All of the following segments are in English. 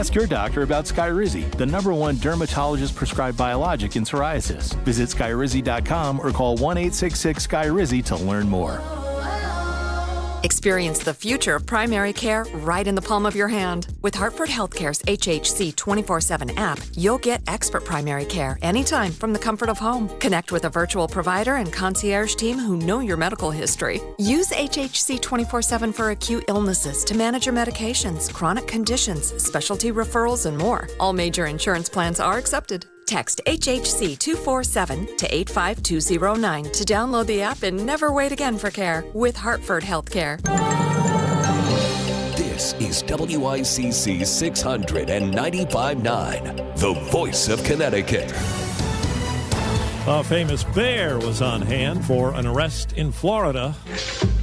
Ask your doctor about Skyrizi, the #1 dermatologist-prescribed biologic in psoriasis. Visit Skyrizi.com or call 1-866-SKYRIZI to learn more. Experience the future of primary care right in the palm of your hand. With Hartford Healthcare's HHC 24/7 app, you'll get expert primary care anytime from the comfort of home. Connect with a virtual provider and concierge team who know your medical history. Use HHC 24/7 for acute illnesses to manage your medications, chronic conditions, specialty referrals, and more. All major insurance plans are accepted. Text HHC 247 to 85209 to download the app and never wait again for care with Hartford Healthcare. This is WICC 695.9, the voice of Connecticut. A famous bear was on hand for an arrest in Florida.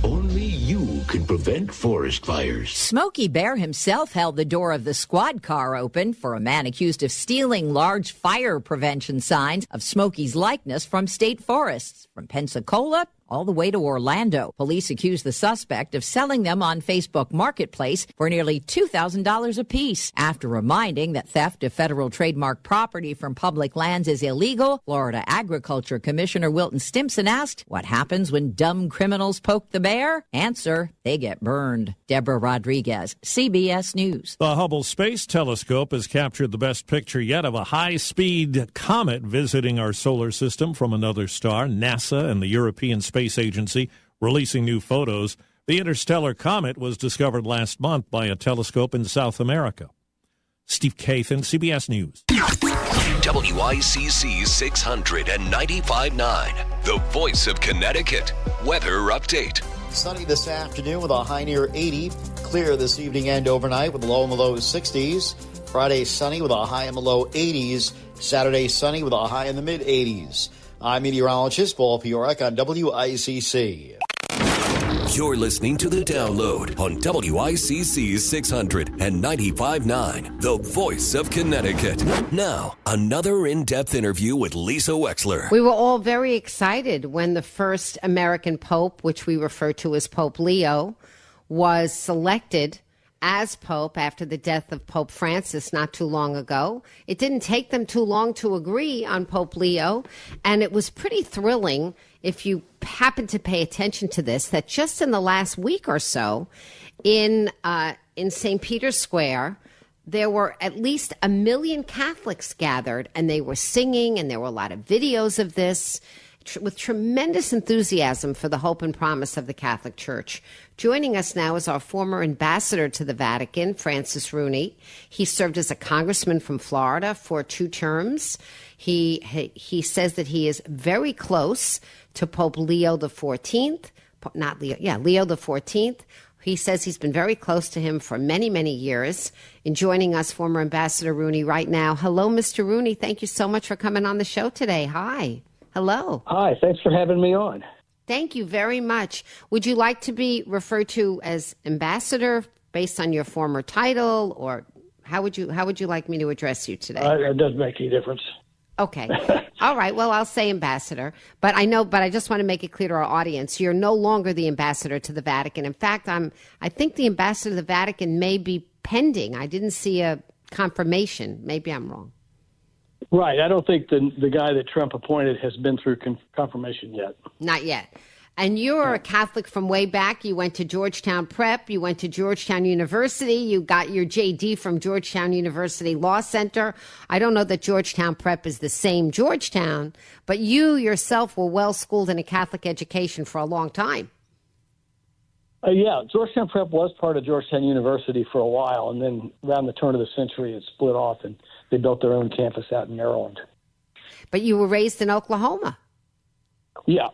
Only you can prevent forest fires. Smokey Bear himself held the door of the squad car open for a man accused of stealing large fire prevention signs of Smokey's likeness from state forests. From Pensacola all the way to Orlando. Police accuse the suspect of selling them on Facebook Marketplace for nearly $2,000 apiece. After reminding that theft of federal trademark property from public lands is illegal, Florida Agriculture Commissioner Wilton Stimson asked, what happens when dumb criminals poke the bear? Answer, they get burned. Deborah Rodriguez, CBS News. The Hubble Space Telescope has captured the best picture yet of a high-speed comet visiting our solar system from another star. NASA and the European Space Agency releasing new photos. The interstellar comet was discovered last month by a telescope in South America. Steve Kathan, CBS News. WICC 695.9, the voice of Connecticut. Weather update. Sunny this afternoon with a high near 80. Clear this evening and overnight with a low in the low 60s. Friday sunny with a high in the low 80s. Saturday sunny with a high in the mid 80s. I'm meteorologist Paul Piorek on WICC. You're listening to The Download on WICC 695.9, the voice of Connecticut. Now, another in-depth interview with Lisa Wexler. We were all very excited when the first American Pope, which we refer to as Pope Leo, was selected as Pope after the death of Pope Francis not too long ago. It didn't take them too long to agree on Pope Leo, and it was pretty thrilling, if you happen to pay attention to this, that just in the last week or so in St. Peter's Square, there were at least 1 million Catholics gathered, and they were singing, and there were a lot of videos of this with tremendous enthusiasm for the hope and promise of the Catholic Church. Joining us now is our former ambassador to the Vatican, Francis Rooney. He served as a congressman from Florida for 2 terms. He says that he is very close to Pope Leo XIV, Leo XIV. He says he's been very close to him for many, many years. And joining us, former Ambassador Rooney right now. Hello, Mr. Rooney. Thank you so much for coming on the show today. Hi. Hello. Hi, thanks for having me on. Thank you very much. Would you like to be referred to as ambassador based on your former title, or how would you like me to address you today? It doesn't make any difference. Okay. All right. Well, I'll say ambassador, but I just want to make it clear to our audience, you're no longer the ambassador to the Vatican. In fact, I think the ambassador to the Vatican may be pending. I didn't see a confirmation. Maybe I'm wrong. Right. I don't think the guy that Trump appointed has been through confirmation yet. Not yet. And you're a Catholic from way back. You went to Georgetown Prep. You went to Georgetown University. You got your JD from Georgetown University Law Center. I don't know that Georgetown Prep is the same Georgetown, but you yourself were well schooled in a Catholic education for a long time. Yeah, Georgetown Prep was part of Georgetown University for a while, and then around the turn of the century it split off and they built their own campus out in Maryland. But you were raised in Oklahoma. Yeah.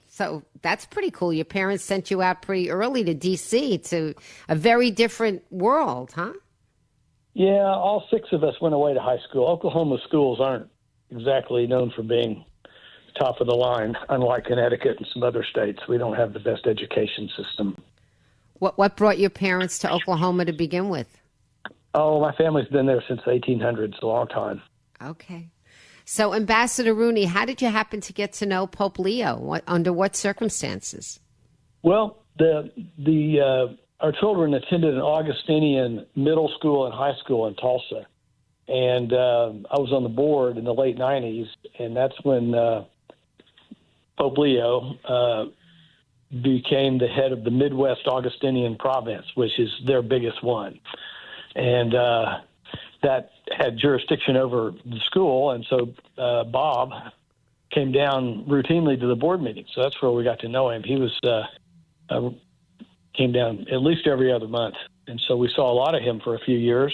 So that's pretty cool. Your parents sent you out pretty early to D.C., to a very different world, huh? Yeah, all 6 of us went away to high school. Oklahoma schools aren't exactly known for being top of the line, unlike Connecticut and some other states. We don't have the best education system. What brought your parents to Oklahoma to begin with? Oh, my family's been there since the 1800s, a long time. Okay. So, Ambassador Rooney, how did you happen to get to know Pope Leo? Under what circumstances? Well, I our children attended an Augustinian middle school and high school in Tulsa. And I was on the board in the late 90s, and that's when Pope Leo became the head of the Midwest Augustinian province, which is their biggest one. And that had jurisdiction over the school, and so Bob came down routinely to the board meetings. So that's where we got to know him. He was came down at least every other month, and so we saw a lot of him for a few years.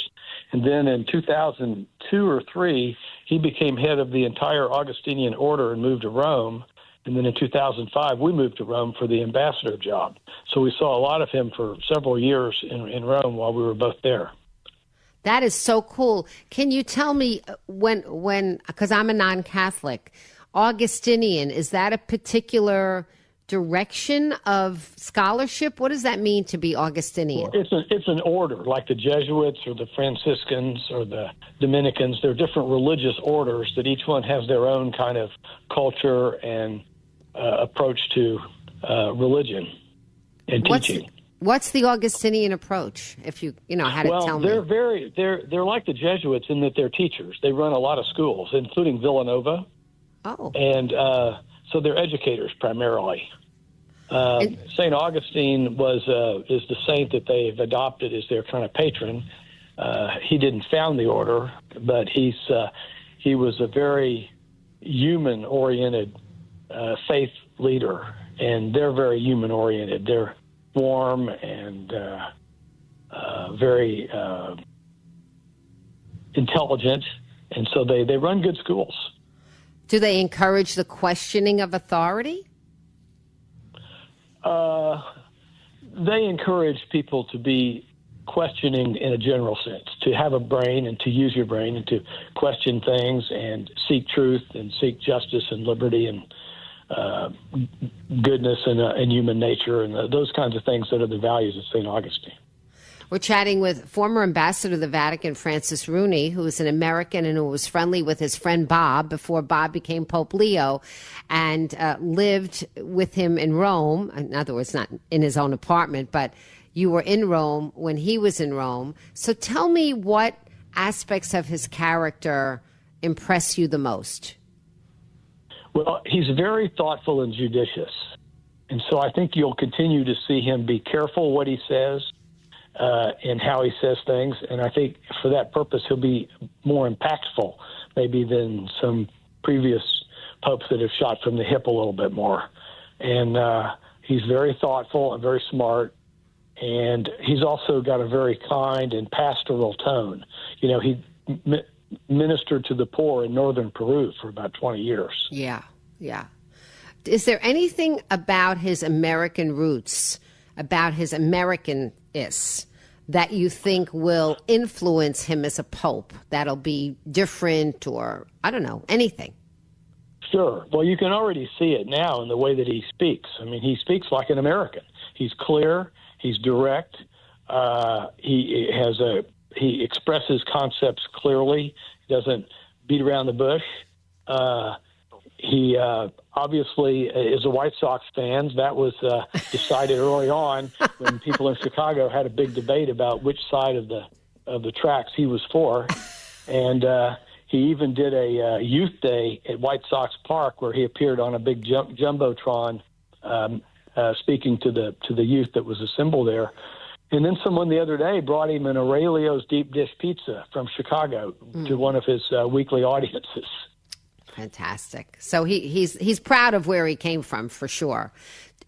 And then in 2002 or 3, he became head of the entire Augustinian order and moved to Rome. And then in 2005, we moved to Rome for the ambassador job. So we saw a lot of him for several years in Rome while we were both there. That is so cool. Can you tell me when, because I'm a non-Catholic, Augustinian, is that a particular direction of scholarship? What does that mean to be Augustinian? Well, it's an order, like the Jesuits or the Franciscans or the Dominicans. They're different religious orders that each one has their own kind of culture and approach to religion and teaching. What's the Augustinian approach? If you had to tell me. They're like the Jesuits in that they're teachers. They run a lot of schools, including Villanova. Oh. And so they're educators primarily. St. Augustine is the saint that they've adopted as their kind of patron. He didn't found the order, but he was a very human-oriented faith leader, and they're very human-oriented. They're warm and very intelligent, and so they run good schools. Do they encourage the questioning of authority? They encourage people to be questioning in a general sense, to have a brain and to use your brain and to question things and seek truth and seek justice and liberty and goodness and human nature and those kinds of things that are the values of St. Augustine. We're chatting with former ambassador to the Vatican, Francis Rooney, who is an American and who was friendly with his friend Bob before Bob became Pope Leo, and lived with him in Rome. In other words, not in his own apartment, but you were in Rome when he was in Rome. So tell me what aspects of his character impress you the most. Well, he's very thoughtful and judicious. And so I think you'll continue to see him be careful what he says and how he says things. And I think for that purpose, he'll be more impactful maybe than some previous popes that have shot from the hip a little bit more. And he's very thoughtful and very smart. And he's also got a very kind and pastoral tone. You know, he ministered to the poor in northern Peru for about 20 years. Yeah. Is there anything about his American roots, about his American-ness, that you think will influence him as a pope? That'll be different, or, I don't know, anything? Sure. Well, you can already see it now in the way that he speaks. I mean, he speaks like an American. He's clear. He's direct. He expresses concepts clearly. He doesn't beat around the bush. He obviously is a White Sox fan. That was decided early on when people in Chicago had a big debate about which side of the tracks he was for. And he even did a youth day at White Sox Park where he appeared on a big jumbotron speaking to the youth that was assembled there. And then someone the other day brought him an Aurelio's deep dish pizza from Chicago to one of his weekly audiences. Fantastic. So he's proud of where he came from, for sure.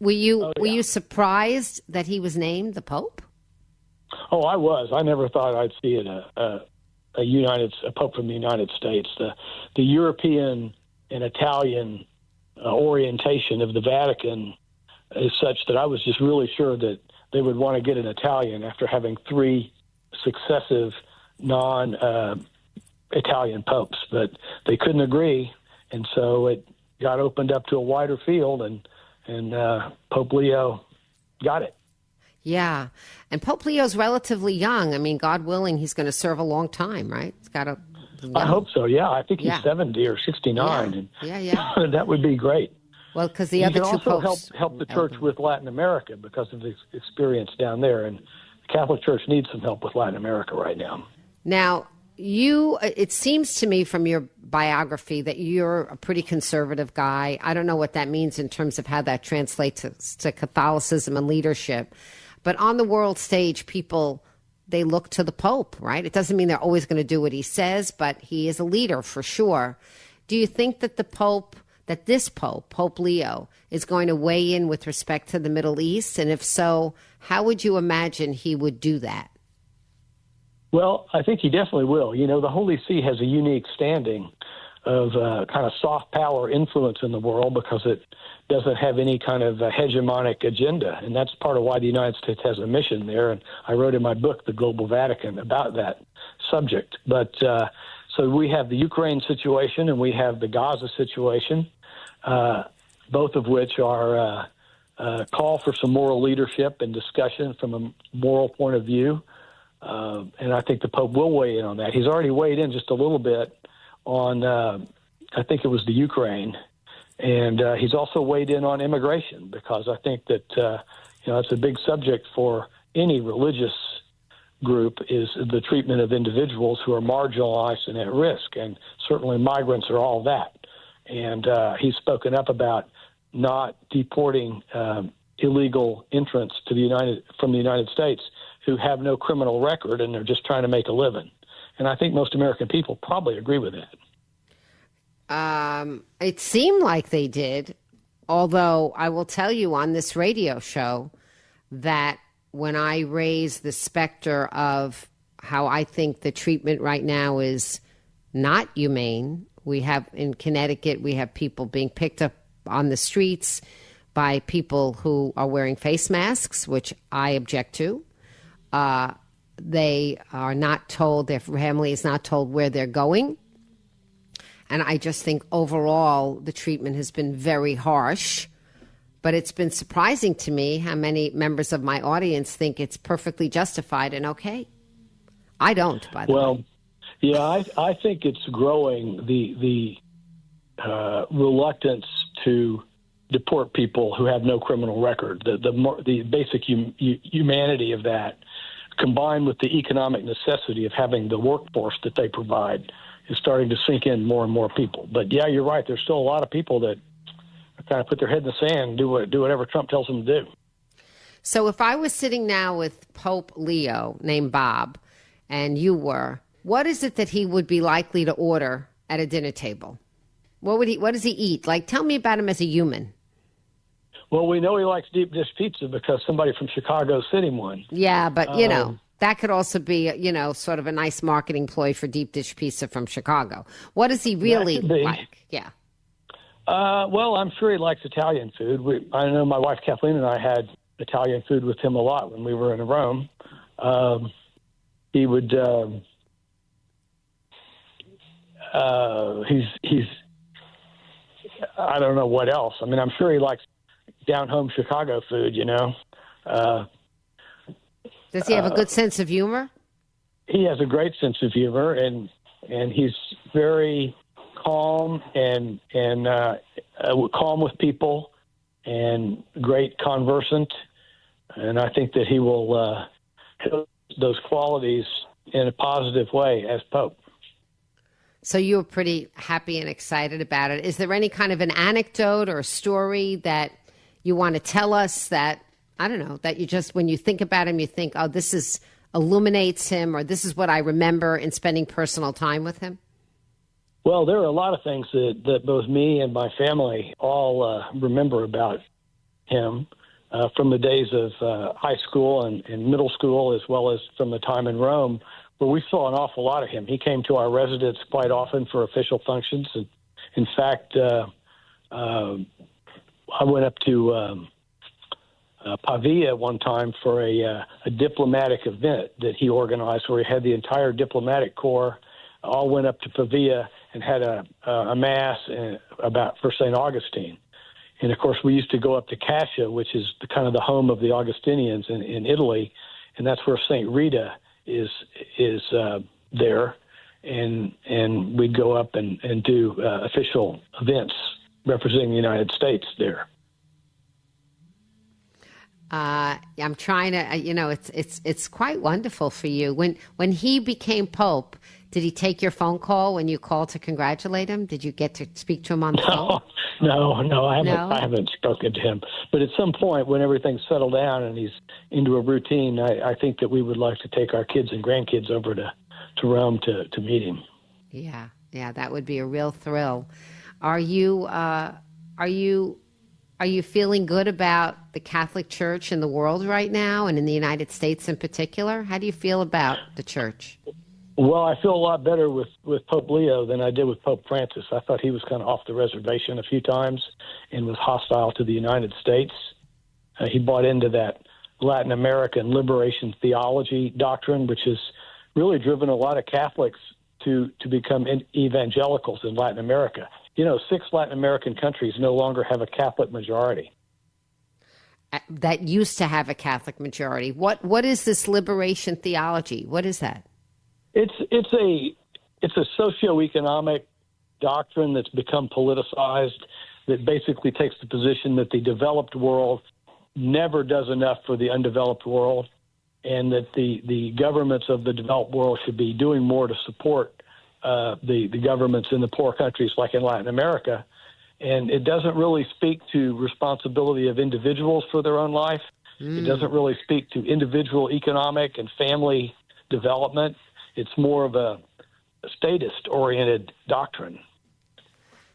Were you surprised that he was named the Pope? Oh, I was. I never thought I'd see it a Pope from the United States. The European and Italian orientation of the Vatican is such that I was just really sure that they would want to get an Italian after having 3 successive non-Italian popes, but they couldn't agree, and so it got opened up to a wider field, and Pope Leo got it. Yeah, and Pope Leo's relatively young. I mean, God willing, he's going to serve a long time, right? It's got a. I hope so. Yeah, I think he's 70 or 69, and yeah. that would be great. Well, because the He other can two also popes help the church with Latin America because of his experience down there, and the Catholic Church needs some help with Latin America right now. Now, it seems to me from your biography that you're a pretty conservative guy. I don't know what that means in terms of how that translates to Catholicism and leadership. But on the world stage, people, they look to the Pope, right? It doesn't mean they're always going to do what he says, but he is a leader for sure. Do you think that this Pope, Pope Leo, is going to weigh in with respect to the Middle East? And if so, how would you imagine he would do that? Well, I think he definitely will. You know, the Holy See has a unique standing of kind of soft power influence in the world because it doesn't have any kind of hegemonic agenda. And that's part of why the United States has a mission there. And I wrote in my book, The Global Vatican, about that subject. But so we have the Ukraine situation and we have the Gaza situation, both of which are call for some moral leadership and discussion from a moral point of view. And I think the Pope will weigh in on that. He's already weighed in just a little bit on, I think it was the Ukraine. And he's also weighed in on immigration because I think that, it's a big subject for any religious group is the treatment of individuals who are marginalized and at risk. And certainly migrants are all that. And he's spoken up about not deporting illegal entrants to from the United States who have no criminal record and they're just trying to make a living. And I think most American people probably agree with that. It seemed like they did, although I will tell you on this radio show that when I raise the specter of how I think the treatment right now is not humane, we have in Connecticut, we have people being picked up on the streets by people who are wearing face masks, which I object to. They are not told, their family is not told where they're going. And I just think overall the treatment has been very harsh. But it's been surprising to me how many members of my audience think it's perfectly justified and okay. I don't, by the way. Well, yeah, I think it's growing, the reluctance to deport people who have no criminal record. The basic humanity of that, combined with the economic necessity of having the workforce that they provide, is starting to sink in more and more people. But yeah, you're right. There's still a lot of people that kind of put their head in the sand and do whatever Trump tells them to do. So if I was sitting now with Pope Leo named Bob and you were, what is it that he would be likely to order at a dinner table? What does he eat? Like, tell me about him as a human. Well, we know he likes deep dish pizza because somebody from Chicago sent him one. Yeah, but that could also be, sort of a nice marketing ploy for deep dish pizza from Chicago. What does he really like? Yeah. Well, I'm sure he likes Italian food. I know my wife Kathleen and I had Italian food with him a lot when we were in Rome. He would. He's. I don't know what else. I mean, I'm sure he likes down home Chicago food. Does he have a good sense of humor? He has a great sense of humor, and he's very calm and calm with people, and great conversant. And I think that he will have those qualities in a positive way as Pope. So you were pretty happy and excited about it. Is there any kind of an anecdote or a story that you want to tell us that, I don't know, that you just, when you think about him, you think, oh, this illuminates him, or this is what I remember in spending personal time with him? Well, there are a lot of things that both me and my family all remember about him from the days of high school and middle school, as well as from the time in Rome, where we saw an awful lot of him. He came to our residence quite often for official functions. And in fact, I went up to Pavia one time for a diplomatic event that he organized, where he had the entire diplomatic corps all went up to Pavia and had a mass for St. Augustine. And, of course, we used to go up to Cascia, which is kind of the home of the Augustinians in Italy, and that's where St. Rita is there. And we'd go up and do official events representing the United States there. I'm trying to, it's quite wonderful for you. When he became Pope, did he take your phone call when you called to congratulate him? Did you get to speak to him on the phone? No, I haven't spoken to him. But at some point, when everything's settled down and he's into a routine, I think that we would like to take our kids and grandkids over to Rome to meet him. Yeah, that would be a real thrill. Are you feeling good about the Catholic Church in the world right now, and in the United States in particular? How do you feel about the Church? Well, I feel a lot better with Pope Leo than I did with Pope Francis. I thought he was kind of off the reservation a few times and was hostile to the United States. He bought into that Latin American liberation theology doctrine, which has really driven a lot of Catholics to become evangelicals in Latin America. 6 Latin American countries no longer have a Catholic majority. That used to have a Catholic majority. What is this liberation theology? What is that? It's a socioeconomic doctrine that's become politicized, that basically takes the position that the developed world never does enough for the undeveloped world, and that the governments of the developed world should be doing more to support the governments in the poor countries like in Latin America. And it doesn't really speak to responsibility of individuals for their own life. It doesn't really speak to individual economic and family development. It's more of a statist-oriented doctrine.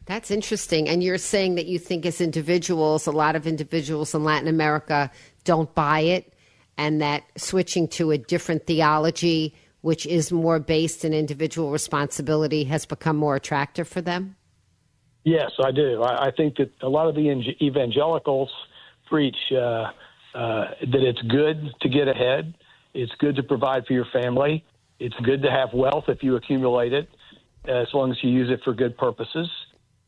That's interesting. And you're saying that you think as individuals, a lot of individuals in Latin America don't buy it, and that switching to a different theology, which is more based in individual responsibility, has become more attractive for them? Yes, I do. I think that a lot of the evangelicals preach that it's good to get ahead. It's good to provide for your family. It's good to have wealth if you accumulate it, as long as you use it for good purposes.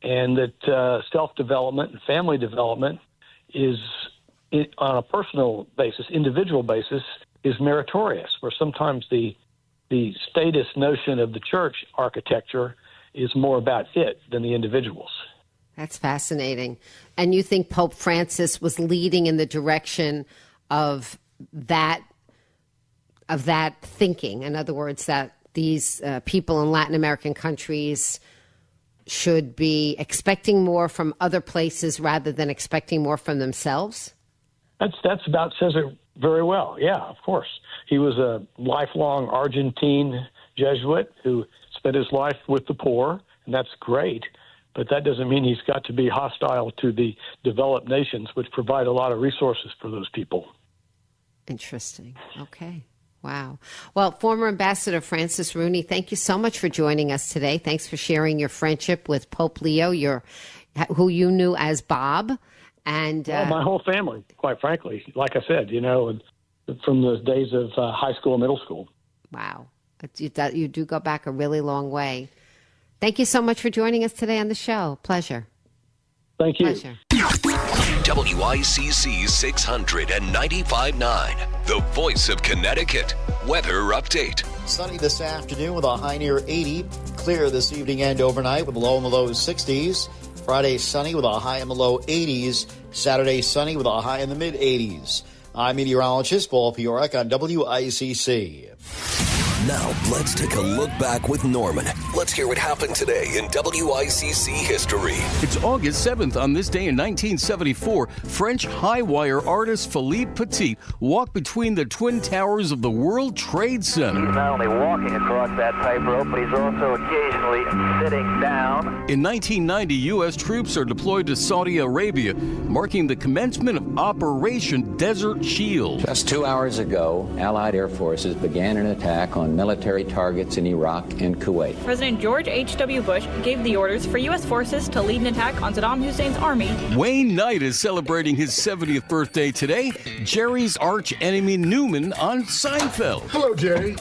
And that self-development and family development is, on a personal basis, individual basis, is meritorious, where sometimes the statist notion of the church architecture is more about it than the individuals. That's fascinating. And you think Pope Francis was leading in the direction of that thinking? In other words, that these people in Latin American countries should be expecting more from other places rather than expecting more from themselves? That's about says it very well. Yeah, of course. He was a lifelong Argentine Jesuit who spent his life with the poor, and that's great. But that doesn't mean he's got to be hostile to the developed nations, which provide a lot of resources for those people. Interesting. Okay. Wow. Well, former Ambassador Francis Rooney, thank you so much for joining us today. Thanks for sharing your friendship with Pope Leo, who you knew as Bob. And my whole family, quite frankly, like I said, from the days of high school and middle school. Wow. You do go back a really long way. Thank you so much for joining us today on the show. Pleasure. Thank you. Pleasure. WICC 695.9, the voice of Connecticut. Weather update. Sunny this afternoon with a high near 80. Clear this evening and overnight with a low in the low 60s. Friday sunny with a high in the low 80s. Saturday sunny with a high in the mid 80s. I'm meteorologist Paul Piorek on WICC. Now, let's take a look back with Norman. Let's hear what happened today in WICC history. It's August 7th. On this day in 1974, French high-wire artist Philippe Petit walked between the twin towers of the World Trade Center. He's not only walking across that tightrope, but he's also occasionally sitting down. In 1990, U.S. troops are deployed to Saudi Arabia, marking the commencement of Operation Desert Shield. Just 2 hours ago, Allied air forces began an attack on military targets in Iraq and Kuwait. President George H.W. Bush gave the orders for U.S. forces to lead an attack on Saddam Hussein's army. Wayne Knight is celebrating his 70th birthday today. Jerry's arch enemy Newman on Seinfeld. Hello, Jerry.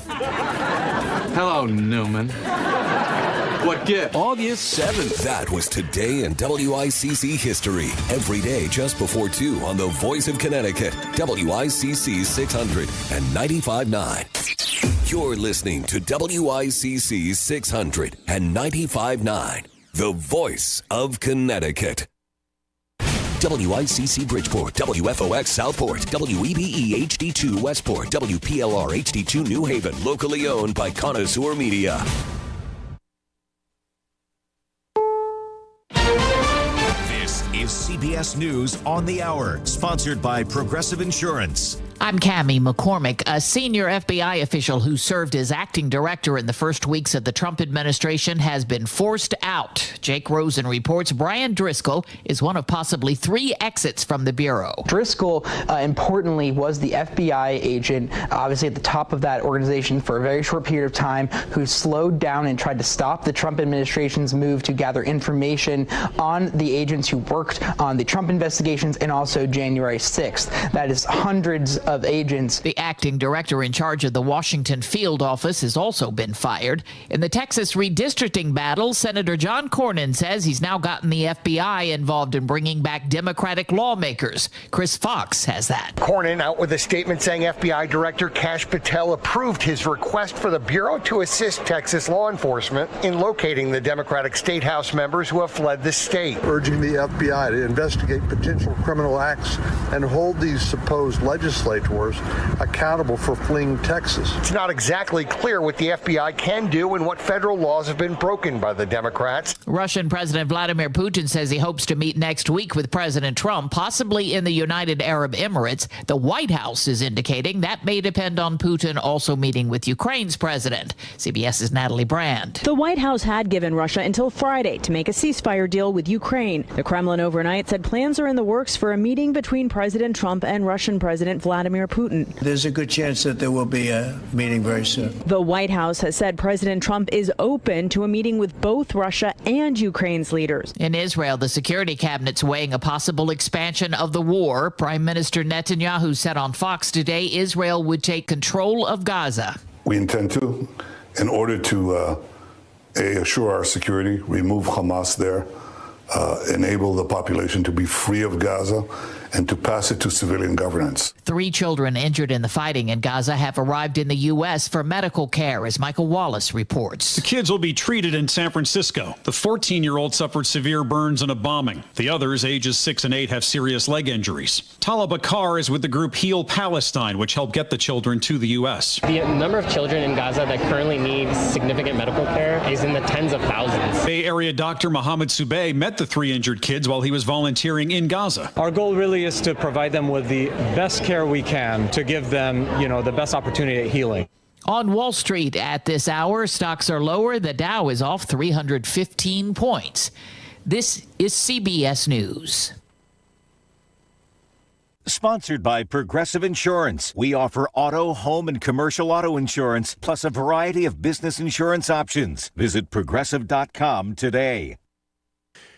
Hello, Newman. What gift? August 7th. That was today in WICC history. Every day just before 2 on the voice of Connecticut, WICC 600 and 95.9. You're listening to WICC 600 and 95.9, the voice of Connecticut. WICC Bridgeport, WFOX Southport, WEBE HD2 Westport, WPLR HD2 New Haven, locally owned by Connoisseur Media. This is CBS News on the Hour, sponsored by Progressive Insurance. I'm Cammie McCormick. A senior FBI official who served as acting director in the first weeks of the Trump administration has been forced out. Jake Rosen reports Brian Driscoll is one of possibly 3 exits from the Bureau. Driscoll, importantly, was the FBI agent, obviously at the top of that organization for a very short period of time, who slowed down and tried to stop the Trump administration's move to gather information on the agents who worked on the Trump investigations and also January 6th. That is hundreds of agents. The acting director in charge of the Washington field office has also been fired. In the Texas redistricting battle, Senator John Cornyn says he's now gotten the FBI involved in bringing back Democratic lawmakers. Chris Fox has that. Cornyn out with a statement saying FBI Director Kash Patel approved his request for the Bureau to assist Texas law enforcement in locating the Democratic State House members who have fled the state. Urging the FBI to investigate potential criminal acts and hold these supposed legislators accountable for fleeing Texas. It's not exactly clear what the FBI can do and what federal laws have been broken by the Democrats. Russian President Vladimir Putin says he hopes to meet next week with President Trump, possibly in the United Arab Emirates. The White House is indicating that may depend on Putin also meeting with Ukraine's president. CBS's Natalie Brand. The White House had given Russia until Friday to make a ceasefire deal with Ukraine. The Kremlin overnight said plans are in the works for a meeting between President Trump and Russian President Vladimir Putin. There's a good chance that there will be a meeting very soon. The White House has said President Trump is open to a meeting with both Russia and Ukraine's leaders. In Israel, the security cabinet's weighing a possible expansion of the war. Prime Minister Netanyahu said on Fox today Israel would take control of Gaza. We intend to, in order to assure our security, remove Hamas there, enable the population to be free of Gaza, and to pass it to civilian governance. 3 children injured in the fighting in Gaza have arrived in the U.S. for medical care, as Michael Wallace reports. The kids will be treated in San Francisco. The 14-year-old suffered severe burns in a bombing. The others, ages 6 and 8, have serious leg injuries. Tala Bakar is with the group Heal Palestine, which helped get the children to the U.S. The number of children in Gaza that currently need significant medical care is in the tens of thousands. Bay Area doctor Mohammed Subeh met the 3 injured kids while he was volunteering in Gaza. Our goal really is to provide them with the best care we can to give them, the best opportunity at healing. On Wall Street at this hour, stocks are lower. The Dow is off 315 points. This is CBS News. Sponsored by Progressive Insurance. We offer auto, home, and commercial auto insurance, plus a variety of business insurance options. Visit Progressive.com today.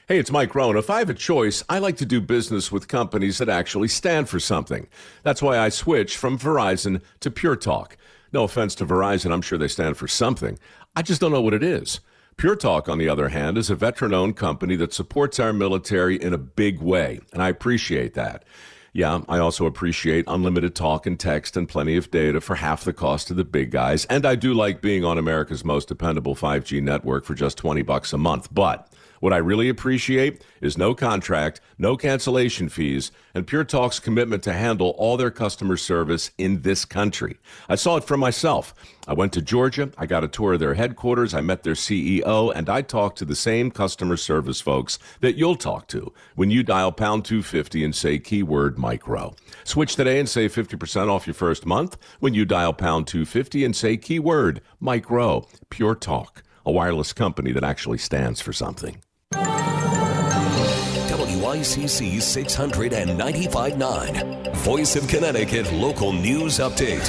Hey, it's Mike Rohn. If I have a choice, I like to do business with companies that actually stand for something. That's why I switched from Verizon to Pure Talk. No offense to Verizon, I'm sure they stand for something. I just don't know what it is. Pure Talk, on the other hand, is a veteran-owned company that supports our military in a big way, and I appreciate that. Yeah, I also appreciate unlimited talk and text and plenty of data for half the cost of the big guys, and I do like being on America's most dependable 5G network for just $20 a month, but what I really appreciate is no contract, no cancellation fees, and Pure Talk's commitment to handle all their customer service in this country. I saw it for myself. I went to Georgia, I got a tour of their headquarters, I met their CEO, and I talked to the same customer service folks that you'll talk to when you dial pound 250 and say keyword micro. Switch today and save 50% off your first month when you dial pound 250 and say keyword micro. Pure Talk, a wireless company that actually stands for something. WICC 695.9, Voice of Connecticut Local News Update.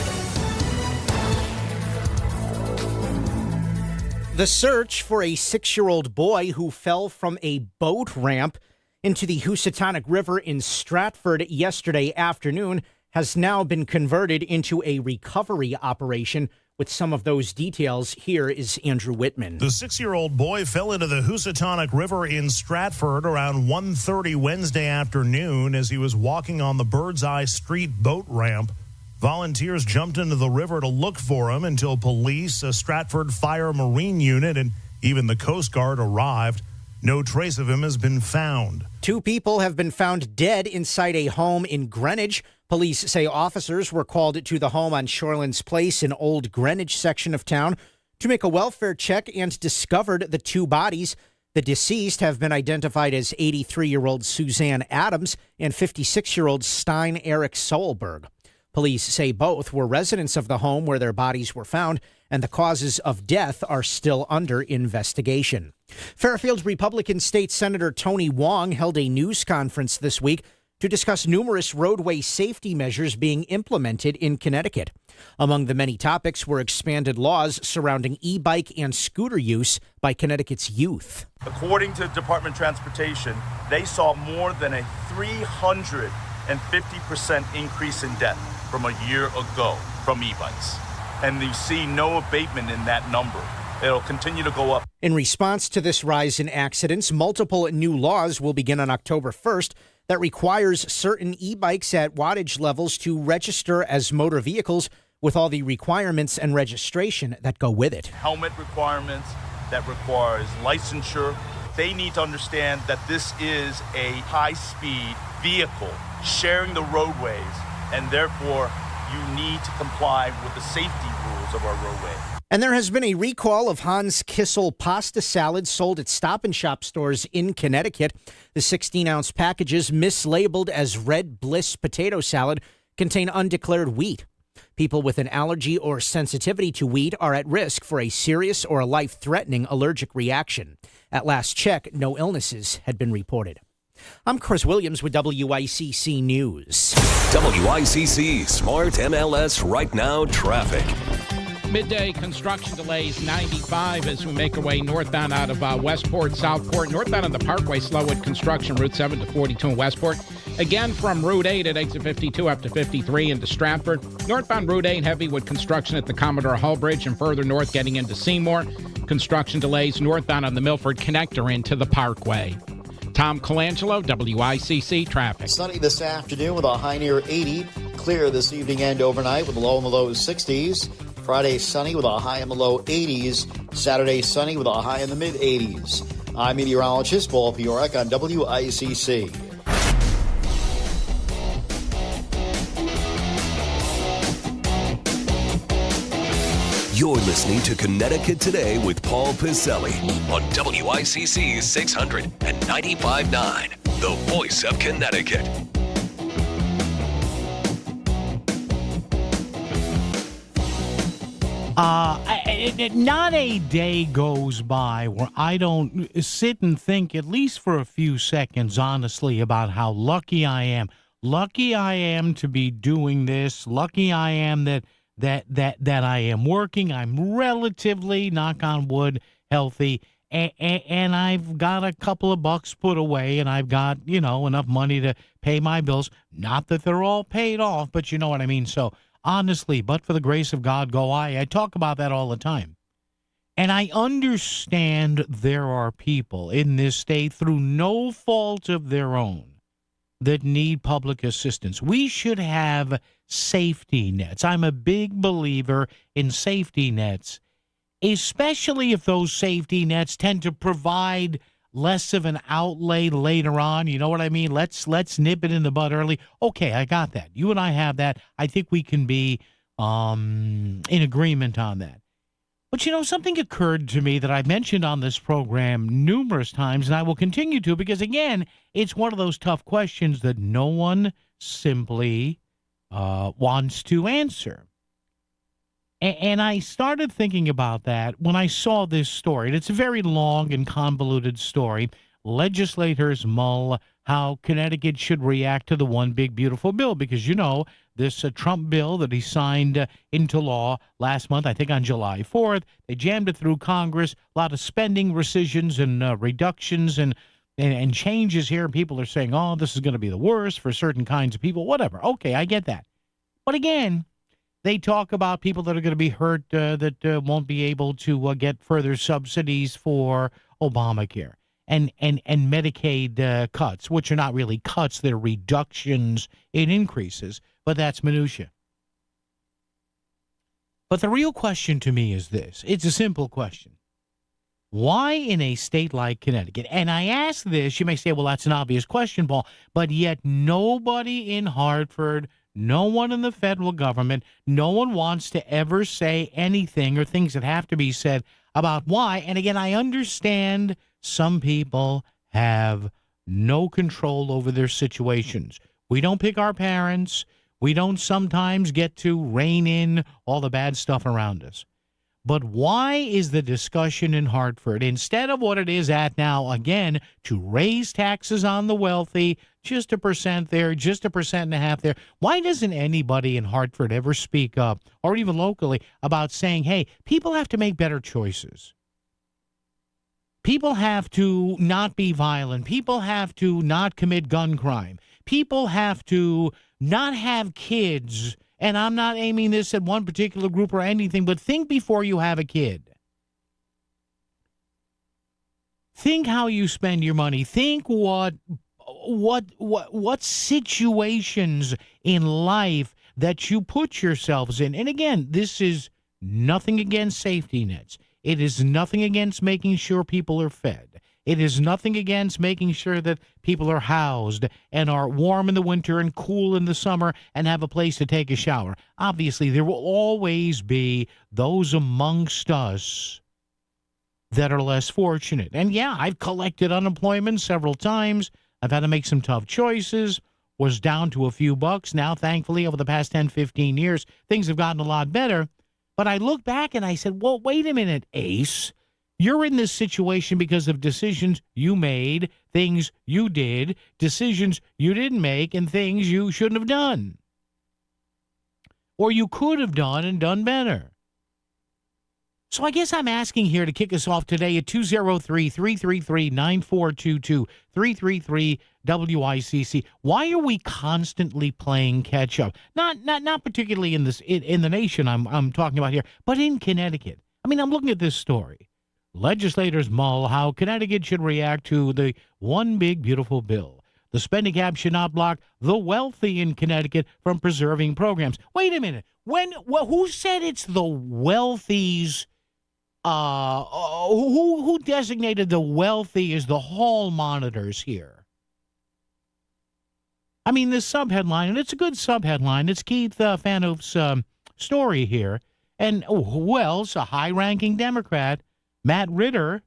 The search for a 6-year-old boy who fell from a boat ramp into the Housatonic River in Stratford yesterday afternoon has now been converted into a recovery operation. With some of those details, here is Andrew Whitman. The 6-year-old boy fell into the Housatonic River in Stratford around 1:30 Wednesday afternoon as he was walking on the Birdseye Street boat ramp. Volunteers jumped into the river to look for him until police, a Stratford Fire Marine unit, and even the Coast Guard arrived. No trace of him has been found. 2 people have been found dead inside a home in Greenwich. Police say officers were called to the home on Shorelands Place in Old Greenwich section of town to make a welfare check and discovered the 2 bodies. The deceased have been identified as 83-year-old Suzanne Adams and 56-year-old Stein Eric Solberg. Police say both were residents of the home where their bodies were found, and the causes of death are still under investigation. Fairfield Republican State Senator Tony Wong held a news conference this week to discuss numerous roadway safety measures being implemented in Connecticut. Among the many topics were expanded laws surrounding e-bike and scooter use by Connecticut's youth. According to Department of Transportation, they saw more than a 350% increase in death from a year ago from e-bikes. And you see no abatement in that number. It'll continue to go up. In response to this rise in accidents, multiple new laws will begin on October 1st that requires certain e-bikes at wattage levels to register as motor vehicles with all the requirements and registration that go with it. Helmet requirements, that requires licensure. They need to understand that this is a high-speed vehicle sharing the roadways, and therefore you need to comply with the safety rules of our roadway. And there has been a recall of Hans Kissel pasta salad sold at Stop and Shop stores in Connecticut. The 16-ounce packages, mislabeled as Red Bliss potato salad, contain undeclared wheat. People with an allergy or sensitivity to wheat are at risk for a serious or life-threatening allergic reaction. At last check, no illnesses had been reported. I'm Chris Williams with WICC News. WICC Smart MLS Right Now Traffic. Midday construction delays 95 as we make our way northbound out of Westport, Southport. Northbound on the Parkway, slow with construction, Route 7 to 42 in Westport. Again from Route 8 at exit 52 up to 53 into Stratford. Northbound Route 8 heavy with construction at the Commodore Hull Bridge and further north getting into Seymour. Construction delays northbound on the Milford Connector into the Parkway. Tom Colangelo, WICC Traffic. Sunny this afternoon with a high near 80. Clear this evening and overnight with a low in the low 60s. Friday sunny with a high in the low 80s. Saturday sunny with a high in the mid 80s. I'm meteorologist Paul Piorek on WICC. You're listening to Connecticut Today with Paul Piselli on WICC 600 and 95.9, the voice of Connecticut. Not a day goes by where I don't sit and think, at least for a few seconds, honestly, about how lucky I am. Lucky I am to be doing this. Lucky I am that I am working. I'm relatively, knock on wood, healthy. And I've got a couple of bucks put away, and I've got, enough money to pay my bills. Not that they're all paid off, but you know what I mean. So honestly, but for the grace of God go I. I talk about that all the time. And I understand there are people in this state, through no fault of their own, that need public assistance. We should have safety nets. I'm a big believer in safety nets, especially if those safety nets tend to provide less of an outlay later on. You know what I mean? Let's nip it in the bud early. Okay, I got that. You and I have that. I think we can be in agreement on that. But, something occurred to me that I mentioned on this program numerous times, and I will continue to, because, again, it's one of those tough questions that no one simply wants to answer. And I started thinking about that when I saw this story. And it's a very long and convoluted story. Legislators mull how Connecticut should react to the One Big Beautiful Bill, because, this Trump bill that he signed into law last month, I think on July 4th, they jammed it through Congress, a lot of spending rescissions and reductions and changes here. And people are saying, oh, this is going to be the worst for certain kinds of people, whatever. Okay, I get that. But again, they talk about people that are going to be hurt that won't be able to get further subsidies for Obamacare and Medicaid cuts, which are not really cuts, they're reductions in increases, but that's minutia. But the real question to me is this. It's a simple question. Why in a state like Connecticut? And I ask this, you may say, well, that's an obvious question, Paul, but yet nobody in Hartford, no one in the federal government, no one wants to ever say anything or things that have to be said about why. And again, I understand some people have no control over their situations. We don't pick our parents. We don't sometimes get to rein in all the bad stuff around us. But why is the discussion in Hartford, instead of what it is at now, again, to raise taxes on the wealthy, just 1% there, just 1.5% there, why doesn't anybody in Hartford ever speak up, or even locally, about saying, hey, people have to make better choices? People have to not be violent. People have to not commit gun crime. People have to not have kids. And I'm not aiming this at one particular group or anything, but think before you have a kid. Think how you spend your money. Think what situations in life that you put yourselves in. And again, this is nothing against safety nets. It is nothing against making sure people are fed. It is nothing against making sure that people are housed and are warm in the winter and cool in the summer and have a place to take a shower. Obviously, there will always be those amongst us that are less fortunate. And yeah, I've collected unemployment several times. I've had to make some tough choices. Was down to a few bucks. Now, thankfully, over the past 10, 15 years, things have gotten a lot better. But I look back and I said, well, wait a minute, Ace. You're in this situation because of decisions you made, things you did, decisions you didn't make, and things you shouldn't have done. Or you could have done and done better. So I guess I'm asking here to kick us off today at 203-333-9422, 333-WICC. Why are we constantly playing catch up? Not particularly in the nation I'm talking about here, but in Connecticut. I mean, I'm looking at this story. Legislators mull how Connecticut should react to the one big beautiful bill. The spending cap should not block the wealthy in Connecticut from preserving programs. Wait a minute. Who said it's the wealthy's? Who designated the wealthy as the hall monitors here? I mean, this subheadline, and it's a good subheadline. It's Keith Fanoff's story here. And who else? A high-ranking Democrat, Matt Ritter.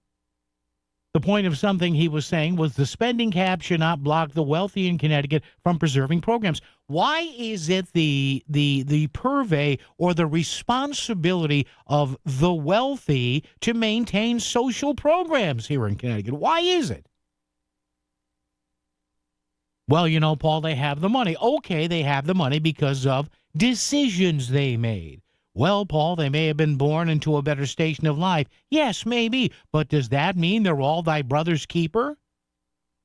The point of something he was saying was the spending cap should not block the wealthy in Connecticut from preserving programs. Why is it the purvey or the responsibility of the wealthy to maintain social programs here in Connecticut? Why is it? Well, you know, Paul, they have the money. Okay, they have the money because of decisions they made. Well, Paul, they may have been born into a better station of life. Yes, maybe. But does that mean they're all thy brother's keeper?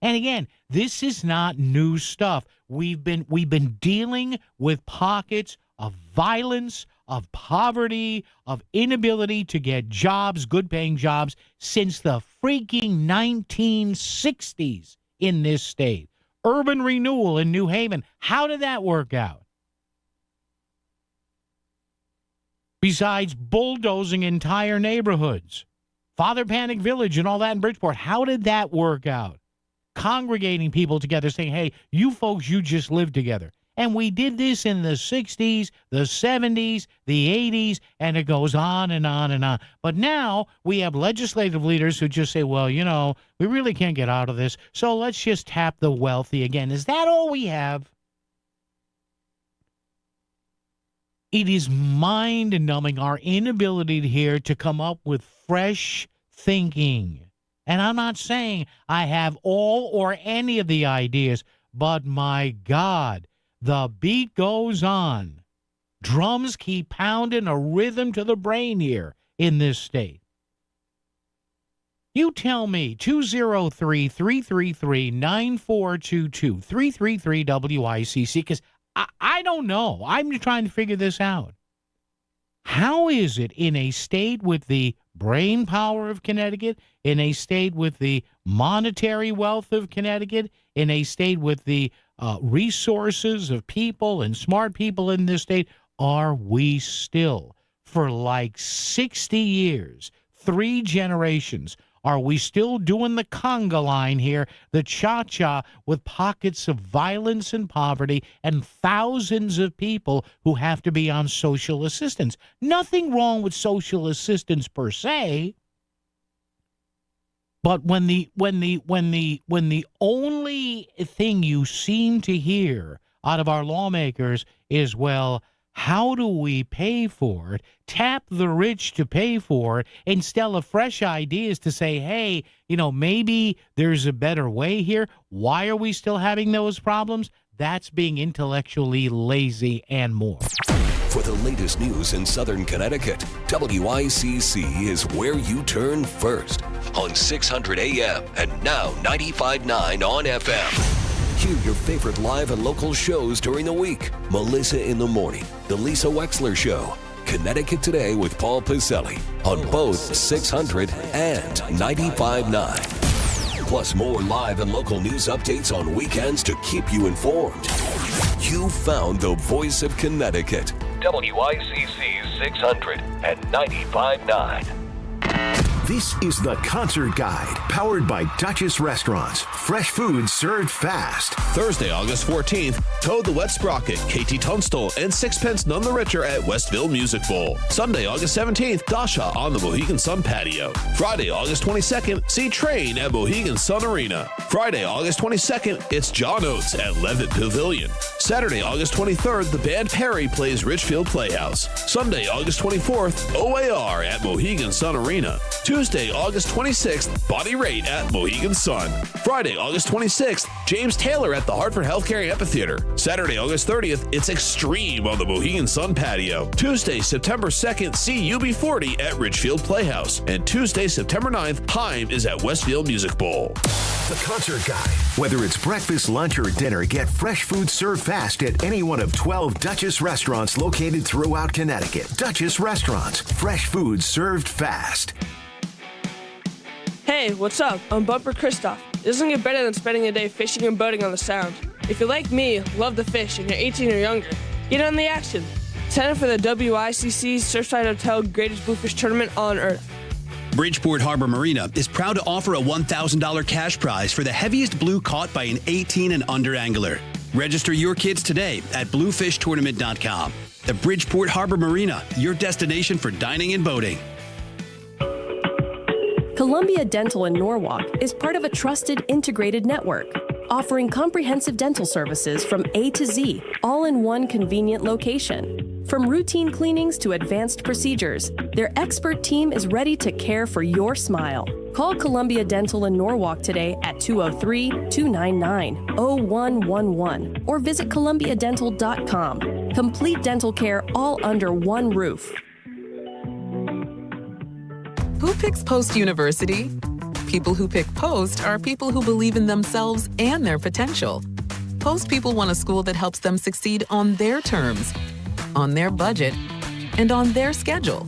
And again, this is not new stuff. We've been dealing with pockets of violence, of poverty, of inability to get jobs, good-paying jobs, since the freaking 1960s in this state. Urban renewal in New Haven. How did that work out? Besides bulldozing entire neighborhoods, Father Panic Village and all that in Bridgeport, how did that work out? Congregating people together, saying, hey, you folks, you just live together. And we did this in the 60s, the 70s, the 80s, and it goes on and on and on. But now we have legislative leaders who just say, well, you know, we really can't get out of this, so let's just tap the wealthy again. Is that all we have? It is mind-numbing, our inability here to come up with fresh thinking. And I'm not saying I have all or any of the ideas, but my God, the beat goes on. Drums keep pounding a rhythm to the brain here in this state. You tell me, 203-333-9422, 333-WICC, because I don't know. I'm trying to figure this out. How is it in a state with the brain power of Connecticut, in a state with the monetary wealth of Connecticut, in a state with the resources of people and smart people in this state, are we still, for like 60 years, 3 generations, Are we still doing the conga line here, the cha-cha, with pockets of violence and poverty and thousands of people who have to be on social assistance? Nothing wrong with social assistance per se. But when the only thing you seem to hear out of our lawmakers is, well, how do we pay for it? Tap the rich to pay for it instead of fresh ideas to say, hey, maybe there's a better way here. Why are we still having those problems? That's being intellectually lazy and more. For the latest news in Southern Connecticut, WICC is where you turn first on 600 AM and now 95.9 on FM. Hear your favorite live and local shows during the week. Melissa in the Morning, The Lisa Wexler Show, Connecticut Today with Paul Piselli on both 600 and 95.9. Plus more live and local news updates on weekends to keep you informed. You found the voice of Connecticut. WICC 600 and 95.9. This is the Concert Guide, powered by Duchess Restaurants. Fresh food served fast. Thursday, August 14th, Toad the Wet Sprocket, KT Tunstall, and Sixpence None the Richer at Westville Music Bowl. Sunday, August 17th, Dasha on the Mohegan Sun patio. Friday, August 22nd, see Train at Mohegan Sun Arena. Friday, August 22nd, it's John Oates at Levitt Pavilion. Saturday, August 23rd, the band Perry plays Richfield Playhouse. Sunday, August 24th, OAR at Mohegan Sun Arena. Tuesday, August 26th, Bonnie Raitt at Mohegan Sun. Friday, August 26th, James Taylor at the Hartford Healthcare Amphitheater. Saturday, August 30th, it's Extreme on the Mohegan Sun patio. Tuesday, September 2nd, see UB40 at Richfield Playhouse. And Tuesday, September 9th, Haim is at Westfield Music Bowl. The Concert Guide. Whether it's breakfast, lunch, or dinner, get fresh food served fast at any one of 12 Duchess restaurants located throughout Connecticut. Duchess Restaurants. Fresh food served fast. Hey, what's up? I'm Bumper Christoph. It doesn't get better than spending a day fishing and boating on the Sound. If you're like me, love the fish, and you're 18 or younger, get on the action. Sign up for the WICC Surfside Hotel Greatest Bluefish Tournament on Earth. Bridgeport Harbor Marina is proud to offer a $1,000 cash prize for the heaviest blue caught by an 18 and under angler. Register your kids today at bluefishtournament.com. The Bridgeport Harbor Marina, your destination for dining and boating. Columbia Dental in Norwalk is part of a trusted integrated network, offering comprehensive dental services from A to Z, all in one convenient location. From routine cleanings to advanced procedures, their expert team is ready to care for your smile. Call Columbia Dental in Norwalk today at 203-299-0111 or visit columbiadental.com. Complete dental care all under one roof. Who picks Post University? People who pick Post are people who believe in themselves and their potential. Post people want a school that helps them succeed on their terms, on their budget, and on their schedule.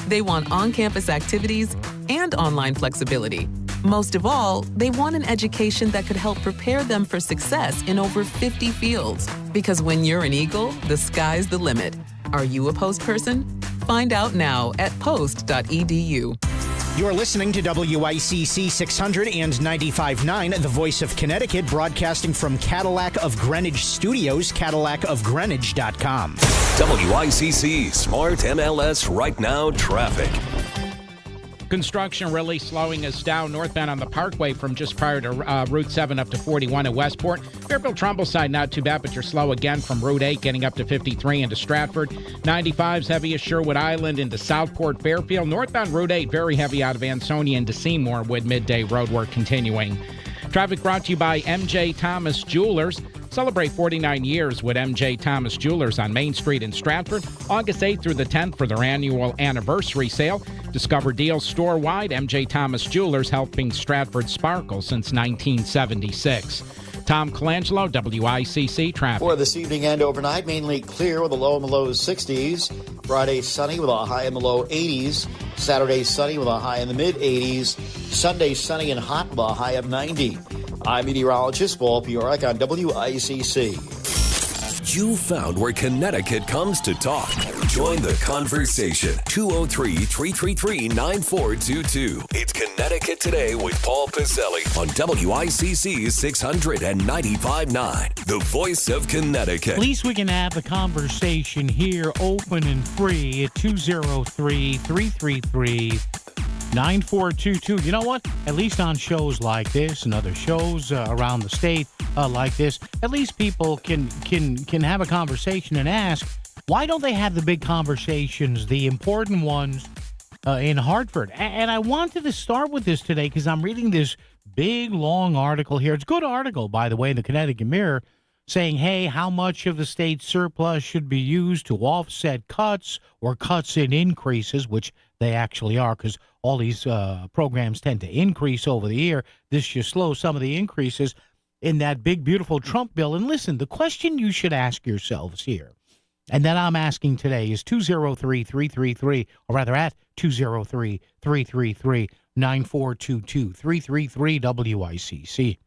They want on-campus activities and online flexibility. Most of all, they want an education that could help prepare them for success in over 50 fields. Because when you're an Eagle, the sky's the limit. Are you a Post person? Find out now at post.edu. You're listening to WICC 600 and 95.9, the voice of Connecticut, broadcasting from Cadillac of Greenwich Studios, CadillacofGreenwich.com. WICC Smart MLS Right Now Traffic. Construction really slowing us down northbound on the Parkway from just prior to Route 7 up to 41 at Westport. Fairfield-Trumbull side not too bad, but you're slow again from Route 8 getting up to 53 into Stratford. 95's heavy as Sherwood Island into Southport, Fairfield. Northbound Route 8 very heavy out of Ansonia into Seymour with midday roadwork continuing. Traffic brought to you by M.J. Thomas Jewelers. Celebrate 49 years with M.J. Thomas Jewelers on Main Street in Stratford, August 8th through the 10th for their annual anniversary sale. Discover deals store-wide. M.J. Thomas Jewelers, helping Stratford sparkle since 1976. Tom Colangelo, WICC Traffic. For this evening and overnight, mainly clear with a low in the low 60s. Friday, sunny with a high in the low 80s. Saturday, sunny with a high in the mid-80s. Sunday, sunny and hot with a high of 90. I'm meteorologist Paul Piorek on WICC. You found where Connecticut comes to talk. Join the conversation. 203-333-9422. It's Connecticut Today with Paul Pizzelli on WICC 695.9, the voice of Connecticut. At least we can have the conversation here open and free at 203-333-9422. You know what? At least on shows like this and other shows around the state like this, at least people can have a conversation and ask, why don't they have the big conversations, the important ones in Hartford? And I wanted to start with this today because I'm reading this big, long article here. It's a good article, by the way, in the Connecticut Mirror, saying, hey, how much of the state's surplus should be used to offset cuts or cuts in increases, which they actually are because all these programs tend to increase over the year. This should slow some of the increases in that big, beautiful Trump bill. And listen, the question you should ask yourselves here, and that I'm asking today, is 203-333, or rather at 203-333-9422, 333-WICC.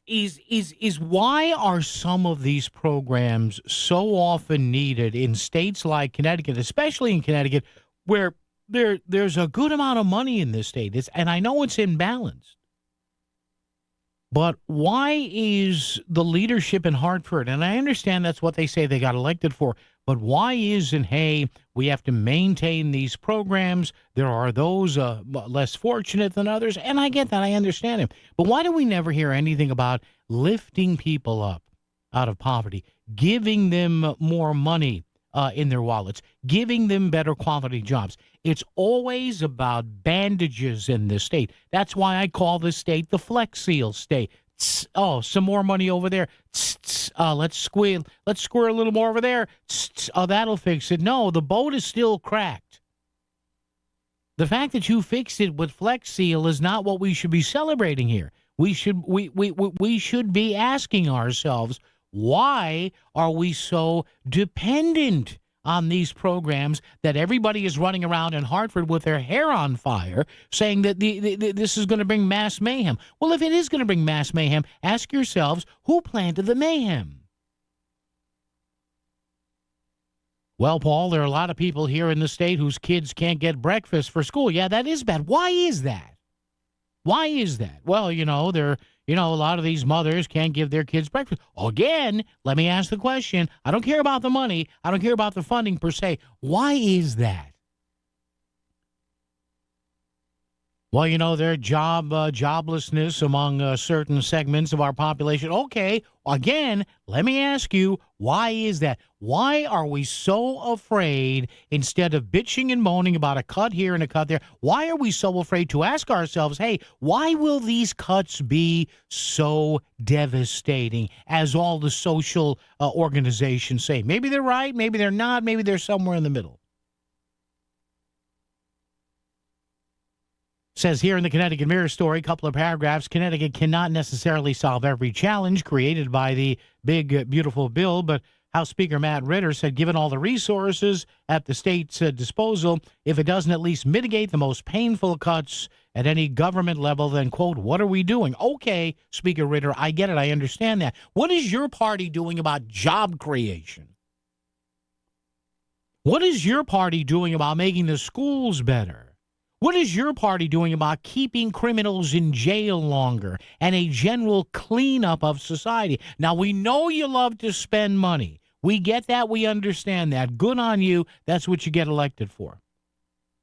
Is why are some of these programs so often needed in states like Connecticut, especially in Connecticut, where there's a good amount of money in this state, and I know it's imbalanced. But why is the leadership in Hartford, and I understand that's what they say they got elected for, but why isn't, hey, we have to maintain these programs, there are those less fortunate than others, and I get that, I understand it. But why do we never hear anything about lifting people up out of poverty, giving them more money in their wallets, giving them better quality jobs? It's always about bandages in this state. That's why I call this state the Flex Seal state. Oh, some more money over there. Let's squeal. Let's squirt a little more over there. Oh, that'll fix it. No, the boat is still cracked. The fact that you fixed it with Flex Seal is not what we should be celebrating here. We should be asking ourselves, why are we so dependent on these programs that everybody is running around in Hartford with their hair on fire saying that this is going to bring mass mayhem? Well, if it is going to bring mass mayhem, ask yourselves, who planted the mayhem? Well, Paul, there are a lot of people here in the state whose kids can't get breakfast for school. Yeah, that is bad. Why is that? Why is that? Well, a lot of these mothers can't give their kids breakfast. Again, let me ask the question. I don't care about the money. I don't care about the funding per se. Why is that? Well, there's joblessness among certain segments of our population. Okay, again, let me ask you, why is that? Why are we so afraid, instead of bitching and moaning about a cut here and a cut there, why are we so afraid to ask ourselves, hey, why will these cuts be so devastating, as all the social organizations say? Maybe they're right, maybe they're not, maybe they're somewhere in the middle. Says here in the Connecticut Mirror story, a couple of paragraphs, Connecticut cannot necessarily solve every challenge created by the big, beautiful bill, but House Speaker Matt Ritter said given all the resources at the state's disposal, if it doesn't at least mitigate the most painful cuts at any government level, then, quote, what are we doing? Okay, Speaker Ritter, I get it. I understand that. What is your party doing about job creation? What is your party doing about making the schools better? What is your party doing about keeping criminals in jail longer and a general cleanup of society? Now, we know you love to spend money. We get that. We understand that. Good on you. That's what you get elected for.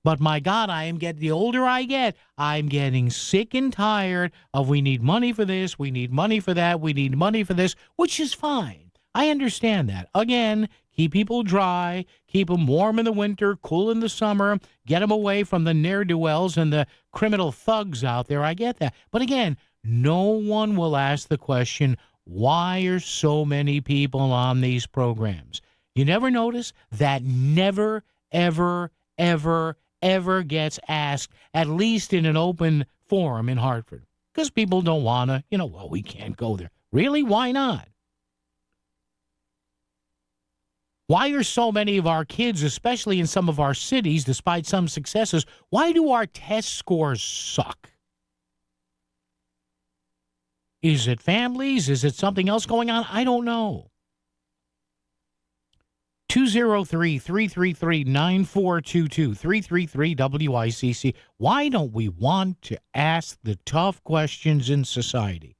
But my God, the older I get, I'm getting sick and tired of we need money for this, we need money for that, we need money for this, which is fine. I understand that. Again, keep people dry, keep them warm in the winter, cool in the summer, get them away from the ne'er-do-wells and the criminal thugs out there. I get that. But again, no one will ask the question, why are so many people on these programs? You never notice that never, ever, ever, ever gets asked, at least in an open forum in Hartford. Because people don't want to, well, we can't go there. Really? Why not? Why are so many of our kids, especially in some of our cities, despite some successes, why do our test scores suck? Is it families? Is it something else going on? I don't know. 203-333-9422, 333-WICC. Why don't we want to ask the tough questions in society?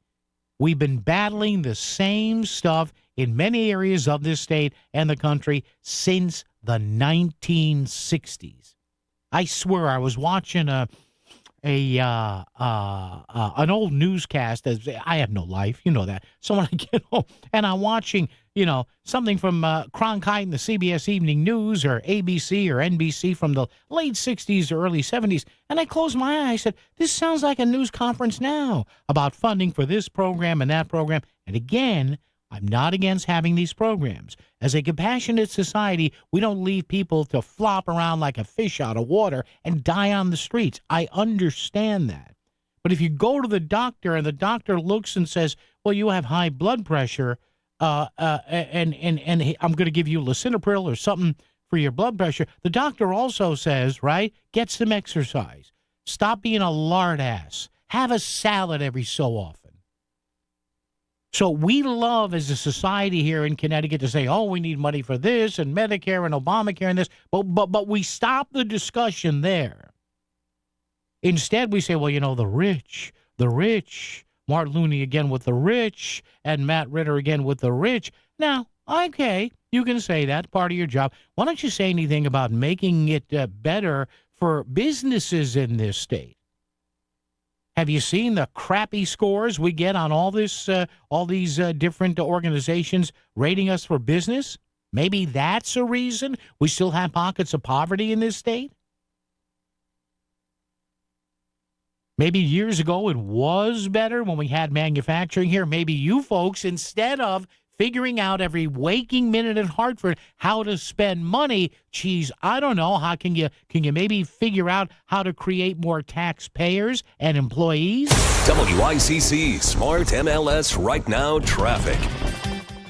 We've been battling the same stuff in many areas of this state and the country since the 1960s. I swear I was watching an old newscast. I have no life, you know that. So when I get home and I'm watching, something from Cronkite and the CBS Evening News or ABC or NBC from the late 60s or early 70s, and I closed my eye, I said, this sounds like a news conference now about funding for this program and that program. And again, I'm not against having these programs. As a compassionate society, we don't leave people to flop around like a fish out of water and die on the streets. I understand that. But if you go to the doctor and the doctor looks and says, well, you have high blood pressure, and I'm going to give you lisinopril or something for your blood pressure, the doctor also says, right, get some exercise. Stop being a lard ass. Have a salad every so often. So we love as a society here in Connecticut to say, oh, we need money for this and Medicare and Obamacare and this, but we stop the discussion there. Instead, we say, well, the rich, Mart Looney again with the rich, and Matt Ritter again with the rich. Now, okay, you can say that, part of your job. Why don't you say anything about making it better for businesses in this state? Have you seen the crappy scores we get on all these different organizations rating us for business? Maybe that's a reason we still have pockets of poverty in this state? Maybe years ago it was better when we had manufacturing here. Maybe you folks, instead of figuring out every waking minute in Hartford how to spend money, geez, I don't know, how can you maybe figure out how to create more taxpayers and employees? WICC Smart MLS Right Now Traffic.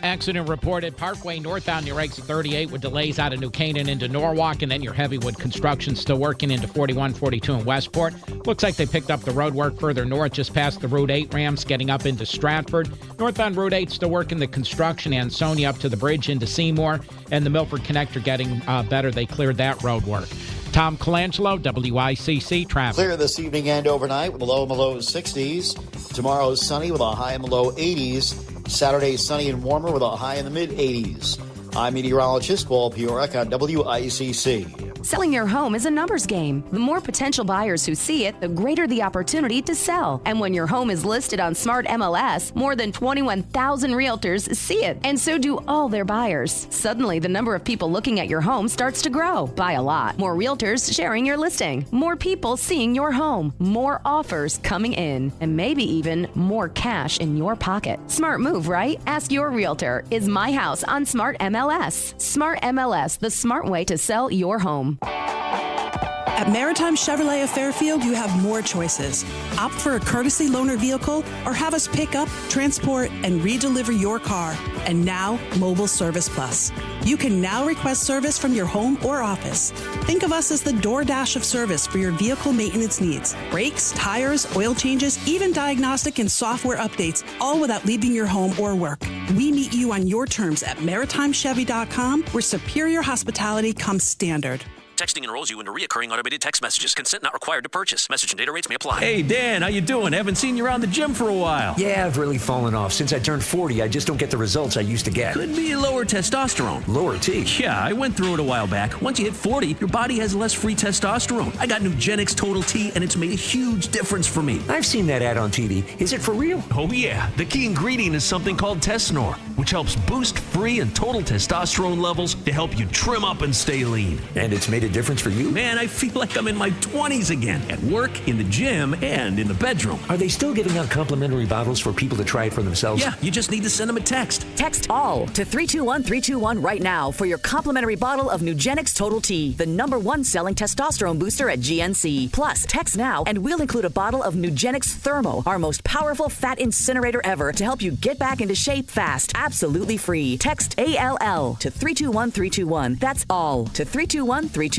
Accident reported Parkway northbound near exit 38 with delays out of New Canaan into Norwalk, and then your Heavywood construction still working into 41, 42 in Westport. Looks like they picked up the road work further north just past the Route 8 ramps getting up into Stratford. Northbound Route 8 still working the construction, Ansonia up to the bridge into Seymour, and the Milford Connector getting better. They cleared that road work. Tom Colangelo, WICC Traffic. Clear this evening and overnight with a low in the low 60s. Tomorrow is sunny with a high in the low 80s. Saturday sunny and warmer with a high in the mid 80s. I'm meteorologist Paul Piorek on WICC. Selling your home is a numbers game. The more potential buyers who see it, the greater the opportunity to sell. And when your home is listed on Smart MLS, more than 21,000 realtors see it, and so do all their buyers. Suddenly, the number of people looking at your home starts to grow by a lot. More realtors sharing your listing, more people seeing your home, more offers coming in, and maybe even more cash in your pocket. Smart move, right? Ask your realtor. Is my house on Smart MLS? Smart MLS, the smart way to sell your home. At Maritime Chevrolet of Fairfield, you have more choices. Opt for a courtesy loaner vehicle or have us pick up, transport, and redeliver your car. And now, Mobile Service Plus. You can now request service from your home or office. Think of us as the DoorDash of service for your vehicle maintenance needs. Brakes, tires, oil changes, even diagnostic and software updates, all without leaving your home or work. We meet you on your terms at MaritimeChevy.com, where superior hospitality comes standard. Texting enrolls you into recurring automated text messages. Consent not required to purchase. Message and data rates may apply. Hey, Dan, how you doing? Haven't seen you around the gym for a while. Yeah, I've really fallen off. Since I turned 40, I just don't get the results I used to get. Could be lower testosterone. Lower T? Yeah, I went through it a while back. Once you hit 40, your body has less free testosterone. I got Nugenix Total T, and it's made a huge difference for me. I've seen that ad on TV. Is it for real? Oh, yeah. The key ingredient is something called Tesnor, which helps boost free and total testosterone levels to help you trim up and stay lean. And it's made a difference for you? Man, I feel like I'm in my 20s again, at work, in the gym, and in the bedroom. Are they still giving out complimentary bottles for people to try it for themselves? Yeah, you just need to send them a text. Text ALL to 321-321 right now for your complimentary bottle of Nugenix Total T, the #1 selling testosterone booster at GNC. Plus, text now and we'll include a bottle of Nugenix Thermo, our most powerful fat incinerator ever, to help you get back into shape fast. Absolutely free. Text ALL to 321-321. That's ALL to 321-321.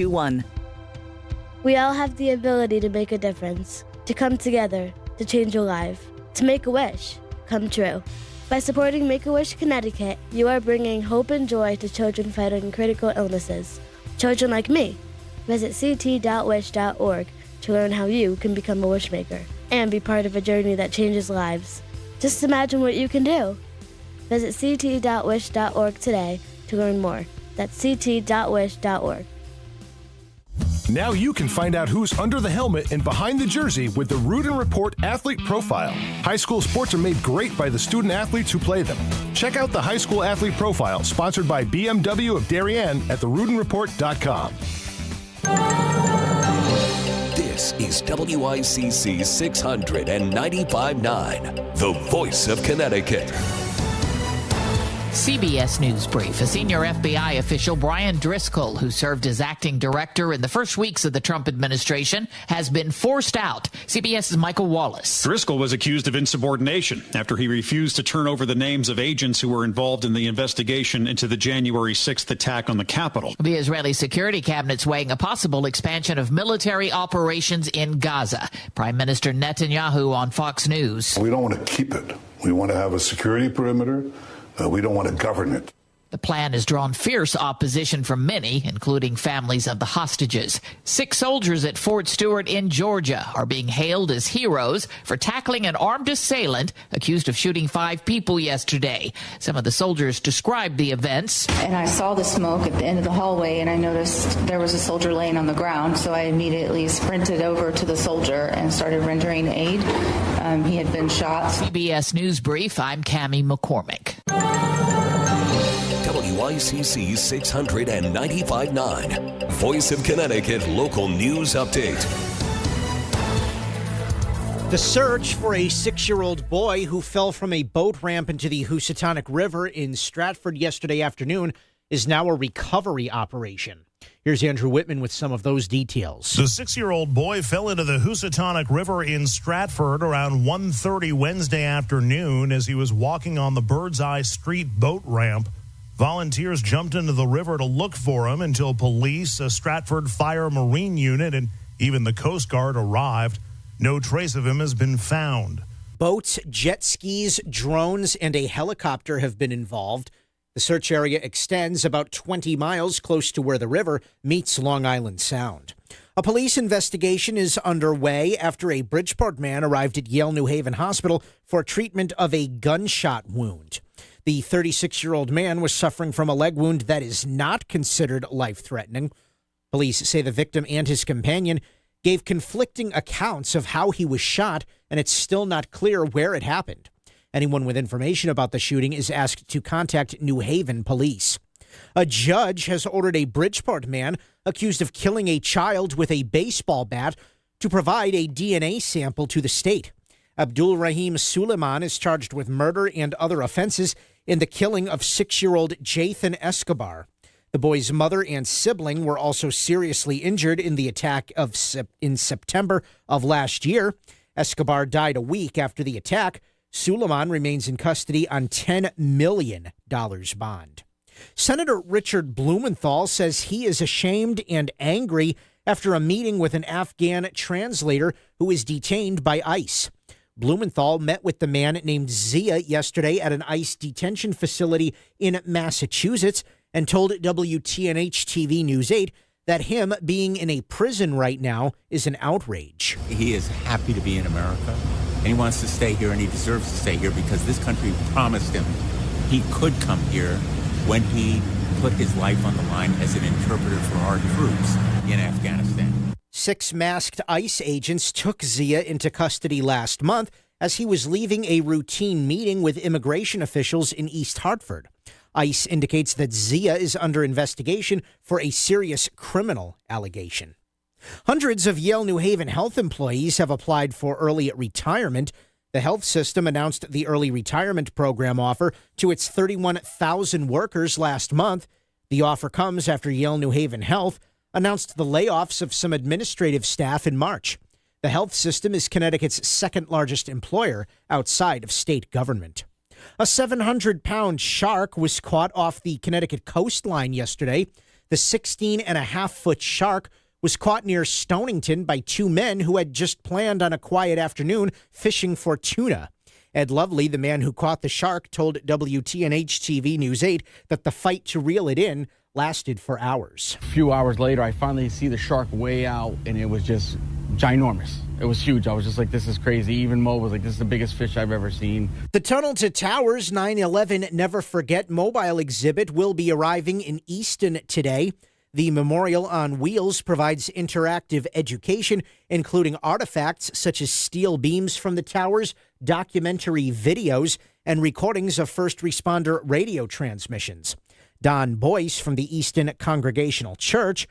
We all have the ability to make a difference, to come together, to change a life, to make a wish come true. By supporting Make-A-Wish Connecticut, you are bringing hope and joy to children fighting critical illnesses. Children like me. Visit ct.wish.org to learn how you can become a wishmaker and be part of a journey that changes lives. Just imagine what you can do. Visit ct.wish.org today to learn more. That's ct.wish.org. Now you can find out who's under the helmet and behind the jersey with the Root and Report Athlete Profile. High school sports are made great by the student athletes who play them. Check out the High School Athlete Profile, sponsored by BMW of Darien at therootandreport.com. This is WICC 695.9, the voice of Connecticut. CBS News Brief. A senior FBI official, Brian Driscoll, who served as acting director in the first weeks of the Trump administration, has been forced out. CBS's Michael Wallace. Driscoll was accused of insubordination after he refused to turn over the names of agents who were involved in the investigation into the January 6th attack on the Capitol. The Israeli security cabinet's weighing a possible expansion of military operations in Gaza. Prime Minister Netanyahu on Fox News. We don't want to keep it. We want to have a security perimeter. We don't want to govern it. The plan has drawn fierce opposition from many, including families of the hostages. 6 soldiers at Fort Stewart in Georgia are being hailed as heroes for tackling an armed assailant accused of shooting 5 people yesterday. Some of the soldiers described the events. And I saw the smoke at the end of the hallway, and I noticed there was a soldier laying on the ground, so I immediately sprinted over to the soldier and started rendering aid. He had been shot. CBS News Brief, I'm Cammie McCormick. WICC 695.9, Voice of Connecticut Local News Update. The search for a 6-year-old boy who fell from a boat ramp into the Housatonic River in Stratford yesterday afternoon is now a recovery operation. Here's Andrew Whitman with some of those details. The 6-year-old boy fell into the Housatonic River in Stratford around 1:30 Wednesday afternoon as he was walking on the Birdseye Street boat ramp. Volunteers jumped into the river to look for him until police, a Stratford Fire Marine unit, and even the Coast Guard arrived. No trace of him has been found. Boats, jet skis, drones, and a helicopter have been involved. The search area extends about 20 miles close to where the river meets Long Island Sound. A police investigation is underway after a Bridgeport man arrived at Yale New Haven Hospital for treatment of a gunshot wound. The 36-year-old man was suffering from a leg wound that is not considered life-threatening. Police say the victim and his companion gave conflicting accounts of how he was shot, and it's still not clear where it happened. Anyone with information about the shooting is asked to contact New Haven police. A judge has ordered a Bridgeport man accused of killing a child with a baseball bat to provide a DNA sample to the state. Abdul Rahim Suleiman is charged with murder and other offenses in the killing of 6-year-old Jathan Escobar. The boy's mother and sibling were also seriously injured in the attack in September of last year. Escobar died a week after the attack. Suleiman remains in custody on $10 million bond. Senator Richard Blumenthal says he is ashamed and angry after a meeting with an Afghan translator who is detained by ICE. Blumenthal met with the man named Zia yesterday at an ICE detention facility in Massachusetts and told WTNH-TV News 8 that him being in a prison right now is an outrage. He is happy to be in America, and he wants to stay here, and he deserves to stay here because this country promised him he could come here when he put his life on the line as an interpreter for our troops in Afghanistan. 6 masked ICE agents took Zia into custody last month as he was leaving a routine meeting with immigration officials in East Hartford. ICE indicates that Zia is under investigation for a serious criminal allegation. Hundreds of Yale New Haven health employees have applied for early retirement. The health system announced the early retirement program offer to its 31,000 workers last month. The offer comes after Yale New Haven Health announced the layoffs of some administrative staff in March. The health system is Connecticut's second largest employer outside of state government. A 700-pound shark was caught off the Connecticut coastline yesterday. The 16-and-a-half-foot shark was caught near Stonington by 2 men who had just planned on a quiet afternoon fishing for tuna. Ed Lovely, the man who caught the shark, told WTNH-TV News 8 that the fight to reel it in lasted for hours. A few hours later, I finally see the shark way out, and it was just ginormous. It was huge. I was just like, this is crazy. Even Mo was like, this is the biggest fish I've ever seen. The Tunnel to Towers 9/11 Never Forget mobile exhibit will be arriving in Easton today. The Memorial on Wheels provides interactive education, including artifacts such as steel beams from the towers, documentary videos, and recordings of first responder radio transmissions. Don Boyce from the Easton Congregational Church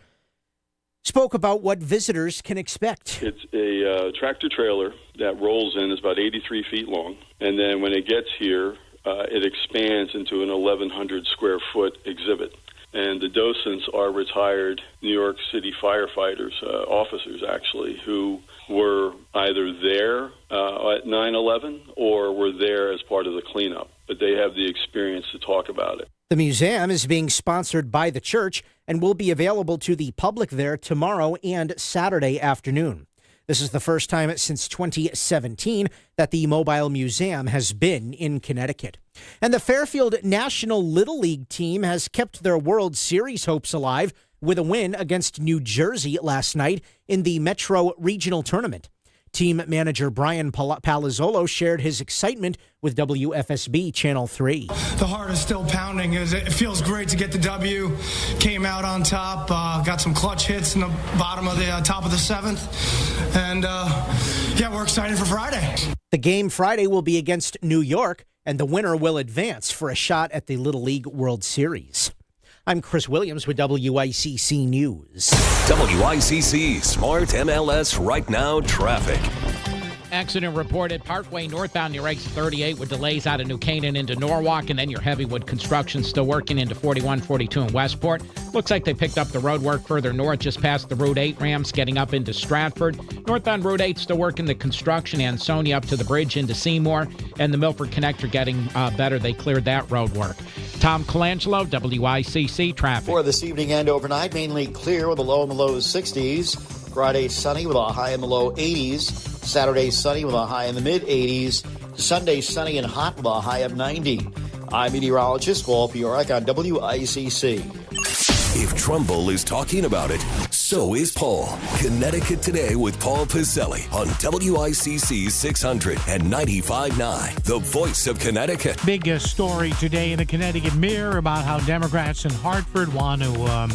spoke about what visitors can expect. It's a tractor trailer that rolls in. It's about 83 feet long. And then when it gets here, it expands into an 1,100 square foot exhibit. And the docents are retired New York City firefighters, officers actually, who were either there at 9/11 or were there as part of the cleanup. But they have the experience to talk about it. The museum is being sponsored by the church and will be available to the public there tomorrow and Saturday afternoon. This is the first time since 2017 that the Mobile Museum has been in Connecticut. And the Fairfield National Little League team has kept their World Series hopes alive with a win against New Jersey last night in the Metro Regional Tournament. Team manager Brian Palazzolo shared his excitement with WFSB Channel 3. The heart is still pounding. It feels great to get the W. Came out on top, got some clutch hits in the bottom of the top of the seventh. And, we're excited for Friday. The game Friday will be against New York, and the winner will advance for a shot at the Little League World Series. I'm Chris Williams with WICC News. WICC Smart MLS Right Now Traffic. Accident reported Parkway northbound near exit 38 with delays out of New Canaan into Norwalk, and then your Heavywood construction still working into 41, 42 in Westport. Looks like they picked up the road work further north just past the Route 8 ramps getting up into Stratford. Northbound Route 8 still working the construction and Sonia up to the bridge into Seymour, and the Milford Connector getting better. They cleared that road work. Tom Colangelo, WICC Traffic. For this evening and overnight, mainly clear with a low in the low 60s. Friday sunny with a high in the low 80s. Saturday sunny with a high in the mid 80s. Sunday sunny and hot with a high of 90. I'm meteorologist Paul Piorek on WICC. If Trumbull is talking about it, so is Paul. Connecticut Today with Paul Pizzelli on WICC 600 and 95.9, the voice of Connecticut. Big story today in the Connecticut Mirror about how Democrats in Hartford want to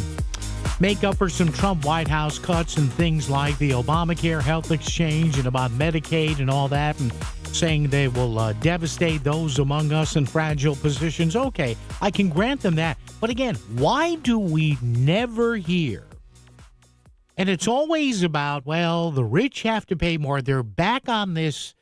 make up for some Trump White House cuts and things like the Obamacare health exchange and about Medicaid and all that, and saying they will devastate those among us in fragile positions. Okay, I can grant them that. But again, why do we never hear? And it's always about, well, the rich have to pay more. They're back on this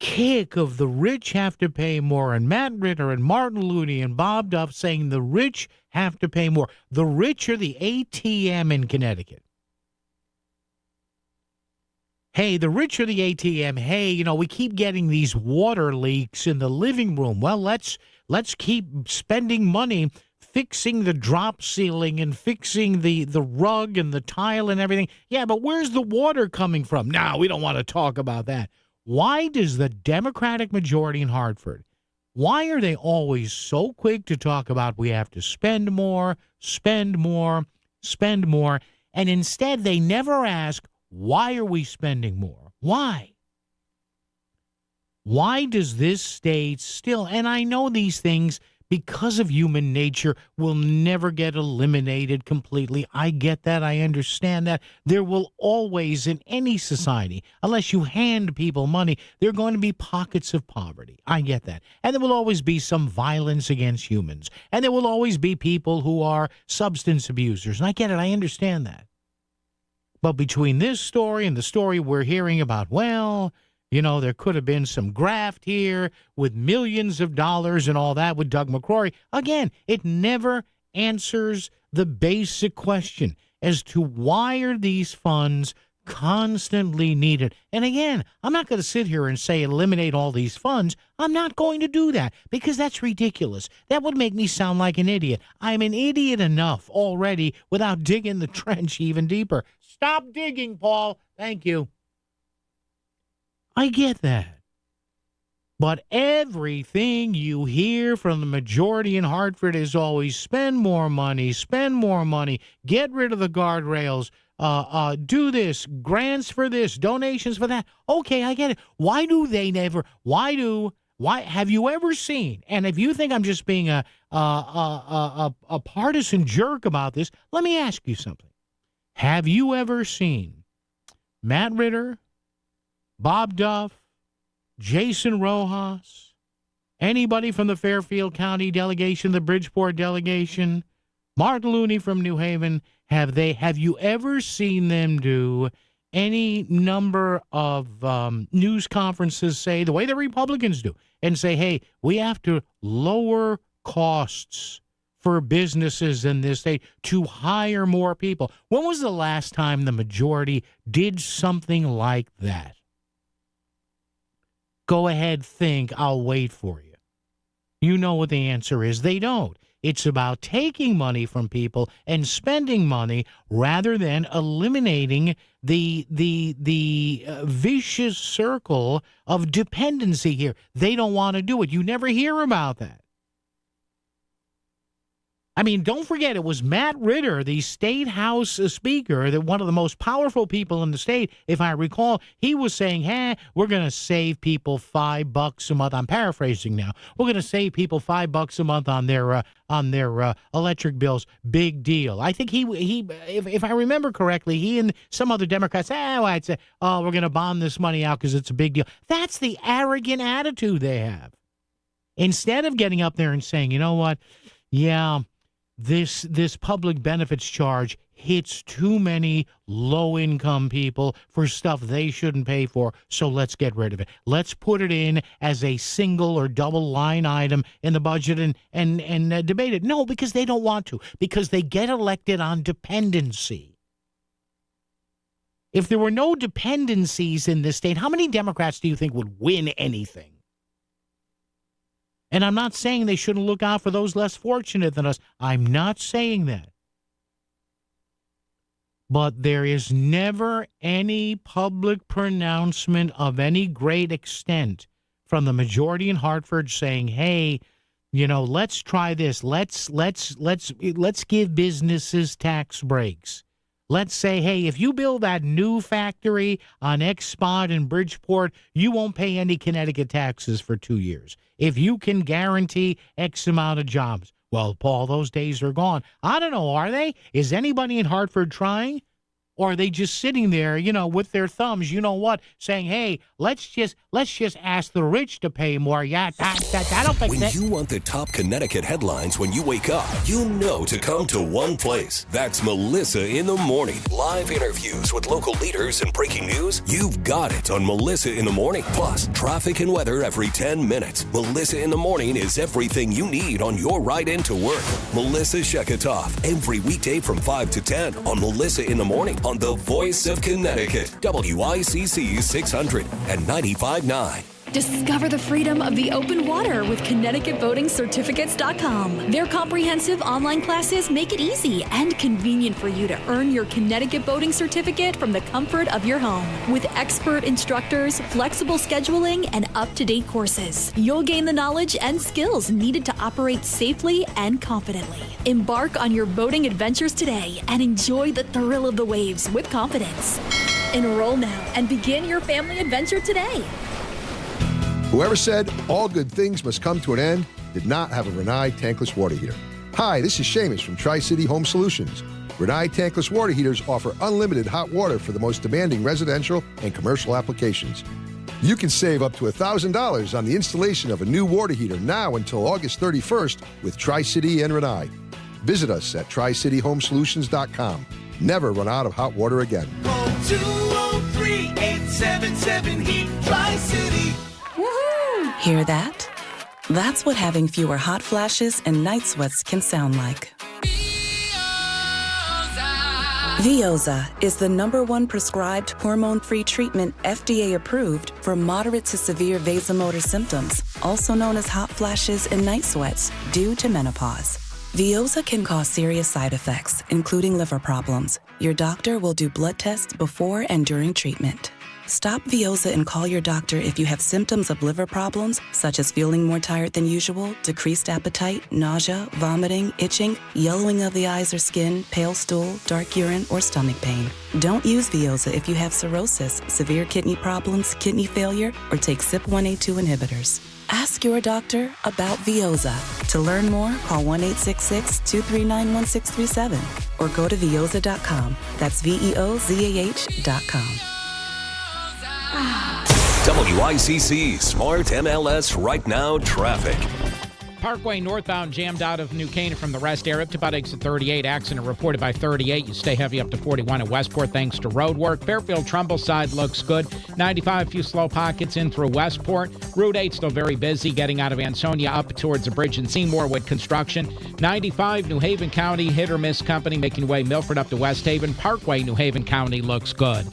kick of the rich have to pay more. And Matt Ritter and Martin Looney and Bob Duff saying the rich have to pay more. The rich are the ATM in Connecticut. Hey, the rich are the ATM. Hey, we keep getting these water leaks in the living room. Well, let's keep spending money fixing the drop ceiling and fixing the rug and the tile and everything. Yeah, but where's the water coming from? No, we don't want to talk about that. Why does the Democratic majority in Hartford, why are they always so quick to talk about we have to spend more, spend more, spend more, and instead they never ask, why are we spending more? Why? Why does this state still, and I know these things because of human nature, will never get eliminated completely. I get that. I understand that. There will always, in any society, unless you hand people money, there are going to be pockets of poverty. I get that. And there will always be some violence against humans. And there will always be people who are substance abusers. And I get it. I understand that. But between this story and the story we're hearing about, well, there could have been some graft here with millions of dollars and all that with Doug McCrory. Again, it never answers the basic question as to why are these funds constantly needed. And again, I'm not going to sit here and say eliminate all these funds. I'm not going to do that because that's ridiculous. That would make me sound like an idiot. I'm an idiot enough already without digging the trench even deeper. Stop digging, Paul. Thank you. I get that. But everything you hear from the majority in Hartford is always spend more money, get rid of the guardrails, do this, grants for this, donations for that. Okay, I get it. Why have you ever seen, and if you think I'm just being a partisan jerk about this, let me ask you something. Have you ever seen Matt Ritter, Bob Duff, Jason Rojas, anybody from the Fairfield County delegation, the Bridgeport delegation, Martin Looney from New Haven, have you ever seen them do any number of news conferences, say, the way the Republicans do, and say, hey, we have to lower costs for businesses in this state to hire more people? When was the last time the majority did something like that? Go ahead, think. I'll wait for you. You know what the answer is. They don't. It's about taking money from people and spending money rather than eliminating the vicious circle of dependency here. They don't want to do it. You never hear about that. I mean, don't forget, it was Matt Ritter, the state house speaker, that one of the most powerful people in the state, if I recall, he was saying, we're going to save people $5 a month. I'm paraphrasing now. We're going to save people $5 a month on their electric bills. Big deal. I think if I remember correctly, he and some other Democrats, I'd say, we're going to bond this money out because it's a big deal. That's the arrogant attitude they have. Instead of getting up there and saying, you know what, this public benefits charge hits too many low-income people for stuff they shouldn't pay for, so let's get rid of it. Let's put it in as a single or double line item in the budget and debate it. No, because they don't want to, because they get elected on dependency. If there were no dependencies in this state, how many Democrats do you think would win anything? And I'm not saying they shouldn't look out for those less fortunate than us. I'm not saying that. But there is never any public pronouncement of any great extent from the majority in Hartford saying, hey, let's try this. Let's give businesses tax breaks. Let's say, hey, if you build that new factory on X spot in Bridgeport, you won't pay any Connecticut taxes for 2 years. If you can guarantee X amount of jobs. Well, Paul, those days are gone. I don't know, are they? Is anybody in Hartford trying? Or are they just sitting there, with their thumbs, saying, hey, let's just ask the rich to pay more. Yeah, that'll fix it. When you want the top Connecticut headlines when you wake up, you know to come to one place. That's Melissa in the Morning. Live interviews with local leaders and breaking news. You've got it on Melissa in the Morning. Plus, traffic and weather every 10 minutes. Melissa in the Morning is everything you need on your ride into work. Melissa Sheketoff, every weekday from 5 to 10 on Melissa in the Morning. On the Voice of Connecticut, WICC 600 and 95.9. Discover the freedom of the open water with ConnecticutVotingCertificates.com. Their comprehensive online classes make it easy and convenient for you to earn your Connecticut voting certificate from the comfort of your home. With expert instructors, flexible scheduling, and up-to-date courses, you'll gain the knowledge and skills needed to operate safely and confidently. Embark on your voting adventures today and enjoy the thrill of the waves with confidence. Enroll now and begin your family adventure today. Whoever said all good things must come to an end did not have a Renai tankless water heater. Hi, this is Seamus from Tri-City Home Solutions. Renai tankless water heaters offer unlimited hot water for the most demanding residential and commercial applications. You can save up to $1,000 on the installation of a new water heater now until August 31st with Tri-City and Renai. Visit us at TriCityHomeSolutions.com. Never run out of hot water again. Call 203-877-HEAT Tri-City. Hear that? That's what having fewer hot flashes and night sweats can sound like. Veoza is the #1 prescribed hormone-free treatment FDA approved for moderate to severe vasomotor symptoms, also known as hot flashes and night sweats, due to menopause. Veoza can cause serious side effects, including liver problems. Your doctor will do blood tests before and during treatment. Stop Veoza and call your doctor if you have symptoms of liver problems, such as feeling more tired than usual, decreased appetite, nausea, vomiting, itching, yellowing of the eyes or skin, pale stool, dark urine, or stomach pain. Don't use Veoza if you have cirrhosis, severe kidney problems, kidney failure, or take CYP1A2 inhibitors. Ask your doctor about Veoza. To learn more, call 1-866-239-1637 or go to Veoza.com. That's VEOZAH.com. WICC Smart MLS Right Now Traffic. Parkway northbound jammed out of New Canaan from the rest area up to about exit 38. Accident reported by 38. You stay heavy up to 41 at Westport thanks to road work. Fairfield Trumbull side looks good. 95, few slow pockets in through Westport. Route 8 still very busy getting out of Ansonia up towards the bridge in Seymour with construction. 95, New Haven County, hit or miss company making way Milford up to West Haven. Parkway, New Haven County looks good.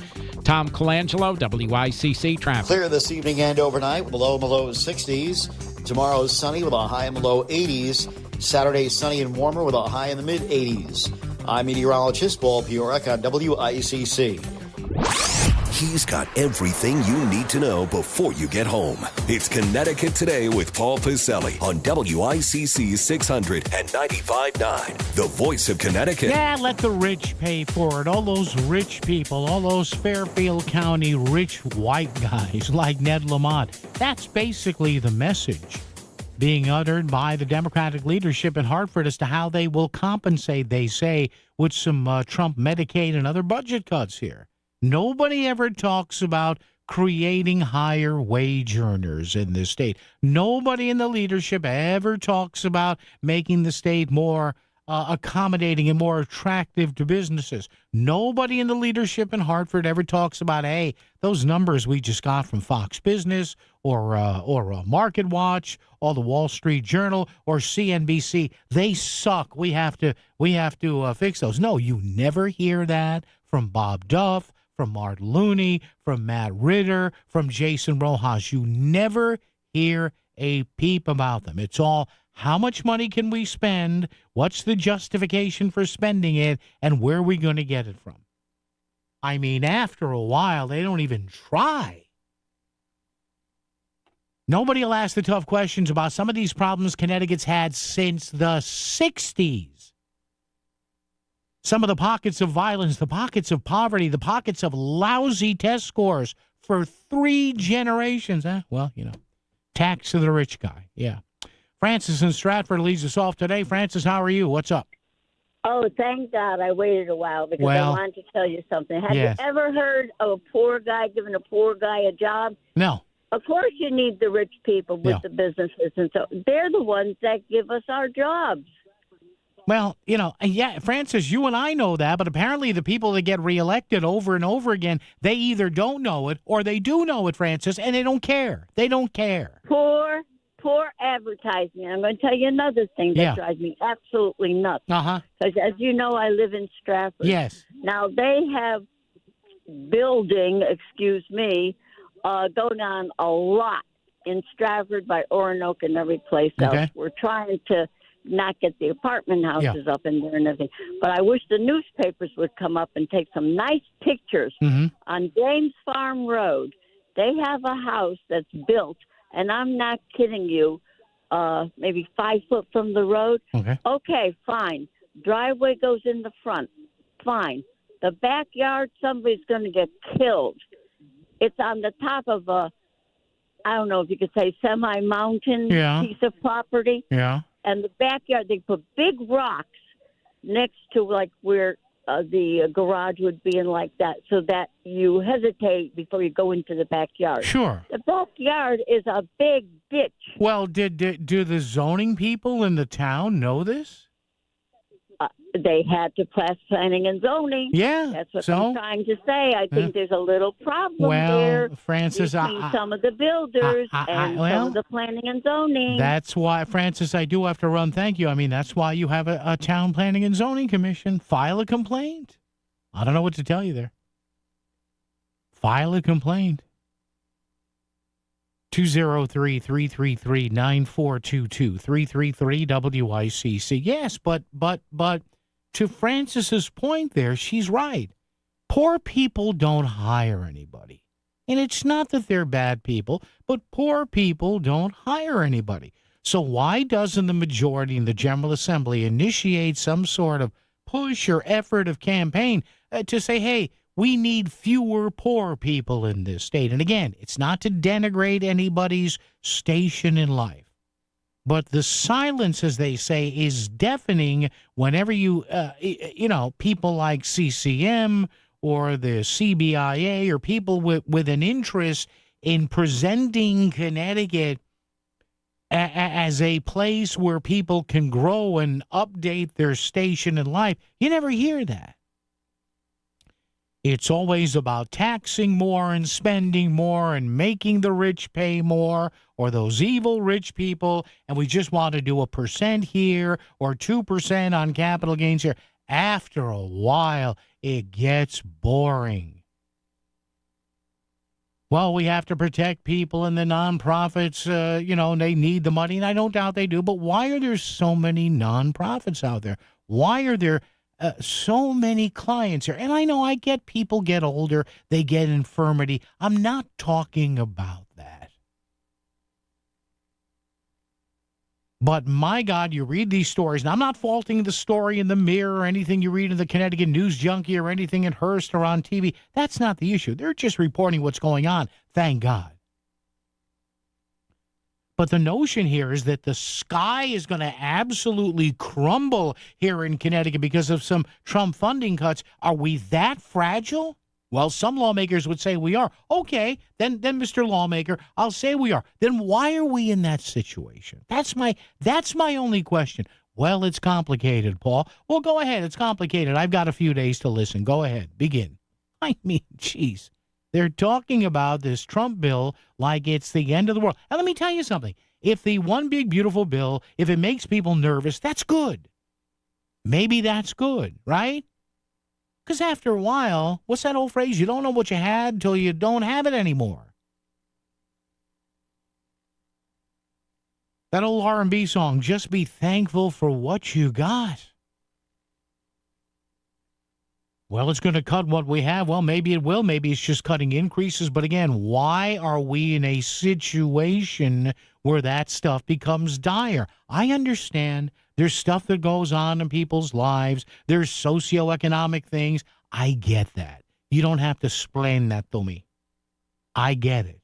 Tom Colangelo, WICC Traffic. Clear this evening and overnight with a low in the low 60s. Tomorrow is sunny with a high in the low 80s. Saturday sunny and warmer with a high in the mid 80s. I'm meteorologist Paul Piorek on WICC. He's got everything you need to know before you get home. It's Connecticut Today with Paul Piselli on WICC 600 and 95.9, the voice of Connecticut. Yeah, let the rich pay for it. All those rich people, all those Fairfield County rich white guys like Ned Lamont. That's basically the message being uttered by the Democratic leadership in Hartford as to how they will compensate, they say, with some Trump Medicaid and other budget cuts here. Nobody ever talks about creating higher wage earners in this state. Nobody in the leadership ever talks about making the state more accommodating and more attractive to businesses. Nobody in the leadership in Hartford ever talks about, hey, those numbers we just got from Fox Business or Market Watch or the Wall Street Journal or CNBC, they suck. We have to fix those. No, you never hear that from Bob Duff, from Mark Looney, from Matt Ritter, from Jason Rojas. You never hear a peep about them. It's all, how much money can we spend? What's the justification for spending it? And where are we going to get it from? I mean, after a while, they don't even try. Nobody will ask the tough questions about some of these problems Connecticut's had since the 60s. Some of the pockets of violence, the pockets of poverty, the pockets of lousy test scores for 3 generations. Well, tax to the rich guy. Yeah. Francis in Stratford leads us off today. Francis, how are you? What's up? Oh, thank God I waited a while because I wanted to tell you something. Have you ever heard of a poor guy giving a poor guy a job? No. Of course you need the rich people with the businesses, and so they're the ones that give us our jobs. Well, Francis, you and I know that, but apparently the people that get reelected over and over again, they either don't know it or they do know it, Francis, and they don't care. They don't care. Poor advertising. I'm going to tell you another thing that drives me absolutely nuts. Uh-huh. Because as you know, I live in Stratford. Yes. Now, they have building, going on a lot in Stratford by Oronoke and every place else. We're trying to not get the apartment houses up in there and everything. But I wish the newspapers would come up and take some nice pictures. On James Farm Road. They have a house that's built, and I'm not kidding you, maybe 5 foot from the road. Okay, fine. Driveway goes in the front. Fine. The backyard, somebody's going to get killed. It's on the top of a, I don't know if you could say semi-mountain piece of property. Yeah. And the backyard, they put big rocks next to like where the garage would be and like that, so that you hesitate before you go into the backyard. Sure. The backyard is a big ditch. Well, do the zoning people in the town know this? They had to pass planning and zoning. Yeah. That's what I'm trying to say. I think there's a little problem there. Francis, between some of the builders and some of the planning and zoning. That's why, Francis, I do have to run. Thank you. I mean, that's why you have a town planning and zoning commission. File a complaint. I don't know what to tell you there. File a complaint. 203-333-9422, 333-WICC. Yes, but to Francis's point there, she's right. Poor people don't hire anybody. And it's not that they're bad people, but poor people don't hire anybody. So why doesn't the majority in the General Assembly initiate some sort of push or effort of campaign to say, hey, we need fewer poor people in this state? And again, it's not to denigrate anybody's station in life. But the silence, as they say, is deafening whenever people like CCM or the CBIA or people with an interest in presenting Connecticut as a place where people can grow and update their station in life. You never hear that. It's always about taxing more and spending more and making the rich pay more, or those evil rich people, and we just want to do 1% here or 2% on capital gains here. After a while, it gets boring. Well, we have to protect people and the nonprofits, they need the money, and I don't doubt they do, but why are there so many nonprofits out there? Why are there so many clients here? And I know I get people get older, they get infirmity. I'm not talking about that. But my God, you read these stories, and I'm not faulting the story in the Mirror or anything you read in the Connecticut News Junkie or anything in Hearst or on TV. That's not the issue. They're just reporting what's going on, thank God. But the notion here is that the sky is going to absolutely crumble here in Connecticut because of some Trump funding cuts. Are we that fragile? Well, some lawmakers would say we are. Okay, then Mr. Lawmaker, I'll say we are. Then why are we in that situation? That's my only question. Well, it's complicated, Paul. Well, go ahead. It's complicated. I've got a few days to listen. Go ahead. Begin. I mean, geez. They're talking about this Trump bill like it's the end of the world. And let me tell you something. If the one big, beautiful bill, if it makes people nervous, that's good. Maybe that's good, right? Because after a while, what's that old phrase? You don't know what you had until you don't have it anymore. That old R&B song, just be thankful for what you got. Well, it's going to cut what we have. Well, maybe it will. Maybe it's just cutting increases. But again, why are we in a situation where that stuff becomes dire? I understand there's stuff that goes on in people's lives. There's socioeconomic things. I get that. You don't have to explain that to me. I get it.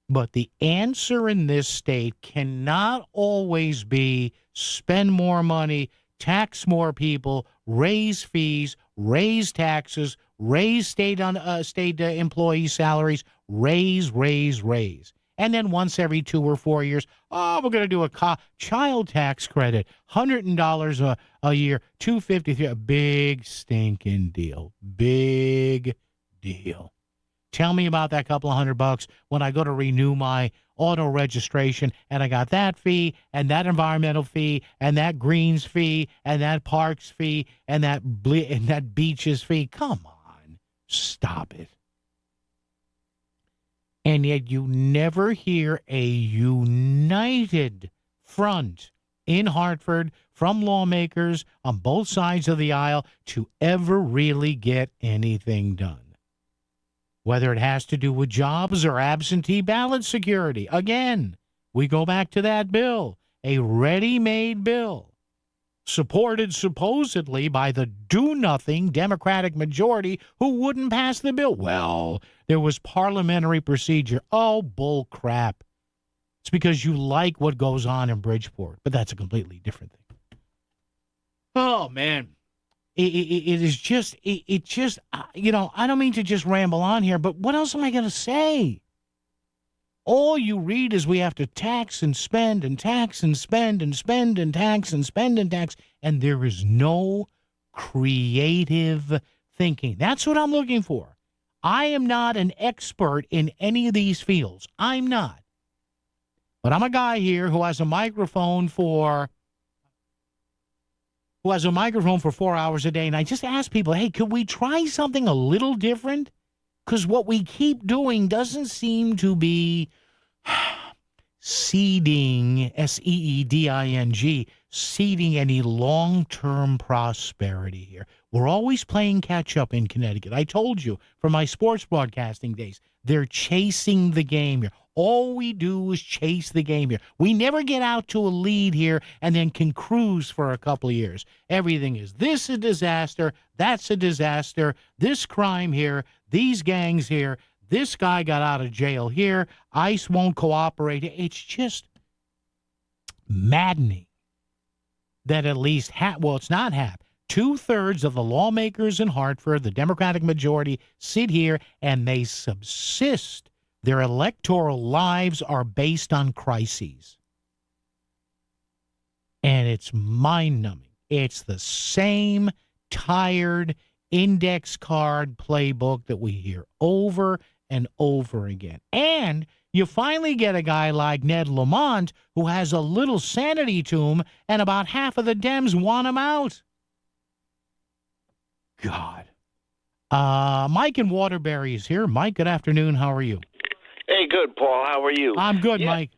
But the answer in this state cannot always be spend more money, tax more people, raise fees, raise taxes, raise state employee salaries, raise. And then once every 2 or 4 years, we're going to do a child tax credit, $100 a year, $253, a big stinking deal. Big deal. Tell me about that couple of $100 when I go to renew my auto registration and I got that fee and that environmental fee and that greens fee and that parks fee and that beaches fee. Come on, stop it. And yet you never hear a united front in Hartford from lawmakers on both sides of the aisle to ever really get anything done. Whether it has to do with jobs or absentee ballot security. Again, we go back to that bill, a ready-made bill, supported supposedly by the do-nothing Democratic majority who wouldn't pass the bill. Well, there was parliamentary procedure. Oh, bull crap. It's because you like what goes on in Bridgeport, but that's a completely different thing. Oh, man. It is just, I don't mean to just ramble on here, but what else am I going to say? All you read is we have to tax and spend and tax and spend and spend and tax and spend and tax, and there is no creative thinking. That's what I'm looking for. I am not an expert in any of these fields. I'm not. But I'm a guy here who has a microphone for 4 hours a day, and I just ask people, hey, could we try something a little different? Because what we keep doing doesn't seem to be seeding, seeding, seeding any long-term prosperity here. We're always playing catch-up in Connecticut. I told you from my sports broadcasting days, they're chasing the game here. All we do is chase the game here. We never get out to a lead here and then can cruise for a couple of years. Everything is this a disaster, that's a disaster, this crime here, these gangs here, this guy got out of jail here, ICE won't cooperate. It's just maddening that at least it's not half. 2/3 of the lawmakers in Hartford, the Democratic majority, sit here and they subsist. Their electoral lives are based on crises. And it's mind-numbing. It's the same tired index card playbook that we hear over and over again. And you finally get a guy like Ned Lamont who has a little sanity to him, and about half of the Dems want him out. God. Mike in Waterbury is here. Mike, good afternoon. How are you? Hey, good, Paul. How are you? I'm good, Mike.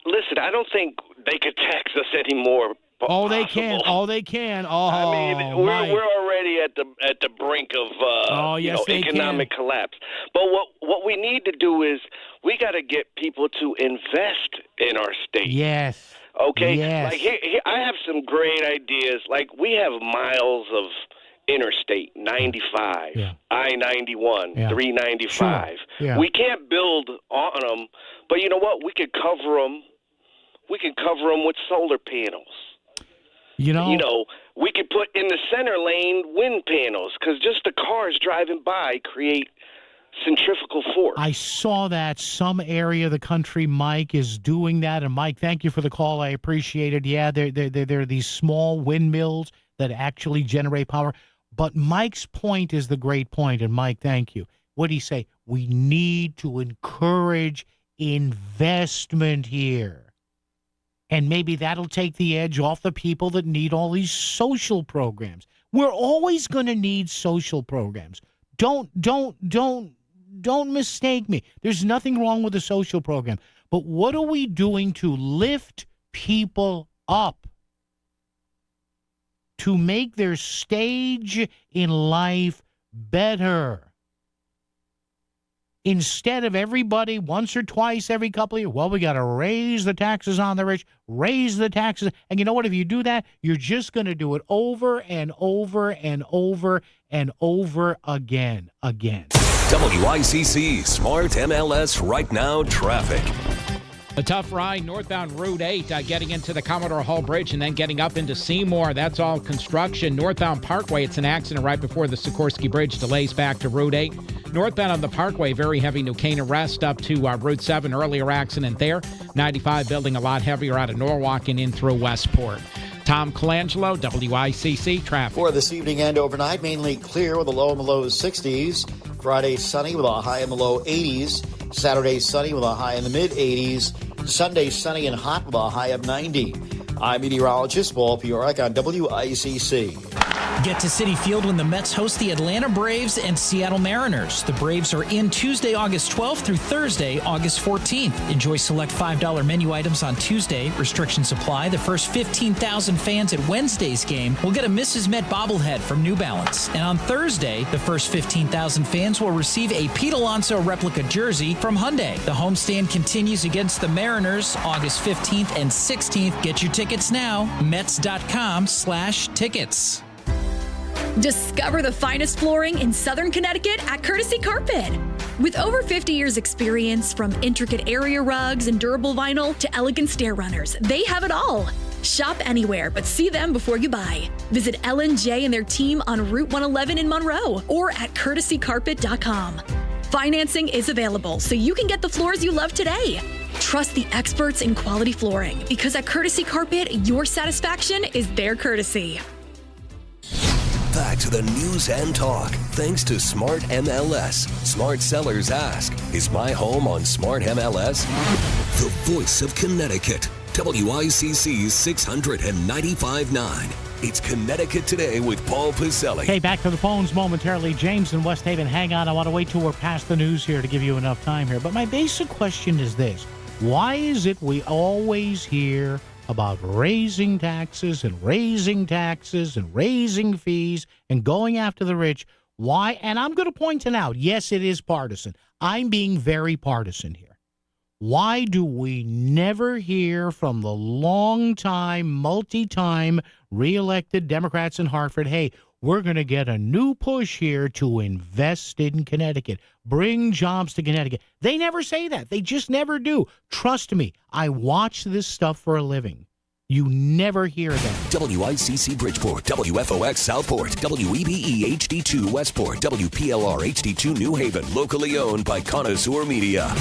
Listen, I don't think they could tax us anymore. Oh, they can. Oh, they can. Oh, I mean, we're already at the brink of economic collapse. But what we need to do is we got to get people to invest in our state. Yes. Okay. Yes. Like here, I have some great ideas. Like we have miles of Interstate 95, I-91, 395. Sure. Yeah. We can't build on them, but you know what? We could cover them. We can cover them with solar panels. You know, we could put in the center lane wind panels because just the cars driving by create centrifugal force. I saw that some area of the country, Mike, is doing that. And Mike, thank you for the call. I appreciate it. Yeah, there are these small windmills that actually generate power. But Mike's point is the great point. And Mike, thank you. What did he say? We need to encourage investment here. And maybe that'll take the edge off the people that need all these social programs. We're always going to need social programs. Don't mistake me. There's nothing wrong with a social program. But what are we doing to lift people up, to make their stage in life better? Instead of everybody once or twice every couple of years, well, we got to raise the taxes on the rich, raise the taxes. And you know what? If you do that, you're just going to do it over and over and over and over again. WICC Smart MLS Right Now Traffic. A tough ride northbound Route 8, getting into the Commodore Hall Bridge and then getting up into Seymour. That's all construction. Northbound Parkway, it's an accident right before the Sikorsky Bridge. Delays back to Route 8. Northbound on the Parkway, very heavy New Canaan Rest up to Route 7. Earlier accident there. 95 building a lot heavier out of Norwalk and in through Westport. Tom Colangelo, WICC Traffic. For this evening and overnight, mainly clear with a low in the low 60s. Friday, sunny with a high in the low 80s. Saturday, sunny with a high in the mid-80s. Sunday, sunny and hot with a high of 90. I'm meteorologist Paul Piorek on WICC. Get to Citi Field when the Mets host the Atlanta Braves and Seattle Mariners. The Braves are in Tuesday, August 12th through Thursday, August 14th. Enjoy select $5 menu items on Tuesday. Restrictions apply. The first 15,000 fans at Wednesday's game will get a Mrs. Met bobblehead from New Balance. And on Thursday, the first 15,000 fans will receive a Pete Alonso replica jersey from Hyundai. The homestand continues against the Mariners August 15th and 16th. Get your tickets now. Mets.com/tickets. Discover the finest flooring in Southern Connecticut at Courtesy Carpet. With over 50 years experience, from intricate area rugs and durable vinyl to elegant stair runners, they have it all. Shop anywhere, but see them before you buy. Visit L&J and their team on Route 111 in Monroe or at courtesycarpet.com. Financing is available, so you can get the floors you love today. Trust the experts in quality flooring, because at Courtesy Carpet, your satisfaction is their courtesy. Back to the news and talk, thanks to Smart MLS. Smart Sellers Ask, is my home on Smart MLS? The voice of Connecticut, WICC's 695.9. It's Connecticut Today with Paul Pacelli. Okay, back to the phones momentarily. James in West Haven, hang on. I want to wait till we're past the news here to give you enough time here. But my basic question is this. Why is it we always hear about raising taxes and raising fees and going after the rich. Why? And I'm going to point it out. Yes, it is partisan. I'm being very partisan here. Why do we never hear from the long-time, multi-time reelected Democrats in Hartford, hey, we're going to get a new push here to invest in Connecticut, bring jobs to Connecticut? They never say that. They just never do. Trust me, I watch this stuff for a living. You never hear that. WICC Bridgeport, WFOX Southport, WEBE HD2 Westport, WPLR HD2 New Haven, locally owned by Connoisseur Media.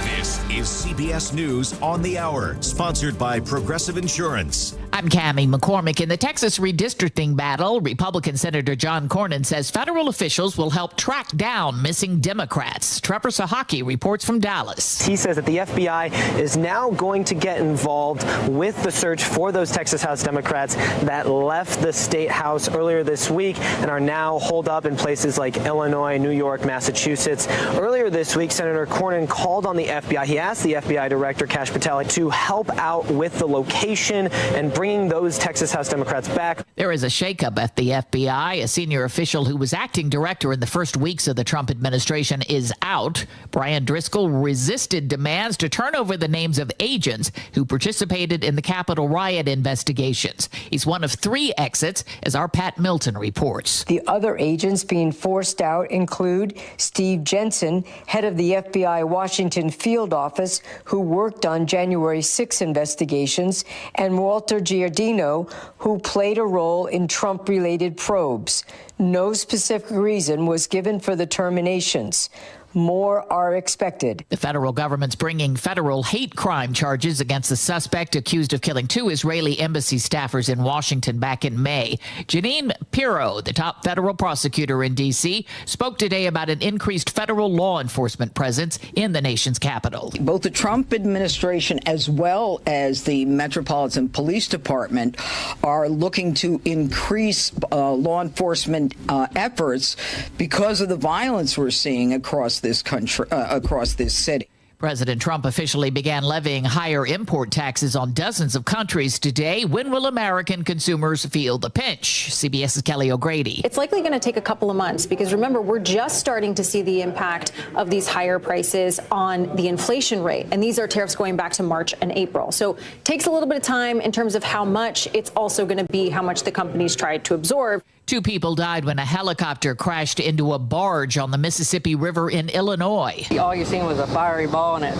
This is CBS News on the Hour, sponsored by Progressive Insurance. I'm Cammie McCormick. In the Texas redistricting battle, Republican Senator John Cornyn says federal officials will help track down missing Democrats. Trevor Sahaki reports from Dallas. He says that the FBI is now going to get involved with the search for those Texas House Democrats that left the state house earlier this week and are now holed up in places like Illinois, New York, Massachusetts. Earlier this week, Senator Cornyn called on the FBI. He asked the FBI Director Kash Patel to help out with the location and bringing those Texas House Democrats back. There is a shakeup at the FBI. A senior official who was acting director in the first weeks of the Trump administration is out. Brian Driscoll resisted demands to turn over the names of agents who participated in the Capitol riot investigations. He's one of 3 exits, as our Pat Milton reports. The other agents being forced out include Steve Jensen, head of the FBI Washington field office, who worked on January 6 investigations, and Walter Giardino, who played a role in Trump-related probes. No specific reason was given for the terminations. More are expected. The federal government's bringing federal hate crime charges against the suspect accused of killing 2 Israeli embassy staffers in Washington back in May. Jeanine Pirro, the top federal prosecutor in D.C., spoke today about an increased federal law enforcement presence in the nation's capital. Both the Trump administration as well as the Metropolitan Police Department are looking to increase law enforcement efforts because of the violence we're seeing across this country, across this city. President Trump officially began levying higher import taxes on dozens of countries today. When will American consumers feel the pinch? CBS's Kelly O'Grady. It's likely going to take a couple of months because, remember, we're just starting to see the impact of these higher prices on the inflation rate. And these are tariffs going back to March and April. So it takes a little bit of time in terms of how much. It's also going to be how much the companies tried to absorb. 2 people died when a helicopter crashed into a barge on the Mississippi River in Illinois. All you seen was a fiery ball, and it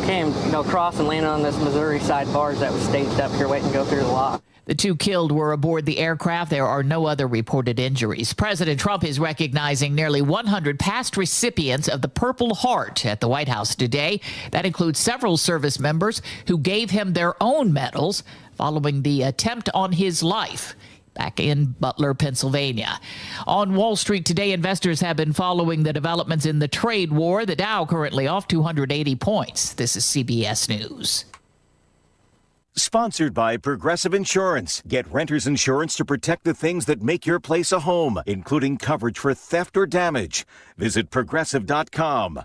came, across and landed on this Missouri side barge that was staged up here waiting to go through the lock. The 2 killed were aboard the aircraft. There are no other reported injuries. President Trump is recognizing nearly 100 past recipients of the Purple Heart at the White House today. That includes several service members who gave him their own medals following the attempt on his life back in Butler, Pennsylvania. On Wall Street today, investors have been following the developments in the trade war. The Dow currently off 280 points. This is CBS News. Sponsored by Progressive Insurance. Get renter's insurance to protect the things that make your place a home, including coverage for theft or damage. Visit Progressive.com.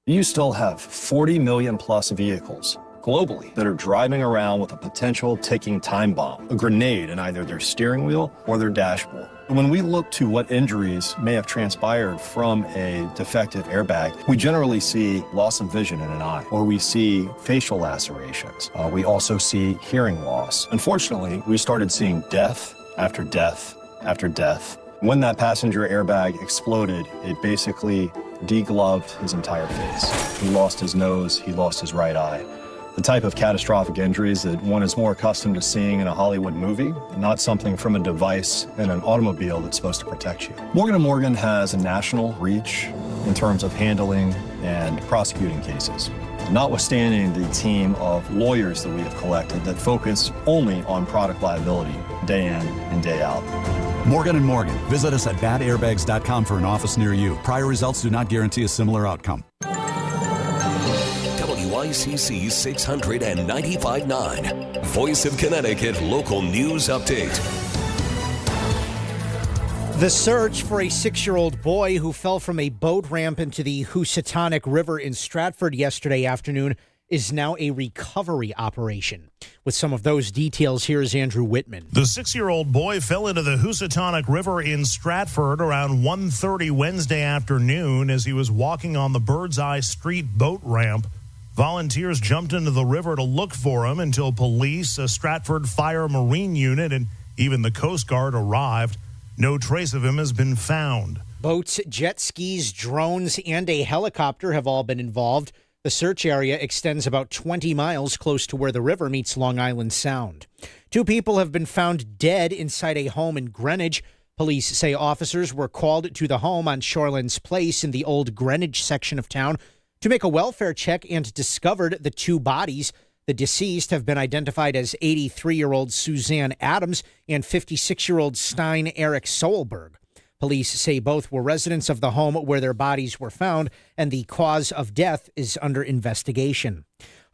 You still have 40 million plus vehicles globally that are driving around with a potential ticking time bomb, a grenade in either their steering wheel or their dashboard. When we look to what injuries may have transpired from a defective airbag, we generally see loss of vision in an eye, or we see facial lacerations. We also see hearing loss. Unfortunately, we started seeing death after death after death. When that passenger airbag exploded, it basically degloved his entire face. He lost his nose, he lost his right eye. The type of catastrophic injuries that one is more accustomed to seeing in a Hollywood movie, not something from a device in an automobile that's supposed to protect you. Morgan & Morgan has a national reach in terms of handling and prosecuting cases, notwithstanding the team of lawyers that we have collected that focus only on product liability day in and day out. Morgan & Morgan. Visit us at badairbags.com for an office near you. Prior results do not guarantee a similar outcome. WICC 695.9. Voice of Connecticut Local News Update. The search for a 6-year-old boy who fell from a boat ramp into the Housatonic River in Stratford yesterday afternoon is now a recovery operation. With some of those details, here's Andrew Whitman. The 6-year-old boy fell into the Housatonic River in Stratford around 1:30 Wednesday afternoon as he was walking on the Birdseye Street boat ramp. Volunteers jumped into the river to look for him until police, a Stratford Fire Marine unit, and even the Coast Guard arrived. No trace of him has been found. Boats, jet skis, drones, and a helicopter have all been involved. The search area extends about 20 miles close to where the river meets Long Island Sound. 2 people have been found dead inside a home in Greenwich. Police say officers were called to the home on Shorelands Place in the old Greenwich section of town to make a welfare check and discovered the 2 bodies. The deceased have been identified as 83-year-old Suzanne Adams and 56-year-old Stein Eric Solberg. Police say both were residents of the home where their bodies were found, and the cause of death is under investigation.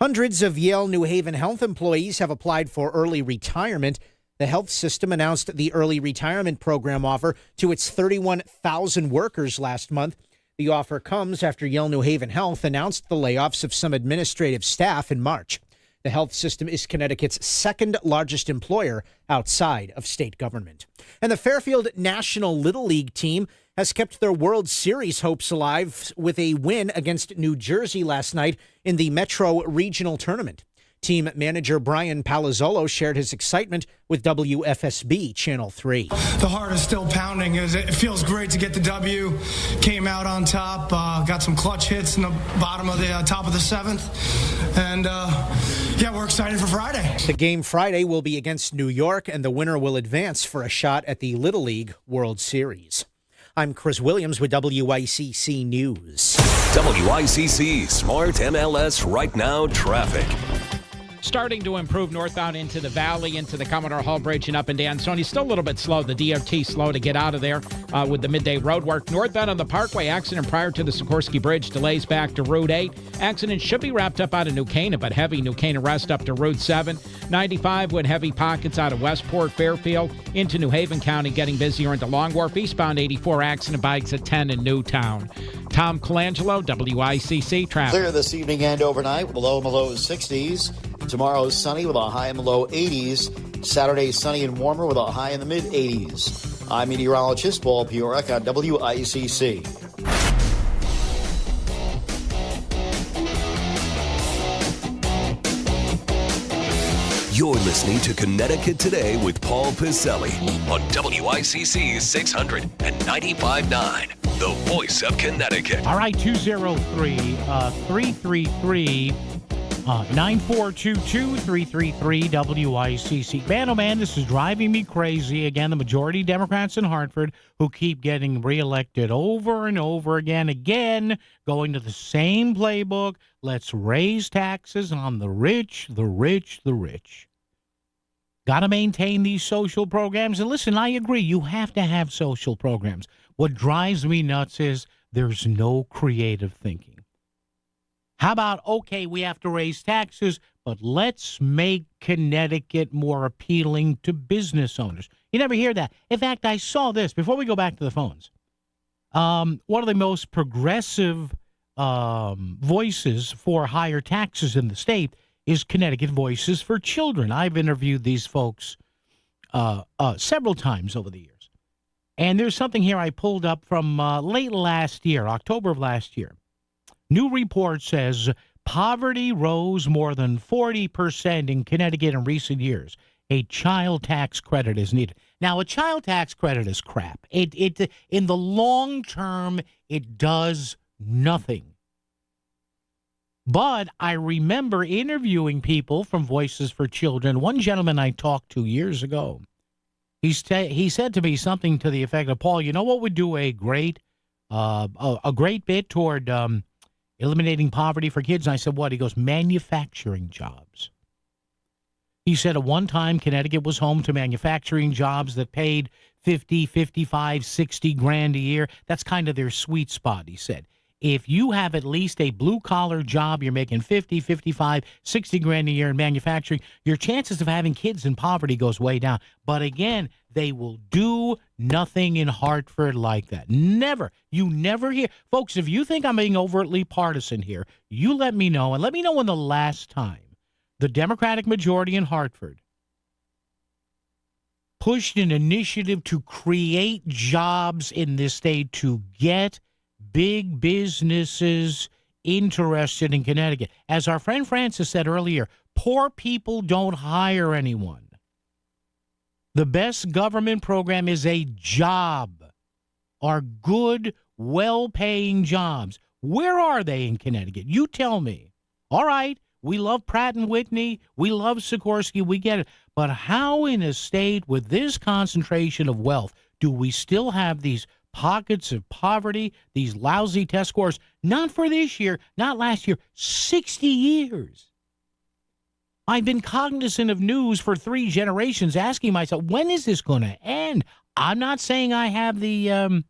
Hundreds of Yale New Haven Health employees have applied for early retirement. The health system announced the early retirement program offer to its 31,000 workers last month. The offer comes after Yale New Haven Health announced the layoffs of some administrative staff in March. The health system is Connecticut's second largest employer outside of state government. And the Fairfield National Little League team has kept their World Series hopes alive with a win against New Jersey last night in the Metro Regional Tournament. Team manager Brian Palazzolo shared his excitement with WFSB Channel 3. The heart is still pounding. It feels great to get the W. Came out on top, got some clutch hits in the bottom of the top of the 7th. And, we're excited for Friday. The game Friday will be against New York, and the winner will advance for a shot at the Little League World Series. I'm Chris Williams with WICC News. WICC Smart MLS Right Now traffic. Starting to improve northbound into the valley, into the Commodore Hall Bridge and up and down. Sony still a little bit slow. The DOT slow to get out of there with the midday road work. Northbound on the Parkway, accident prior to the Sikorsky Bridge. Delays back to Route 8. Accident should be wrapped up out of New Canaan, but heavy New Canaan rest up to Route 7. 95 with heavy pockets out of Westport, Fairfield, into New Haven County, getting busier into Long Wharf. Eastbound 84 accident bikes at 10 in Newtown. Tom Colangelo, WICC traffic. Clear this evening and overnight with a low in the low 60s. Tomorrow sunny with a high in the low 80s. Saturday sunny and warmer with a high in the mid 80s. I'm meteorologist Paul Piorek on WICC. You're listening to Connecticut Today with Paul Piselli on WICC 695.9, the voice of Connecticut. All right, 203-333-9422, 333 WICC. Man, oh man, this is driving me crazy. Again, the majority Democrats in Hartford who keep getting reelected over and over again, going to the same playbook. Let's raise taxes on the rich, the rich, the rich. Got to maintain these social programs. And listen, I agree, you have to have social programs. What drives me nuts is there's no creative thinking. How about, okay, we have to raise taxes, but let's make Connecticut more appealing to business owners. You never hear that. In fact, I saw this before we go back to the phones. One of the most progressive voices for higher taxes in the state is Connecticut Voices for Children. I've interviewed these folks several times over the years. And there's something here I pulled up from late last year, October of last year. New report says poverty rose more than 40% in Connecticut in recent years. A child tax credit is needed. Now, a child tax credit is crap. It in the long term, it does nothing. But I remember interviewing people from Voices for Children. One gentleman I talked to years ago, he said to me something to the effect of, Paul, you know what would do a great bit toward eliminating poverty for kids? And I said, what? He goes, manufacturing jobs. He said at one time Connecticut was home to manufacturing jobs that paid $50, $55, $60 grand a year. That's kind of their sweet spot, he said. if you have at least a blue-collar job, you're making 50, 55, 60 grand a year in manufacturing, your chances of having kids in poverty goes way down. But again, they will do nothing in Hartford like that. Never. You never hear. Folks, if you think I'm being overtly partisan here, you let me know. And let me know when the last time the Democratic majority in Hartford pushed an initiative to create jobs in this state to get big businesses interested in Connecticut. As our friend Francis said earlier, poor people don't hire anyone. The best government program is a job, are good, well-paying jobs. Where are they in Connecticut? You tell me. All right, we love Pratt & Whitney. We love Sikorsky. We get it. But how in a state with this concentration of wealth do we still have these pockets of poverty, these lousy test scores? Not for this year, not last year, 60 years. I've been cognizant of news for 3 generations, asking myself, when is this going to end? I'm not saying I have the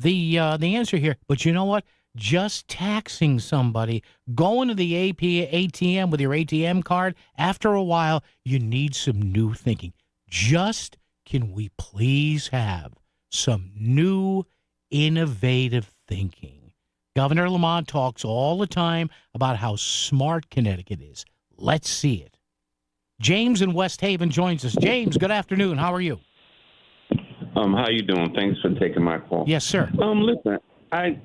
answer here, but you know what? Just taxing somebody, going to the ATM with your ATM card, after a while, you need some new thinking. Just, can we please have some new, innovative thinking? Governor Lamont talks all the time about how smart Connecticut is. Let's see it. James in West Haven joins us. James, good afternoon. How are you? How you doing? Thanks for taking my call. Yes, sir. Listen, I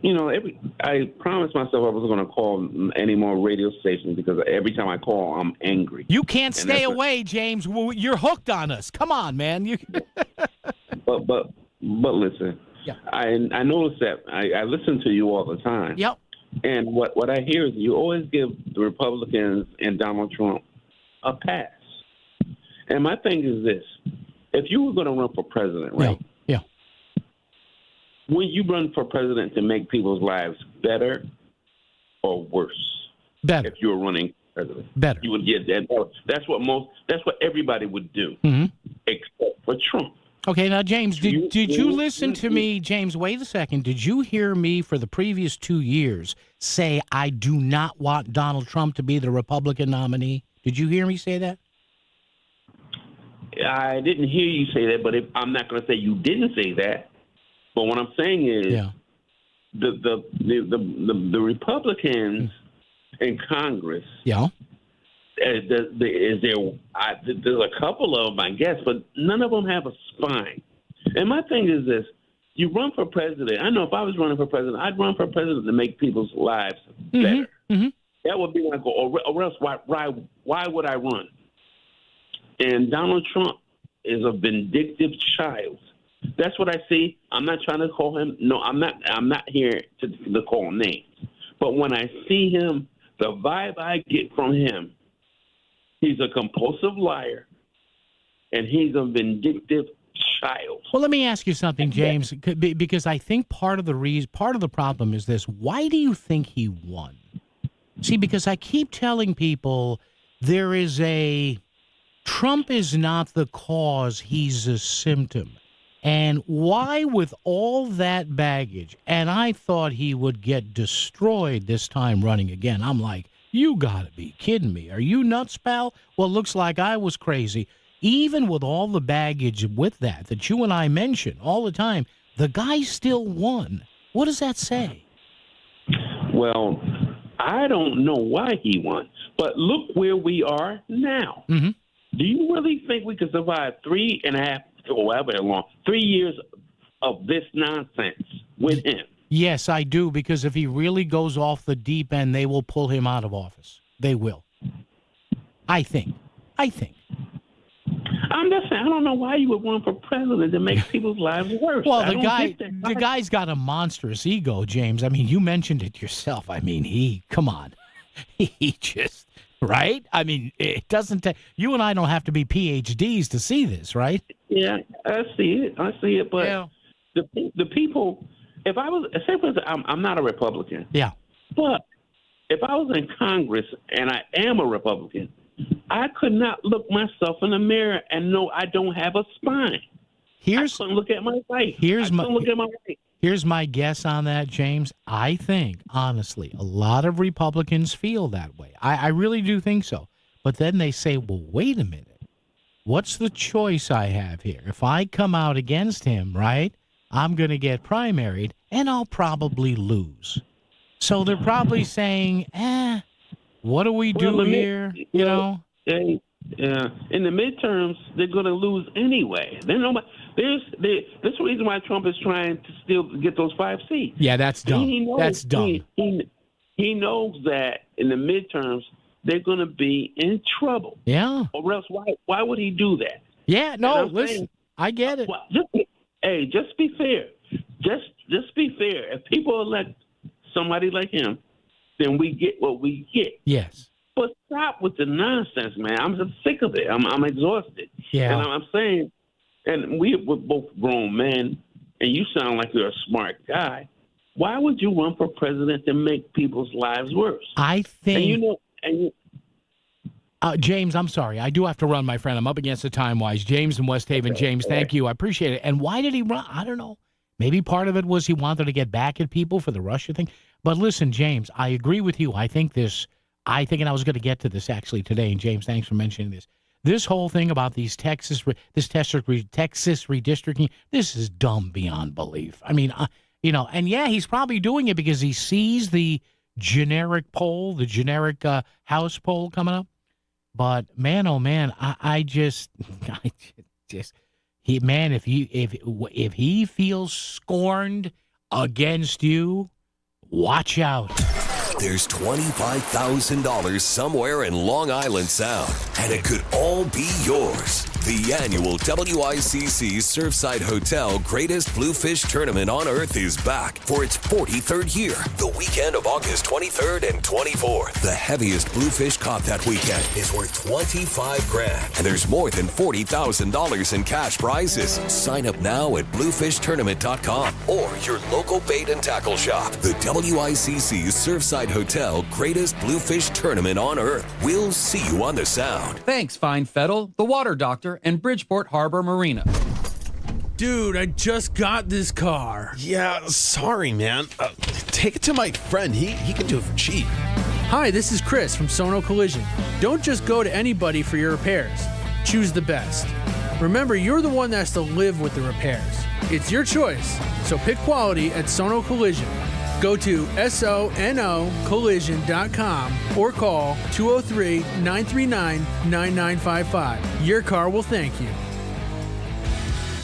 promised myself I wasn't going to call any more radio stations because every time I call, I'm angry. You can't stay away, James. You're hooked on us. Come on, man. But listen. Yeah. I noticed that I listen to you all the time. Yep. And what I hear is you always give the Republicans and Donald Trump a pass. And my thing is this. If you were going to run for president, right? Yeah. When you run for president to make people's lives better or worse? Better. If you were running president. Better. You would get that. That's what everybody would do, except for Trump. Okay, now, James, did you listen to me? James, wait a second. Did you hear me for the previous 2 years say I do not want Donald Trump to be the Republican nominee? Did you hear me say that? I didn't hear you say that, but I'm not going to say you didn't say that. But what I'm saying is the Republicans in Congress. Yeah. There's a couple of them, I guess, but none of them have a spine. And my thing is this. You run for president. I know if I was running for president, I'd run for president to make people's lives better. Mm-hmm. That would be my goal. Or else why would I run? And Donald Trump is a vindictive child. That's what I see. I'm not trying to call him. No, I'm not here to call names. But when I see him, the vibe I get from him, he's a compulsive liar, and he's a vindictive child. Well, let me ask you something, James, because I think part of the problem is this. Why do you think he won? See, because I keep telling people Trump is not the cause, he's a symptom. And why, with all that baggage, and I thought he would get destroyed this time running again. I'm like, you gotta be kidding me. Are you nuts, pal? Well, looks like I was crazy. Even with all the baggage with that you and I mention all the time, the guy still won. What does that say? Well, I don't know why he won, but look where we are now. Mm-hmm. Do you really think we could survive 3.5 or however long, 3 years of this nonsense with him? Yes, I do, because if he really goes off the deep end, they will pull him out of office. They will. I think. I'm just saying, I don't know why you would run for president to make people's lives worse. Well, the guy's got a monstrous ego, James. I mean, you mentioned it yourself. I mean, come on. He just, right? I mean, it doesn't take, you and I don't have to be PhDs to see this, right? Yeah, I see it. But the people, if I was, say for instance, I'm not a Republican. Yeah. But if I was in Congress and I am a Republican, I could not look myself in the mirror and know I don't have a spine. I couldn't look at my wife. Here's my guess on that, James. I think, honestly, a lot of Republicans feel that way. I really do think so. But then they say, well, wait a minute. What's the choice I have here? If I come out against him, right, I'm going to get primaried, and I'll probably lose. So they're probably saying, what do we do here? You know? Yeah. In the midterms, they're going to lose anyway. There's the reason why Trump is trying to still get those 5 seats. Yeah, that's dumb. That's dumb. He knows that in the midterms, they're going to be in trouble. Yeah. Or else why would he do that? Yeah, no, listen, I get it. Well, just be fair. Just be fair. If people elect somebody like him, then we get what we get. Yes. But stop with the nonsense, man. I'm just sick of it. I'm exhausted. Yeah. And I'm saying, and we're both grown men, and you sound like you're a smart guy. Why would you run for president to make people's lives worse? I think. And James, I'm sorry. I do have to run, my friend. I'm up against the time-wise. James in West Haven. James, thank you. I appreciate it. And why did he run? I don't know. Maybe part of it was he wanted to get back at people for the Russia thing. But listen, James, I agree with you. I think, and I was going to get to this actually today, and James, thanks for mentioning this. This whole thing about Texas redistricting, this is dumb beyond belief. I mean, and yeah, he's probably doing it because he sees the generic poll, the generic House poll coming up. But man, oh man, if he feels scorned against you, watch out. There's $25,000 somewhere in Long Island Sound, and it could all be yours. The annual WICC Surfside Hotel Greatest Bluefish Tournament on Earth is back for its 43rd year, the weekend of August 23rd and 24th. The heaviest bluefish caught that weekend is worth $25,000, and there's more than $40,000 in cash prizes. Sign up now at bluefishtournament.com or your local bait and tackle shop. The WICC Surfside Hotel Greatest Bluefish Tournament on Earth. We'll see you on the Sound. Thanks, Fine Fettle, The Water Doctor, and Bridgeport Harbor Marina. Dude, I just got this car. Yeah, sorry, man. Take it to my friend. He can do it for cheap. Hi, this is Chris from Sono Collision. Don't just go to anybody for your repairs. Choose the best. Remember, you're the one that has to live with the repairs. It's your choice, so pick quality at Sono Collision. Go to sonocollision.com or call 203-939-9955. Your car will thank you.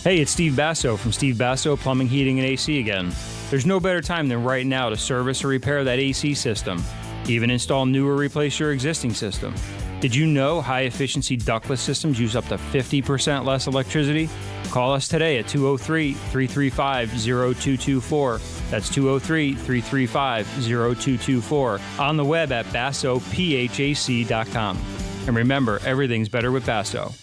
Hey, it's Steve Basso from Steve Basso Plumbing, Heating, and AC again. There's no better time than right now to service or repair that AC system. Even install new or replace your existing system. Did you know high-efficiency ductless systems use up to 50% less electricity? Call us today at 203-335-0224. That's 203-335-0224. On the web at bassophac.com. And remember, everything's better with Basso.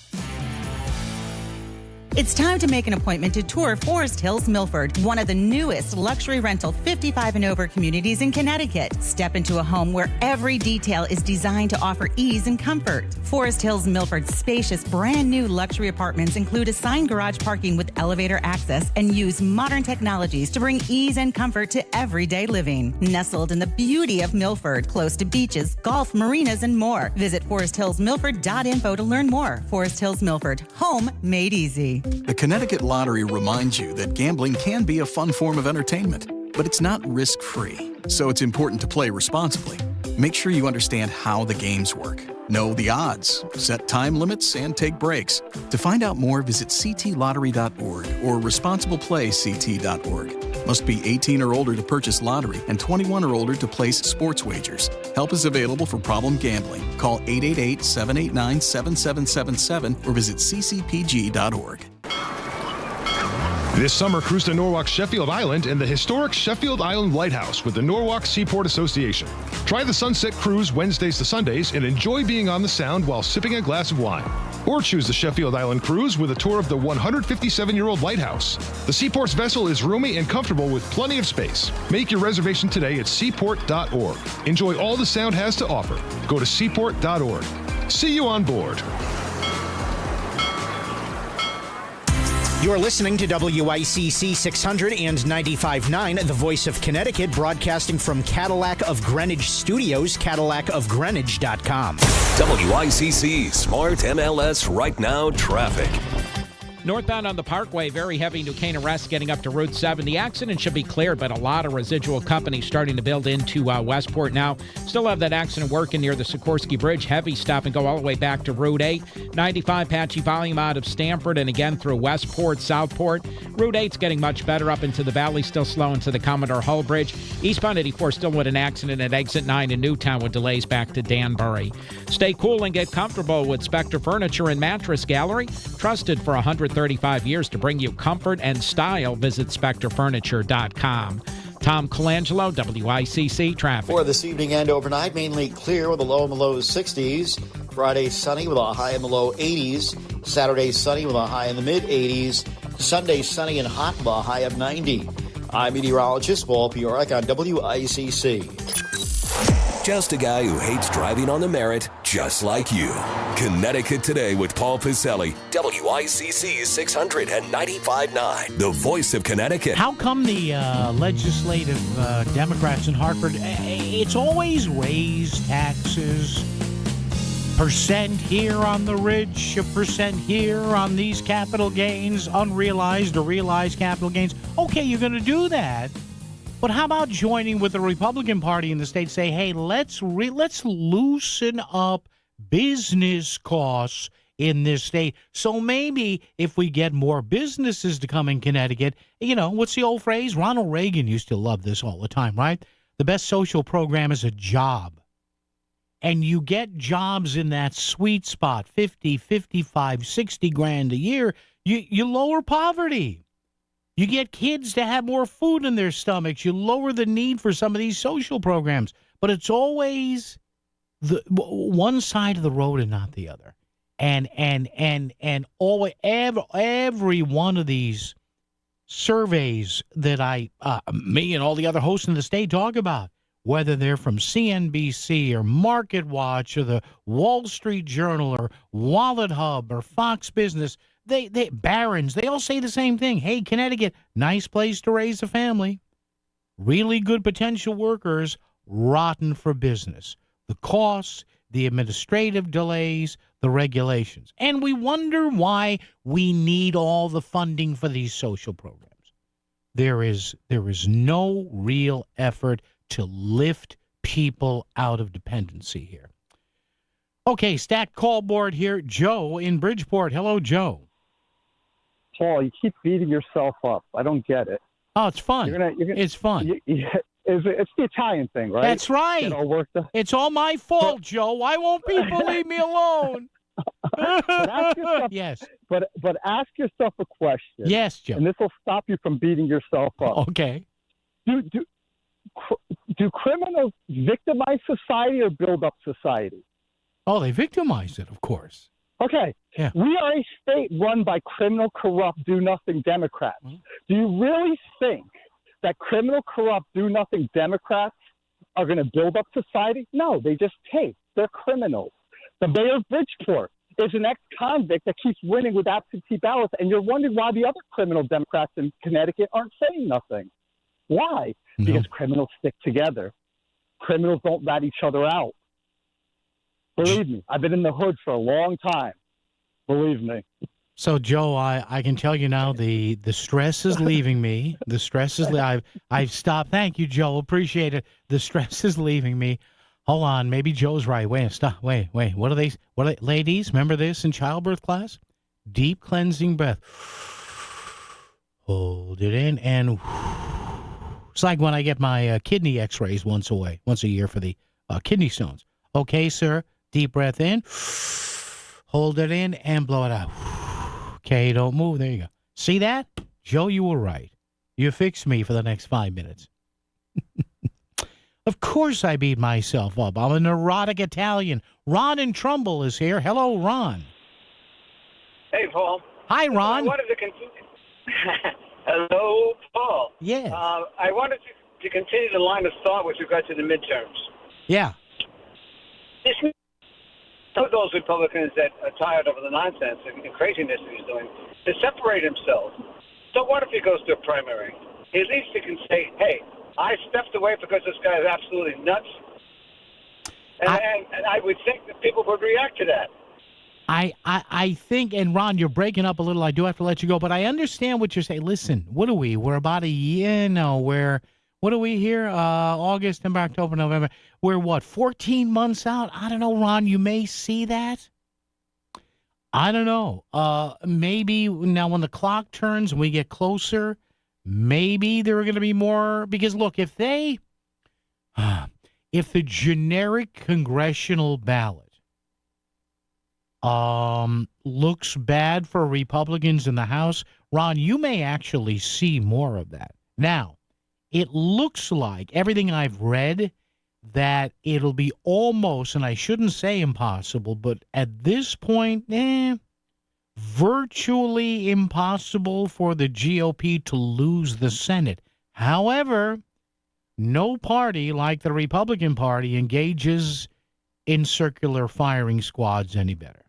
It's time to make an appointment to tour Forest Hills Milford, one of the newest luxury rental 55 and over communities in Connecticut. Step into a home where every detail is designed to offer ease and comfort. Forest Hills Milford's spacious, brand new luxury apartments include assigned garage parking with elevator access and use modern technologies to bring ease and comfort to everyday living. Nestled in the beauty of Milford, close to beaches, golf, marinas, and more. Visit foresthillsmilford.info to learn more. Forest Hills Milford, home made easy. The Connecticut Lottery reminds you that gambling can be a fun form of entertainment, but it's not risk-free, so it's important to play responsibly. Make sure you understand how the games work. Know the odds, set time limits, and take breaks. To find out more, visit ctlottery.org or responsibleplayct.org. Must be 18 or older to purchase lottery and 21 or older to place sports wagers. Help is available for problem gambling. Call 888-789-7777 or visit ccpg.org. This summer, cruise to Norwalk, Sheffield Island and the historic Sheffield Island Lighthouse with the Norwalk Seaport Association. Try the Sunset Cruise Wednesdays to Sundays and enjoy being on the Sound while sipping a glass of wine. Or choose the Sheffield Island Cruise with a tour of the 157-year-old lighthouse. The Seaport's vessel is roomy and comfortable with plenty of space. Make your reservation today at seaport.org. Enjoy all the Sound has to offer. Go to seaport.org. See you on board. You're listening to WICC 600 and 95.9, the voice of Connecticut, broadcasting from Cadillac of Greenwich Studios, CadillacofGreenwich.com. WICC Smart MLS Right Now traffic. Northbound on the Parkway, very heavy New Canaan West getting up to Route 7. The accident should be cleared, but a lot of residual companies starting to build into Westport now. Still have that accident working near the Sikorsky Bridge. Heavy stop and go all the way back to Route 8. 95 patchy volume out of Stamford and again through Westport, Southport. Route 8's getting much better up into the valley, still slow into the Commodore Hull Bridge. Eastbound 84 still with an accident at exit 9 in Newtown with delays back to Danbury. Stay cool and get comfortable with Spectre Furniture and Mattress Gallery. Trusted for 135 years to bring you comfort and style. Visit SpectreFurniture.com. Tom Colangelo, WICC Traffic. For this evening and overnight, mainly clear with a low in the low 60s. Friday, sunny with a high in the low 80s. Saturday, sunny with a high in the mid 80s. Sunday, sunny and hot with a high of 90. I'm meteorologist Paul Piorek on WICC. Just a guy who hates driving on the Merit, just like you. Connecticut Today with Paul Piselli. WICC 695.9, the voice of Connecticut. How come the legislative Democrats in Hartford, it's always raise taxes, percent here on the rich, a percent here on these capital gains, unrealized or realized capital gains. Okay, you're going to do that. But how about joining with the Republican Party in the state, say, hey, let's loosen up business costs in this state. So maybe if we get more businesses to come in Connecticut, what's the old phrase? Ronald Reagan used to love this all the time, right? The best social program is a job. And you get jobs in that sweet spot, 50, 55, 60 grand a year, you lower poverty. You get kids to have more food in their stomachs. You lower the need for some of these social programs. But it's always the one side of the road and not the other. And always, every one of these surveys that me and all the other hosts in the state talk about, whether they're from CNBC or Market Watch or the Wall Street Journal or Wallet Hub or Fox Business, Barron's, they all say the same thing. Hey, Connecticut, nice place to raise a family. Really good potential workers, rotten for business. The costs, the administrative delays, the regulations. And we wonder why we need all the funding for these social programs. There is no real effort to lift people out of dependency here. Okay, stacked call board here. Joe in Bridgeport. Hello, Joe. Paul, you keep beating yourself up. I don't get it. Oh, it's fun. It's fun. It's the Italian thing, right? That's right. It all worked out. It's all my fault, Joe. Why won't people leave me alone? But ask yourself, yes. But ask yourself a question. Yes, Joe. And this will stop you from beating yourself up. Okay. Do criminals victimize society or build up society? Oh, they victimize it, of course. Okay. Yeah. We are a state run by criminal, corrupt, do-nothing Democrats. Mm-hmm. Do you really think that criminal, corrupt, do-nothing Democrats are going to build up society? No, they just take. They're criminals. The mayor of Bridgeport is an ex-convict that keeps winning with absentee ballots, and you're wondering why the other criminal Democrats in Connecticut aren't saying nothing. Why? No. Because criminals stick together. Criminals don't rat each other out. Believe me, I've been in the hood for a long time. Believe me. So, Joe, I can tell you now the stress is leaving me. The stress is I've stopped. Thank you, Joe. Appreciate it. The stress is leaving me. Hold on. Maybe Joe's right. Wait, stop. Wait. What are they? Ladies, remember this in childbirth class? Deep cleansing breath. Hold it in and it's like when I get my kidney x-rays once a year for the kidney stones. Okay, sir. Deep breath in. Hold it in and blow it out. Okay, don't move. There you go. See that? Joe, you were right. You fixed me for the next 5 minutes. Of course I beat myself up. I'm a neurotic Italian. Ron in Trumbull is here. Hello, Ron. Hey, Paul. Hi, Ron. I wanted to continue. Hello, Paul. Yes. I wanted to continue the line of thought with regard to the midterms. Yeah. some of those Republicans that are tired of the nonsense and craziness that he's doing to separate himself. So what if he goes to a primary? At least he can say, hey, I stepped away because this guy is absolutely nuts. And I would think that people would react to that. I think, and Ron, you're breaking up a little. I do have to let you go, but I understand what you're saying. Listen, what are we? We're about a year, what are we here? August, September, October, November. We're what, 14 months out? I don't know, Ron, you may see that. I don't know. Maybe now when the clock turns and we get closer, maybe there are going to be more. Because, look, if the generic congressional ballot looks bad for Republicans in the House, Ron, you may actually see more of that. Now, it looks like, everything I've read, that it'll be almost, and I shouldn't say impossible, but at this point, virtually impossible for the GOP to lose the Senate. However, no party like the Republican Party engages in circular firing squads any better.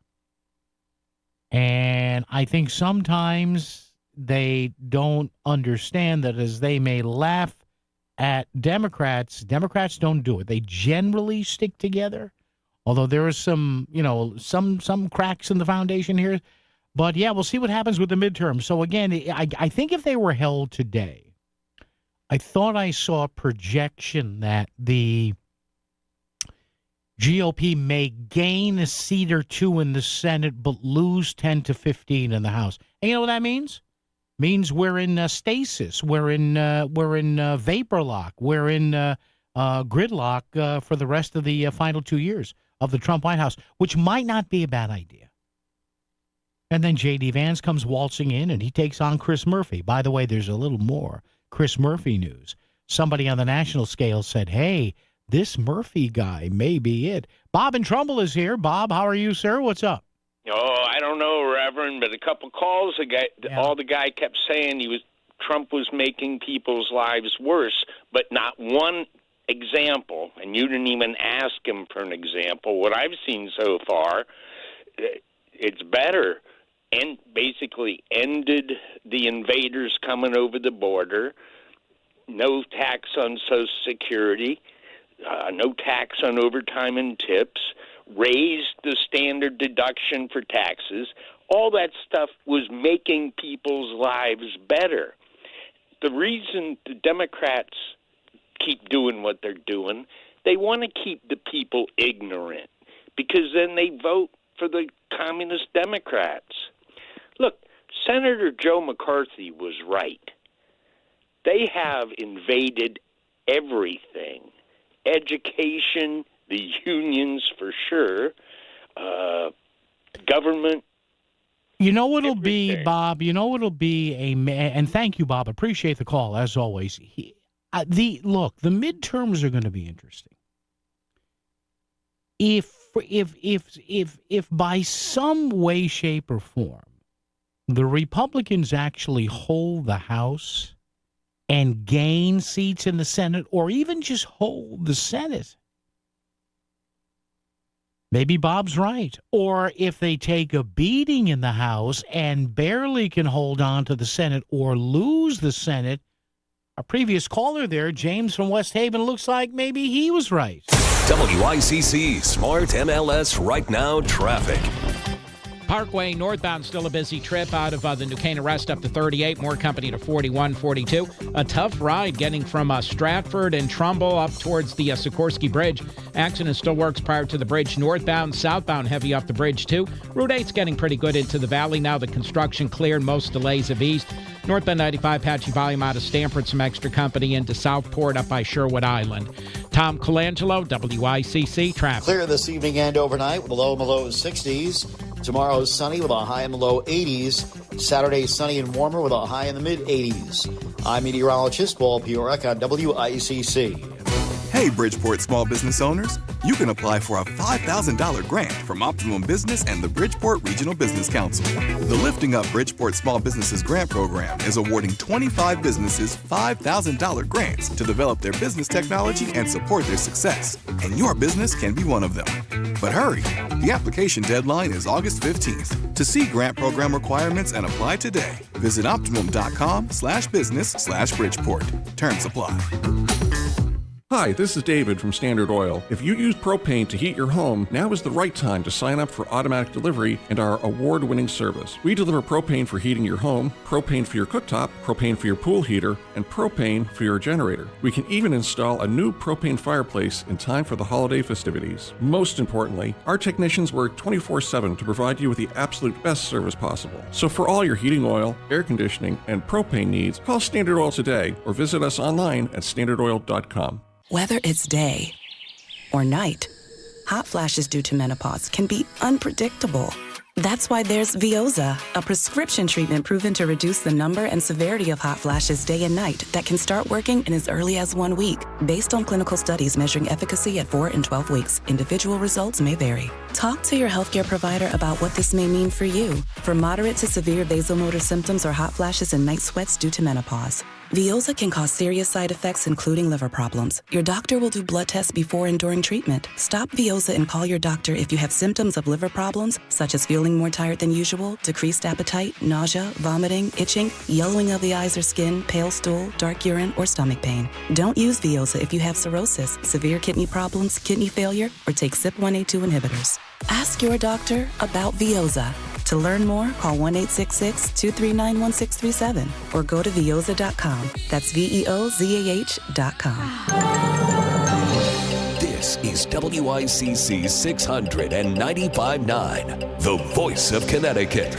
And I think sometimes they don't understand that, as they may laugh at Democrats don't do it. They generally stick together, although there is some cracks in the foundation here. But, yeah, we'll see what happens with the midterms. So, again, I think if they were held today, I thought I saw a projection that the GOP may gain a seat or two in the Senate but lose 10 to 15 in the House. And you know what that means? Means we're in stasis, we're in vapor lock, we're in gridlock for the rest of the final 2 years of the Trump White House, which might not be a bad idea. And then J.D. Vance comes waltzing in, and he takes on Chris Murphy. By the way, there's a little more Chris Murphy news. Somebody on the national scale said, hey, this Murphy guy may be it. Bob in Trumbull is here. Bob, how are you, sir? What's up? Oh, I don't know, Reverend, but a couple calls, all the guy kept saying Trump was making people's lives worse, but not one example, and you didn't even ask him for an example. What I've seen so far, it's better, and basically ended the invaders coming over the border, no tax on Social Security, no tax on overtime and tips, raised the standard deduction for taxes. All that stuff was making people's lives better. The reason the Democrats keep doing what they're doing, they want to keep the people ignorant because then they vote for the communist Democrats. Look, Senator Joe McCarthy was right. They have invaded everything. Education, the unions for sure, government. You know what'll be, Bob? You know what'll be and thank you, Bob. Appreciate the call as always. The midterms are going to be interesting. If by some way, shape, or form the Republicans actually hold the House and gain seats in the Senate, or even just hold the Senate, maybe Bob's right. Or if they take a beating in the House and barely can hold on to the Senate or lose the Senate, our previous caller there, James from West Haven, looks like maybe he was right. WICC Smart MLS Right Now Traffic. Parkway northbound, still a busy trip out of the New Canaan Rest up to 38. More company to 41, 42. A tough ride getting from Stratford and Trumbull up towards the Sikorsky Bridge. Accident still works prior to the bridge. Northbound, southbound, heavy off the bridge too. Route 8's getting pretty good into the valley. Now the construction cleared. Most delays have eased. Northbound 95, patchy volume out of Stamford. Some extra company into Southport up by Sherwood Island. Tom Colangelo, WICC Traffic. Clear this evening and overnight with a low in the low 60s. Tomorrow sunny with a high in the low 80s. Saturday sunny and warmer with a high in the mid 80s. I'm meteorologist Paul Piorek on WICC. Hey, Bridgeport small business owners, you can apply for a $5,000 grant from Optimum Business and the Bridgeport Regional Business Council. The Lifting Up Bridgeport Small Businesses Grant Program is awarding 25 businesses $5,000 grants to develop their business technology and support their success. And your business can be one of them. But hurry, the application deadline is August 15th. To see grant program requirements and apply today, visit optimum.com/business/Bridgeport. Terms apply. Hi, this is David from Standard Oil. If you use propane to heat your home, now is the right time to sign up for automatic delivery and our award-winning service. We deliver propane for heating your home, propane for your cooktop, propane for your pool heater, and propane for your generator. We can even install a new propane fireplace in time for the holiday festivities. Most importantly, our technicians work 24/7 to provide you with the absolute best service possible. So for all your heating oil, air conditioning, and propane needs, call Standard Oil today or visit us online at standardoil.com. Whether it's day or night, hot flashes due to menopause can be unpredictable. That's why there's Veoza, a prescription treatment proven to reduce the number and severity of hot flashes day and night that can start working in as early as 1 week. Based on clinical studies measuring efficacy at 4 and 12 weeks, individual results may vary. Talk to your healthcare provider about what this may mean for you. For moderate to severe vasomotor symptoms or hot flashes and night sweats due to menopause, Veoza can cause serious side effects, including liver problems. Your doctor will do blood tests before and during treatment. Stop Veoza and call your doctor if you have symptoms of liver problems, such as feeling more tired than usual, decreased appetite, nausea, vomiting, itching, yellowing of the eyes or skin, pale stool, dark urine, or stomach pain. Don't use Veoza if you have cirrhosis, severe kidney problems, kidney failure, or take CYP1A2 inhibitors. Ask your doctor about Veoza. To learn more, call 1-866-239-1637 or go to Veoza.com. That's VEOZAH.com. This is WICC 695.9, the voice of Connecticut.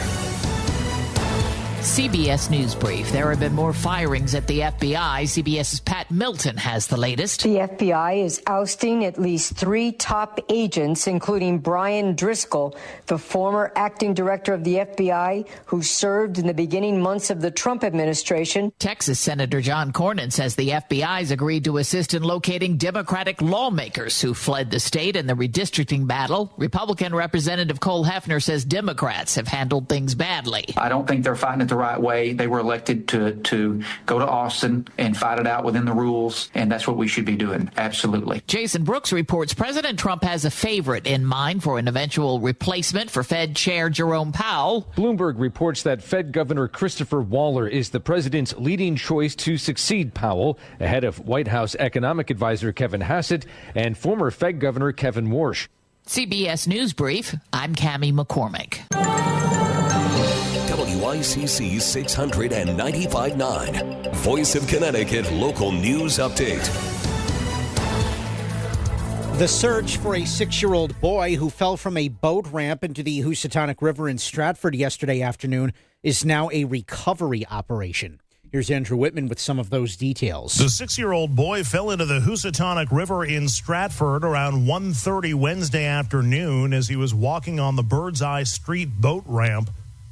CBS News Brief. There have been more firings at the FBI. CBS's Pat Milton has the latest. The FBI is ousting at least 3 top agents, including Brian Driscoll, the former acting director of the FBI, who served in the beginning months of the Trump administration. Texas Senator John Cornyn says the FBI's agreed to assist in locating Democratic lawmakers who fled the state in the redistricting battle. Republican Representative Cole Hefner says Democrats have handled things badly. I don't think they're fighting it the right way. They were elected to go to Austin and fight it out within the rules, and that's what we should be doing. Absolutely. Jason Brooks reports President Trump has a favorite in mind for an eventual replacement for Fed Chair Jerome Powell. Bloomberg reports that Fed Governor Christopher Waller is the president's leading choice to succeed Powell, ahead of White House economic advisor Kevin Hassett and former Fed Governor Kevin Warsh. CBS News Brief, I'm Cammie McCormick. WICC 695.9, Voice of Connecticut Local News Update. The search for a 6-year-old boy who fell from a boat ramp into the Housatonic River in Stratford yesterday afternoon is now a recovery operation. Here's Andrew Whitman with some of those details. The 6-year-old boy fell into the Housatonic River in Stratford around 1:30 Wednesday afternoon as he was walking on the Birdseye Street boat ramp.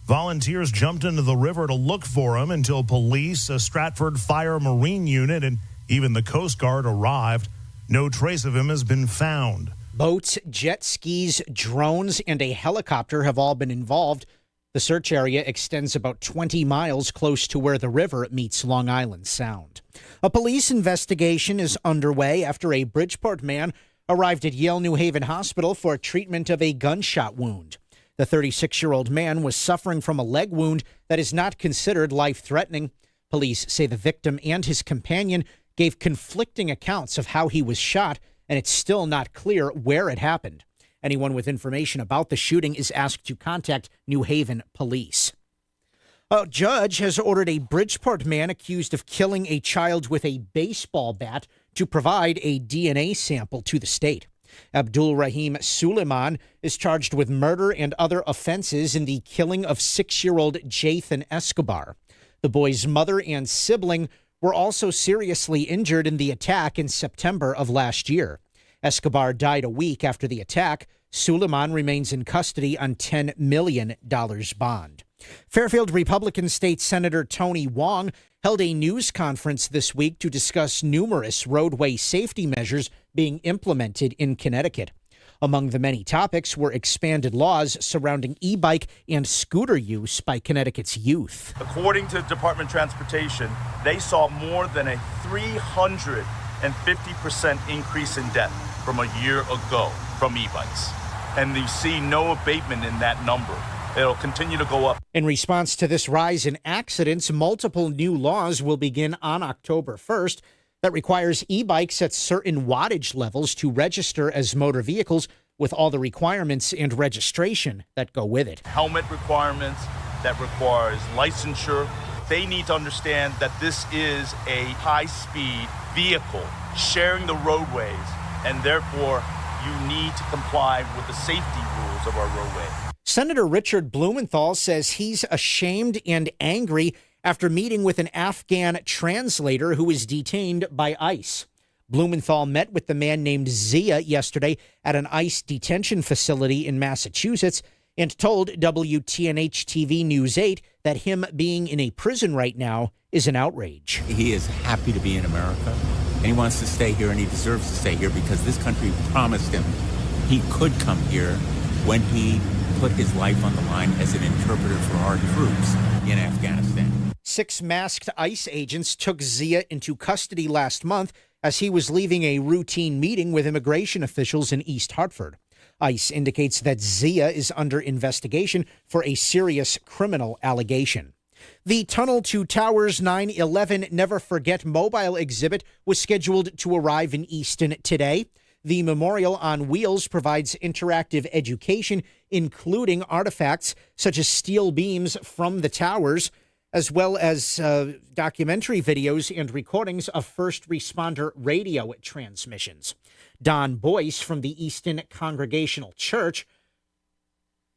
Volunteers jumped into the river to look for him until police, a Stratford Fire Marine unit, and even the Coast Guard arrived. No trace of him has been found. Boats, jet skis, drones, and a helicopter have all been involved. The search area extends about 20 miles close to where the river meets Long Island Sound. A police investigation is underway after a Bridgeport man arrived at Yale New Haven Hospital for treatment of a gunshot wound. The 36-year-old man was suffering from a leg wound that is not considered life-threatening. Police say the victim and his companion gave conflicting accounts of how he was shot, and it's still not clear where it happened. Anyone with information about the shooting is asked to contact New Haven police. A judge has ordered a Bridgeport man accused of killing a child with a baseball bat to provide a DNA sample to the state. Abdul Rahim Suleiman is charged with murder and other offenses in the killing of 6-year-old Jathan Escobar. The boy's mother and sibling were also seriously injured in the attack in September of last year. Escobar died a week after the attack. Suleiman remains in custody on $10 million bond. Fairfield Republican State Senator Tony Wong held a news conference this week to discuss numerous roadway safety measures being implemented in Connecticut. Among the many topics were expanded laws surrounding e-bike and scooter use by Connecticut's youth. According to Department of Transportation, they saw more than a 350% increase in death from a year ago from e-bikes. And you see no abatement in that number. It'll continue to go up. In response to this rise in accidents, multiple new laws will begin on October 1st that requires e-bikes at certain wattage levels to register as motor vehicles with all the requirements and registration that go with it. Helmet requirements, that requires licensure. They need to understand that this is a high-speed vehicle sharing the roadways, and therefore you need to comply with the safety rules of our roadway. Senator Richard Blumenthal says he's ashamed and angry after meeting with an Afghan translator who was detained by ICE. Blumenthal met with the man named Zia yesterday at an ICE detention facility in Massachusetts and told WTNH-TV News 8 that him being in a prison right now is an outrage. He is happy to be in America, and he wants to stay here, and he deserves to stay here because this country promised him he could come here when he put his life on the line as an interpreter for our troops in Afghanistan. 6 masked ICE agents took Zia into custody last month as he was leaving a routine meeting with immigration officials in East Hartford. ICE indicates that Zia is under investigation for a serious criminal allegation. The Tunnel to Towers 9/11 Never Forget mobile exhibit was scheduled to arrive in Easton today. The Memorial on Wheels provides interactive education, including artifacts such as steel beams from the towers, as well as documentary videos and recordings of first responder radio transmissions. Don Boyce from the Easton Congregational Church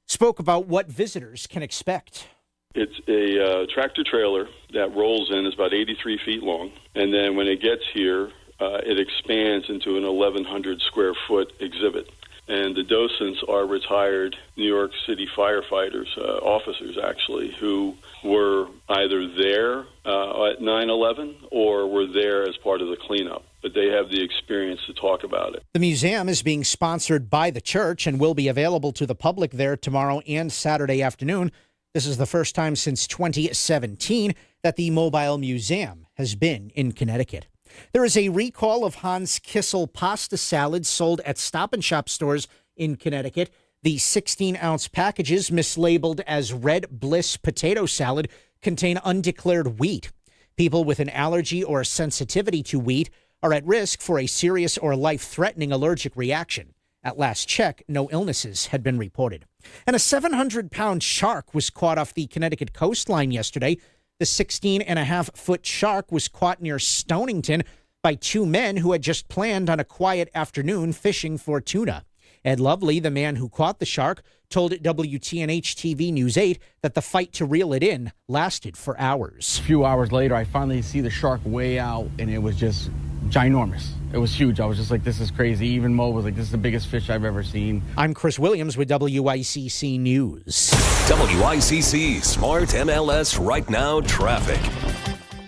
spoke about what visitors can expect. It's a tractor trailer that rolls in, is about 83 feet long, and then when it gets here, it expands into an 1,100 square foot exhibit. And the docents are retired New York City firefighters, officers actually, who were either there at 9/11 or were there as part of the cleanup. But they have the experience to talk about it. The museum is being sponsored by the church and will be available to the public there tomorrow and Saturday afternoon. This is the first time since 2017 that the mobile museum has been in Connecticut. There is a recall of Hans Kissel pasta salads sold at Stop and Shop stores in Connecticut. The 16-ounce packages, mislabeled as Red Bliss potato salad, contain undeclared wheat. People with an allergy or sensitivity to wheat are at risk for a serious or life-threatening allergic reaction. At last check, no illnesses had been reported. And a 700-pound shark was caught off the Connecticut coastline yesterday. The 16.5-foot shark was caught near Stonington by 2 men who had just planned on a quiet afternoon fishing for tuna. Ed Lovely, the man who caught the shark, told WTNH-TV News 8 that the fight to reel it in lasted for hours. A few hours later, I finally see the shark way out, and it was just ginormous. It was huge. I was just like, this is crazy. Even Mo was like, this is the biggest fish I've ever seen. I'm Chris Williams with WICC News. WICC Smart MLS Right Now traffic.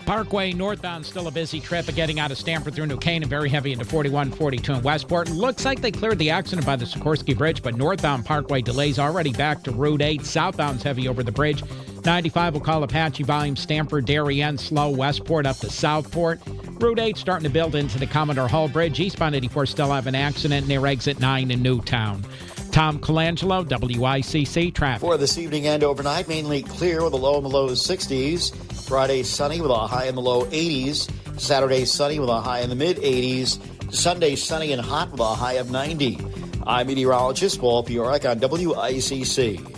Parkway northbound, still a busy trip, getting out of Stamford through New Canaan, very heavy into 41, 42 in Westport. Looks like they cleared the accident by the Sikorsky Bridge, but northbound Parkway delays already back to Route 8. Southbound's heavy over the bridge. 95 will call Apache volume, Stamford, Darien, slow, Westport up to Southport. Route 8 starting to build into the Commodore Hall Bridge. Eastbound 84 still have an accident near exit 9 in Newtown. Tom Colangelo, WICC traffic. For this evening and overnight, mainly clear with a low in the low 60s. Friday, sunny with a high in the low 80s. Saturday, sunny with a high in the mid 80s. Sunday, sunny and hot with a high of 90. I'm meteorologist Paul Piorek on WICC.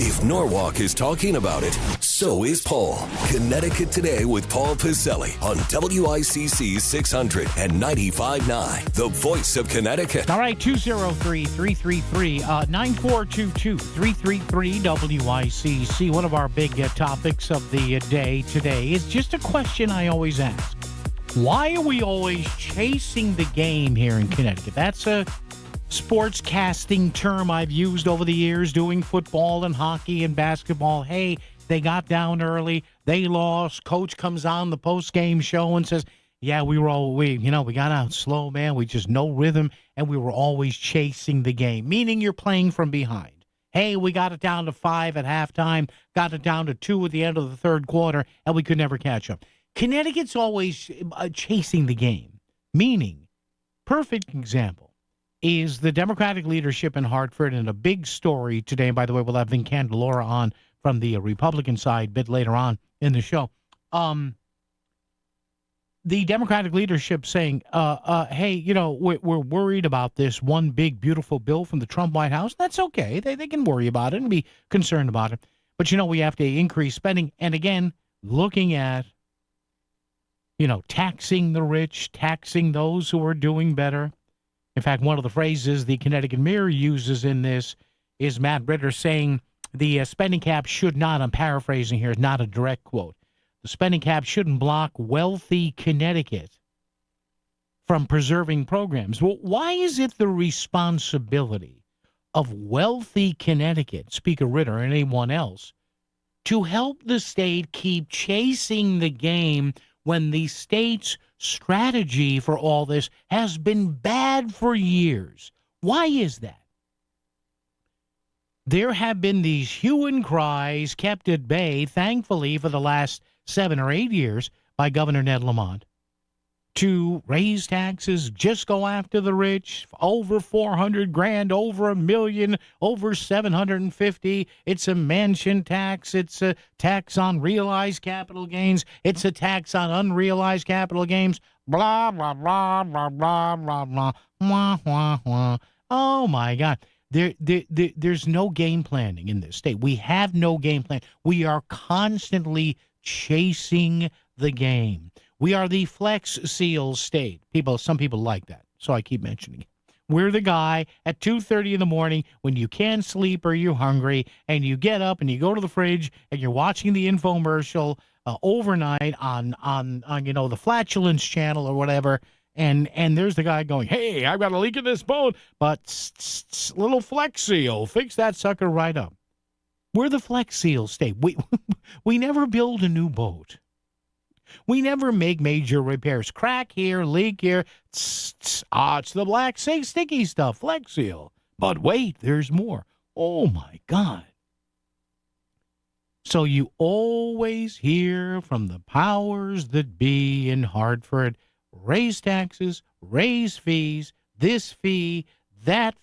If Norwalk is talking about it, so is Paul. Connecticut Today with Paul Piselli on WICC 600 and 95.9, the voice of Connecticut. All right, 203-333-9422, 333 WICC. One of our big topics of the day today is just a question I always ask. Why are we always chasing the game here in Connecticut? That's a sportscasting term I've used over the years, doing football and hockey and basketball. Hey, they got down early. They lost. Coach comes on the post-game show and says, yeah, we got out slow, man. We just no rhythm, and we were always chasing the game, meaning you're playing from behind. Hey, we got it down to 5 at halftime, got it down to 2 at the end of the third quarter, and we could never catch up. Connecticut's always chasing the game, meaning, perfect example, is the Democratic leadership in Hartford, and a big story today. And by the way, we'll have Vin Candelora on from the Republican side a bit later on in the show. The Democratic leadership saying, hey, we're worried about this one big, beautiful bill from the Trump White House. That's okay. They can worry about it and be concerned about it. But, we have to increase spending. And again, looking at, taxing the rich, taxing those who are doing better. In fact, one of the phrases the Connecticut Mirror uses in this is Matt Ritter saying the spending cap should not, I'm paraphrasing here, not a direct quote. The spending cap shouldn't block wealthy Connecticut from preserving programs. Well, why is it the responsibility of wealthy Connecticut, Speaker Ritter, and anyone else, to help the state keep chasing the game when the state's strategy for all this has been bad for years? Why is that? There have been these hue and cries kept at bay, thankfully, for the last 7 or 8 years by Governor Ned Lamont to raise taxes, just go after the rich, over $400,000, over $1 million, over $750,000. It's a mansion tax. It's a tax on realized capital gains. It's a tax on unrealized capital gains. Blah, blah, blah, blah, blah, blah, blah, wah, wah, wah. Oh, my God. There's no game planning in this state. We have no game plan. We are constantly chasing the game. We are the Flex Seal state. Some people like that, so I keep mentioning it. We're the guy at 2:30 in the morning when you can't sleep or you're hungry, and you get up and you go to the fridge and you're watching the infomercial overnight on the Flatulence channel or whatever, and there's the guy going, hey, I've got a leak in this boat, but little Flex Seal, fix that sucker right up. We're the Flex Seal state. We never build a new boat. We never make major repairs. Crack here, leak here. It's the black sticky stuff, Flex Seal. But wait, there's more. Oh, my God. So you always hear from the powers that be in Hartford, raise taxes, raise fees, this fee, that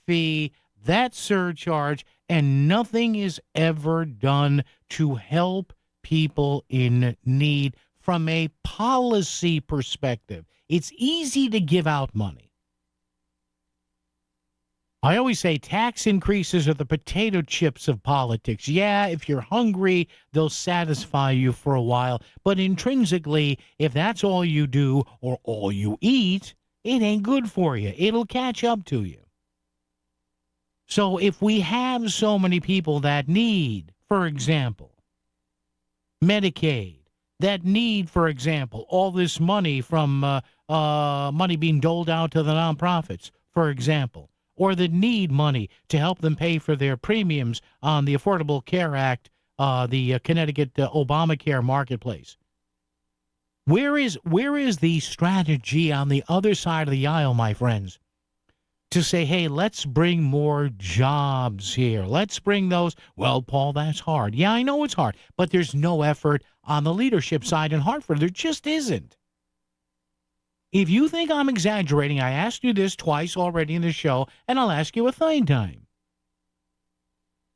surcharge, and nothing is ever done to help people in need from a policy perspective. It's easy to give out money. I always say tax increases are the potato chips of politics. Yeah, if you're hungry, they'll satisfy you for a while. But intrinsically, if that's all you do or all you eat, it ain't good for you. It'll catch up to you. So if we have so many people that need, for example, Medicaid, that need, for example, all this money from money being doled out to the nonprofits, for example, or that need money to help them pay for their premiums on the Affordable Care Act, the Connecticut Obamacare marketplace. Where is the strategy on the other side of the aisle, my friends, to say, hey, let's bring more jobs here. Let's bring those. Well, Paul, that's hard. Yeah, I know it's hard, but there's no effort on the leadership side in Hartford. There just isn't. If you think I'm exaggerating, I asked you this twice already in the show, and I'll ask you a third time.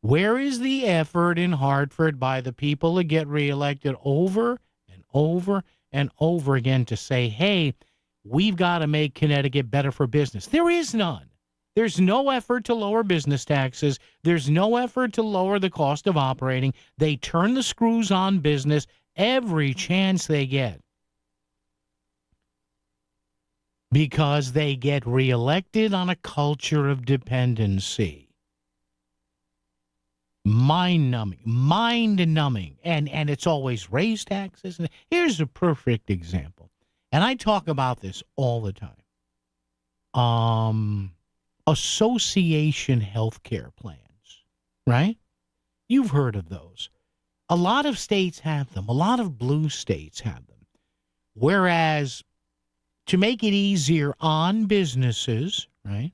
Where is the effort in Hartford by the people that get reelected over and over and over again to say, hey, we've got to make Connecticut better for business? There is none. There's no effort to lower business taxes. There's no effort to lower the cost of operating. They turn the screws on business every chance they get because they get reelected on a culture of dependency. Mind-numbing, and it's always raise taxes. And here's a perfect example. And I talk about this all the time. association health care plans, right? You've heard of those. A lot of states have them. A lot of blue states have them. Whereas to make it easier on businesses, right,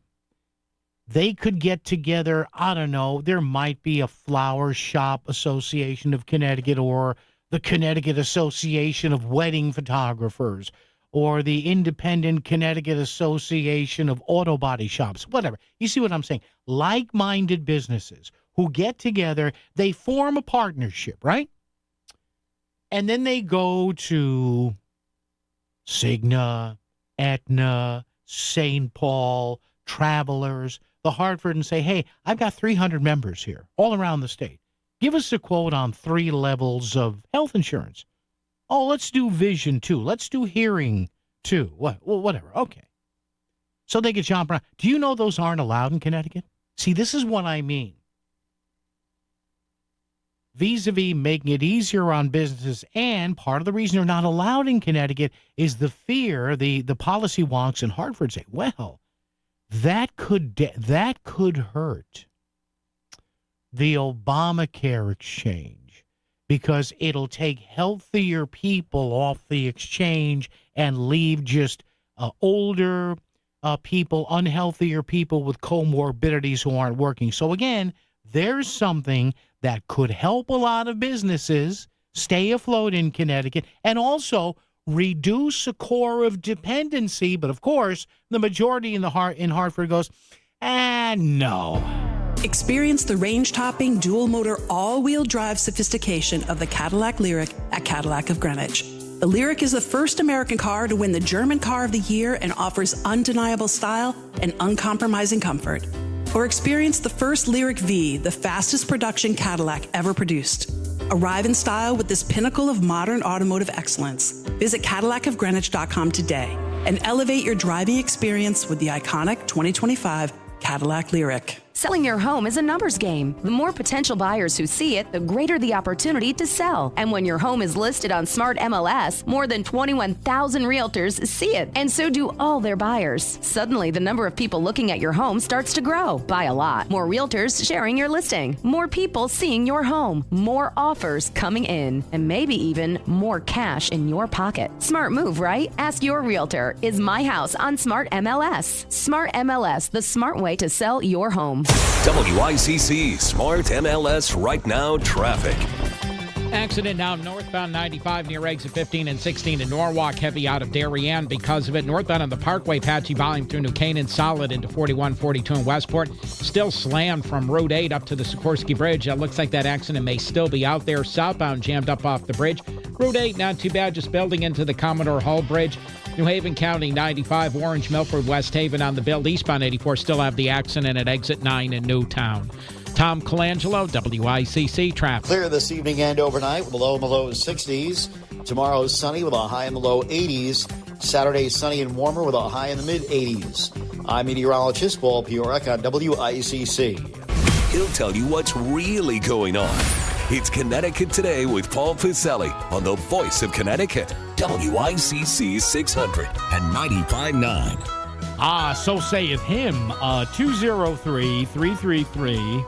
they could get together, I don't know, there might be a Flower Shop Association of Connecticut or the Connecticut Association of Wedding Photographers or the Independent Connecticut Association of Auto Body Shops, whatever. You see what I'm saying? Like-minded businesses who get together, they form a partnership, right? And then they go to Cigna, Aetna, St. Paul, Travelers, the Hartford, and say, hey, I've got 300 members here all around the state. Give us a quote on 3 levels of health insurance. Oh, let's do vision too. Let's do hearing too. Whatever. Okay. So they get jump around. Do you know those aren't allowed in Connecticut? See, this is what I mean. Vis-a-vis making it easier on businesses, and part of the reason they're not allowed in Connecticut is the fear, the policy wonks in Hartford say, well, that could hurt the Obamacare exchange because it'll take healthier people off the exchange and leave just older people, unhealthier people with comorbidities who aren't working. So again, there's something that could help a lot of businesses stay afloat in Connecticut and also reduce a core of dependency. But of course, the majority in Hartford goes, no. Experience the range-topping, dual-motor, all-wheel drive sophistication of the Cadillac Lyriq at Cadillac of Greenwich. The Lyriq is the first American car to win the German Car of the Year and offers undeniable style and uncompromising comfort. Or experience the first Lyriq V, the fastest production Cadillac ever produced. Arrive in style with this pinnacle of modern automotive excellence. Visit CadillacofGreenwich.com today and elevate your driving experience with the iconic 2025 Cadillac Lyriq. Selling your home is a numbers game. The more potential buyers who see it, the greater the opportunity to sell. And when your home is listed on Smart MLS, more than 21,000 realtors see it, and so do all their buyers. Suddenly, the number of people looking at your home starts to grow by a lot. More realtors sharing your listing, more people seeing your home, more offers coming in, and maybe even more cash in your pocket. Smart move, right? Ask your realtor, is my house on Smart MLS? Smart MLS, the smart way to sell your home. WICC Smart MLS Right Now traffic. Accident now northbound 95 near exit 15 and 16 in Norwalk. Heavy out of Darien because of it. Northbound on the Parkway, patchy volume through New Canaan. Solid into 41, 42 in Westport. Still slammed from Route 8 up to the Sikorsky Bridge. Looks like that accident may still be out there. Southbound jammed up off the bridge. Route 8, not too bad, just building into the Commodore Hull Bridge. New Haven County 95, Orange, Milford, West Haven on the build. Eastbound 84 still have the accident at exit 9 in Newtown. Tom Colangelo, WICC traffic. Clear this evening and overnight with a low in the low 60s. Tomorrow sunny with a high in the low 80s. Saturday sunny and warmer with a high in the mid 80s. I'm meteorologist Paul Piorek on WICC. He'll tell you what's really going on. It's Connecticut Today with Paul Piselli on the Voice of Connecticut, WICC 600 and 95.9. So saith him, 203-333.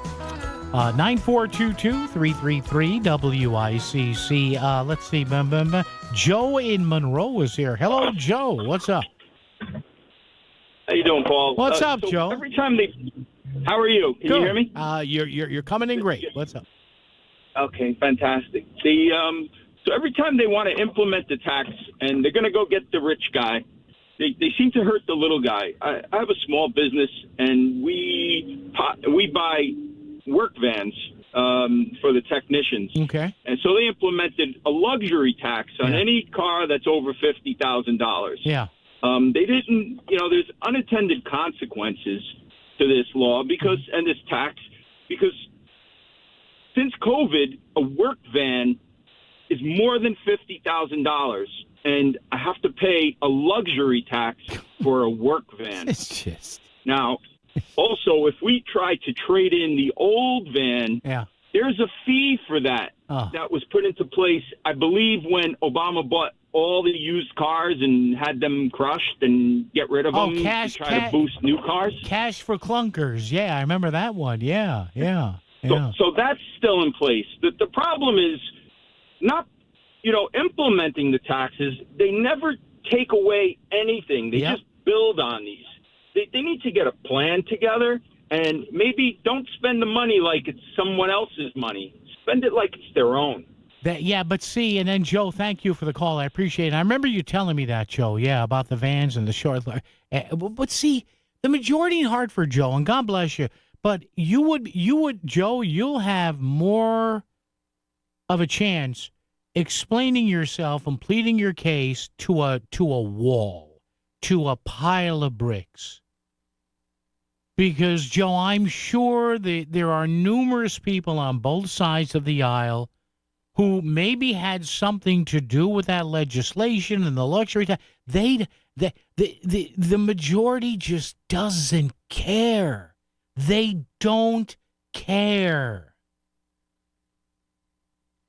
9422-333 WICC. Let's see. Joe in Monroe is here. Hello, Joe. What's up? How you doing, Paul? What's up, Joe? Every time how are you? Can you hear me? You're coming in great. What's up? Okay, fantastic. So every time they want to implement the tax and they're going to go get the rich guy, they seem to hurt the little guy. I have a small business and we buy work vans for the technicians. Okay. And so they implemented a luxury tax on any car that's over $50,000. Yeah. They didn't, there's unintended consequences to this law and this tax because since COVID, a work van is more than $50,000, and I have to pay a luxury tax for a work van. It's just... Now, also, if we try to trade in the old van, there's a fee for that that was put into place, I believe, when Obama bought all the used cars and had them crushed and get rid of them to try to boost new cars? Cash for clunkers. Yeah, I remember that one. Yeah. So that's still in place. The problem is not, implementing the taxes. They never take away anything. They just build on these. They need to get a plan together and maybe don't spend the money like it's someone else's money. Spend it like it's their own. But see, and then, Joe, thank you for the call. I appreciate it. I remember you telling me that, Joe, about the vans and the short. But see, the majority in Hartford, Joe, and God bless you, but you would, Joe, you'll have more of a chance explaining yourself and pleading your case to a wall, to a pile of bricks. Because, Joe, I'm sure that there are numerous people on both sides of the aisle who maybe had something to do with that legislation and the luxury tax. The majority just doesn't care. They don't care.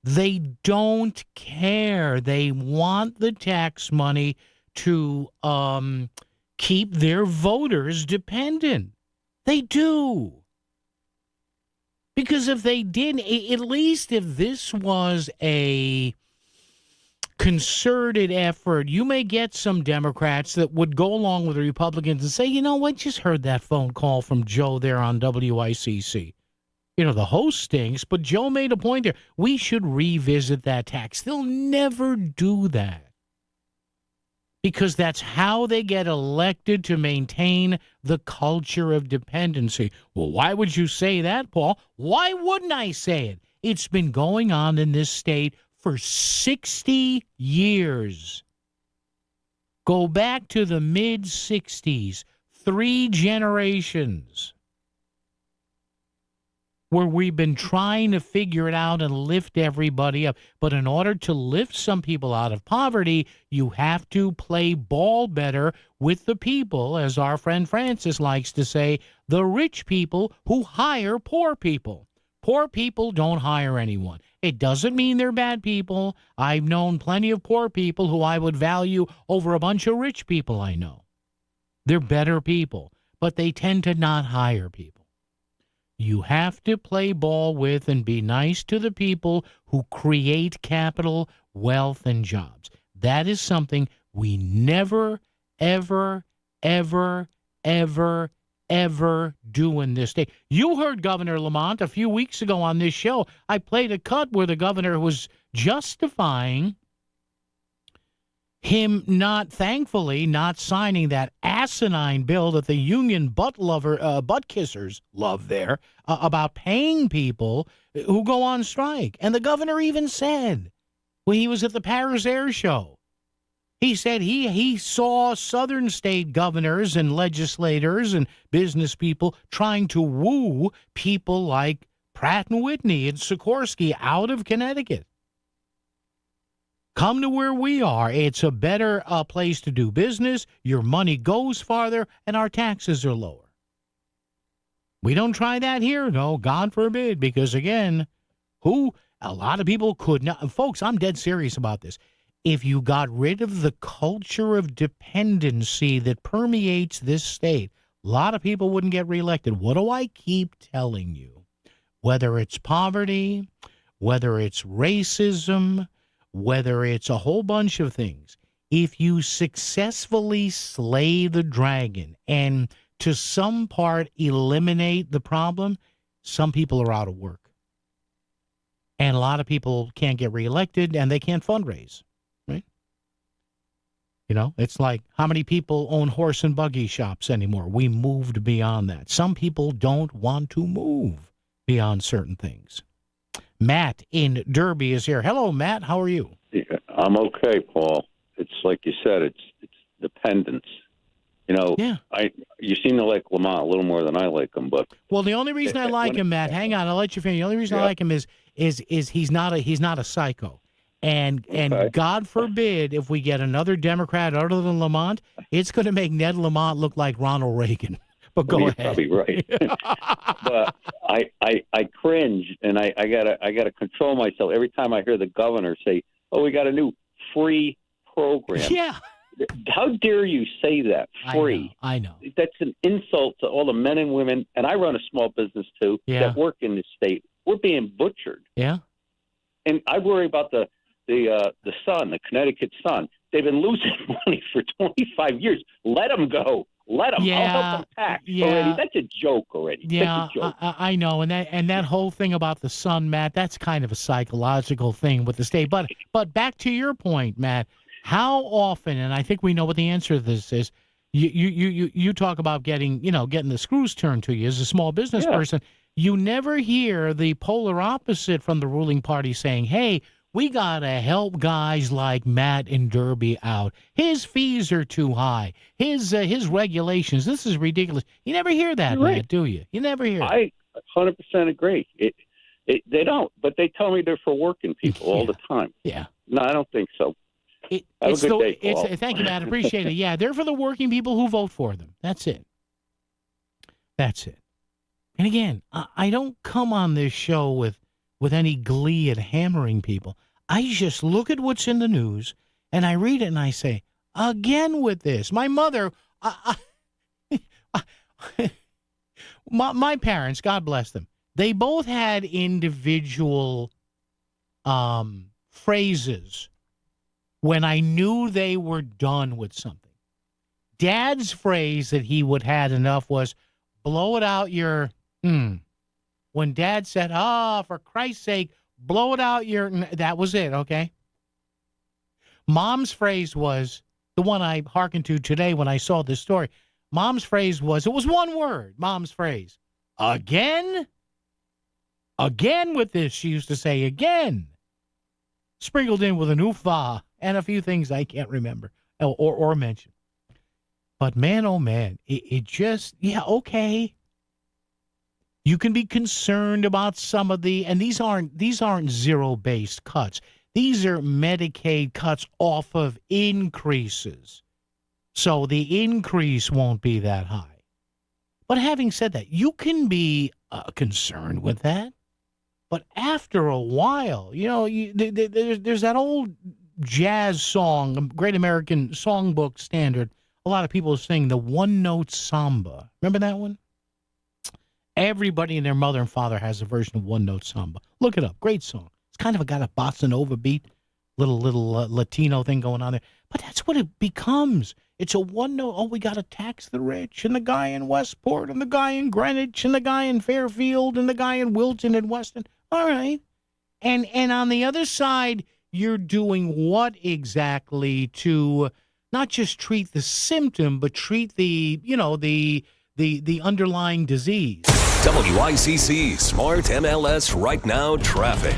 They don't care. They want the tax money to keep their voters dependent. They do. Because if they did, at least if this was a concerted effort, you may get some Democrats that would go along with the Republicans and say, you know what, just heard that phone call from Joe there on WICC. The host stinks, but Joe made a point there. We should revisit that tax. They'll never do that. Because that's how they get elected, to maintain the culture of dependency. Well, why would you say that, Paul? Why wouldn't I say it? It's been going on in this state for 60 years. Go back to the mid-'60s, 3 generations, where we've been trying to figure it out and lift everybody up. But in order to lift some people out of poverty, you have to play ball better with the people, as our friend Francis likes to say, the rich people who hire poor people. Poor people don't hire anyone. It doesn't mean they're bad people. I've known plenty of poor people who I would value over a bunch of rich people I know. They're better people, but they tend to not hire people. You have to play ball with and be nice to the people who create capital, wealth, and jobs. That is something we never, ever, ever, ever, ever do in this state. You heard Governor Lamont a few weeks ago on this show. I played a cut where the governor was justifying him thankfully not signing that asinine bill that the union butt kissers love there about paying people who go on strike. And the governor even said, when he was at the Paris Air Show, he said he saw southern state governors and legislators and business people trying to woo people like Pratt & Whitney and Sikorsky out of Connecticut. Come to where we are. It's a better place to do business. Your money goes farther, and our taxes are lower. We don't try that here, no, God forbid, because, again, a lot of people could not. Folks, I'm dead serious about this. If you got rid of the culture of dependency that permeates this state, a lot of people wouldn't get reelected. What do I keep telling you? Whether it's poverty, whether it's racism, whether it's a whole bunch of things, if you successfully slay the dragon and to some part eliminate the problem, some people are out of work. And a lot of people can't get reelected and they can't fundraise, right? It's like, how many people own horse and buggy shops anymore? We moved beyond that. Some people don't want to move beyond certain things. Matt in Derby is here. Hello, Matt. How are you? Yeah, I'm okay, Paul. It's like you said, it's dependence. You seem to like Lamont a little more than I like him, but well, the only reason I like him, Matt, hang on, I'll let you finish. The only reason I like him is he's not a psycho, and God forbid if we get another Democrat other than Lamont, it's going to make Ned Lamont look like Ronald Reagan. But go ahead. You're probably right. But I cringe, and I gotta control myself every time I hear the governor say, "Oh, we got a new free program. Yeah. How dare you say that? Free. I know. That's an insult to all the men and women, and I run a small business too, that work in the state. We're being butchered. Yeah. And I worry about the Sun, the Connecticut Sun. They've been losing money for 25 years. Let them go. Let them. I'll help them tax already. That's a joke already. Yeah, That's a joke. I know, and that whole thing about the Sun, Matt, that's kind of a psychological thing with the state. But back to your point, Matt, how often, and I think we know what the answer to this is, you talk about getting the screws turned to you as a small business person. You never hear the polar opposite from the ruling party saying, hey, we got to help guys like Matt in Derby out. His fees are too high. His regulations, this is ridiculous. You never hear that, Matt, do you? You never hear it. I 100% agree. They don't, but they tell me they're for working people all the time. Yeah. No, I don't think so. Have a good day, Paul. Thank you, Matt. Appreciate it. Yeah, they're for the working people who vote for them. That's it. That's it. And again, I don't come on this show with any glee at hammering people. I just look at what's in the news, and I read it, and I say, again with this. My mother, my parents, God bless them, they both had individual phrases when I knew they were done with something. Dad's phrase that he would had enough was, blow it out your, When Dad said, for Christ's sake, blow it out your, that was it, okay? Mom's phrase was, the one I hearkened to today when I saw this story. Mom's phrase was, it was one word, Mom's phrase. Again? Again with this, she used to say, again. Sprinkled in with an oof-ah and a few things I can't remember or mention. But man, oh man, it just, okay. You can be concerned about some of the, and these aren't zero-based cuts. These are Medicaid cuts off of increases. So the increase won't be that high. But having said that, you can be concerned with that. But after a while, there's that old jazz song, Great American Songbook Standard. A lot of people sing the one-note samba. Remember that one? Everybody and their mother and father has a version of one-note samba. Look it up. Great song. It's kind of got a bossa nova beat, little Latino thing going on there. But that's what it becomes. It's a one-note, we got to tax the rich, and the guy in Westport, and the guy in Greenwich, and the guy in Fairfield, and the guy in Wilton and Weston. All right. And on the other side, you're doing what exactly to not just treat the symptom, but treat the underlying disease. WICC Smart MLS Right Now Traffic.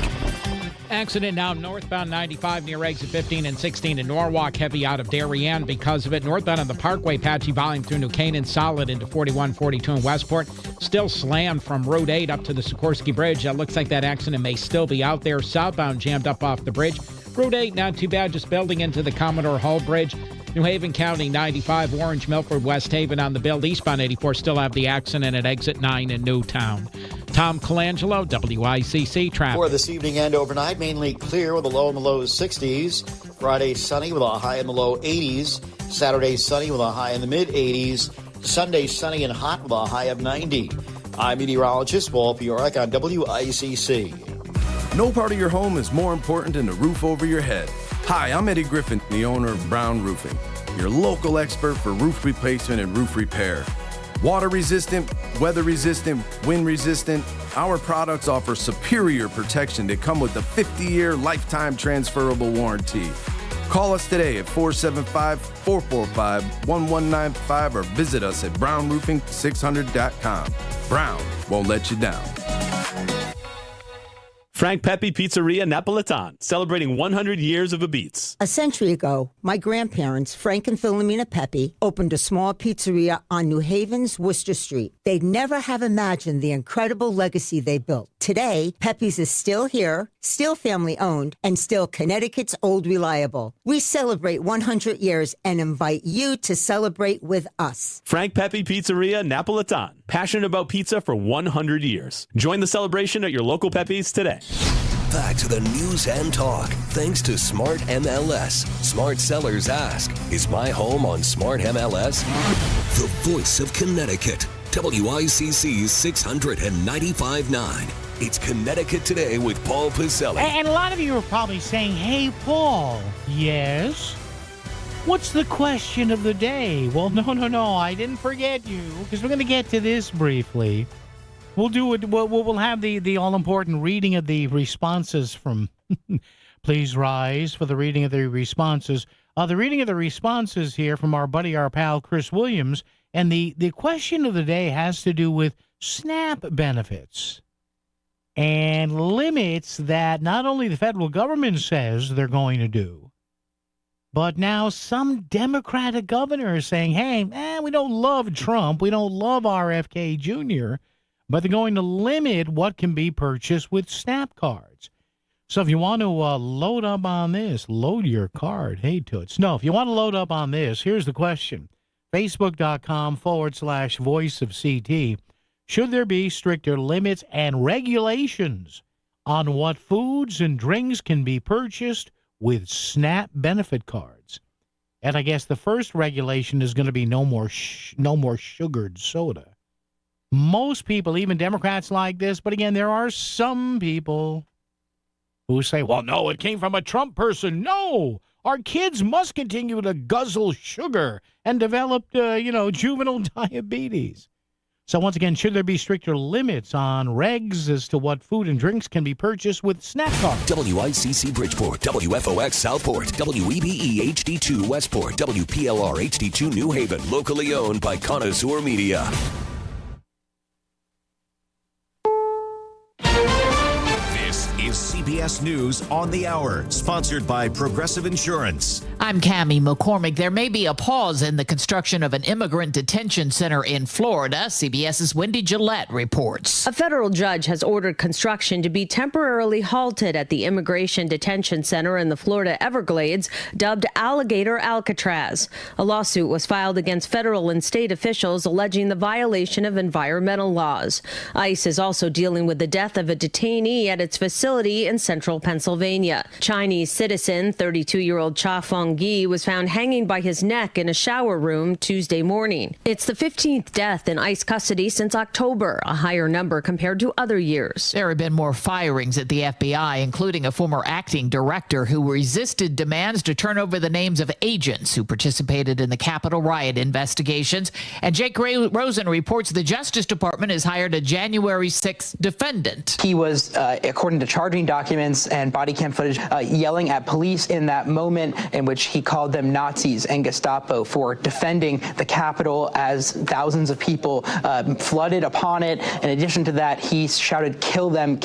Accident now northbound 95 near exit 15 and 16 in Norwalk. Heavy out of Darien because of it. Northbound on the Parkway, patchy volume through New Canaan. Solid into 41, 42 in Westport. Still slammed from Route 8 up to the Sikorsky Bridge. Looks like that accident may still be out there. Southbound jammed up off the bridge. Route 8, not too bad, just building into the Commodore Hall Bridge. New Haven County 95, Orange, Milford, West Haven on the build. Eastbound 84 still have the accident at exit 9 in Newtown. Tom Colangelo, WICC Traffic. For this evening and overnight, mainly clear with a low in the low 60s. Friday sunny with a high in the low 80s. Saturday sunny with a high in the mid 80s. Sunday sunny and hot with a high of 90. I'm meteorologist Paul Fiorek on WICC. No part of your home is more important than the roof over your head. Hi, I'm Eddie Griffin, the owner of Brown Roofing, your local expert for roof replacement and roof repair. Water resistant, weather resistant, wind resistant, our products offer superior protection that come with a 50-year lifetime transferable warranty. Call us today at 475-445-1195 or visit us at brownroofing600.com. Brown won't let you down. Frank Pepe Pizzeria Napolitan, celebrating 100 years of a Beats. A century ago, my grandparents, Frank and Philomena Pepe, opened a small pizzeria on New Haven's Worcester Street. They'd never have imagined the incredible legacy they built. Today, Pepe's is still here, still family-owned, and still Connecticut's old reliable. We celebrate 100 years and invite you to celebrate with us. Frank Pepe Pizzeria Napolitan, passionate about pizza for 100 years. Join the celebration at your local Pepe's today. back to the news and talk thanks to Smart MLS. Smart sellers ask, is my home on Smart MLS? The voice of Connecticut. WICC's 695.9. It's Connecticut Today with Paul Pacelli. And a lot of you are probably saying, hey, Paul. Yes? What's the question of the day? Well, no. I didn't forget you, because we're going to get to this briefly. We'll do it. We'll have the all-important reading of the responses from Please Rise for the reading of the responses. The reading of the responses here from our pal, Chris Williams. And the question of the day has to do with SNAP benefits and limits that not only the federal government says they're going to do, but now some Democratic governor is saying, hey, we don't love Trump. We don't love RFK Jr., but they're going to limit what can be purchased with SNAP cards. So if you want to load up on this, load your card. Hey, Toots. No, if you want to load up on this, here's the question. Facebook.com/voice of CT. Should there be stricter limits and regulations on what foods and drinks can be purchased with SNAP benefit cards? And I guess the first regulation is going to be no more sugared soda. Most people, even Democrats, like this. But again, there are some people who say, well, no, it came from a Trump person. No, our kids must continue to guzzle sugar and develop, juvenile diabetes. So once again, should there be stricter limits on regs as to what food and drinks can be purchased with SNAP cards? WICC Bridgeport, WFOX Southport, WEBE HD2 Westport, WPLR HD2 New Haven, locally owned by Connoisseur Media. CBS News on the Hour, sponsored by Progressive Insurance. I'm Cammie McCormick. There may be a pause in the construction of an immigrant detention center in Florida. CBS's Wendy Gillette reports. A federal judge has ordered construction to be temporarily halted at the immigration detention center in the Florida Everglades, dubbed Alligator Alcatraz. A lawsuit was filed against federal and state officials alleging the violation of environmental laws. ICE is also dealing with the death of a detainee at its facility in central Pennsylvania. Chinese citizen 32-year-old Cha Feng-Gi was found hanging by his neck in a shower room Tuesday morning. It's the 15th death in ICE custody since October, a higher number compared to other years. There have been more firings at the FBI, including a former acting director who resisted demands to turn over the names of agents who participated in the Capitol riot investigations. And Jake Rosen reports the Justice Department has hired a January 6th defendant. He was, according to charging documents and body cam footage, yelling at police in that moment in which he called them Nazis and Gestapo for defending the Capitol as thousands of people flooded upon it. In addition to that, he shouted, kill them,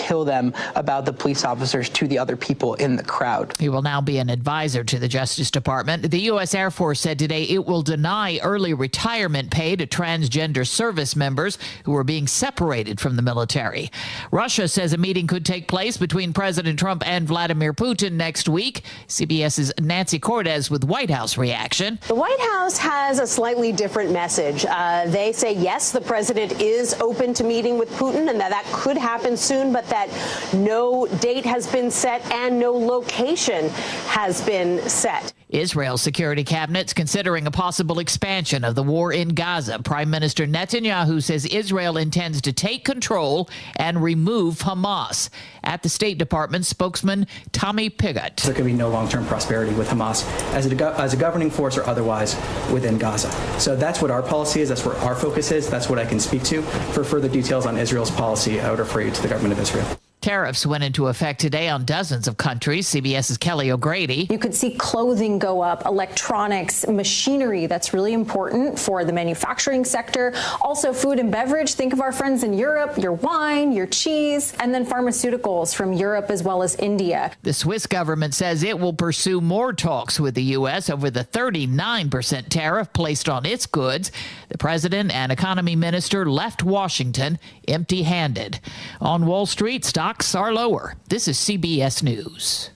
about the police officers to the other people in the crowd. He will now be an advisor to the Justice Department. The U.S. Air Force said today it will deny early retirement pay to transgender service members who are being separated from the military. Russia says a meeting could take place between President Trump and Vladimir Putin next week. CBS's Nancy Cortez with White House reaction. The White House has a slightly different message. They say, yes, the president is open to meeting with Putin and that could happen soon, but that no date has been set and no location has been set. Israel's security cabinet's considering a possible expansion of the war in Gaza. Prime Minister Netanyahu says Israel intends to take control and remove Hamas. At the State Department, spokesman Tommy Pigott. There can be no long-term prosperity with Hamas as a governing force or otherwise within Gaza. So that's what our policy is. That's where our focus is. That's what I can speak to. For further details on Israel's policy, I would refer you to the government of Israel. Tariffs went into effect today on dozens of countries. CBS's Kelly O'Grady. You could see clothing go up, electronics, machinery. That's really important for the manufacturing sector. Also food and beverage. Think of our friends in Europe, your wine, your cheese, and then pharmaceuticals from Europe as well as India. The Swiss government says it will pursue more talks with the U.S. over the 39% tariff placed on its goods. The president and economy minister left Washington empty-handed. On Wall Street, stocks are lower. This is CBS News.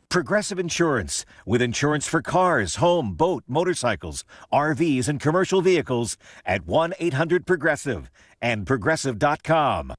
Progressive Insurance, with insurance for cars, home, boat, motorcycles, RVs, and commercial vehicles at 1-800-PROGRESSIVE and Progressive.com.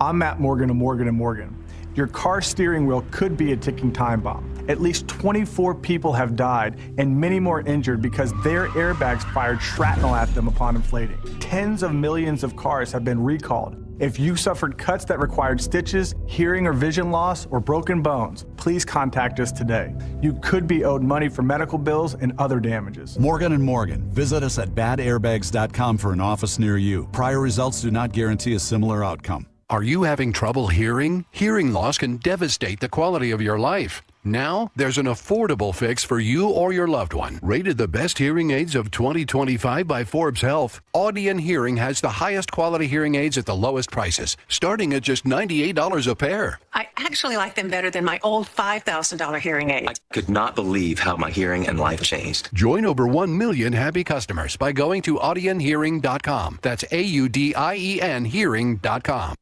I'm Matt Morgan of Morgan & Morgan. your car steering wheel could be a ticking time bomb. At least 24 people have died and many more injured because their airbags fired shrapnel at them upon inflating. Tens of millions of cars have been recalled. If you suffered cuts that required stitches, hearing or vision loss, or broken bones, please contact us today. You could be owed money for medical bills and other damages. Morgan & Morgan. Visit us at badairbags.com for an office near you. Prior results do not guarantee a similar outcome. Are you having trouble hearing? Hearing loss can devastate the quality of your life. Now, there's an affordable fix for you or your loved one. Rated the best hearing aids of 2025 by Forbes Health, Audion Hearing has the highest quality hearing aids at the lowest prices, starting at just $98 a pair. I actually like them better than my old $5,000 hearing aid. I could not believe how my hearing and life changed. Join over 1 million happy customers by going to audionhearing.com. That's AUDIEN hearing.com.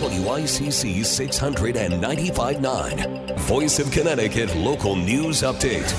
WICC 695.9, Voice of Connecticut Local News Update.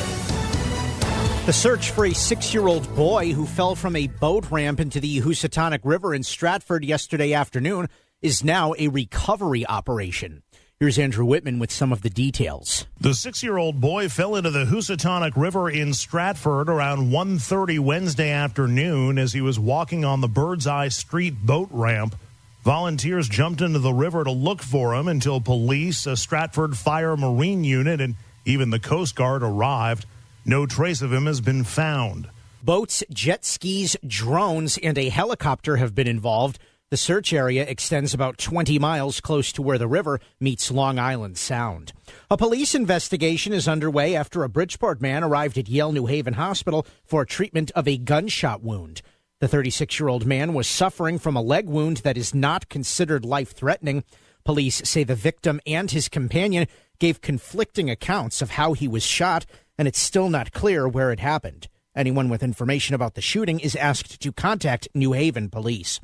The search for a 6-year-old boy who fell from a boat ramp into the Housatonic River in Stratford yesterday afternoon is now a recovery operation. Here's Andrew Whitman with some of the details. The 6-year-old boy fell into the Housatonic River in Stratford around 1:30 Wednesday afternoon as he was walking on the Birdseye Street boat ramp. Volunteers jumped into the river to look for him until police, a Stratford Fire Marine unit, and even the Coast Guard arrived. No trace of him has been found. Boats, jet skis, drones, and a helicopter have been involved. The search area extends about 20 miles close to where the river meets Long Island Sound. A police investigation is underway after a Bridgeport man arrived at Yale New Haven Hospital for treatment of a gunshot wound. The 36-year-old man was suffering from a leg wound that is not considered life-threatening. Police say the victim and his companion gave conflicting accounts of how he was shot, and it's still not clear where it happened. Anyone with information about the shooting is asked to contact New Haven police.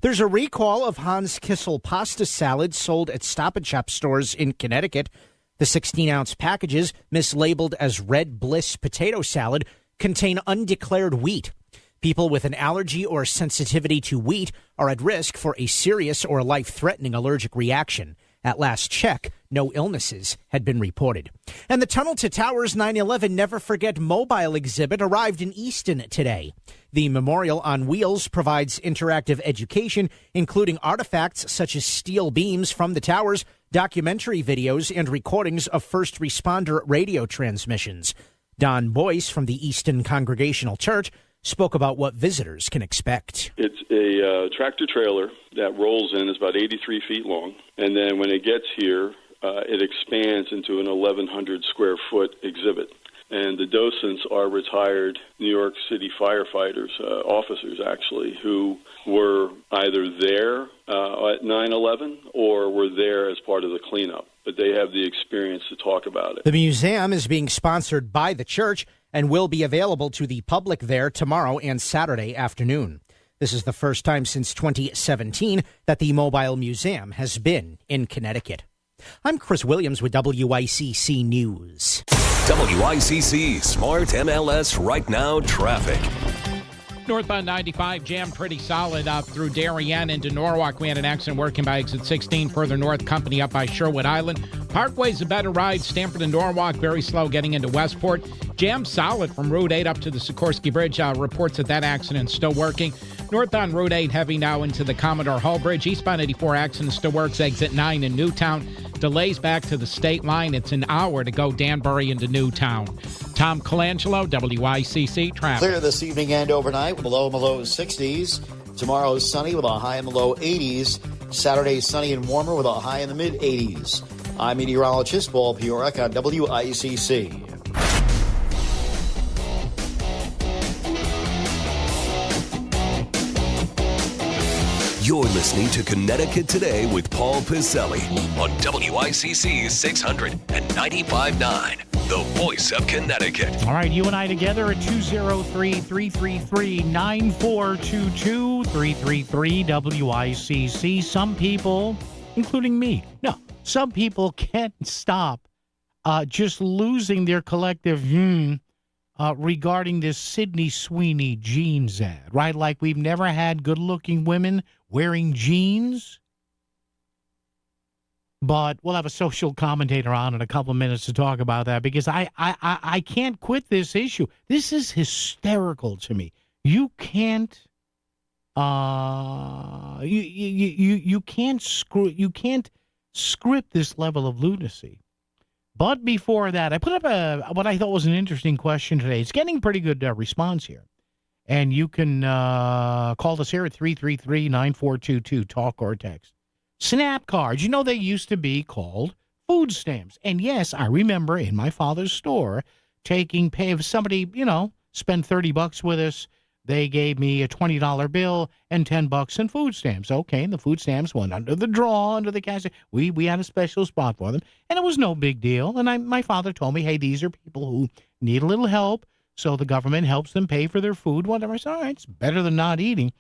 There's a recall of Hans Kissel pasta salad sold at Stop & Shop stores in Connecticut. The 16-ounce packages, mislabeled as Red Bliss potato salad, contain undeclared wheat. People with an allergy or sensitivity to wheat are at risk for a serious or life-threatening allergic reaction. At last check, no illnesses had been reported. And the Tunnel to Towers 9/11 Never Forget mobile exhibit arrived in Easton today. The Memorial on Wheels provides interactive education, including artifacts such as steel beams from the towers, documentary videos, and recordings of first responder radio transmissions. Don Boyce from the Easton Congregational Church spoke about what visitors can expect. It's a tractor trailer that rolls in, is about 83 feet long, and then when it gets here, it expands into an 1,100 square foot exhibit. And the docents are retired New York City firefighters, officers actually, who were either there at 9/11 or were there as part of the cleanup. But they have the experience to talk about it. The museum is being sponsored by the church and will be available to the public there tomorrow and Saturday afternoon. This is the first time since 2017 that the Mobile Museum has been in Connecticut. I'm Chris Williams with WICC News. WICC Smart MLS Right Now Traffic. Northbound 95 jammed pretty solid up through Darien into Norwalk. We had an accident working by exit 16 further north, company up by Sherwood Island. Parkway's a better ride. Stamford and Norwalk very slow getting into Westport. Jammed solid from Route 8 up to the Sikorsky Bridge. Reports that accident still working. Northbound Route 8 heavy now into the Commodore Hall Bridge. Eastbound 84 accident still works. Exit 9 in Newtown. Delays back to the state line. It's an hour to go Danbury into Newtown. Tom Colangelo, WICC Traffic. Clear this evening and overnight with a low in the low 60s. Tomorrow is sunny with a high in the low 80s. Saturday sunny and warmer with a high in the mid 80s. I'm meteorologist Paul Piorek on WICC. You're listening to Connecticut Today with Paul Piselli on WICC 695.9, the voice of Connecticut. All right, you and I together at 203-333-9422, 333-WICC. Some people, including me, some people can't stop just losing their collective regarding this Sydney Sweeney jeans ad, right? Like we've never had good-looking women wearing jeans. But we'll have a social commentator on in a couple of minutes to talk about that because I can't quit this issue. This is hysterical to me. You can't you can't script this level of lunacy. But before that, I put up what I thought was an interesting question today. It's getting pretty good response here. And you can call us here at 333-9422, talk or text. SNAP cards, they used to be called food stamps. And yes, I remember in my father's store taking pay. If somebody, spent $30 with us, they gave me a $20 bill and $10 in food stamps. Okay, and the food stamps went under the drawer, under the cash. We had a special spot for them, and it was no big deal. And my father told me, hey, these are people who need a little help, so the government helps them pay for their food, whatever. I said, all right, it's better than not eating.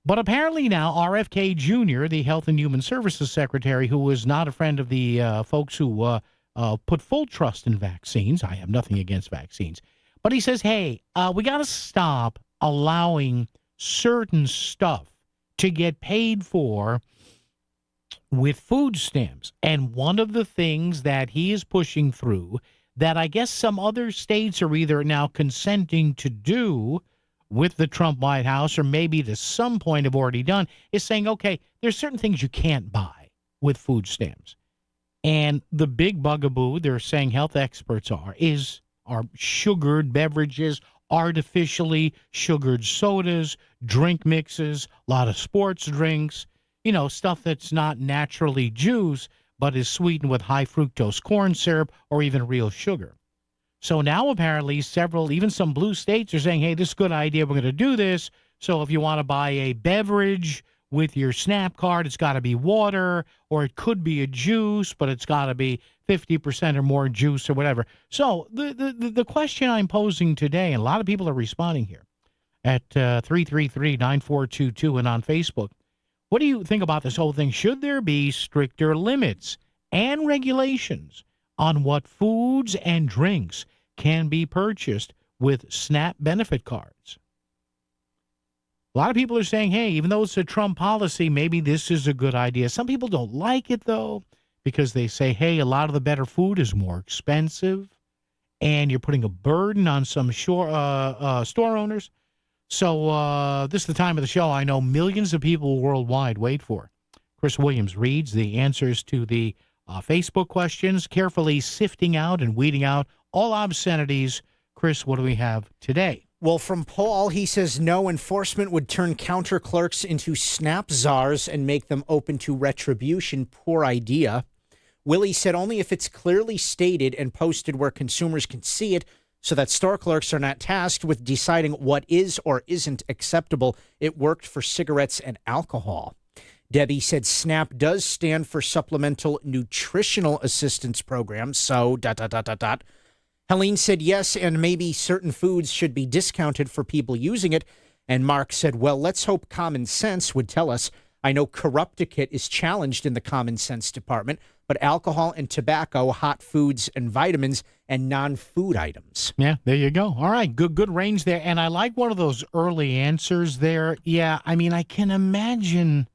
But apparently now, RFK Jr., the Health and Human Services Secretary, who is not a friend of the folks who put full trust in vaccines. I have nothing against vaccines. But he says, hey, we got to stop allowing certain stuff to get paid for with food stamps. And one of the things that he is pushing through that I guess some other states are either now consenting to do with the Trump White House or maybe to some point have already done is saying, okay, there's certain things you can't buy with food stamps. And the big bugaboo, they're saying health experts are sugared beverages, artificially sugared sodas, drink mixes, a lot of sports drinks, stuff that's not naturally juice, but is sweetened with high fructose corn syrup or even real sugar. So now apparently even some blue states are saying, hey, this is a good idea. We're going to do this. So if you want to buy a beverage with your SNAP card, it's got to be water, or it could be a juice, but it's got to be 50% or more juice or whatever. So the question I'm posing today, and a lot of people are responding here at 333-9422 and on Facebook, what do you think about this whole thing? Should there be stricter limits and regulations on what foods and drinks can be purchased with SNAP benefit cards? A lot of people are saying, hey, even though it's a Trump policy, maybe this is a good idea. Some people don't like it, though, because they say, hey, a lot of the better food is more expensive, and you're putting a burden on some store owners. So this is the time of the show I know millions of people worldwide wait for. Chris Williams reads the answers to the Facebook questions, carefully sifting out and weeding out all obscenities. Chris, what do we have today? Well, from Paul, he says no, enforcement would turn counter clerks into SNAP czars and make them open to retribution. Poor idea. Willie said only if it's clearly stated and posted where consumers can see it so that store clerks are not tasked with deciding what is or isn't acceptable. It worked for cigarettes and alcohol. Debbie said SNAP does stand for Supplemental Nutritional Assistance Program, so ... Helene said yes, and maybe certain foods should be discounted for people using it. And Mark said, well, let's hope common sense would tell us. I know Corrupticate is challenged in the common sense department, but alcohol and tobacco, hot foods and vitamins, and non-food items. Yeah, there you go. All right, good range there. And I like one of those early answers there. Yeah, I mean, I can imagine...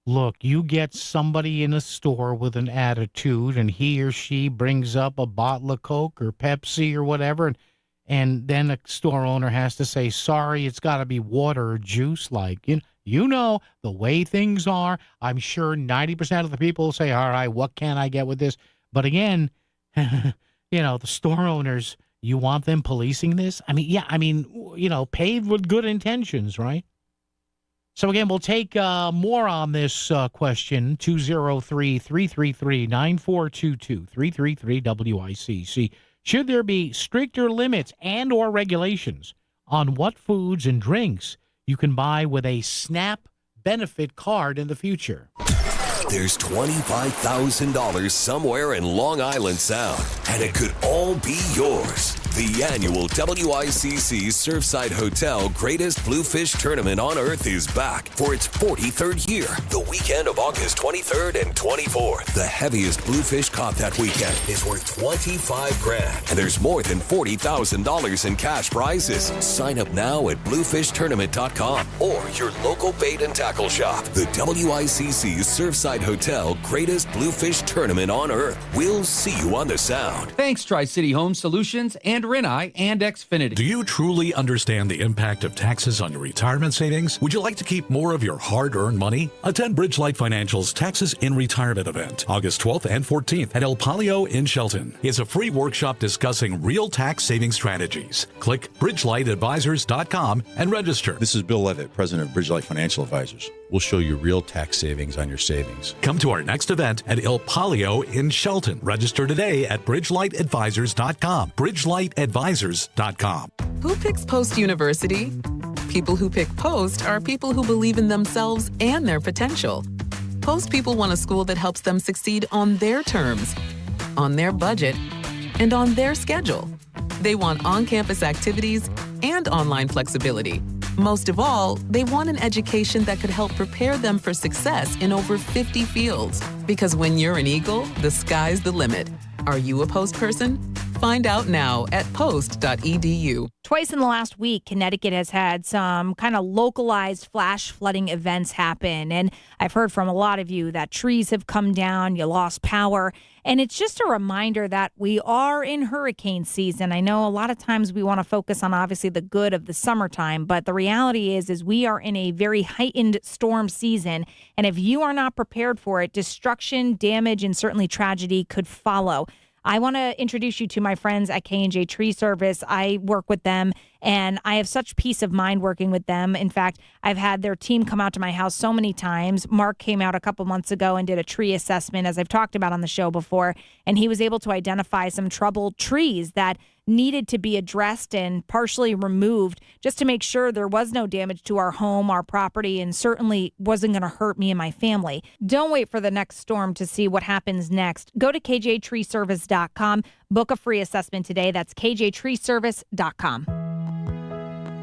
Look, you get somebody in a store with an attitude, and he or she brings up a bottle of Coke or Pepsi or whatever, and then a store owner has to say, sorry, it's got to be water or juice. Like, you know the way things are. I'm sure 90% of the people will say, all right, what can I get with this? But again, the store owners, you want them policing this? Paved with good intentions, right? So, again, we'll take more on this question, 203-333-9422, 333-WICC. Should there be stricter limits and or regulations on what foods and drinks you can buy with a SNAP benefit card in the future? There's $25,000 somewhere in Long Island Sound, and it could all be yours. The annual WICC Surfside Hotel Greatest Bluefish Tournament on Earth is back for its 43rd year, the weekend of August 23rd and 24th. The heaviest bluefish caught that weekend is worth $25,000, and there's more than $40,000 in cash prizes. Sign up now at bluefishtournament.com or your local bait and tackle shop. The WICC Surfside Hotel Greatest Bluefish Tournament on Earth. We'll see you on the Sound. Thanks, Tri-City Home Solutions and Rinnai and Xfinity. Do you truly understand the impact of taxes on your retirement savings? Would you like to keep more of your hard-earned money? Attend Bridgelight Financial's Taxes in Retirement event, August 12th and 14th at El Palio in Shelton. It's a free workshop discussing real tax saving strategies. Click bridgelightadvisors.com and register. This is Bill Levitt, president of Bridgelight Financial Advisors. We'll show you real tax savings on your savings. Come to our next event at El Palio in Shelton. Register today at bridgelightadvisors.com. bridgelightadvisors.com. Who picks Post University? People who pick Post are people who believe in themselves and their potential. Post people want a school that helps them succeed on their terms, on their budget, and on their schedule. They want on-campus activities and online flexibility. Most of all, they want an education that could help prepare them for success in over 50 fields. Because when you're an Eagle, the sky's the limit. Are you a Post person? Find out now at post.edu. Twice in the last week, Connecticut has had some kind of localized flash flooding events happen. And I've heard from a lot of you that trees have come down, you lost power. And it's just a reminder that we are in hurricane season. I know a lot of times we want to focus on obviously the good of the summertime, but the reality is we are in a very heightened storm season. And if you are not prepared for it, destruction, damage, and certainly tragedy could follow. I want to introduce you to my friends at K&J Tree Service. I work with them, and I have such peace of mind working with them. In fact, I've had their team come out to my house so many times. Mark came out a couple months ago and did a tree assessment, as I've talked about on the show before, and he was able to identify some troubled trees that needed to be addressed and partially removed just to make sure there was no damage to our home, our property, and certainly wasn't going to hurt me and my family. Don't wait for the next storm to see what happens next. Go to kjtreeservice.com. Book a free assessment today. That's kjtreeservice.com.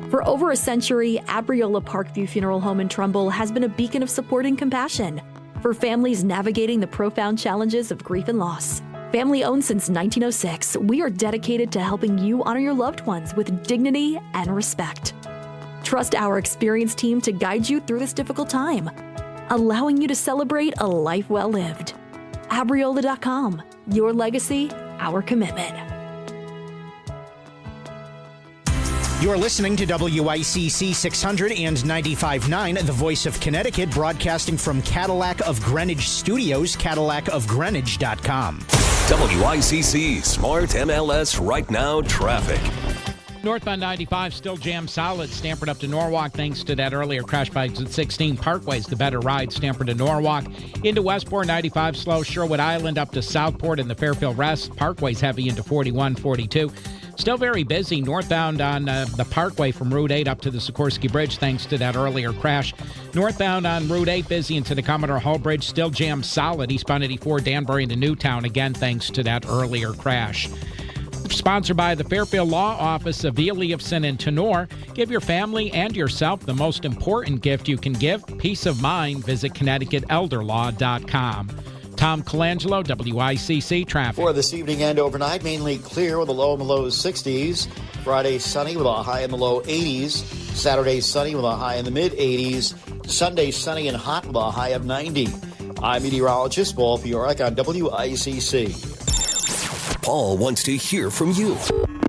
For over a century, Abriola Parkview Funeral Home in Trumbull has been a beacon of support and compassion for families navigating the profound challenges of grief and loss. Family owned since 1906, we are dedicated to helping you honor your loved ones with dignity and respect. Trust our experienced team to guide you through this difficult time, allowing you to celebrate a life well lived. Abriola.com, your legacy, our commitment. You're listening to WICC 600 and 95.9, the voice of Connecticut, broadcasting from Cadillac of Greenwich Studios, CadillacofGreenwich.com. WICC Smart MLS Right Now traffic. Northbound 95 still jammed solid. Stamford up to Norwalk thanks to that earlier crash by 16. Parkway's the better ride. Stamford to Norwalk. Into Westport, 95 slow. Sherwood Island up to Southport and the Fairfield Rest. Parkway's heavy into 41, 42. Still very busy northbound on the Parkway from Route 8 up to the Sikorsky Bridge thanks to that earlier crash. Northbound on Route 8 busy into the Commodore Hall Bridge. Still jammed solid. Eastbound 84 Danbury into Newtown again thanks to that earlier crash. Sponsored by the Fairfield Law Office of Eliafson and Tenor. Give your family and yourself the most important gift you can give, peace of mind. Visit ConnecticutElderLaw.com. Tom Colangelo, WICC Traffic. For this evening and overnight, mainly clear with a low in the low 60s. Friday, sunny with a high in the low 80s. Saturday, sunny with a high in the mid 80s. Sunday, sunny and hot with a high of 90. I'm meteorologist Paul Fiorek on WICC. Paul wants to hear from you.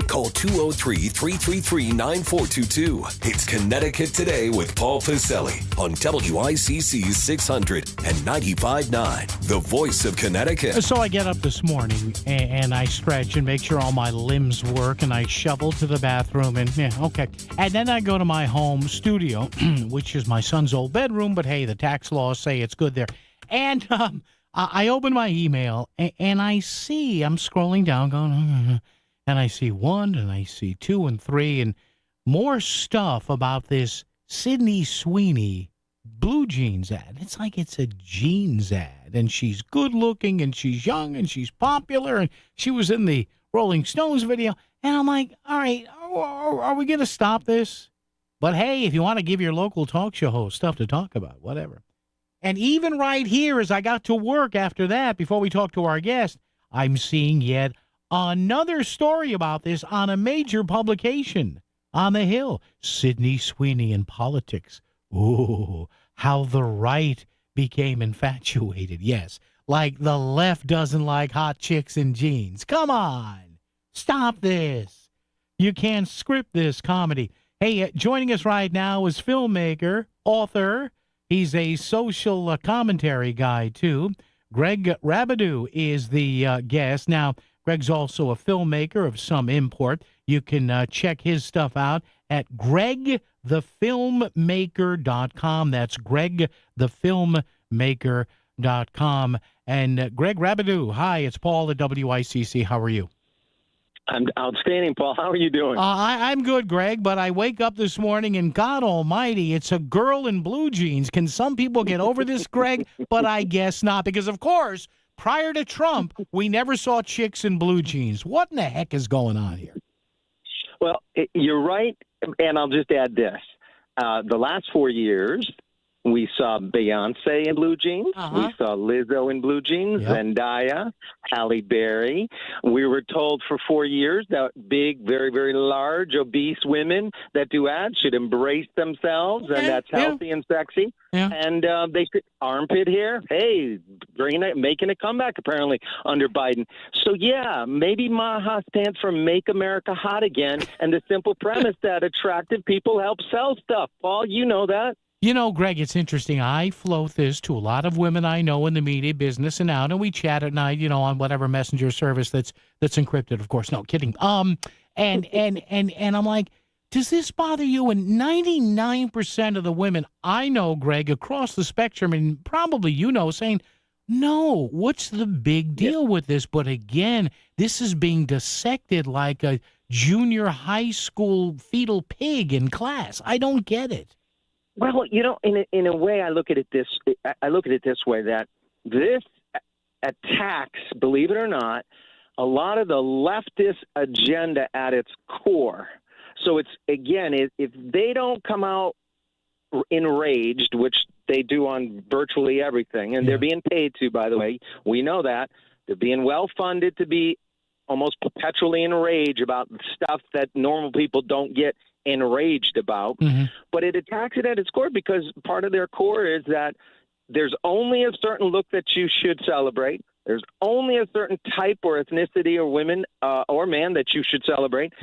Call 203-333-9422. It's Connecticut Today with Paul Pacelli on WICC 600 and 95.9, the voice of Connecticut. So I get up this morning and I stretch and make sure all my limbs work, and I shovel to the bathroom and okay. And then I go to my home studio, which is my son's old bedroom, but hey, the tax laws say it's good there. And I open my email and I see, I'm scrolling down going, and I see 1 and I see 2 and 3 and more stuff about this Sydney Sweeney blue jeans ad. It's like it's a jeans ad, and she's good looking and she's young and she's popular and she was in the Rolling Stones video. And I'm like, all right, are we going to stop this? But hey, if you want to give your local talk show host stuff to talk about, whatever. And even right here, as I got to work after that, before we talk to our guest, I'm seeing yet another story about this on a major publication on the Hill. Sydney Sweeney in politics. Ooh, how the right became infatuated. Yes, like the left doesn't like hot chicks in jeans. Come on. Stop this. You can't script this comedy. Hey, joining us right now is filmmaker, author. He's a social commentary guy, too. Greg Rabideau is the guest. Now, Greg's also a filmmaker of some import. You can check his stuff out at gregthefilmmaker.com. That's gregthefilmmaker.com. And Greg Rabideau, hi, it's Paul at WICC. How are you? I'm outstanding, Paul. How are you doing? I'm good, Greg, but I wake up this morning and God almighty, it's a girl in blue jeans. Can some people get over this, Greg? But I guess not, because, of course, prior to Trump, we never saw chicks in blue jeans. What in the heck is going on here? Well, you're right, and I'll just add this. The last 4 years, we saw Beyonce in blue jeans. We saw Lizzo in blue jeans, Zendaya, Halle Berry. We were told for 4 years that big, very, very large, obese women that do ads should embrace themselves, and that's healthy and sexy. And they armpit hair, hey, making a comeback apparently under Biden. So, yeah, maybe MAHA stands for Make America Hot Again, and the simple premise that attractive people help sell stuff. Paul, you know that. You know, Greg, it's interesting. I float this to a lot of women I know in the media business and out, and we chat at night, on whatever messenger service that's encrypted, of course. No, kidding. And I'm like, does this bother you? And 99% of the women I know, Greg, across the spectrum, and probably saying, no, what's the big deal with this? But again, this is being dissected like a junior high school fetal pig in class. I don't get it. Well, in a way, I look at it this way, that this attacks, believe it or not, a lot of the leftist agenda at its core. So it's, again, if they don't come out enraged, which they do on virtually everything, and they're being paid to, by the way, we know that. They're being well-funded to be almost perpetually enraged about stuff that normal people don't get enraged about. But it attacks it at its core because part of their core is that there's only a certain look that you should celebrate. There's only a certain type or ethnicity or women or man that you should celebrate.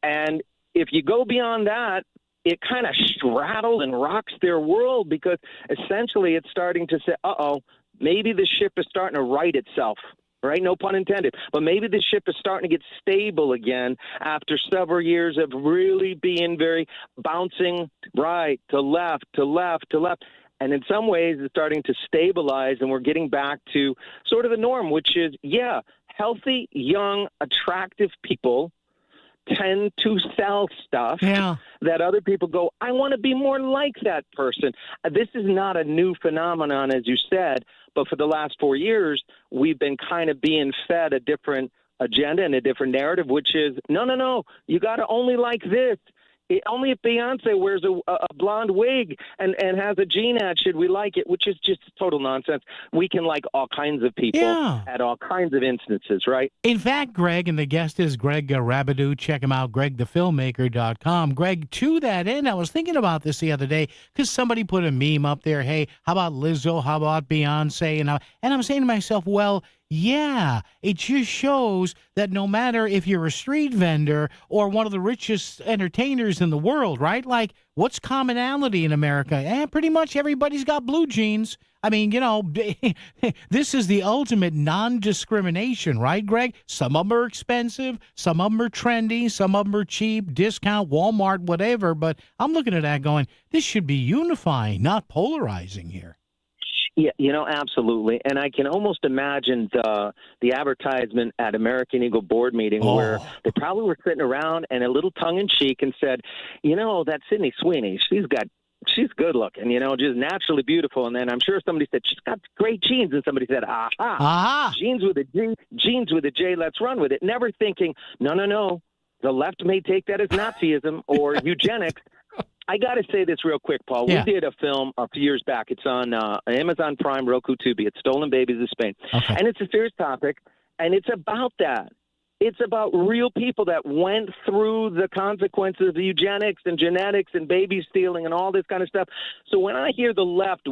And if you go beyond that, it kind of straddles and rocks their world because essentially it's starting to say, maybe the ship is starting to right itself. Right? No pun intended. But maybe the ship is starting to get stable again after several years of really being very bouncing right to left, to left, to left. And in some ways, it's starting to stabilize, and we're getting back to sort of the norm, which is, healthy, young, attractive people tend to sell stuff that other people go, I want to be more like that person. This is not a new phenomenon, as you said, but for the last 4 years, we've been kind of being fed a different agenda and a different narrative, which is, no, you got to only like this. Only if Beyonce wears a blonde wig and has a jean ad should we like it, which is just total nonsense. We can like all kinds of people at all kinds of instances, right? In fact, Greg, and the guest is Greg Rabideau. Check him out, gregthefilmmaker.com. Greg, to that end, I was thinking about this the other day because somebody put a meme up there. Hey, how about Lizzo? How about Beyonce? And I'm saying to myself, well, yeah, it just shows that no matter if you're a street vendor or one of the richest entertainers in the world, right? Like, what's commonality in America? Pretty much everybody's got blue jeans. I mean, this is the ultimate non-discrimination, right, Greg? Some of them are expensive, some of them are trendy, some of them are cheap, discount, Walmart, whatever. But I'm looking at that going, this should be unifying, not polarizing here. Yeah, absolutely. And I can almost imagine the advertisement at American Eagle board meeting where they probably were sitting around and a little tongue-in-cheek and said, that Sydney Sweeney, she's good looking, just naturally beautiful. And then I'm sure somebody said, she's got great jeans. And somebody said, jeans with a J, let's run with it. Never thinking, no. The left may take that as Nazism or eugenics. I got to say this real quick, Paul. Yeah. We did a film a few years back. It's on Amazon Prime, Roku, Tubi. It's Stolen Babies of Spain. Okay. And it's a serious topic, and it's about that. It's about real people that went through the consequences of eugenics and genetics and baby stealing and all this kind of stuff. So when I hear the left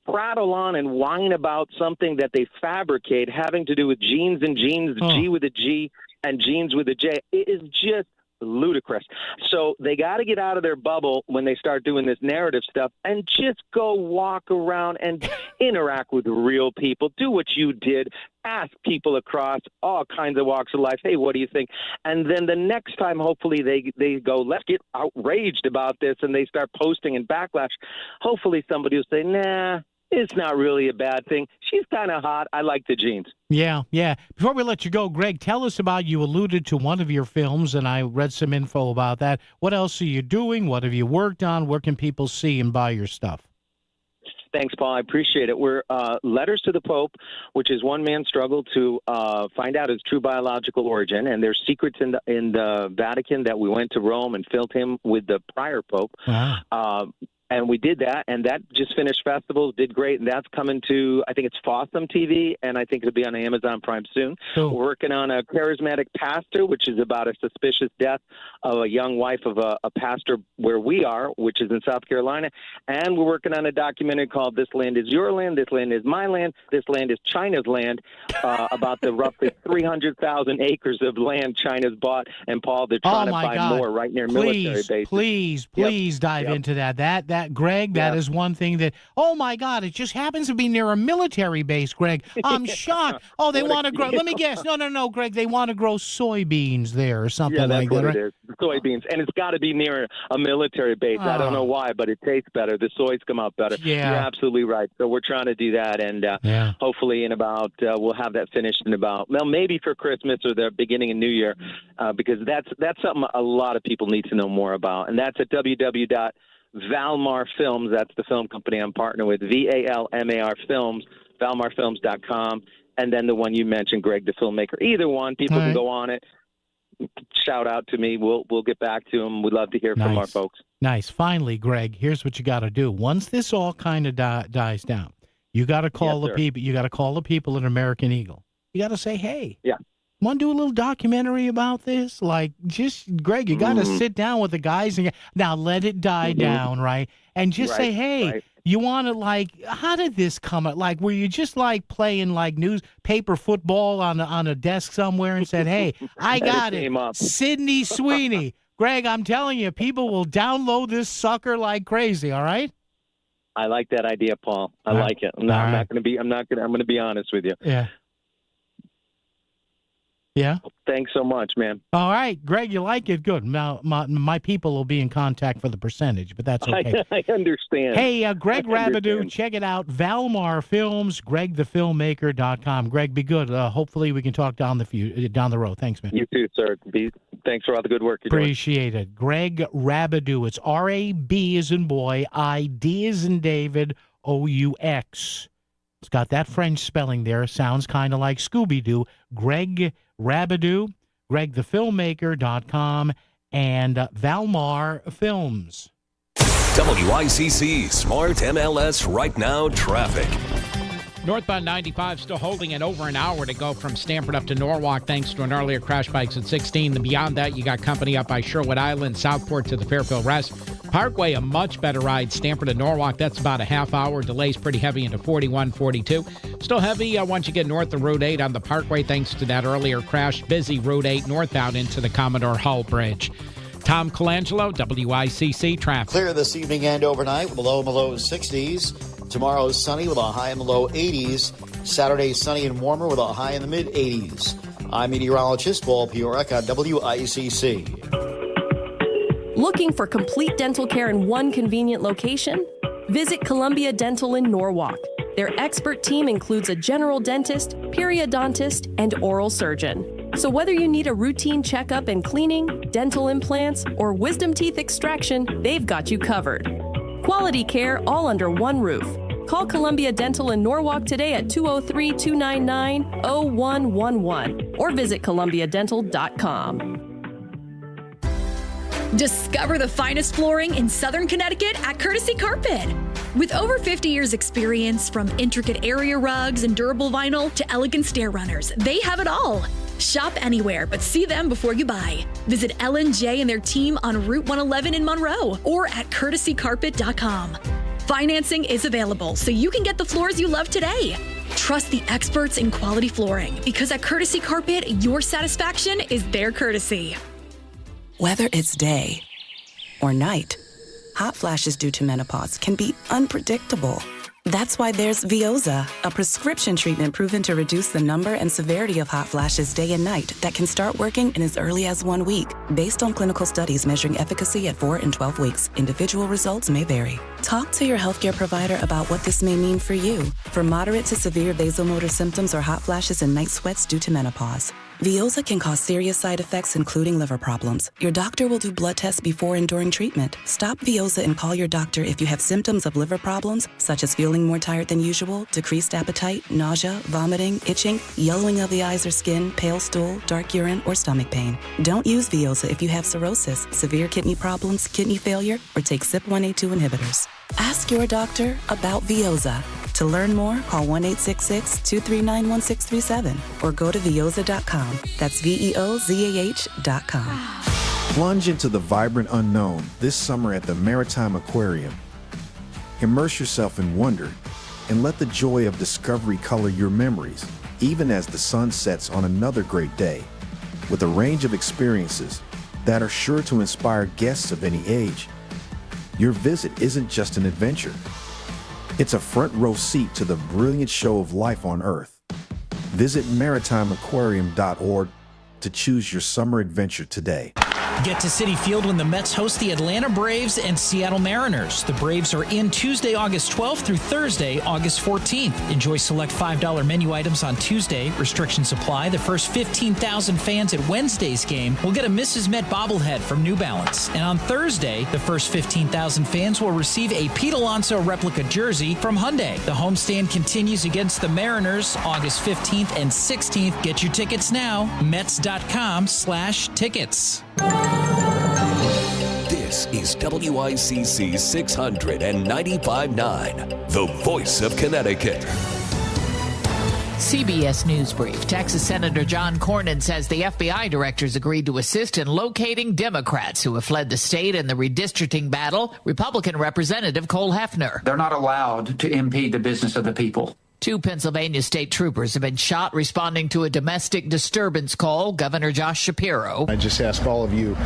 prattle on and whine about something that they fabricate having to do with genes and genes, G with a G and genes with a J, it is just ludicrous. So they got to get out of their bubble when they start doing this narrative stuff and just go walk around and interact with real people. Do what you did. Ask people across all kinds of walks of life, hey, what do you think? And then the next time, hopefully, they go, let's get outraged about this, and they start posting and backlash. Hopefully somebody will say, nah, it's not really a bad thing. She's kind of hot. I like the jeans. Yeah. Before we let you go, Greg, tell us about, you alluded to one of your films, and I read some info about that. What else are you doing? What have you worked on? Where can people see and buy your stuff? Thanks, Paul. I appreciate it. We're Letters to the Pope, which is one man's struggle to find out his true biological origin. And there's secrets in the Vatican that we went to Rome and filled him with the prior Pope. Wow. And we did that, and that just finished festivals, did great, and that's coming to, I think it's Fossum TV, and I think it'll be on Amazon Prime soon. Cool. We're working on a charismatic pastor, which is about a suspicious death of a young wife of a pastor where we are, which is in South Carolina, and we're working on a documentary called This Land is Your Land, This Land is My Land, This Land is China's Land, about the roughly 300,000 acres of land China's bought, and Paul, they're trying to find more right near military bases. Please dive into that. Greg, that is one thing that, oh my God, it just happens to be near a military base, Greg. I'm shocked. Oh, they want to grow, let me guess. No, Greg, they want to grow soybeans there or something like that. Yeah, that's what right? it is. Soybeans. And it's got to be near a military base. I don't know why, but it tastes better. The soys come out better. Yeah. You're absolutely right. So we're trying to do that. And hopefully in about, we'll have that finished in about, well, maybe for Christmas or the beginning of New Year, because that's something a lot of people need to know more about. And that's at www.Valmar Films. That's the film company I'm partnered with. VALMAR Films, ValmarFilms.com. And then the one you mentioned, Greg, the filmmaker. Either one, people can go on it. Shout out to me. We'll get back to them. We'd love to hear from our folks. Nice. Finally, Greg, here's what you got to do. Once this all kind of dies down, you got to call the people. You got to call the people at American Eagle. You got to say, hey, want to do a little documentary about this? Like, just, Greg, you got to sit down with the guys and now let it die down, right? And just say, hey, you want to, like, how did this come up? Like, were you just like playing like newspaper football on a desk somewhere and said, hey, I got it, Sydney Sweeney. Greg, I'm telling you, people will download this sucker like crazy. All right. I like that idea, Paul. I like it. I'm going to be honest with you. Yeah. Yeah. Thanks so much, man. All right, Greg, you like it? Good. Now, my people will be in contact for the percentage, but that's okay. I understand. Hey, Greg Rabideau, check it out. Valmar Films, GregTheFilmmaker.com. Greg, be good. Hopefully, we can talk down the road. Thanks, man. You too, sir. Thanks for all the good work you're doing. Appreciate it. Greg Rabideau. It's R-A-B as in boy, I-D as in David, O-U-X. It's got that French spelling there. Sounds kind of like Scooby-Doo. Greg Rabideau, GregTheFilmmaker.com, and Valmar Films. WICC Smart MLS Right Now Traffic. Northbound 95 still holding it over an hour to go from Stamford up to Norwalk thanks to an earlier crash by exit 16. And beyond that, you got company up by Sherwood Island, Southport to the Fairfield Rest. Parkway, a much better ride. Stamford to Norwalk, that's about a half hour. Delays pretty heavy into 41, 42. Still heavy once you get north of Route 8 on the Parkway thanks to that earlier crash. Busy Route 8 northbound into the Commodore Hull Bridge. Tom Colangelo, WICC Traffic. Clear this evening and overnight with a low in the low 60s. Tomorrow is sunny with a high in the low 80s. Saturday sunny and warmer with a high in the mid 80s. I'm meteorologist Paul Piorek on WICC. Looking for complete dental care in one convenient location? Visit Columbia Dental in Norwalk. Their expert team includes a general dentist, periodontist, and oral surgeon. So whether you need a routine checkup and cleaning, dental implants, or wisdom teeth extraction, they've got you covered. Quality care all under one roof. Call Columbia Dental in Norwalk today at 203-299-0111 or visit columbiadental.com. Discover the finest flooring in Southern Connecticut at Courtesy Carpet. With over 50 years experience, from intricate area rugs and durable vinyl to elegant stair runners, they have it all. Shop anywhere, but see them before you buy. Visit L&J and their team on Route 111 in Monroe or at courtesycarpet.com. Financing is available, so you can get the floors you love today. Trust the experts in quality flooring, because at Courtesy Carpet, your satisfaction is their courtesy. Whether it's day or night, hot flashes due to menopause can be unpredictable. That's why there's Veoza, a prescription treatment proven to reduce the number and severity of hot flashes day and night that can start working in as early as 1 week. Based on clinical studies measuring efficacy at 4 and 12 weeks, individual results may vary. Talk to your healthcare provider about what this may mean for you. For moderate to severe vasomotor symptoms or hot flashes and night sweats due to menopause, Veoza can cause serious side effects, including liver problems. Your doctor will do blood tests before and during treatment. Stop Veoza and call your doctor if you have symptoms of liver problems, such as feeling more tired than usual, decreased appetite, nausea, vomiting, itching, yellowing of the eyes or skin, pale stool, dark urine, or stomach pain. Don't use Veoza if you have cirrhosis, severe kidney problems, kidney failure, or take CYP1A2 inhibitors. Ask your doctor about Veoza. To learn more, call 1-866-239-1637 or go to Veoza.com. That's VEOZAH.com. Plunge into the vibrant unknown this summer at the Maritime Aquarium. Immerse yourself in wonder and let the joy of discovery color your memories, even as the sun sets on another great day. With a range of experiences that are sure to inspire guests of any age, your visit isn't just an adventure. It's a front row seat to the brilliant show of life on Earth. Visit maritimeaquarium.org to choose your summer adventure today. Get to Citi Field when the Mets host the Atlanta Braves and Seattle Mariners. The Braves are in Tuesday, August 12th through Thursday, August 14th. Enjoy select $5 menu items on Tuesday. Restrictions apply. The first 15,000 fans at Wednesday's game will get a Mrs. Met bobblehead from New Balance. And on Thursday, the first 15,000 fans will receive a Pete Alonso replica jersey from Hyundai. The homestand continues against the Mariners August 15th and 16th. Get your tickets now. Mets.com/tickets. This is WICC 695.9, the voice of Connecticut. CBS News Brief. Texas Senator John Cornyn says the FBI directors agreed to assist in locating Democrats who have fled the state in the redistricting battle. Republican Representative Cole Hefner. They're not allowed to impede the business of the people. 2 Pennsylvania state troopers have been shot responding to a domestic disturbance call. Governor Josh Shapiro. I just ask all of you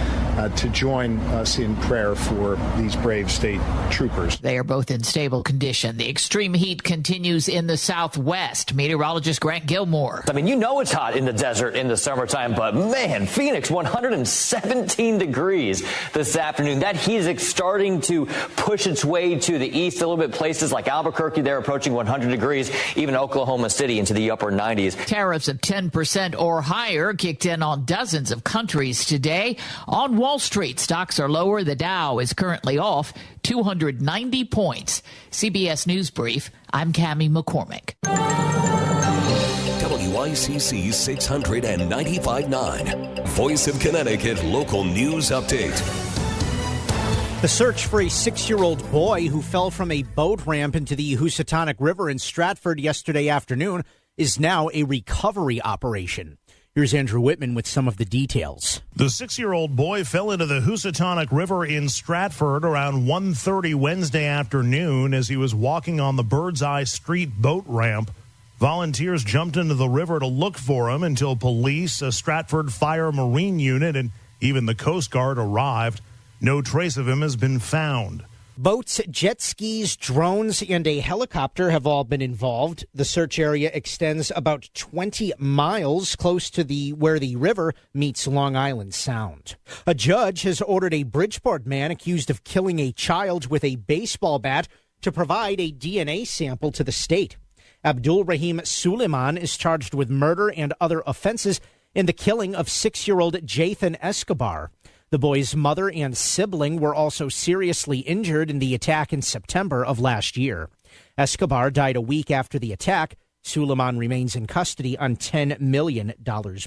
to join us in prayer for these brave state troopers. They are both in stable condition. The extreme heat continues in the Southwest. Meteorologist Grant Gilmore. I mean, you know it's hot in the desert in the summertime, but man, Phoenix, 117 degrees this afternoon. That heat is starting to push its way to the east a little bit. Places like Albuquerque, they're approaching 100 degrees. Even Oklahoma City into the upper 90s. Tariffs of 10% or higher kicked in on dozens of countries today. On Wall Street, stocks are lower. The Dow is currently off 290 points. CBS News Brief, I'm Cammie McCormick. WICC 695.9, Voice of Connecticut Local News Update. The search for a 6-year-old boy who fell from a boat ramp into the Housatonic River in Stratford yesterday afternoon is now a recovery operation. Here's Andrew Whitman with some of the details. The 6-year-old boy fell into the Housatonic River in Stratford around 1:30 Wednesday afternoon as he was walking on the Birdseye Street boat ramp. Volunteers jumped into the river to look for him until police, a Stratford Fire Marine unit, and even the Coast Guard arrived. No trace of him has been found. Boats, jet skis, drones, and a helicopter have all been involved. The search area extends about 20 miles close to where the river meets Long Island Sound. A judge has ordered a Bridgeport man accused of killing a child with a baseball bat to provide a DNA sample to the state. Abdul Rahim Suleiman is charged with murder and other offenses in the killing of 6-year-old Jathan Escobar. The boy's mother and sibling were also seriously injured in the attack in September of last year. Escobar died a week after the attack. Suleiman remains in custody on $10 million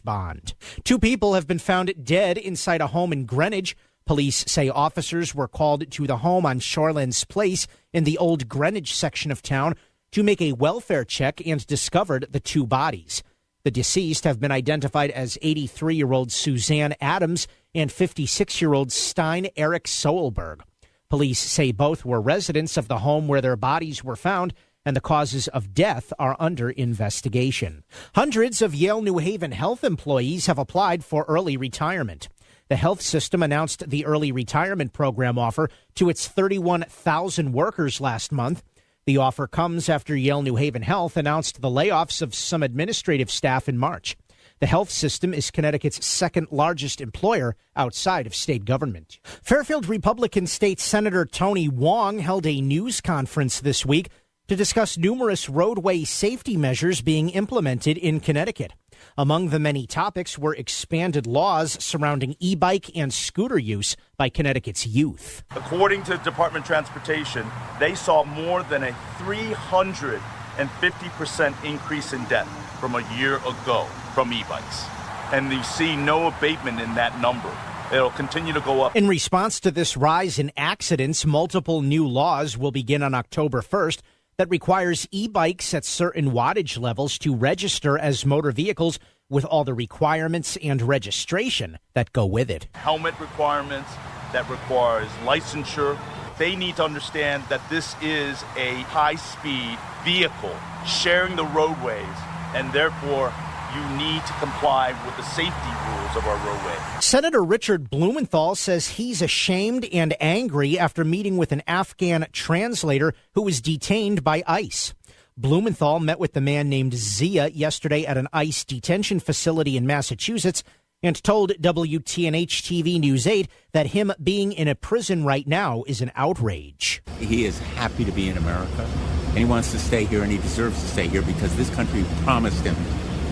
bond. 2 people have been found dead inside a home in Greenwich. Police say officers were called to the home on Shorelands Place in the Old Greenwich section of town to make a welfare check and discovered the 2 bodies. The deceased have been identified as 83-year-old Suzanne Adams and 56-year-old Stein Eric Soelberg. Police say both were residents of the home where their bodies were found, and the causes of death are under investigation. Hundreds of Yale New Haven health employees have applied for early retirement. The health system announced the early retirement program offer to its 31,000 workers last month. The offer comes after Yale New Haven Health announced the layoffs of some administrative staff in March. The health system is Connecticut's second largest employer outside of state government. Fairfield Republican State Senator Tony Wong held a news conference this week to discuss numerous roadway safety measures being implemented in Connecticut. Among the many topics were expanded laws surrounding e-bike and scooter use by Connecticut's youth. According to Department of Transportation, they saw more than a 350% increase in death from a year ago from e-bikes. And you see no abatement in that number. It'll continue to go up. In response to this rise in accidents, multiple new laws will begin on October 1st that requires e-bikes at certain wattage levels to register as motor vehicles with all the requirements and registration that go with it. Helmet requirements, that requires licensure. They need to understand that this is a high-speed vehicle sharing the roadways, and therefore you need to comply with the safety rules of our roadway. Senator Richard Blumenthal says he's ashamed and angry after meeting with an Afghan translator who was detained by ICE. Blumenthal met with the man named Zia yesterday at an ICE detention facility in Massachusetts and told WTNH-TV News 8 that him being in a prison right now is an outrage. He is happy to be in America, and he wants to stay here, and he deserves to stay here because this country promised him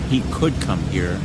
he could come here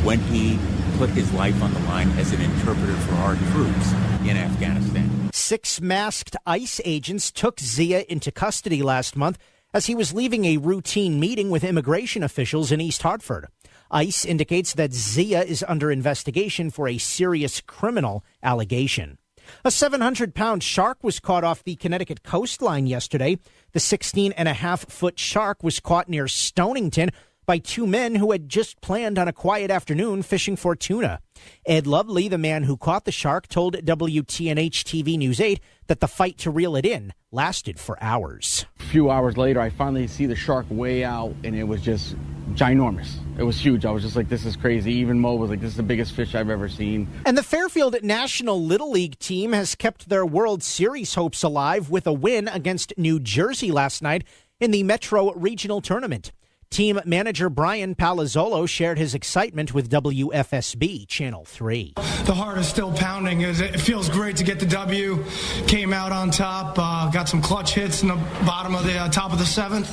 when he put his life on the line as an interpreter for our troops in Afghanistan. 6 masked ICE agents took Zia into custody last month as he was leaving a routine meeting with immigration officials in East Hartford. ICE indicates that Zia is under investigation for a serious criminal allegation. A 700-pound shark was caught off the Connecticut coastline yesterday. The 16.5-foot shark was caught near Stonington by 2 men who had just planned on a quiet afternoon fishing for tuna. Ed Lovely, the man who caught the shark, told WTNH-TV News 8 that the fight to reel it in lasted for hours. A few hours later, I finally see the shark way out, and it was just ginormous. It was huge. I was just like, this is crazy. Even Mo was like, this is the biggest fish I've ever seen. And the Fairfield National Little League team has kept their World Series hopes alive with a win against New Jersey last night in the Metro Regional Tournament. Team manager Brian Palazzolo shared his excitement with WFSB Channel 3. The heart is still pounding. It feels great to get the W. Came out on top, got some clutch hits in the bottom of the top of the 7th.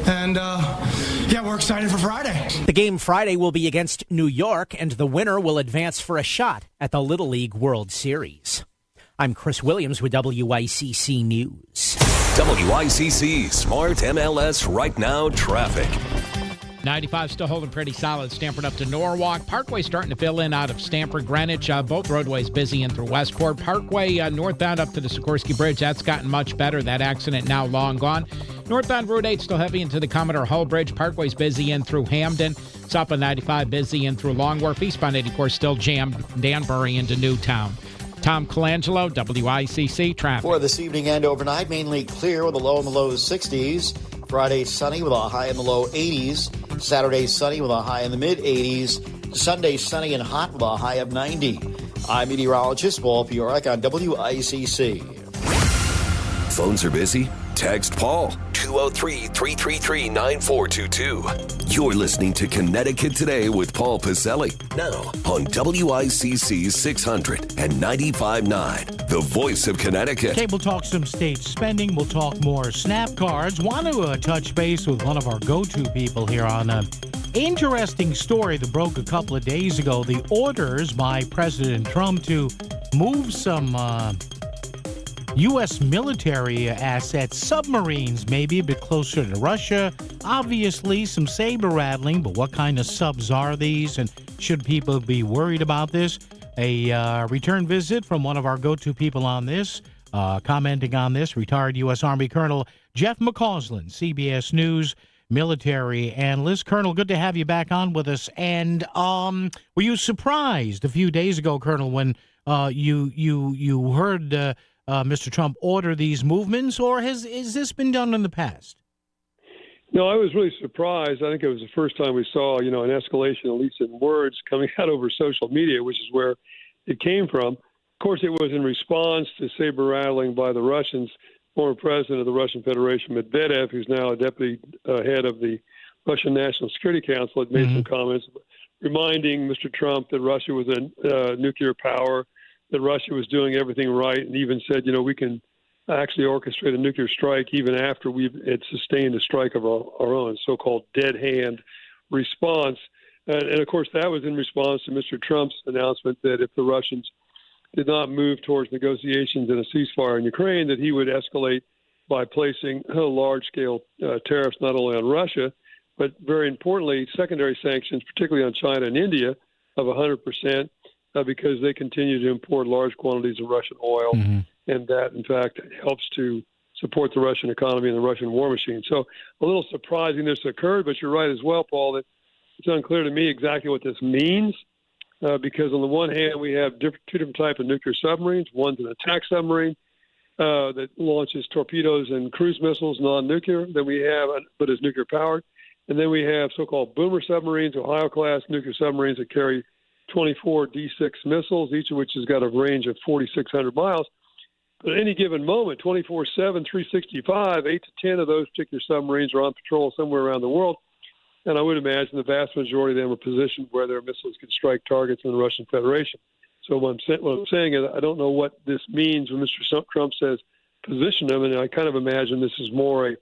And, we're excited for Friday. The game Friday will be against New York, and the winner will advance for a shot at the Little League World Series. I'm Chris Williams with WICC News. WICC Smart MLS Right Now traffic. 95 still holding pretty solid. Stamford up to Norwalk. Parkway starting to fill in out of Stamford, Greenwich. Both roadways busy in through Westport. Parkway northbound up to the Sikorsky Bridge. That's gotten much better. That accident now long gone. Northbound Route 8 still heavy into the Commodore Hull Bridge. Parkway's busy in through Hamden. South of 95 busy in through Long Wharf. Eastbound 84 still jammed Danbury into Newtown. Tom Colangelo, WICC traffic. For this evening and overnight, mainly clear with a low in the low 60s. Friday, sunny with a high in the low 80s. Saturday, sunny with a high in the mid 80s. Sunday, sunny and hot with a high of 90. I'm meteorologist Paul Piorek on WICC. Phones are busy? Text Paul, 203-333-9422. You're listening to Connecticut Today with Paul Pacelli. Now on WICC 600 and 95.9, the voice of Connecticut. Okay, we'll talk some state spending. We'll talk more SNAP cards. Want to touch base with one of our go-to people here on an interesting story that broke a couple of days ago. The orders by President Trump to move some U.S. military assets, submarines, maybe a bit closer to Russia. Obviously, some saber rattling, but what kind of subs are these, and should people be worried about this? A return visit from one of our go-to people on this, commenting on this, retired U.S. Army Colonel Jeff McCausland, CBS News military analyst. Colonel, good to have you back on with us. And were you surprised a few days ago, Colonel, when you heard Mr. Trump order these movements, or has this been done in the past? No, I was really surprised. I think it was the first time we saw, an escalation, at least in words, coming out over social media, which is where it came from. Of course, it was in response to saber-rattling by the Russians. Former president of the Russian Federation, Medvedev, who's now a deputy head of the Russian National Security Council, had made some comments reminding Mr. Trump that Russia was a nuclear power, that Russia was doing everything right, and even said, we can actually orchestrate a nuclear strike even after we've sustained a strike of our own, so-called dead hand response. And of course, that was in response to Mr. Trump's announcement that if the Russians did not move towards negotiations and a ceasefire in Ukraine, that he would escalate by placing large-scale tariffs not only on Russia, but very importantly, secondary sanctions, particularly on China and India, of 100%, because they continue to import large quantities of Russian oil, and that, in fact, helps to support the Russian economy and the Russian war machine. So a little surprising this occurred, but you're right as well, Paul, that it's unclear to me exactly what this means. Because on the one hand, we have two different types of nuclear submarines. One's an attack submarine that launches torpedoes and cruise missiles, non-nuclear. Then we have, but is nuclear powered. And then we have so-called boomer submarines, Ohio-class nuclear submarines that carry 24 D6 missiles, each of which has got a range of 4,600 miles. But at any given moment, 24/7, 365, 8 to 10 of those particular submarines are on patrol somewhere around the world. And I would imagine the vast majority of them are positioned where their missiles can strike targets in the Russian Federation. So what I'm saying is I don't know what this means when Mr. Trump says position them, and I kind of imagine this is more a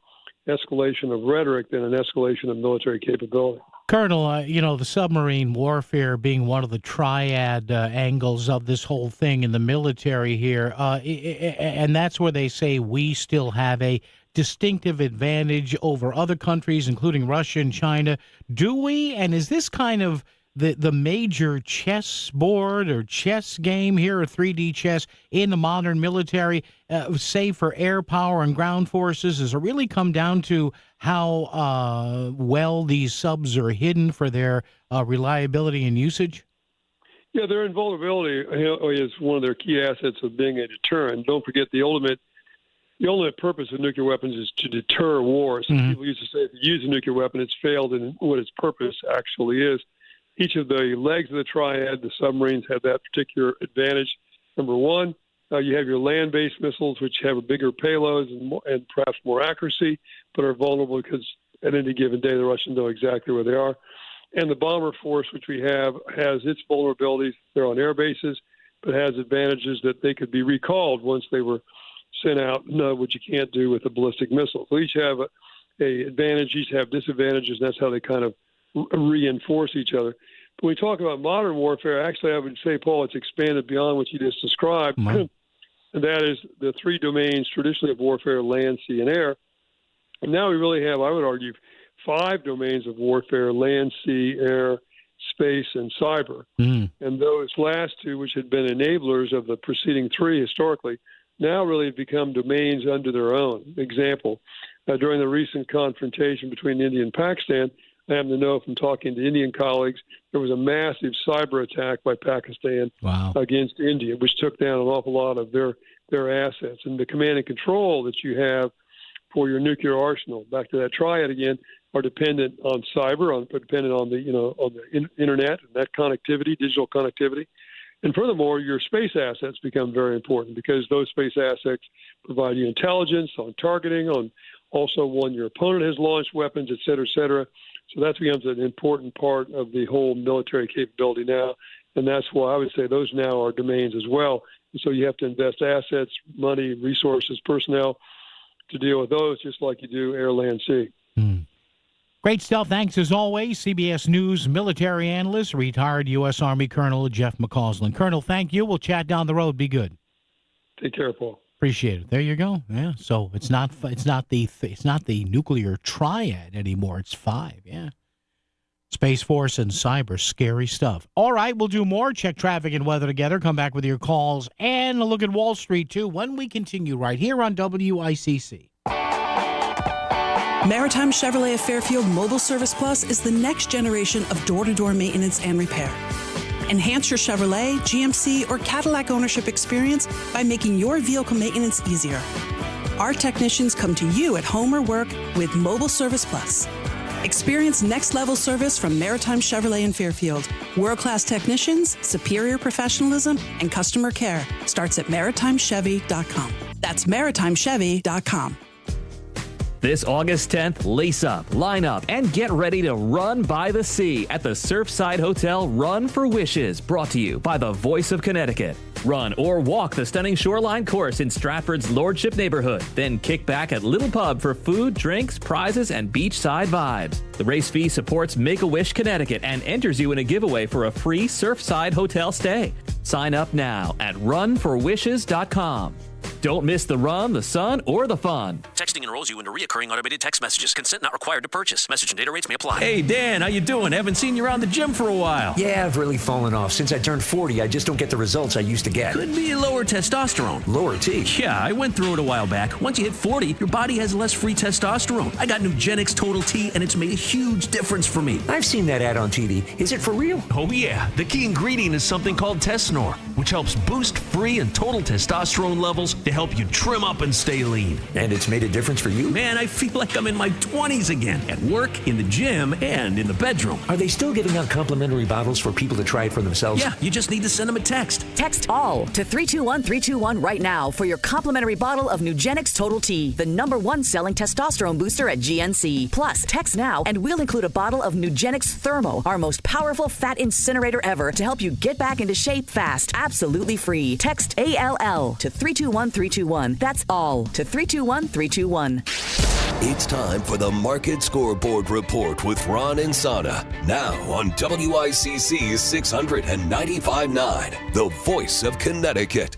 escalation of rhetoric than an escalation of military capability. Colonel, the submarine warfare being one of the triad angles of this whole thing in the military here, and that's where they say we still have a distinctive advantage over other countries, including Russia and China. Do we? And is this kind of the major chess board or chess game here, or 3D chess in the modern military, say for air power and ground forces? Does it really come down to how well these subs are hidden for their reliability and usage? Yeah, their invulnerability is one of their key assets of being a deterrent. Don't forget the ultimate purpose of nuclear weapons is to deter war. So people used to say if you use a nuclear weapon, it's failed in what its purpose actually is. Each of the legs of the triad, the submarines, have that particular advantage. Number one, you have your land-based missiles, which have a bigger payload and perhaps more accuracy, but are vulnerable because at any given day the Russians know exactly where they are. And the bomber force, which we have, has its vulnerabilities. They're on air bases, but has advantages that they could be recalled once they were sent out, which you can't do with a ballistic missile. So each have a advantage, each have disadvantages, and that's how they kind of reinforce each other. But when we talk about modern warfare, actually I would say, Paul, it's expanded beyond what you just described, and that is the three domains traditionally of warfare: land, sea, and air. And now we really have, I would argue, 5 domains of warfare: land, sea, air, space, and cyber. And those last 2, which had been enablers of the preceding 3 historically, now really have become domains unto their own. Example, during the recent confrontation between India and Pakistan, I happen to know from talking to Indian colleagues, there was a massive cyber attack by Pakistan against India, which took down an awful lot of their assets. And the command and control that you have for your nuclear arsenal, back to that triad again, are dependent on cyber, dependent on the internet and that connectivity, digital connectivity. And furthermore, your space assets become very important because those space assets provide you intelligence on targeting, on also when your opponent has launched weapons, et cetera, et cetera. So that becomes an important part of the whole military capability now. And that's why I would say those now are domains as well. And so you have to invest assets, money, resources, personnel to deal with those, just like you do air, land, sea. Great stuff. Thanks as always. CBS News military analyst, retired U.S. Army Colonel Jeff McCausland. Colonel, thank you. We'll chat down the road. Be good. Take care, Paul. Appreciate it. There you go. Yeah. So it's not the nuclear triad anymore. It's 5. Yeah. Space Force and cyber, scary stuff. All right, we'll do more. Check traffic and weather together. Come back with your calls and a look at Wall Street, too, when we continue right here on WICC. Maritime Chevrolet of Fairfield Mobile Service Plus is the next generation of door-to-door maintenance and repair. Enhance your Chevrolet, GMC, or Cadillac ownership experience by making your vehicle maintenance easier. Our technicians come to you at home or work with Mobile Service Plus. Experience next-level service from Maritime Chevrolet in Fairfield. World-class technicians, superior professionalism, and customer care starts at MaritimeChevy.com. That's MaritimeChevy.com. This August 10th, lace up, line up, and get ready to run by the sea at the Surfside Hotel Run for Wishes, brought to you by the Voice of Connecticut. Run or walk the stunning shoreline course in Stratford's Lordship neighborhood. Then kick back at Little Pub for food, drinks, prizes, and beachside vibes. The race fee supports Make-A-Wish Connecticut and enters you in a giveaway for a free Surfside hotel stay. Sign up now at runforwishes.com. Don't miss the run, the sun, or the fun. Texting enrolls you into recurring automated text messages. Consent not required to purchase. Message and data rates may apply. Hey, Dan, how you doing? Haven't seen you around the gym for a while. Yeah, I've really fallen off. Since I turned 40, I just don't get the results I used to get. Could be lower testosterone. Lower T? Yeah, I went through it a while back. Once you hit 40, your body has less free testosterone. I got Nugenix Total T, and it's made a huge difference for me. I've seen that ad on TV. Is it for real? Oh, yeah. The key ingredient is something called Tesnor, which helps boost free and total testosterone levels to help you trim up and stay lean. And it's made a difference for you? Man, I feel like I'm in my 20s again. At work, in the gym, and in the bedroom. Are they still giving out complimentary bottles for people to try it for themselves? Yeah, you just need to send them a text. Text ALL to 321-321 right now for your complimentary bottle of Nugenix Total T, the #1 selling testosterone booster at GNC. Plus, text now and we'll include a bottle of Nugenix Thermo, our most powerful fat incinerator ever, to help you get back into shape fast. Absolutely free. Text ALL to 321-321. That's all to 321-321. It's time for the Market Scoreboard Report with Ron and Sana. Now on WICC's 695.9, the voice of Connecticut.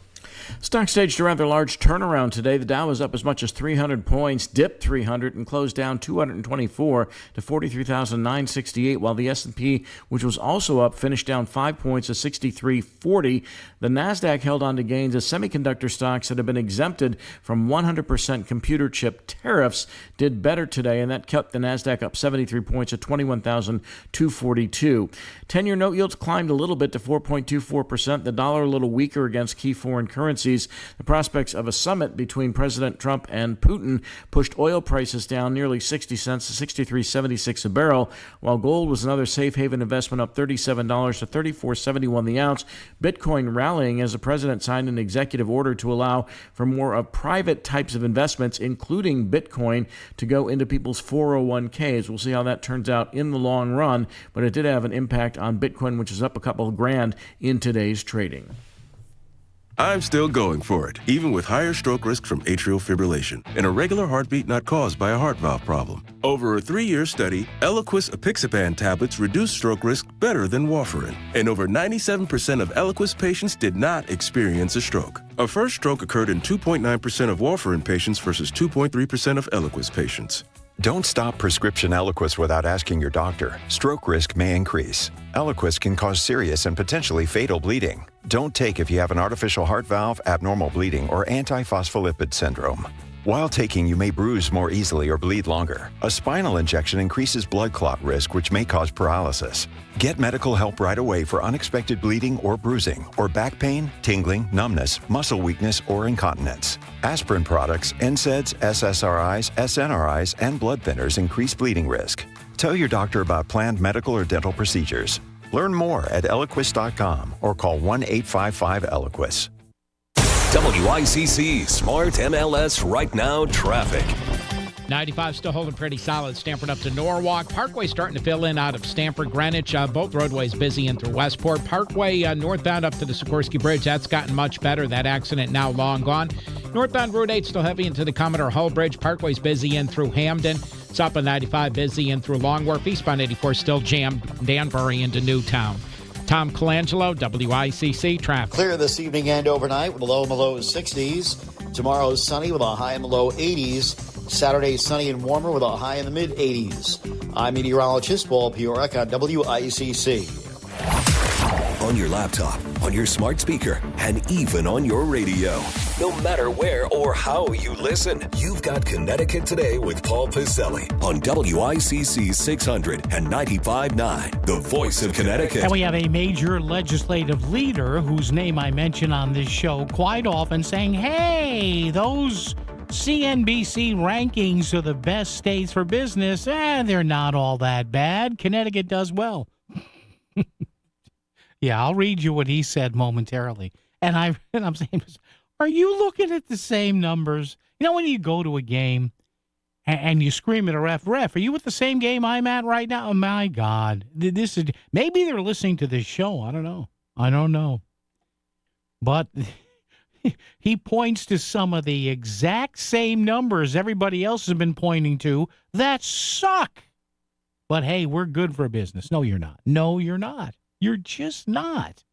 Stocks staged a rather large turnaround today. The Dow was up as much as 300 points, dipped 300, and closed down 224 to 43,968, while the S&P, which was also up, finished down 5 points to 6340. The Nasdaq held on to gains as semiconductor stocks that have been exempted from 100% computer chip tariffs did better today, and that kept the Nasdaq up 73 points to 21,242. 10-year note yields climbed a little bit to 4.24%. The dollar a little weaker against key foreign currencies. The prospects of a summit between President Trump and Putin pushed oil prices down nearly 60 cents to $63.76 a barrel, while gold was another safe haven investment, up $37 to $34.71 the ounce. Bitcoin rallying as the president signed an executive order to allow for more of private types of investments, including Bitcoin, to go into people's 401ks. We'll see how that turns out in the long run, but it did have an impact on Bitcoin, which is up a couple of grand in today's trading. I'm still going for it, even with higher stroke risk from atrial fibrillation, an irregular heartbeat not caused by a heart valve problem. Over a 3-year study, Eliquis apixaban tablets reduced stroke risk better than warfarin, and over 97% of Eliquis patients did not experience a stroke. A first stroke occurred in 2.9% of warfarin patients versus 2.3% of Eliquis patients. Don't stop prescription Eliquis without asking your doctor. Stroke risk may increase. Eliquis can cause serious and potentially fatal bleeding. Don't take if you have an artificial heart valve, abnormal bleeding, or antiphospholipid syndrome. While taking, you may bruise more easily or bleed longer. A spinal injection increases blood clot risk, which may cause paralysis. Get medical help right away for unexpected bleeding or bruising, or back pain, tingling, numbness, muscle weakness, or incontinence. Aspirin products, NSAIDs, SSRIs, SNRIs, and blood thinners increase bleeding risk. Tell your doctor about planned medical or dental procedures. Learn more at Eliquis.com or call 1-855-ELIQUIS. WICC Smart MLS Right Now traffic. 95 still holding pretty solid. Stamford up to Norwalk. Parkway starting to fill in out of Stamford, Greenwich. Both roadways busy in through Westport. Parkway northbound up to the Sikorsky Bridge. That's gotten much better. That accident now long gone. Northbound Route 8 still heavy into the Commodore Hull Bridge. Parkway's busy in through Hamden. South on 95 busy in through Long Wharf. Eastbound 84 still jammed Danbury into Newtown. Tom Colangelo, WICC traffic. Clear this evening and overnight with a low in the low 60s. Tomorrow sunny with a high in the low 80s. Saturday, sunny and warmer with a high in the mid-80s. I'm meteorologist Paul Piorek on WICC. On your laptop, on your smart speaker, and even on your radio. No matter where or how you listen, you've got Connecticut Today with Paul Piselli on WICC 600 and 95.9, the voice of Connecticut. And we have a major legislative leader whose name I mention on this show quite often saying, hey, those CNBC rankings are the best states for business. They're not all that bad. Connecticut does well. Yeah, I'll read you what he said momentarily. And I'm saying, are you looking at the same numbers? You know when you go to a game and you scream at a ref, are you at the same game I'm at right now? Oh, my God. This is maybe they're listening to this show. I don't know. But he points to some of the exact same numbers everybody else has been pointing to that suck. But, hey, we're good for business. No, you're not. No, you're not. You're just not.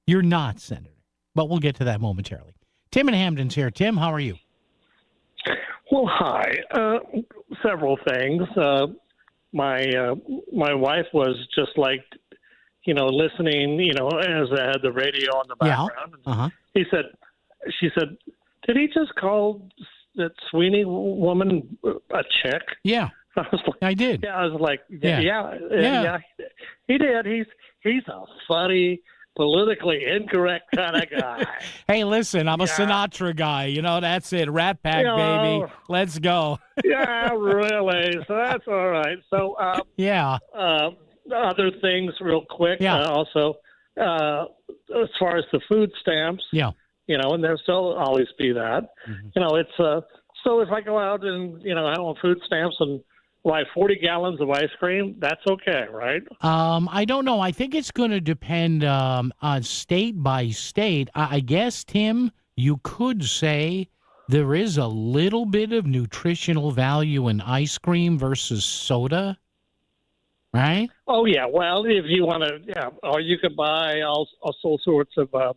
You're not, Senator. But we'll get to that momentarily. Tim in Hamden's here. Tim, how are you? Well, hi. Several things. My wife was just like, listening, as I had the radio on the background. Yeah. Uh-huh. She said, did he just call that Sweeney woman a chick? Yeah. I was like, I did. Yeah, I was like, Yeah. yeah, he did. He's a funny, politically incorrect kind of guy. Hey, listen, I'm a Sinatra guy. That's it. Rat Pack, baby. Let's go. Yeah, really. So that's all right. So, yeah. Other things real quick. Yeah. Also, as far as the food stamps. Yeah. And there still always be that. Mm-hmm. It's so if I go out and, I don't want food stamps and buy 40 gallons of ice cream, that's okay, right? I don't know. I think it's going to depend on state by state. I guess, Tim, you could say there is a little bit of nutritional value in ice cream versus soda, right? Oh, yeah. Well, if you want to, or you could buy all sorts of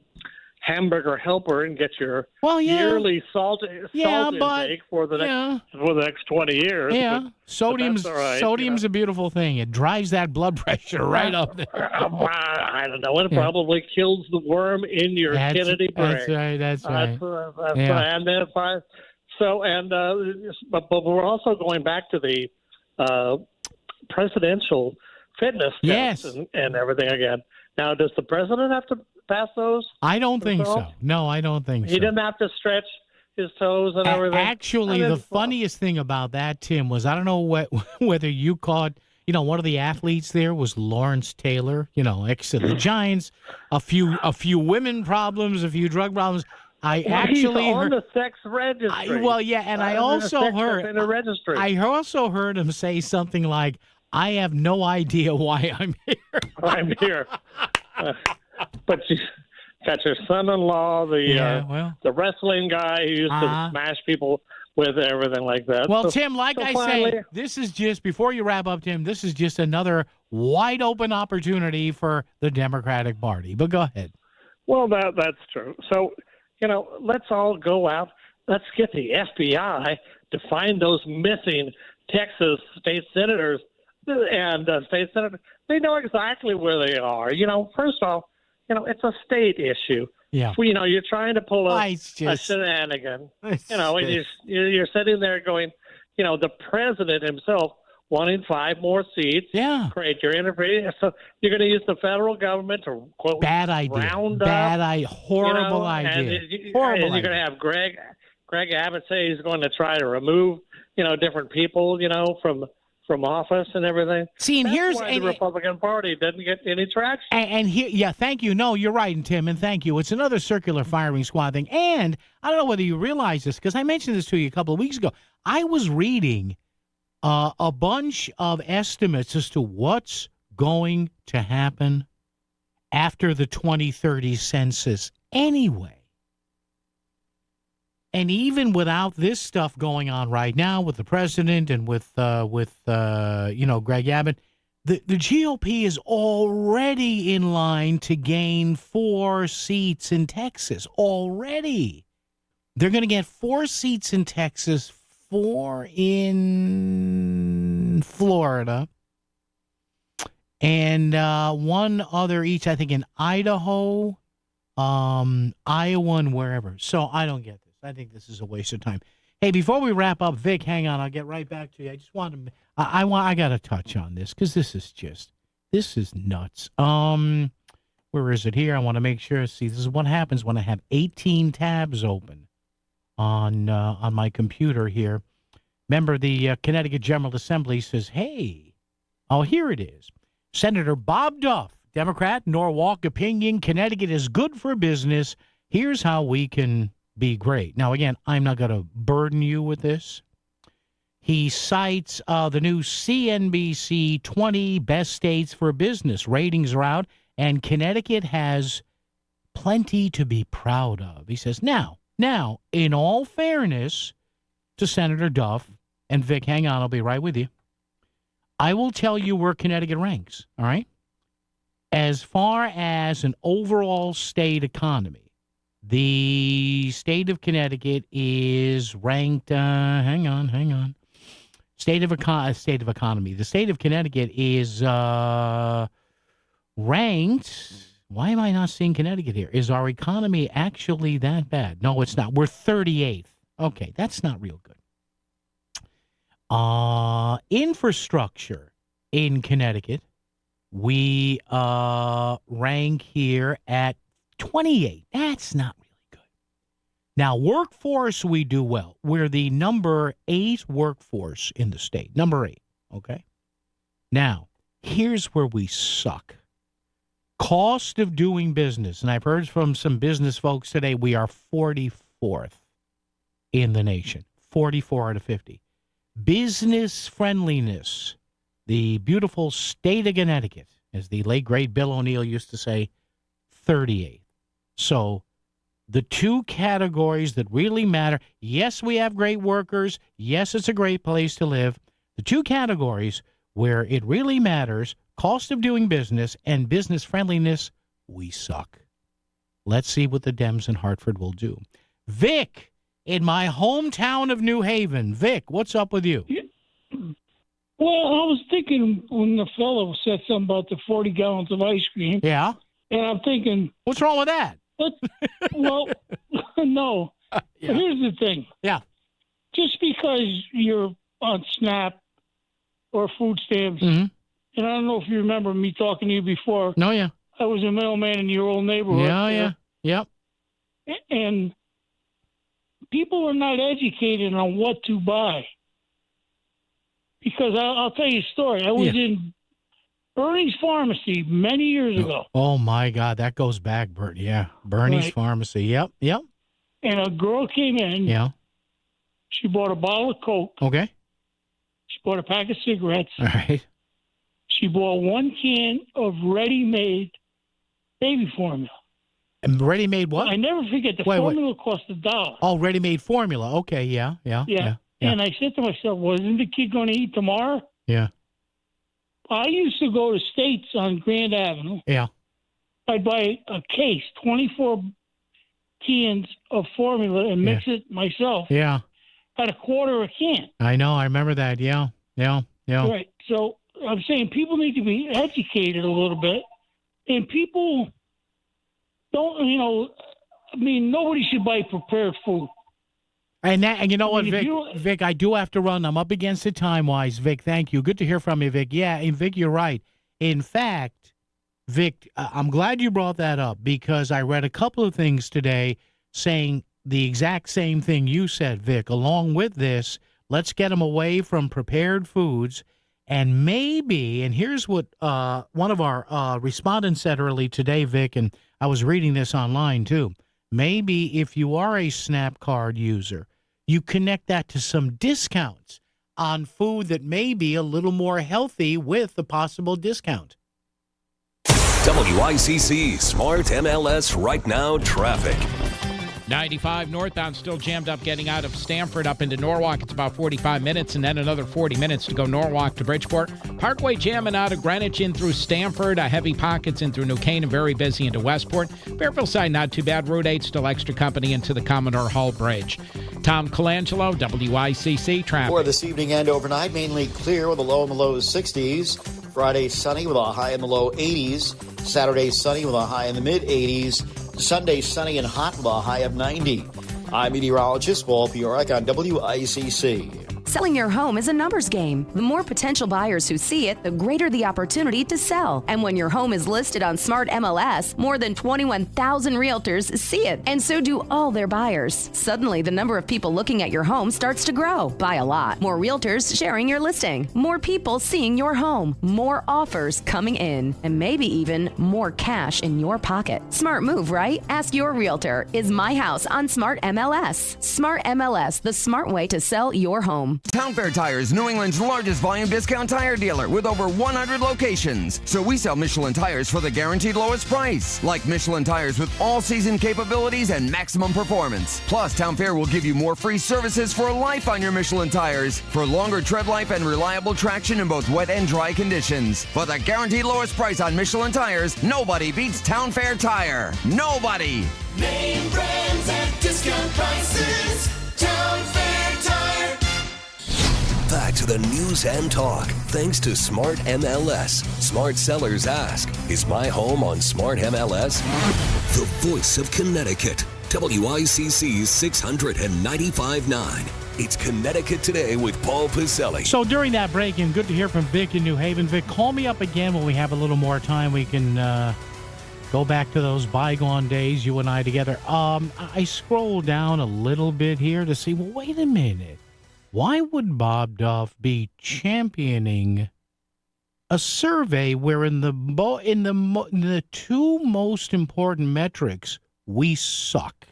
hamburger helper and get your yearly salt intake for the next 20 years. Yeah, sodium's a beautiful thing. It drives that blood pressure right up there. I don't know. It probably kills the worm in your kidney brain. That's right. Right. And then but we're also going back to the presidential fitness tests and everything again. Now, does the president have to pass those? I don't think so. No, I don't think so. He didn't have to stretch his toes and everything. Actually, the funniest thing about that, Tim, was I don't know whether you caught, one of the athletes there was Lawrence Taylor, ex of the Giants, a few women problems, a few drug problems. He's on the sex registry. I also heard him say something like, I have no idea why I'm here. I'm here. But you got your son-in-law, the wrestling guy who used to smash people with everything like that. Well, Tim, I say, this is just, before you wrap up, Tim, this is just another wide-open opportunity for the Democratic Party. But go ahead. Well, that's true. So, let's all go out. Let's get the FBI to find those missing Texas state senators and state senators. They know exactly where they are. First off, it's a state issue. Yeah. You're trying to pull a shenanigan. And you're sitting there going, the president himself wanting 5 more seats. Yeah. Create your interference. So you're going to use the federal government to quote bad idea. Round up. Horrible idea. And you're going to have Greg Abbott say he's going to try to remove different people from office and everything. See, and That's why the Republican Party didn't get any traction. And here, thank you. No, you're right, Tim, and thank you. It's another circular firing squad thing. And I don't know whether you realize this, because I mentioned this to you a couple of weeks ago. I was reading a bunch of estimates as to what's going to happen after the 2030 census anyway. And even without this stuff going on right now with the president and with Greg Abbott, the GOP is already in line to gain 4 seats in Texas. Already. They're going to get 4 seats in Texas, 4 in Florida, and 1 other each, I think, in Idaho, Iowa, and wherever. So I don't get this. I think this is a waste of time. Hey, before we wrap up, Vic, hang on. I'll get right back to you. I just want to. I got to touch on this because this is nuts. Where is it here? I want to make sure. See, this is what happens when I have 18 tabs open on my computer here. Member of the Connecticut General Assembly says, "Hey, oh, here it is. Senator Bob Duff, Democrat, Norwalk, opinion: Connecticut is good for business. Here's how we can be great." Now, again, I'm not going to burden you with this. He cites the new CNBC 20 best states for business. Ratings are out, and Connecticut has plenty to be proud of. He says, now, in all fairness to Senator Duff, and Vic, hang on, I'll be right with you. I will tell you where Connecticut ranks, all right? As far as an overall state economy, the state of Connecticut is ranked, hang on. State of economy. The state of Connecticut is ranked. Why am I not seeing Connecticut here? Is our economy actually that bad? No, it's not. We're 38th. Okay, that's not real good. Infrastructure in Connecticut, we rank here at 28. That's not really good. Now, workforce, we do well. We're the number 8 workforce in the state. Number 8, okay? Now, here's where we suck. Cost of doing business, and I've heard from some business folks today, we are 44th in the nation, 44 out of 50. Business friendliness, the beautiful state of Connecticut, as the late, great Bill O'Neill used to say, 38th. So the 2 categories that really matter, yes, we have great workers, yes, it's a great place to live. The 2 categories where it really matters, cost of doing business and business friendliness, we suck. Let's see what the Dems in Hartford will do. Vic, in my hometown of New Haven. Vic, what's up with you? Yeah. Well, I was thinking when the fellow said something about the 40 gallons of ice cream. Yeah. And I'm thinking, what's wrong with that? Well, no. Yeah. But here's the thing. Yeah. Just because you're on SNAP or food stamps, and I don't know if you remember me talking to you before. No, yeah. I was a mailman in your old neighborhood. Yeah. Yep. And people are not educated on what to buy. Because I'll tell you a story. I was in Bernie's Pharmacy many years ago. Oh, my God. That goes back, Bert. Yeah. Bernie's Pharmacy. Yep. And a girl came in. Yeah. She bought a bottle of Coke. Okay. She bought a pack of cigarettes. All right. She bought 1 can of ready-made baby formula. And ready-made what? I never forget, the formula cost $1. Oh, ready-made formula. Okay, yeah. And I said to myself, well, isn't the kid going to eat tomorrow? Yeah. I used to go to States on Grand Avenue. Yeah. I'd buy a case, 24 cans of formula and mix it myself. Yeah. At $0.25 a can. I know. I remember that. Yeah. Right. So I'm saying people need to be educated a little bit. And people don't, nobody should buy prepared food. And you know what, Vic, I do have to run. I'm up against it time-wise. Vic, thank you. Good to hear from you, Vic. Yeah, and Vic, you're right. In fact, Vic, I'm glad you brought that up because I read a couple of things today saying the exact same thing you said, Vic. Along with this, let's get them away from prepared foods. And maybe, and here's what one of our respondents said early today, Vic, and I was reading this online too. Maybe if you are a SNAP card user, you connect that to some discounts on food that may be a little more healthy with a possible discount. WICC Smart MLS Right Now Traffic. 95 northbound still jammed up getting out of Stamford up into Norwalk. It's about 45 minutes and then another 40 minutes to go Norwalk to Bridgeport. Parkway jamming out of Greenwich in through Stamford. Heavy pockets in through New Canaan, very busy into Westport. Fairfield side not too bad. Route 8 still extra company into the Commodore Hall Bridge. Tom Colangelo, WICC traffic. For this evening and overnight, mainly clear with a low in the low 60s. Friday, sunny with a high in the low 80s. Saturday, sunny with a high in the mid 80s. Sunday, sunny and hot with a high of 90. I'm meteorologist Paul Piorek on WICC. Selling your home is a numbers game. The more potential buyers who see it, the greater the opportunity to sell. And when your home is listed on Smart MLS, more than 21,000 realtors see it, and so do all their buyers. Suddenly, the number of people looking at your home starts to grow by a lot. More realtors sharing your listing, more people seeing your home, more offers coming in, and maybe even more cash in your pocket. Smart move, right? Ask your realtor, is my house on Smart MLS? Smart MLS, the smart way to sell your home. Town Fair Tire is New England's largest volume discount tire dealer with over 100 locations. So we sell Michelin tires for the guaranteed lowest price. Like Michelin tires with all-season capabilities and maximum performance. Plus, Town Fair will give you more free services for life on your Michelin tires for longer tread life and reliable traction in both wet and dry conditions. For the guaranteed lowest price on Michelin tires, nobody beats Town Fair Tire. Nobody! Name brands at discount prices. Town Fair Tire. Back to the news and talk, thanks to Smart MLS. Smart sellers ask, is my home on Smart MLS? The voice of Connecticut. WICC's 695.9. It's Connecticut Today with Paul Pacelli. So during that break, and good to hear from Vic in New Haven. Vic, call me up again when we have a little more time. We can go back to those bygone days, you and I together. I scrolled down a little bit here to see, well, wait a minute. Why would Bob Duff be championing a survey where in the two most important metrics we suck?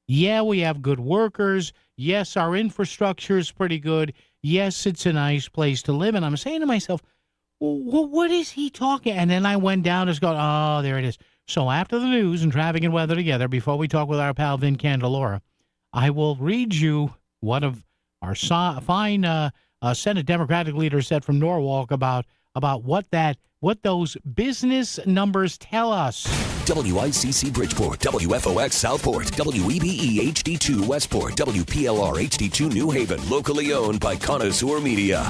Yeah, we have good workers. Yes, our infrastructure is pretty good. Yes, it's a nice place to live. And I'm saying to myself, well, what is he talking? And then I went down and going, oh, there it is. So after the news and traffic and weather together, before we talk with our pal Vin Candelora, I will read you one of our fine Senate Democratic leader said from Norwalk about what those business numbers tell us. WICC Bridgeport, WFOX Southport, WEBE HD2 Westport, WPLR HD2 New Haven, locally owned by Connoisseur Media.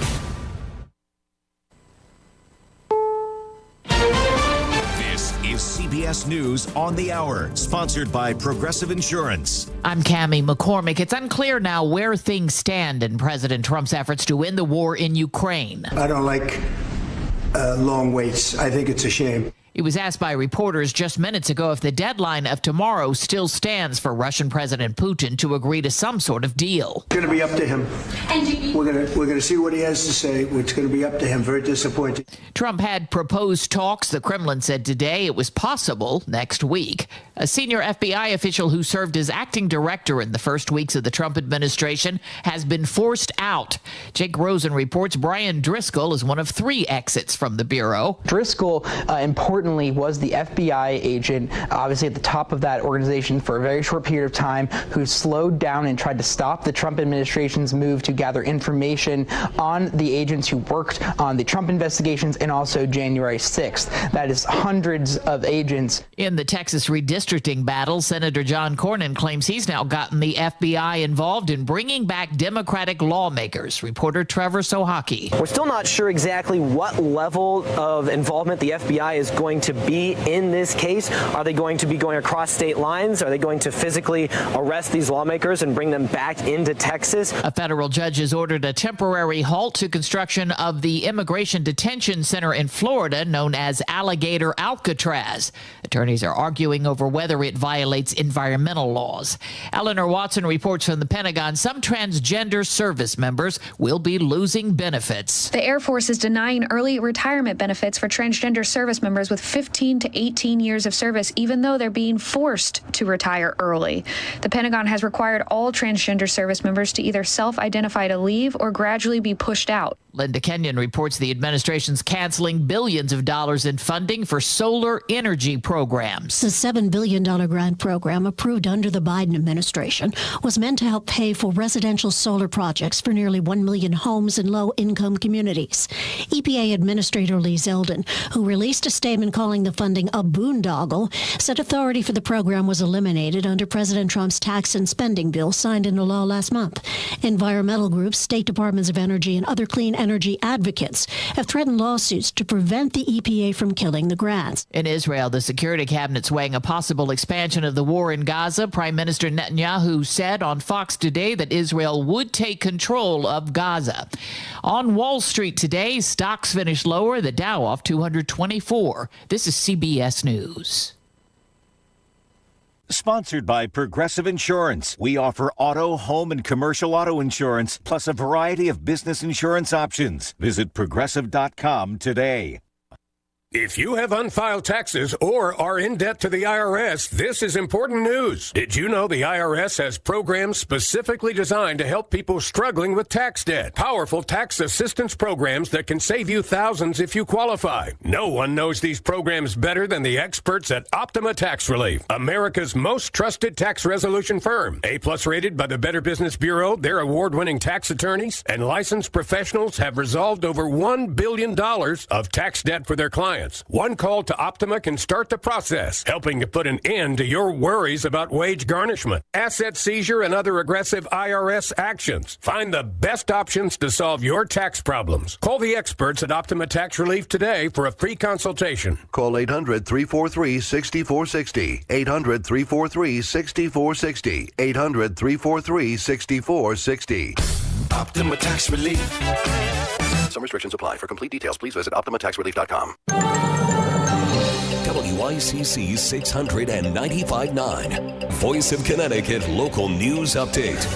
CBS News on the Hour, sponsored by Progressive Insurance. I'm Cammie McCormick. It's unclear now where things stand in President Trump's efforts to win the war in Ukraine. I don't like long waits. I think it's a shame. He was asked by reporters just minutes ago if the deadline of tomorrow still stands for Russian President Putin to agree to some sort of deal. It's going to be up to him. We're going to see what he has to say. It's going to be up to him. Very disappointing. Trump had proposed talks. The Kremlin said today it was possible next week. A senior FBI official who served as acting director in the first weeks of the Trump administration has been forced out. Jake Rosen reports Brian Driscoll is one of 3 exits from the Bureau. Driscoll, importantly, was the FBI agent, obviously at the top of that organization for a very short period of time, who slowed down and tried to stop the Trump administration's move to gather information on the agents who worked on the Trump investigations and also January 6th. That is hundreds of agents. In the Texas redistricting battle, Senator John Cornyn claims he's now gotten the FBI involved in bringing back Democratic lawmakers. Reporter Trevor Sohaki. We're still not sure exactly what level of involvement the FBI is going to be in this case. Are they going to be going across state lines? Are they going to physically arrest these lawmakers and bring them back into Texas? A federal judge has ordered a temporary halt to construction of the immigration detention center in Florida known as Alligator Alcatraz. Attorneys are arguing over whether it violates environmental laws. Eleanor Watson reports from the Pentagon some transgender service members will be losing benefits. The Air Force is denying early retirement benefits for transgender service members with 15 to 18 years of service, even though they're being forced to retire early. The Pentagon has required all transgender service members to either self-identify to leave or gradually be pushed out. Linda Kenyon reports the administration's canceling billions of dollars in funding for solar energy programs. The $7 billion grant program approved under the Biden administration was meant to help pay for residential solar projects for nearly 1 million homes in low-income communities. EPA Administrator Lee Zeldin, who released a statement calling the funding a boondoggle, said authority for the program was eliminated under President Trump's tax and spending bill signed into law last month. Environmental groups, state departments of energy, and other clean energy advocates have threatened lawsuits to prevent the EPA from killing the grants. In Israel, the Security Cabinet's weighing a possible expansion of the war in Gaza. Prime Minister Netanyahu said on Fox today that Israel would take control of Gaza. On Wall Street today, stocks finished lower, the Dow off 224. This is CBS News. Sponsored by Progressive Insurance. We offer auto, home, and commercial auto insurance, plus a variety of business insurance options. Visit Progressive.com today. If you have unfiled taxes or are in debt to the IRS, this is important news. Did you know the IRS has programs specifically designed to help people struggling with tax debt? Powerful tax assistance programs that can save you thousands if you qualify. No one knows these programs better than the experts at Optima Tax Relief, America's most trusted tax resolution firm. A-plus rated by the Better Business Bureau, their award-winning tax attorneys and licensed professionals have resolved over $1 billion of tax debt for their clients. One call to Optima can start the process, helping to put an end to your worries about wage garnishment, asset seizure, and other aggressive IRS actions. Find the best options to solve your tax problems. Call the experts at Optima Tax Relief today for a free consultation. Call 800-343-6460. 800-343-6460. 800-343-6460. Optima Tax Relief. Some restrictions apply. For complete details, please visit OptimaTaxRelief.com. WICC 695.9. Voice of Connecticut Local News Update.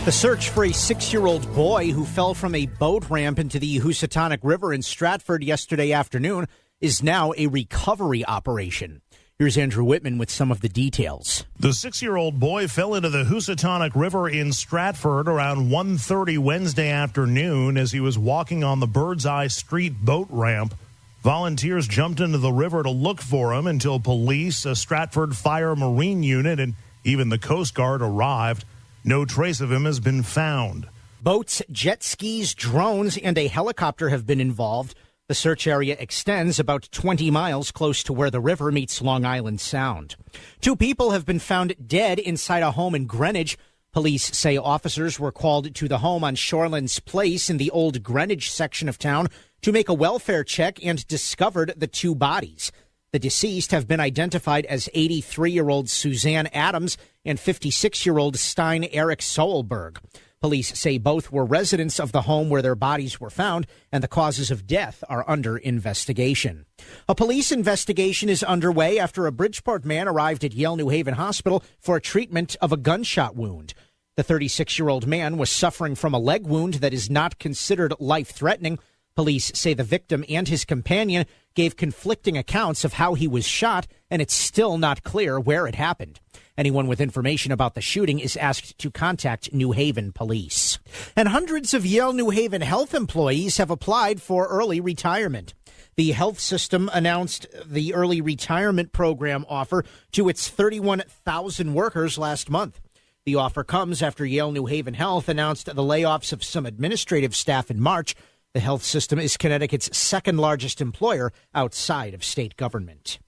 The search for a 6-year-old boy who fell from a boat ramp into the Housatonic River in Stratford yesterday afternoon is now a recovery operation. Here's Andrew Whitman with some of the details. The 6-year-old boy fell into the Housatonic River in Stratford around 1:30 Wednesday afternoon as he was walking on the Birdseye Street boat ramp. Volunteers jumped into the river to look for him until police, a Stratford Fire Marine unit, and even the Coast Guard arrived. No trace of him has been found. Boats, jet skis, drones, and a helicopter have been involved. The search area extends about 20 miles close to where the river meets Long Island Sound. 2 people have been found dead inside a home in Greenwich. Police say officers were called to the home on Shorelands Place in the Old Greenwich section of town to make a welfare check and discovered the 2 bodies. The deceased have been identified as 83-year-old Suzanne Adams and 56-year-old Stein Eric Solberg. Police say both were residents of the home where their bodies were found, and the causes of death are under investigation. A police investigation is underway after a Bridgeport man arrived at Yale New Haven Hospital for treatment of a gunshot wound. The 36-year-old man was suffering from a leg wound that is not considered life-threatening. Police say the victim and his companion gave conflicting accounts of how he was shot, and it's still not clear where it happened. Anyone with information about the shooting is asked to contact New Haven police. And hundreds of Yale New Haven health employees have applied for early retirement. The health system announced the early retirement program offer to its 31,000 workers last month. The offer comes after Yale New Haven Health announced the layoffs of some administrative staff in March. The health system is Connecticut's second largest employer outside of state government.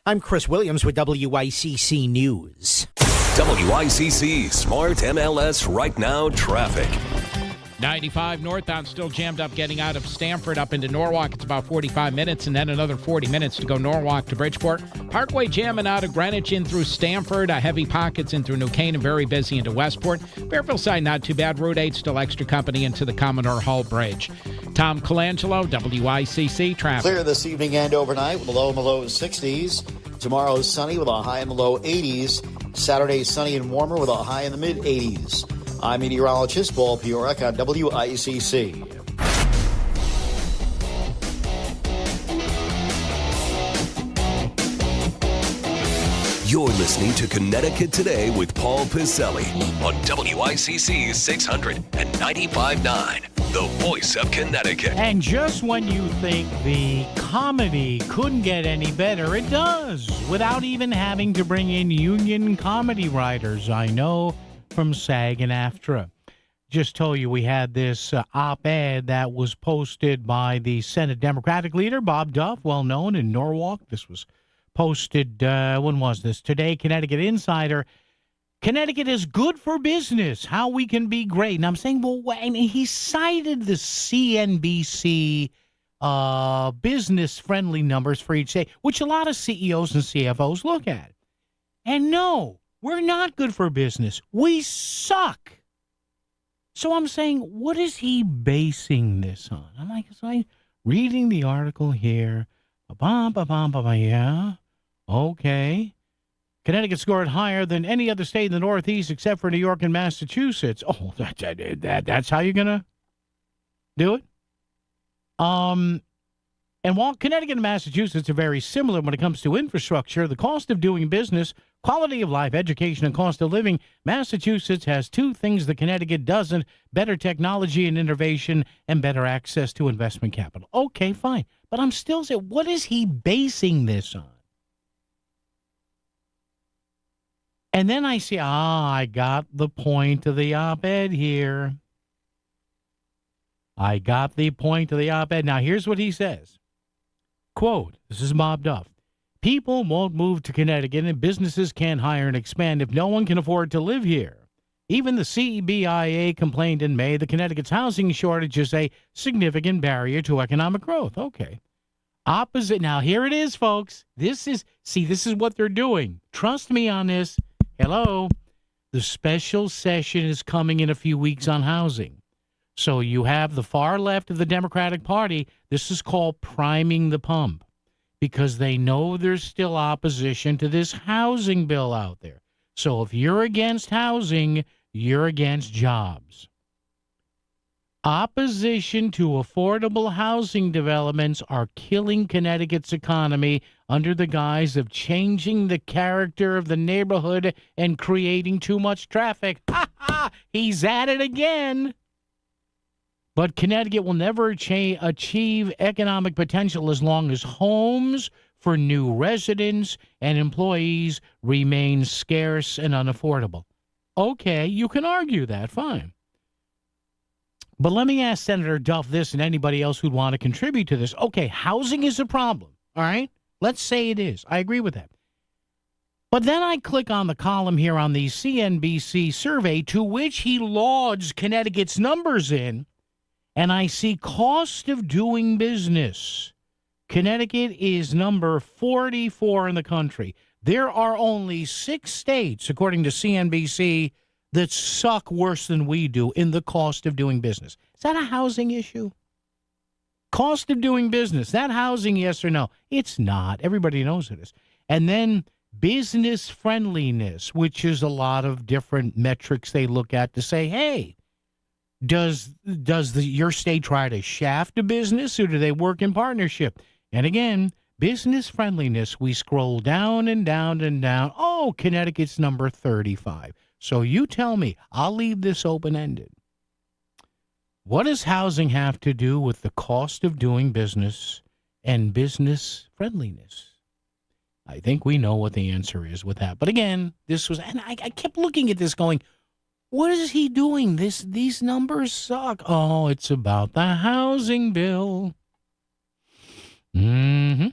I'm Chris Williams with WICC News. WICC Smart MLS Right Now Traffic. 95 northbound still jammed up getting out of Stamford up into Norwalk. It's about 45 minutes and then another 40 minutes to go Norwalk to Bridgeport. Parkway jamming out of Greenwich in through Stamford. Heavy pockets in through New Canaan, very busy into Westport. Fairfield side not too bad. Route 8 still extra company into the Commodore Hull Bridge. Tom Colangelo, WICC Traffic. Clear this evening and overnight with a low in the low 60s. Tomorrow sunny with a high in the low 80s. Saturday sunny and warmer with a high in the mid 80s. I'm meteorologist Paul Piorek on WICC. You're listening to Connecticut Today with Paul Piselli on WICC 600 and 95.9, the voice of Connecticut. And just when you think the comedy couldn't get any better, it does, without even having to bring in union comedy writers. I know from SAG and AFTRA. Just told you we had this op-ed that was posted by the Senate Democratic leader, Bob Duff, well known in Norwalk. This was posted, when was this? Today, Connecticut Insider. Connecticut is good for business. How we can be great. And I'm saying, well, and he cited the CNBC business-friendly numbers for each state, which a lot of CEOs and CFOs look at. And no, we're not good for business. We suck. So I'm saying, what is he basing this on? I'm like, so I'm reading the article here. Yeah, okay. Connecticut scored higher than any other state in the Northeast except for New York and Massachusetts. Oh, that's how you're going to do it? And while Connecticut and Massachusetts are very similar when it comes to infrastructure, the cost of doing business, quality of life, education, and cost of living, Massachusetts has two things that Connecticut doesn't: better technology and innovation and better access to investment capital. Okay, fine. But I'm still saying, what is he basing this on? And then I see, I got the point of the op-ed here. I got the point of the op-ed. Now, here's what he says. Quote, this is Bob Duff. People won't move to Connecticut and businesses can't hire and expand if no one can afford to live here. Even the CBIA complained in May that Connecticut's housing shortage is a significant barrier to economic growth. Okay. Opposite. Now, here it is, folks. This is what they're doing. Trust me on this. Hello. The special session is coming in a few weeks on housing. So you have the far left of the Democratic Party. This is called priming the pump because they know there's still opposition to this housing bill out there. So if you're against housing, you're against jobs. Opposition to affordable housing developments are killing Connecticut's economy under the guise of changing the character of the neighborhood and creating too much traffic. Ha ha! He's at it again. But Connecticut will never achieve economic potential as long as homes for new residents and employees remain scarce and unaffordable. Okay, you can argue that, fine. But let me ask Senator Duff this and anybody else who'd want to contribute to this. Okay, housing is a problem, all right? Let's say it is. I agree with that. But then I click on the column here on the CNBC survey to which he lauds Connecticut's numbers in, and I see cost of doing business. Connecticut is number 44 in the country. There are only 6 states, according to CNBC, that suck worse than we do in the cost of doing business. Is that a housing issue? Cost of doing business. That housing, yes or no? It's not. Everybody knows it is. And then business friendliness, which is a lot of different metrics they look at to say, hey, does your state try to shaft a business or do they work in partnership? And again, business friendliness, we scroll down and down and down. Oh, Connecticut's number 35. So you tell me, I'll leave this open-ended. What does housing have to do with the cost of doing business and business friendliness? I think we know what the answer is with that. But again, this was, and I kept looking at this going, what is he doing? These numbers suck. Oh, it's about the housing bill. Mm-hmm.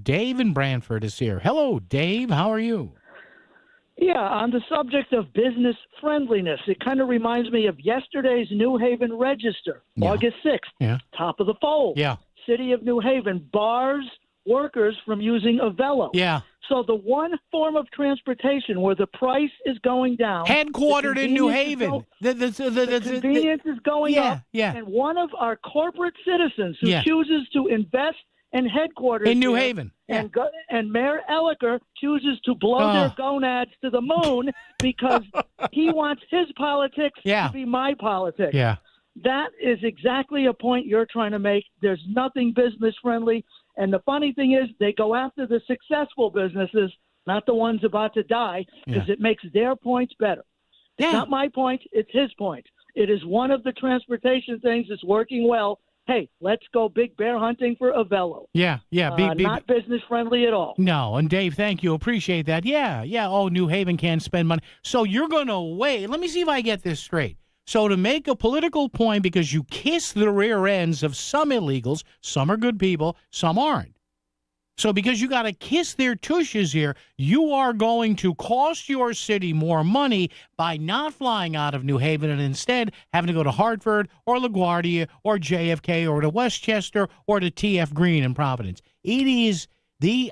Dave in Brantford is here. Hello, Dave. How are you? Yeah, on the subject of business friendliness, it kind of reminds me of yesterday's New Haven Register, August 6th, top of the fold. Yeah. City of New Haven bars workers from using a velo. Yeah. So the one form of transportation where the price is going down, headquartered in New Haven, the convenience is going up, and one of our corporate citizens who chooses to invest in headquarters in New Haven, and Mayor Elliker chooses to blow their gonads to the moon because he wants his politics to be my politics. Yeah. That is exactly a point you're trying to make. There's nothing business friendly. And the funny thing is, they go after the successful businesses, not the ones about to die, because it makes their points better. It's not my point, it's his point. It is one of the transportation things that's working well. Hey, let's go big bear hunting for Avello. Yeah. Not business friendly at all. No, and Dave, thank you. Appreciate that. Yeah. Oh, New Haven can't spend money. So you're going to wait. Let me see if I get this straight. So to make a political point, because you kiss the rear ends of some illegals, some are good people, some aren't. So because you got to kiss their tushes here, you are going to cost your city more money by not flying out of New Haven and instead having to go to Hartford or LaGuardia or JFK or to Westchester or to TF Green in Providence. It is is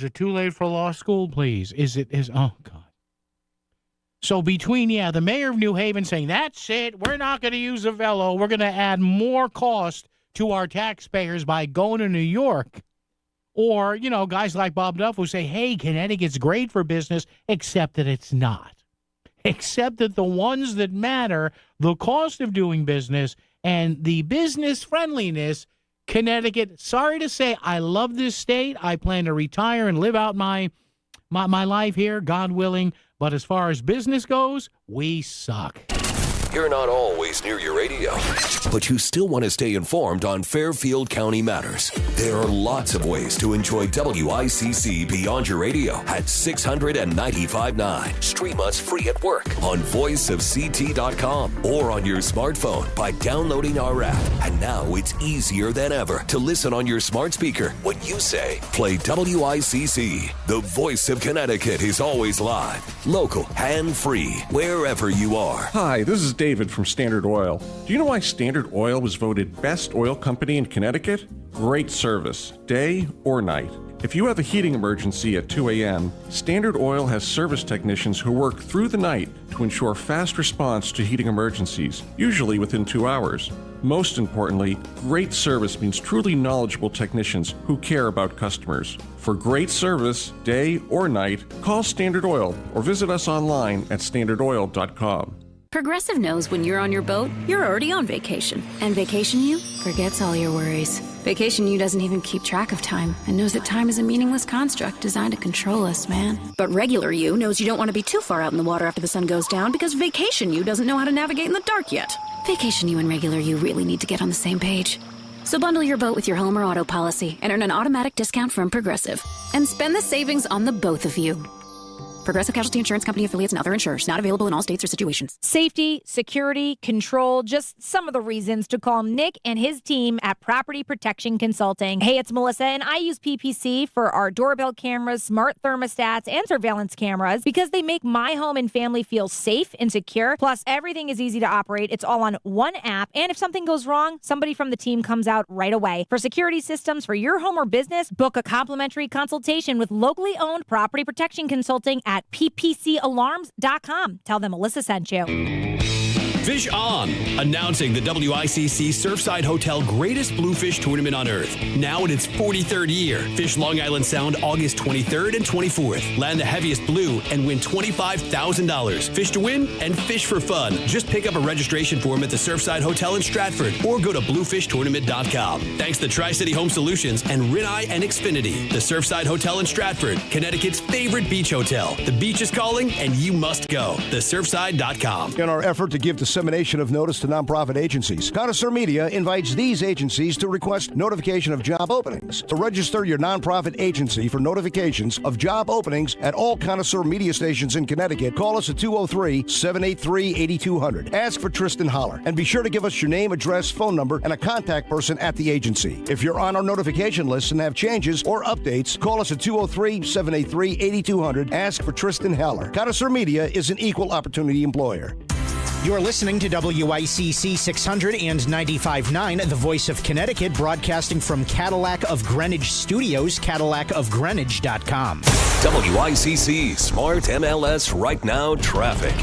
it too late for law school, please? Oh, God. So between, the mayor of New Haven saying, that's it, we're not going to use Avello, we're going to add more cost to our taxpayers by going to New York, or, guys like Bob Duff who say, hey, Connecticut's great for business, except that it's not. Except that the ones that matter, the cost of doing business and the business friendliness, Connecticut, sorry to say, I love this state. I plan to retire and live out my life here, God willing. But as far as business goes, we suck. You're not always near your radio, but you still want to stay informed on Fairfield County matters. There are lots of ways to enjoy WICC beyond your radio at 695.9. Stream us free at work on voiceofct.com or on your smartphone by downloading our app. And now it's easier than ever to listen on your smart speaker when you say, play WICC. The voice of Connecticut is always live, local, and free, wherever you are. Hi, this is David from Standard Oil. Do you know why Standard Oil was voted best oil company in Connecticut? Great service, day or night. If you have a heating emergency at 2 a.m., Standard Oil has service technicians who work through the night to ensure fast response to heating emergencies, usually within 2 hours. Most importantly, great service means truly knowledgeable technicians who care about customers. For great service, day or night, call Standard Oil or visit us online at standardoil.com. Progressive knows when you're on your boat, you're already on vacation. And Vacation You forgets all your worries. Vacation You doesn't even keep track of time and knows that time is a meaningless construct designed to control us, man. But Regular You knows you don't want to be too far out in the water after the sun goes down because Vacation You doesn't know how to navigate in the dark yet. Vacation You and Regular You really need to get on the same page. So bundle your boat with your home or auto policy and earn an automatic discount from Progressive. And spend the savings on the both of you. Progressive Casualty Insurance Company affiliates and other insurers. Not available in all states or situations. Safety, security, control, just some of the reasons to call Nick and his team at Property Protection Consulting. Hey, it's Melissa, and I use PPC for our doorbell cameras, smart thermostats, and surveillance cameras because they make my home and family feel safe and secure. Plus, everything is easy to operate. It's all on one app. And if something goes wrong, somebody from the team comes out right away. For security systems for your home or business, book a complimentary consultation with locally owned Property Protection Consulting at ppcalarms.com. Tell them Melissa sent you. Fish On, announcing the WICC Surfside Hotel Greatest Bluefish Tournament on Earth. Now in its 43rd year. Fish Long Island Sound August 23rd and 24th. Land the heaviest blue and win $25,000. Fish to win and fish for fun. Just pick up a registration form at the Surfside Hotel in Stratford or go to bluefishtournament.com. Thanks to Tri-City Home Solutions and Rinnai and Xfinity. The Surfside Hotel in Stratford, Connecticut's favorite beach hotel. The beach is calling and you must go. TheSurfside.com. In our effort to give dissemination of notice to nonprofit agencies, Connoisseur Media invites these agencies to request notification of job openings. To register your nonprofit agency for notifications of job openings at all Connoisseur Media stations in Connecticut, call us at 203-783-8200. Ask for Tristan Holler, and be sure to give us your name, address, phone number, and a contact person at the agency. If you're on our notification list and have changes or updates, call us at 203-783-8200. Ask for Tristan Holler. Connoisseur Media is an equal opportunity employer. You're listening to WICC 600 and 95.9, the voice of Connecticut, broadcasting from Cadillac of Greenwich Studios, CadillacofGreenwich.com. WICC Smart MLS Right Now traffic.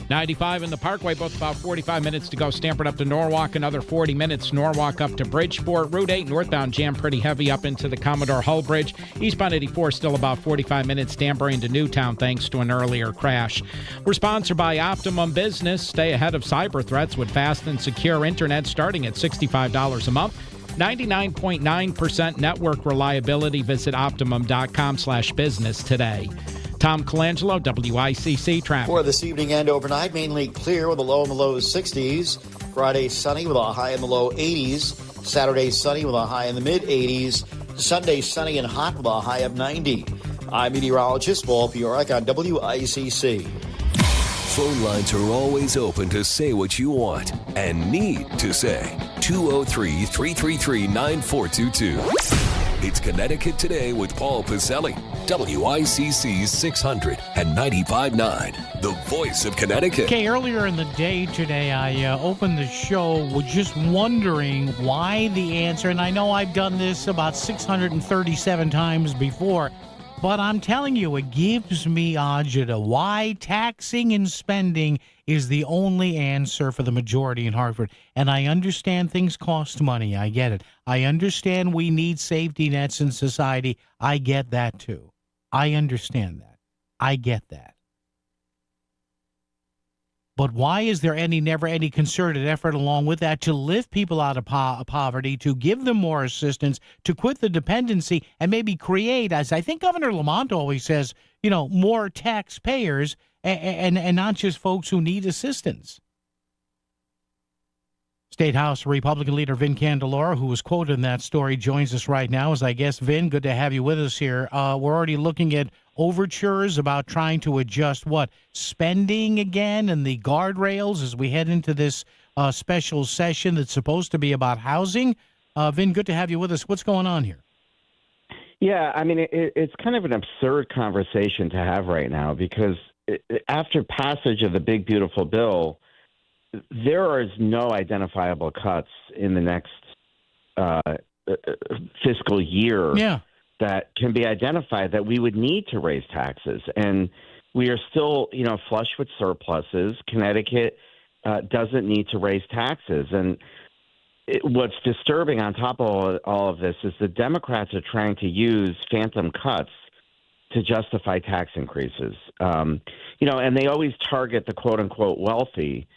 95 in the Parkway, both about 45 minutes to go. Stamford up to Norwalk, another 40 minutes. Norwalk up to Bridgeport. Route 8 northbound jam pretty heavy up into the Commodore Hull Bridge. Eastbound 84 still about 45 minutes. Danbury into Newtown thanks to an earlier crash. We're sponsored by Optimum Business. Stay ahead of cyber threats with fast and secure internet starting at $65 a month. 99.9% network reliability. Visit Optimum.com/business today. Tom Colangelo, WICC traffic. For this evening and overnight, mainly clear with a low in the low 60s. Friday, sunny with a high in the low 80s. Saturday, sunny with a high in the mid 80s. Sunday, sunny and hot with a high of 90. I'm meteorologist Paul Fiorek on WICC. Phone lines are always open to say what you want and need to say. 203-333-9422. It's Connecticut Today with Paul Pacelli. WICC's 600 and 95.9, the voice of Connecticut. Okay, earlier in the day today, I opened the show with just wondering why the answer, and I know I've done this about 637 times before, but I'm telling you, it gives me agita. Why taxing and spending is the only answer for the majority in Hartford. And I understand things cost money. I get it. I understand we need safety nets in society. I get that too. I understand that. I get that. But why is there never any concerted effort along with that to lift people out of poverty, to give them more assistance, to quit the dependency, and maybe create, as I think Governor Lamont always says, more taxpayers and not just folks who need assistance? State House Republican leader Vin Candelora, who was quoted in that story, joins us right now. As I guess, Vin, good to have you with us here. We're already looking at overtures about trying to adjust spending again and the guardrails as we head into this special session that's supposed to be about housing. Vin, good to have you with us. What's going on here? Yeah, I mean, it's kind of an absurd conversation to have right now because after passage of the big, beautiful bill, there is no identifiable cuts in the next fiscal year that can be identified that we would need to raise taxes. And we are still, flush with surpluses. Connecticut doesn't need to raise taxes. And what's disturbing on top of all of this is the Democrats are trying to use phantom cuts to justify tax increases. And they always target the quote-unquote wealthy.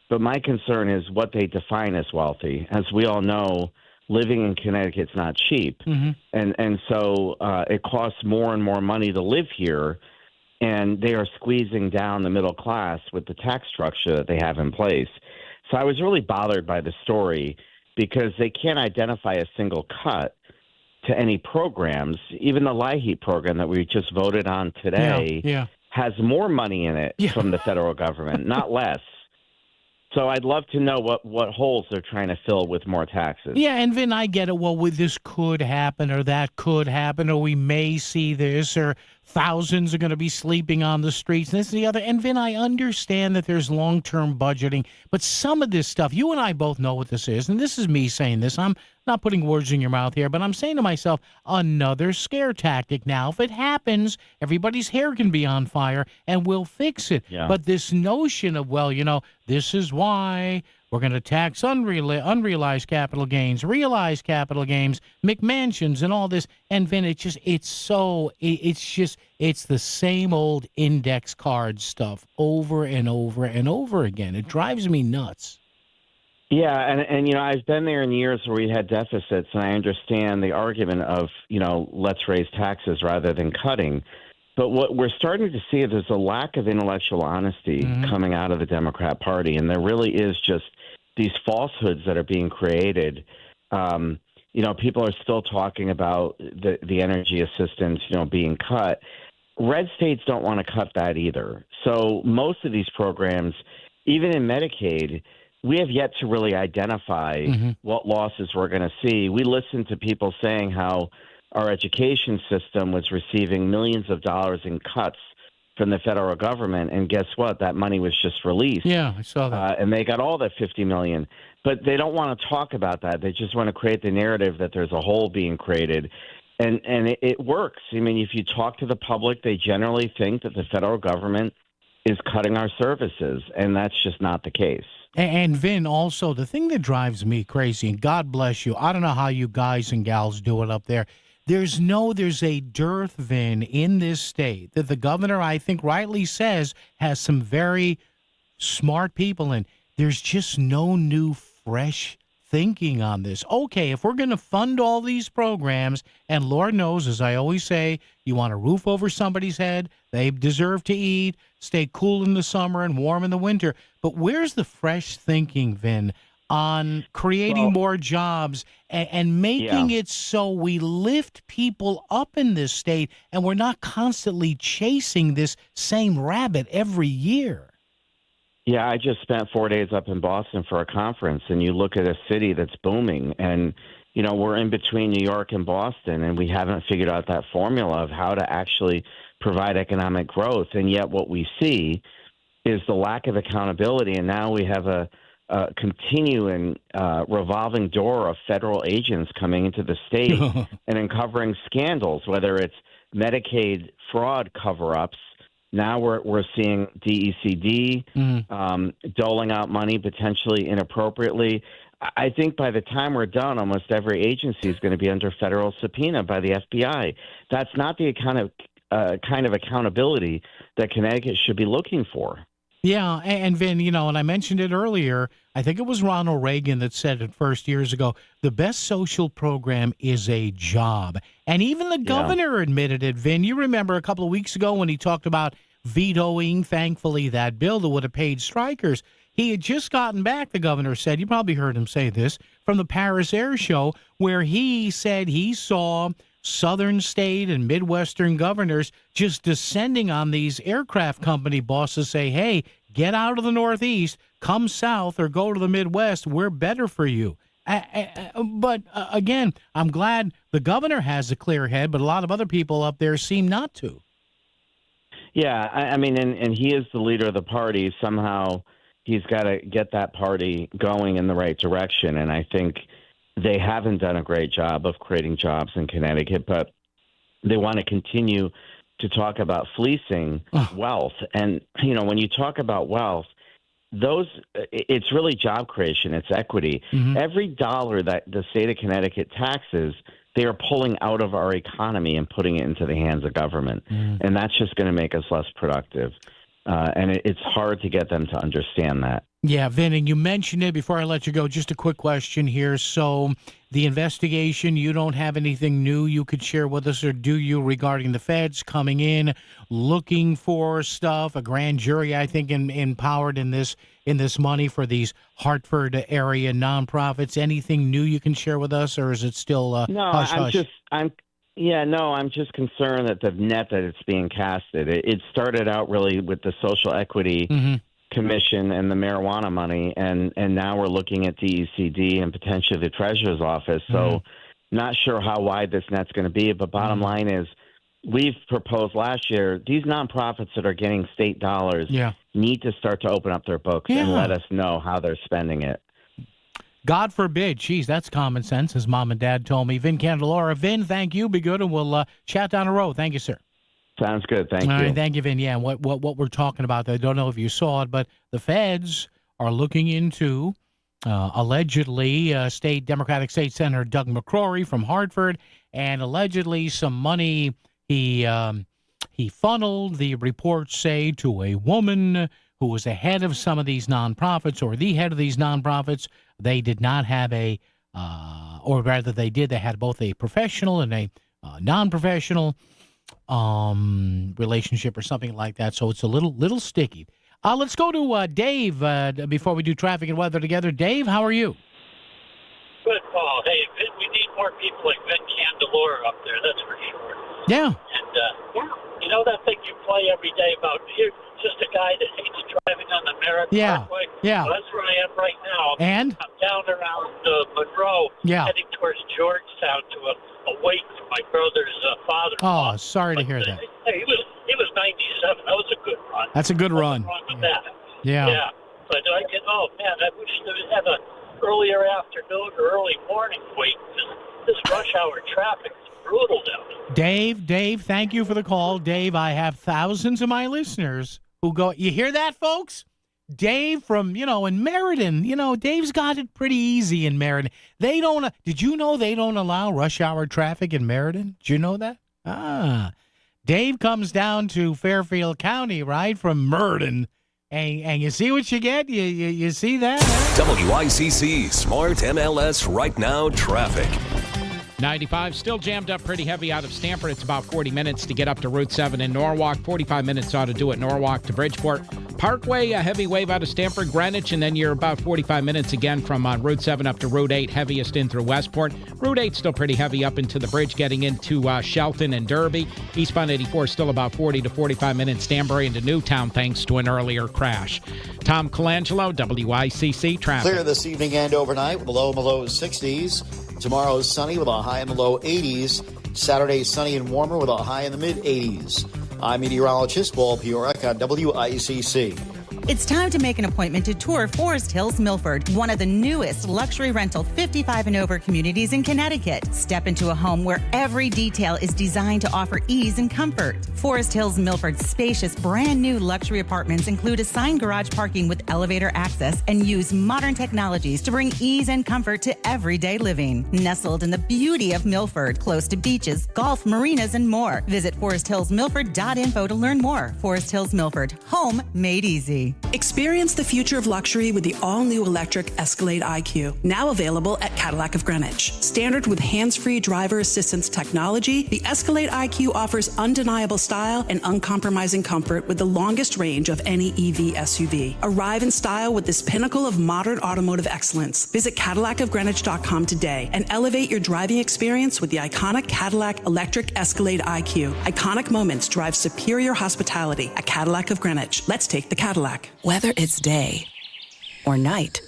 But my concern is what they define as wealthy. As we all know, living in Connecticut's not cheap. Mm-hmm. And so it costs more and more money to live here, and they are squeezing down the middle class with the tax structure that they have in place. So I was really bothered by the story because they can't identify a single cut to any programs. Even the LIHEAP program that we just voted on today has more money in it from the federal government, not less. So I'd love to know what holes they're trying to fill with more taxes. Yeah, and Vin, I get it. Well, this could happen or that could happen or we may see this or thousands are going to be sleeping on the streets, this and the other. And Vin, I understand that there's long-term budgeting, but some of this stuff, you and I both know what this is, and this is me saying this. I'm not putting words in your mouth here, but I'm saying to myself, another scare tactic. Now, if it happens, everybody's hair can be on fire, and we'll fix it. Yeah. But this notion of, this is why we're going to tax unrealized capital gains, realized capital gains, McMansions, and all this. And Vin, it's the same old index card stuff over and over and over again. It drives me nuts. Yeah, and I've been there in years where we had deficits, and I understand the argument of, let's raise taxes rather than cutting. But what we're starting to see is there's a lack of intellectual honesty coming out of the Democrat Party, and there really is just these falsehoods that are being created. People are still talking about the energy assistance, being cut. Red states don't want to cut that either. So most of these programs, even in Medicaid, we have yet to really identify what losses we're going to see. We listen to people saying how our education system was receiving millions of dollars in cuts from the federal government, and guess what? That money was just released. Yeah, I saw that. And they got all that $50 million. But they don't want to talk about that. They just want to create the narrative that there's a hole being created. And it works. I mean, if you talk to the public, they generally think that the federal government is cutting our services, and that's just not the case. And Vin, also, the thing that drives me crazy, and God bless you, I don't know how you guys and gals do it up there. There's a dearth, Vin, in this state that the governor, I think rightly says, has some very smart people in. There's just no new, fresh thinking on this. Okay, if we're going to fund all these programs, and Lord knows, as I always say, you want a roof over somebody's head, they deserve to eat, stay cool in the summer and warm in the winter. But where's the fresh thinking, Vin, on creating more jobs and making it so we lift people up in this state and we're not constantly chasing this same rabbit every year? Yeah, I just spent 4 days up in Boston for a conference, and you look at a city that's booming, and, you know, we're in between New York and Boston, and we haven't figured out that formula of how to actually provide economic growth. And yet what we see is the lack of accountability, and now we have a continuing revolving door of federal agents coming into the state and uncovering scandals, whether it's Medicaid fraud cover-ups. Now we're seeing DECD doling out money potentially inappropriately. I think by the time we're done, almost every agency is going to be under federal subpoena by the FBI. That's not the kind of accountability that Connecticut should be looking for. Yeah, and Vin, you know, and I mentioned it earlier, I think it was Ronald Reagan that said it first years ago, the best social program is a job. And even the governor admitted it, Vin. You remember a couple of weeks ago when he talked about vetoing, thankfully, that bill that would have paid strikers. He had just gotten back, the governor said, you probably heard him say this, from the Paris Air Show, where he said he saw southern state and Midwestern governors just descending on these aircraft company bosses, say, hey, get out of the Northeast, come south or go to the Midwest. We're better for you. But again, I'm glad the governor has a clear head, but a lot of other people up there seem not to. Yeah, I mean, and he is the leader of the party. Somehow he's got to get that party going in the right direction. And I think they haven't done a great job of creating jobs in Connecticut, but they want to continue to talk about fleecing wealth. And, you know, when you talk about wealth, it's really job creation. It's equity. Every dollar that the state of Connecticut taxes, they are pulling out of our economy and putting it into the hands of government. And that's just going to make us less productive. And it's hard to get them to understand that. Yeah, Vin, and you mentioned it before I let you go. Just a quick question here. So the investigation, you don't have anything new you could share with us, or do you, regarding the feds coming in, looking for stuff? A grand jury, I think, empowered in this money for these Hartford area nonprofits. Anything new you can share with us, or is it still hush-hush? I'm just concerned that the net that it's being casted. It started out really with the Social Equity Commission and the marijuana money, and now we're looking at DECD and potentially the Treasurer's Office. So not sure how wide this net's going to be, but bottom line is we've proposed last year, these nonprofits that are getting state dollars need to start to open up their books and let us know how they're spending it. God forbid. Geez, that's common sense, as Mom and Dad told me. Vin Candelora. Vin, thank you. Be good, and we'll chat down the road. Thank you, sir. Sounds good. Thank you. All right, thank you, Vin. Yeah, what we're talking about, I don't know if you saw it, but the feds are looking into allegedly State Democratic State Senator Doug McCrory from Hartford, and allegedly some money he funneled, the reports say, to a woman who was the head of some of these nonprofits, or the head of these nonprofits. They did not have or rather they did. They had both a professional and a non-professional relationship or something like that. So it's a little sticky. Let's go to Dave before we do traffic and weather together. Dave, how are you? Good, Paul. Hey, we need more people like Vin Candelora up there, that's for sure. Yeah. And, you know that thing you play every day about here, just a guy that hates driving on the Merritt Parkway? Yeah. Well, that's where I am right now. And? I'm down around Monroe, heading towards Georgetown to a wake for my brother's father-in-law. Oh, sorry to hear that. Hey, he was 97. That was a good run. That's a good run. Wrong with that. Yeah. Yeah. But I wish they would have an earlier afternoon or early morning wait, because this rush hour traffic is brutal down there. Dave, thank you for the call. Dave, I have thousands of my listeners who go, you hear that, folks? Dave from, in Meriden, Dave's got it pretty easy in Meriden. Did you know they don't allow rush hour traffic in Meriden? Did you know that? Dave comes down to Fairfield County, right, from Meriden. And you see what you get? You see that? WICC Smart MLS Right Now traffic. 95 still jammed up pretty heavy out of Stamford. It's about 40 minutes to get up to Route 7 in Norwalk. 45 minutes ought to do it Norwalk to Bridgeport. Parkway, a heavy wave out of Stamford, Greenwich, and then you're about 45 minutes again from Route 7 up to Route 8, heaviest in through Westport. Route 8 still pretty heavy up into the bridge, getting into Shelton and Derby. Eastbound 84 still about 40 to 45 minutes, Danbury into Newtown, thanks to an earlier crash. Tom Colangelo, WICC traffic. Clear this evening and overnight with a low in the low 60s. Tomorrow sunny with a high in the low 80s. Saturday sunny and warmer with a high in the mid 80s. I'm meteorologist Paul Piorek on WICC. It's time to make an appointment to tour Forest Hills Milford, one of the newest luxury rental 55 and over communities in Connecticut. Step into a home where every detail is designed to offer ease and comfort. Forest Hills Milford's spacious, brand new luxury apartments include assigned garage parking with elevator access and use modern technologies to bring ease and comfort to everyday living. Nestled in the beauty of Milford, close to beaches, golf, marinas, and more. Visit foresthillsmilford.info to learn more. Forest Hills Milford, home made easy. Experience the future of luxury with the all-new electric Escalade IQ, now available at Cadillac of Greenwich. Standard with hands-free driver assistance technology, the Escalade IQ offers undeniable style and uncompromising comfort with the longest range of any EV SUV. Arrive in style with this pinnacle of modern automotive excellence. Visit CadillacofGreenwich.com today and elevate your driving experience with the iconic Cadillac Electric Escalade IQ. Iconic moments drive superior hospitality at Cadillac of Greenwich. Let's take the Cadillac. Whether it's day or night,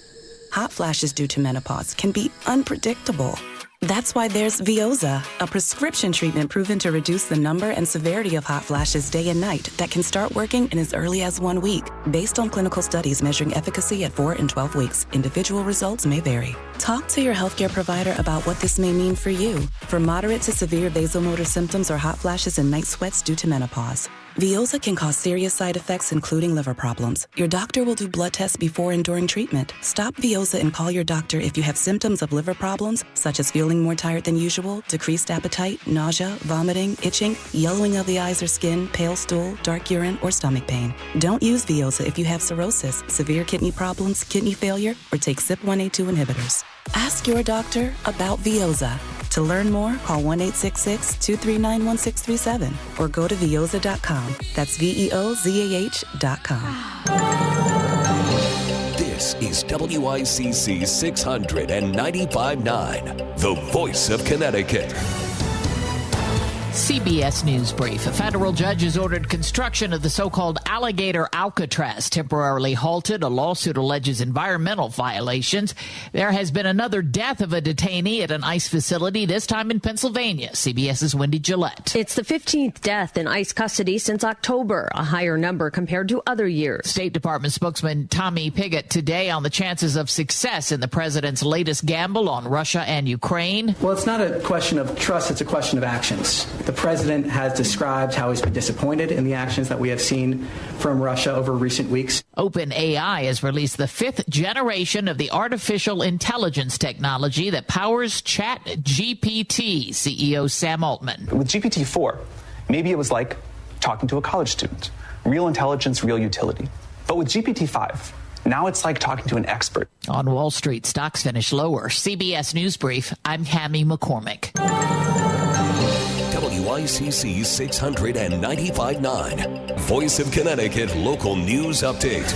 hot flashes due to menopause can be unpredictable. That's why there's Veoza, a prescription treatment proven to reduce the number and severity of hot flashes day and night that can start working in as early as 1 week. Based on clinical studies measuring efficacy at 4 and 12 weeks, individual results may vary. Talk to your healthcare provider about what this may mean for you. For moderate to severe vasomotor symptoms or hot flashes and night sweats due to menopause, Veoza can cause serious side effects, including liver problems. Your doctor will do blood tests before and during treatment. Stop Veoza and call your doctor if you have symptoms of liver problems, such as feeling more tired than usual, decreased appetite, nausea, vomiting, itching, yellowing of the eyes or skin, pale stool, dark urine, or stomach pain. Don't use Veoza if you have cirrhosis, severe kidney problems, kidney failure, or take CYP1A2 inhibitors. Ask your doctor about Veoza. To learn more, call 1-866-239-1637 or go to Veoza.com. That's VEOZAH.com. This is WICC 695.9, the voice of Connecticut. CBS News Brief. A federal judge has ordered construction of the so-called Alligator Alcatraz temporarily halted. A lawsuit alleges environmental violations. There has been another death of a detainee at an ICE facility, this time in Pennsylvania. CBS's Wendy Gillette. It's the 15th death in ICE custody since October, a higher number compared to other years. State Department spokesman Tommy Pigott today on the chances of success in the president's latest gamble on Russia and Ukraine. Well, it's not a question of trust, it's a question of actions. The president has described how he's been disappointed in the actions that we have seen from Russia over recent weeks. OpenAI has released the 5th generation of the artificial intelligence technology that powers ChatGPT, CEO Sam Altman. With GPT-4, maybe it was like talking to a college student. Real intelligence, real utility. But with GPT-5, now it's like talking to an expert. On Wall Street, stocks finish lower. CBS News Brief, I'm Cammie McCormick. WICC 695.9, Voice of Connecticut Local News Update.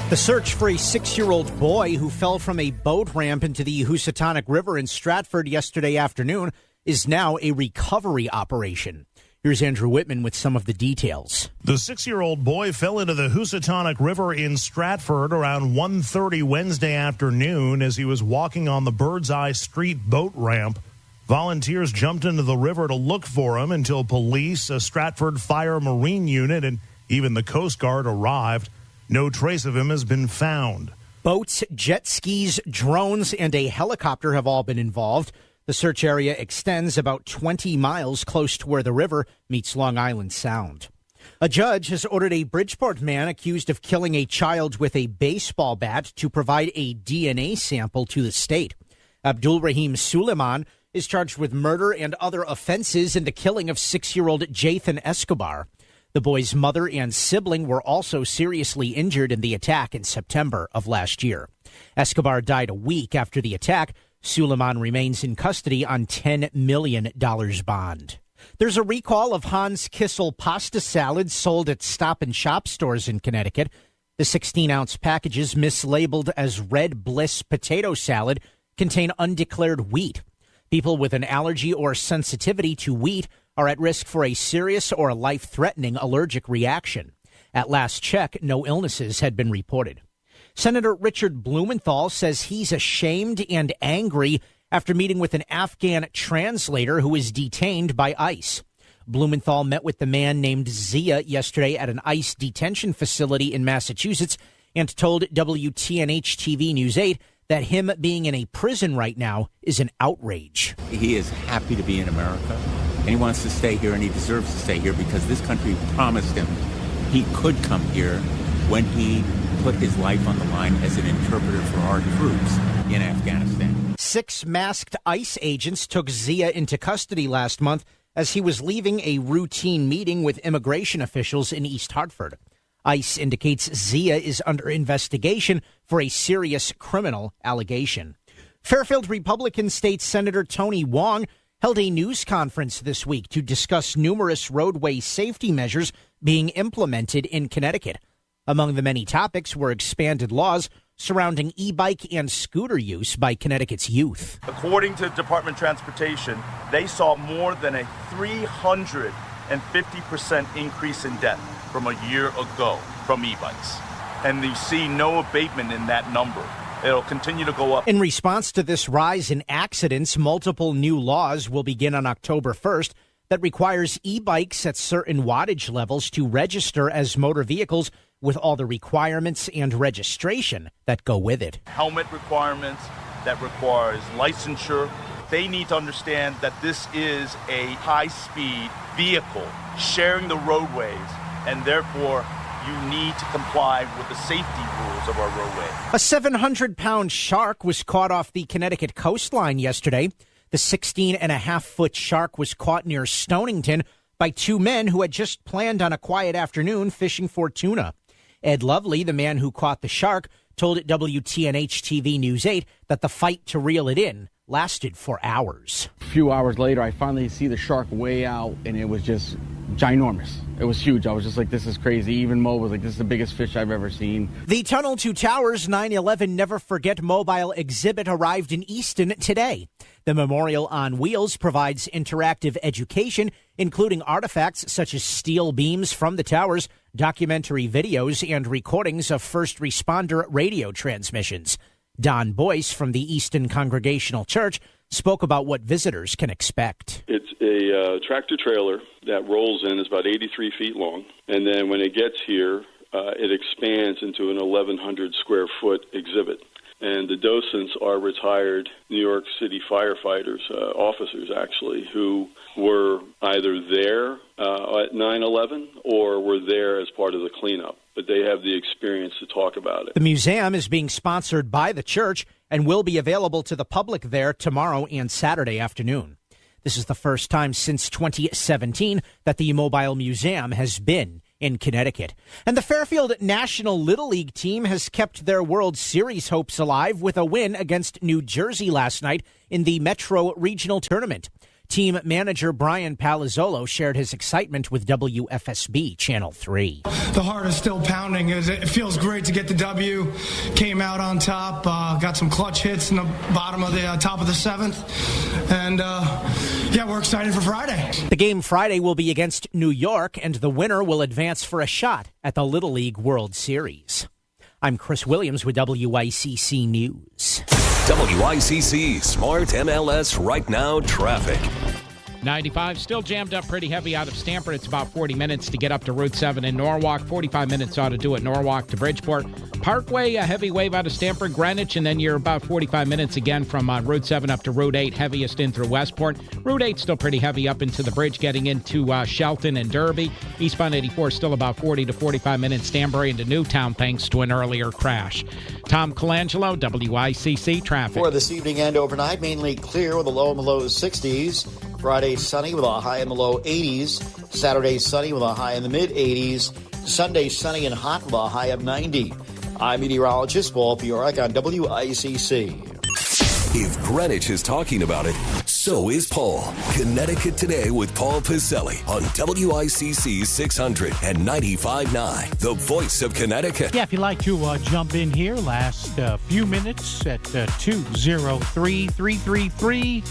The search for a 6-year-old boy who fell from a boat ramp into the Housatonic River in Stratford yesterday afternoon is now a recovery operation. Here's Andrew Whitman with some of the details. The 6-year-old boy fell into the Housatonic River in Stratford around 1:30 Wednesday afternoon as he was walking on the Birdseye Street boat ramp. Volunteers jumped into the river to look for him until police, a Stratford Fire Marine unit, and even the Coast Guard arrived. No trace of him has been found. Boats, jet skis, drones, and a helicopter have all been involved. The search area extends about 20 miles close to where the river meets Long Island Sound. A judge has ordered a Bridgeport man accused of killing a child with a baseball bat to provide a DNA sample to the state. Abdul Rahim Suleiman is charged with murder and other offenses in the killing of 6-year-old Jathan Escobar. The boy's mother and sibling were also seriously injured in the attack in September of last year. Escobar died a week after the attack. Suleiman remains in custody on $10 million bond. There's a recall of Hans Kissel pasta salads sold at Stop and Shop stores in Connecticut. The 16-ounce packages, mislabeled as Red Bliss potato salad, contain undeclared wheat. People with an allergy or sensitivity to wheat are at risk for a serious or life-threatening allergic reaction. At last check, no illnesses had been reported. Senator Richard Blumenthal says he's ashamed and angry after meeting with an Afghan translator who is detained by ICE. Blumenthal met with the man named Zia yesterday at an ICE detention facility in Massachusetts and told WTNH-TV News 8 that him being in a prison right now is an outrage. He is happy to be in America, and he wants to stay here, and he deserves to stay here because this country promised him he could come here when he put his life on the line as an interpreter for our troops in Afghanistan. 6 masked ICE agents took Zia into custody last month as he was leaving a routine meeting with immigration officials in East Hartford. ICE indicates Zia is under investigation for a serious criminal allegation. Fairfield Republican State Senator Tony Wong held a news conference this week to discuss numerous roadway safety measures being implemented in Connecticut. Among the many topics were expanded laws surrounding e-bike and scooter use by Connecticut's youth. According to Department of Transportation, they saw more than a 350% increase in death from a year ago from e-bikes. And you see no abatement in that number. It'll continue to go up. In response to this rise in accidents, multiple new laws will begin on October 1st that requires e-bikes at certain wattage levels to register as motor vehicles with all the requirements and registration that go with it. Helmet requirements, that requires licensure. They need to understand that this is a high-speed vehicle sharing the roadways, and therefore you need to comply with the safety rules of our roadway. A 700-pound shark was caught off the Connecticut coastline yesterday. The 16-and-a-half-foot shark was caught near Stonington by 2 men who had just planned on a quiet afternoon fishing for tuna. Ed Lovely, the man who caught the shark, told WTNH-TV News 8 that the fight to reel it in lasted for hours. A few hours later, I finally see the shark way out, and it was just ginormous. It was huge. I was just like, this is crazy. Even Mo was like, this is the biggest fish I've ever seen. The Tunnel to Towers 9/11 Never Forget Mobile exhibit arrived in Easton today. The Memorial on Wheels provides interactive education, including artifacts such as steel beams from the towers, documentary videos, and recordings of first responder radio transmissions. Don Boyce from the Easton Congregational Church spoke about what visitors can expect. It's a tractor trailer that rolls in, is about 83 feet long, and then when it gets here, it expands into an 1,100 square foot exhibit. And the docents are retired New York City firefighters, officers actually, who were either there at 9/11 or were there as part of the cleanup. But they have the experience to talk about it. The museum is being sponsored by the church and will be available to the public there tomorrow and Saturday afternoon. This is the first time since 2017 that the Mobile Museum has been in Connecticut. And the Fairfield National Little League team has kept their World Series hopes alive with a win against New Jersey last night in the Metro Regional Tournament. Team manager Brian Palazzolo shared his excitement with WFSB Channel 3. The heart is still pounding. It feels great to get the W. Came out on top, got some clutch hits in the bottom of the top of the 7th. And, we're excited for Friday. The game Friday will be against New York, and the winner will advance for a shot at the Little League World Series. I'm Chris Williams with WICC News. WICC Smart MLS Right Now Traffic. 95 still jammed up pretty heavy out of Stamford. It's about 40 minutes to get up to Route 7 in Norwalk. 45 minutes ought to do it Norwalk to Bridgeport. Parkway, a heavy wave out of Stamford, Greenwich, and then you're about 45 minutes again from Route 7 up to Route 8, heaviest in through Westport. Route 8 still pretty heavy up into the bridge getting into Shelton and Derby. Eastbound 84 still about 40 to 45 minutes Stanbury into Newtown thanks to an earlier crash. Tom Colangelo, WICC Traffic. For this evening and overnight, mainly clear with a low in the low 60s. Friday, sunny with a high in the low 80s. Saturday, sunny with a high in the mid 80s. Sunday, sunny and hot with a high of 90. I'm meteorologist Paul Fiorek on WICC. If Greenwich is talking about it, so is Paul. Connecticut Today with Paul Piselli on WICC 600 and 95.9, the voice of Connecticut. Yeah, if you'd like to jump in here, last few minutes at 203-333.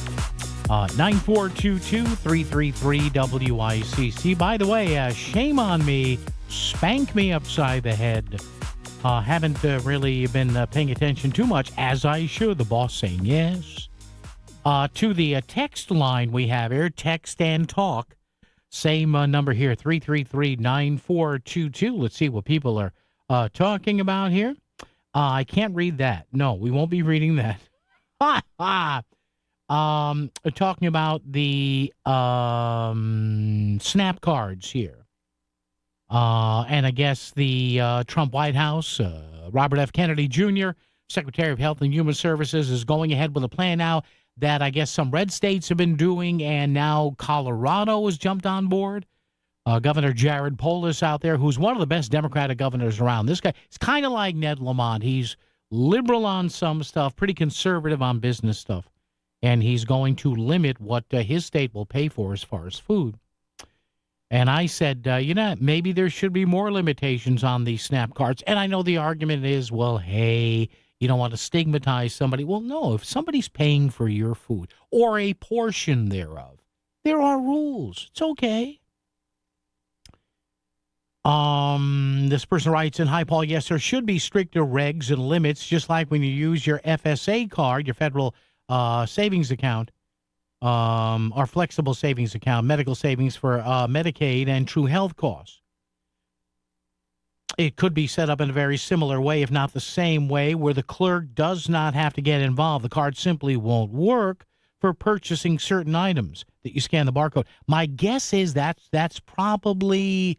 9422-333 WICC. By the way, shame on me. Spank me upside the head. Haven't really been paying attention too much, as I should. The boss saying yes. To the text line we have here, text and talk. Same number here, 333-9422. Let's see what people are talking about here. I can't read that. No, we won't be reading that. Talking about the snap cards here. And I guess the Trump White House, Robert F. Kennedy Jr., Secretary of Health and Human Services, is going ahead with a plan now that I guess some red states have been doing, and now Colorado has jumped on board. Governor Jared Polis out there, who's one of the best Democratic governors around. This guy is kind of like Ned Lamont. He's liberal on some stuff, pretty conservative on business stuff. And he's going to limit what his state will pay for as far as food. And I said, maybe there should be more limitations on these SNAP cards. And I know the argument is, well, hey, you don't want to stigmatize somebody. Well, no, if somebody's paying for your food or a portion thereof, there are rules. It's okay. This person writes in, hi, Paul, yes, there should be stricter regs and limits, just like when you use your FSA card, your federal savings account, our flexible savings account, medical savings for Medicaid and true health costs. It could be set up in a very similar way, if not the same way, where the clerk does not have to get involved. The card simply won't work for purchasing certain items that you scan the barcode. My guess is that's probably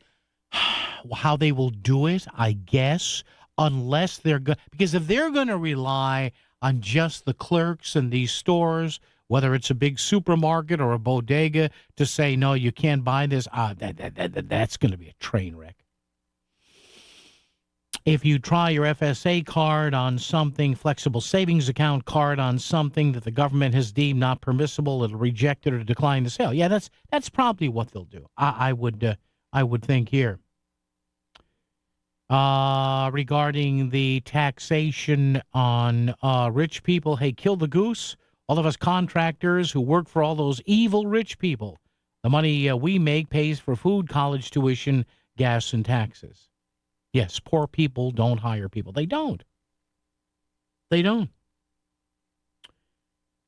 how they will do it, I guess, unless they're good. Because if they're going to rely on just the clerks in these stores, whether it's a big supermarket or a bodega, to say, no, you can't buy this, that's going to be a train wreck. If you try your FSA card on something, flexible savings account card on something that the government has deemed not permissible, it'll reject it or decline the sale. Yeah, that's probably what they'll do. I would think here. Regarding the taxation on rich people, hey, kill the goose. All of us contractors who work for all those evil rich people, the money we make pays for food, college tuition, gas, and taxes. Yes, poor people don't hire people. They don't. They don't.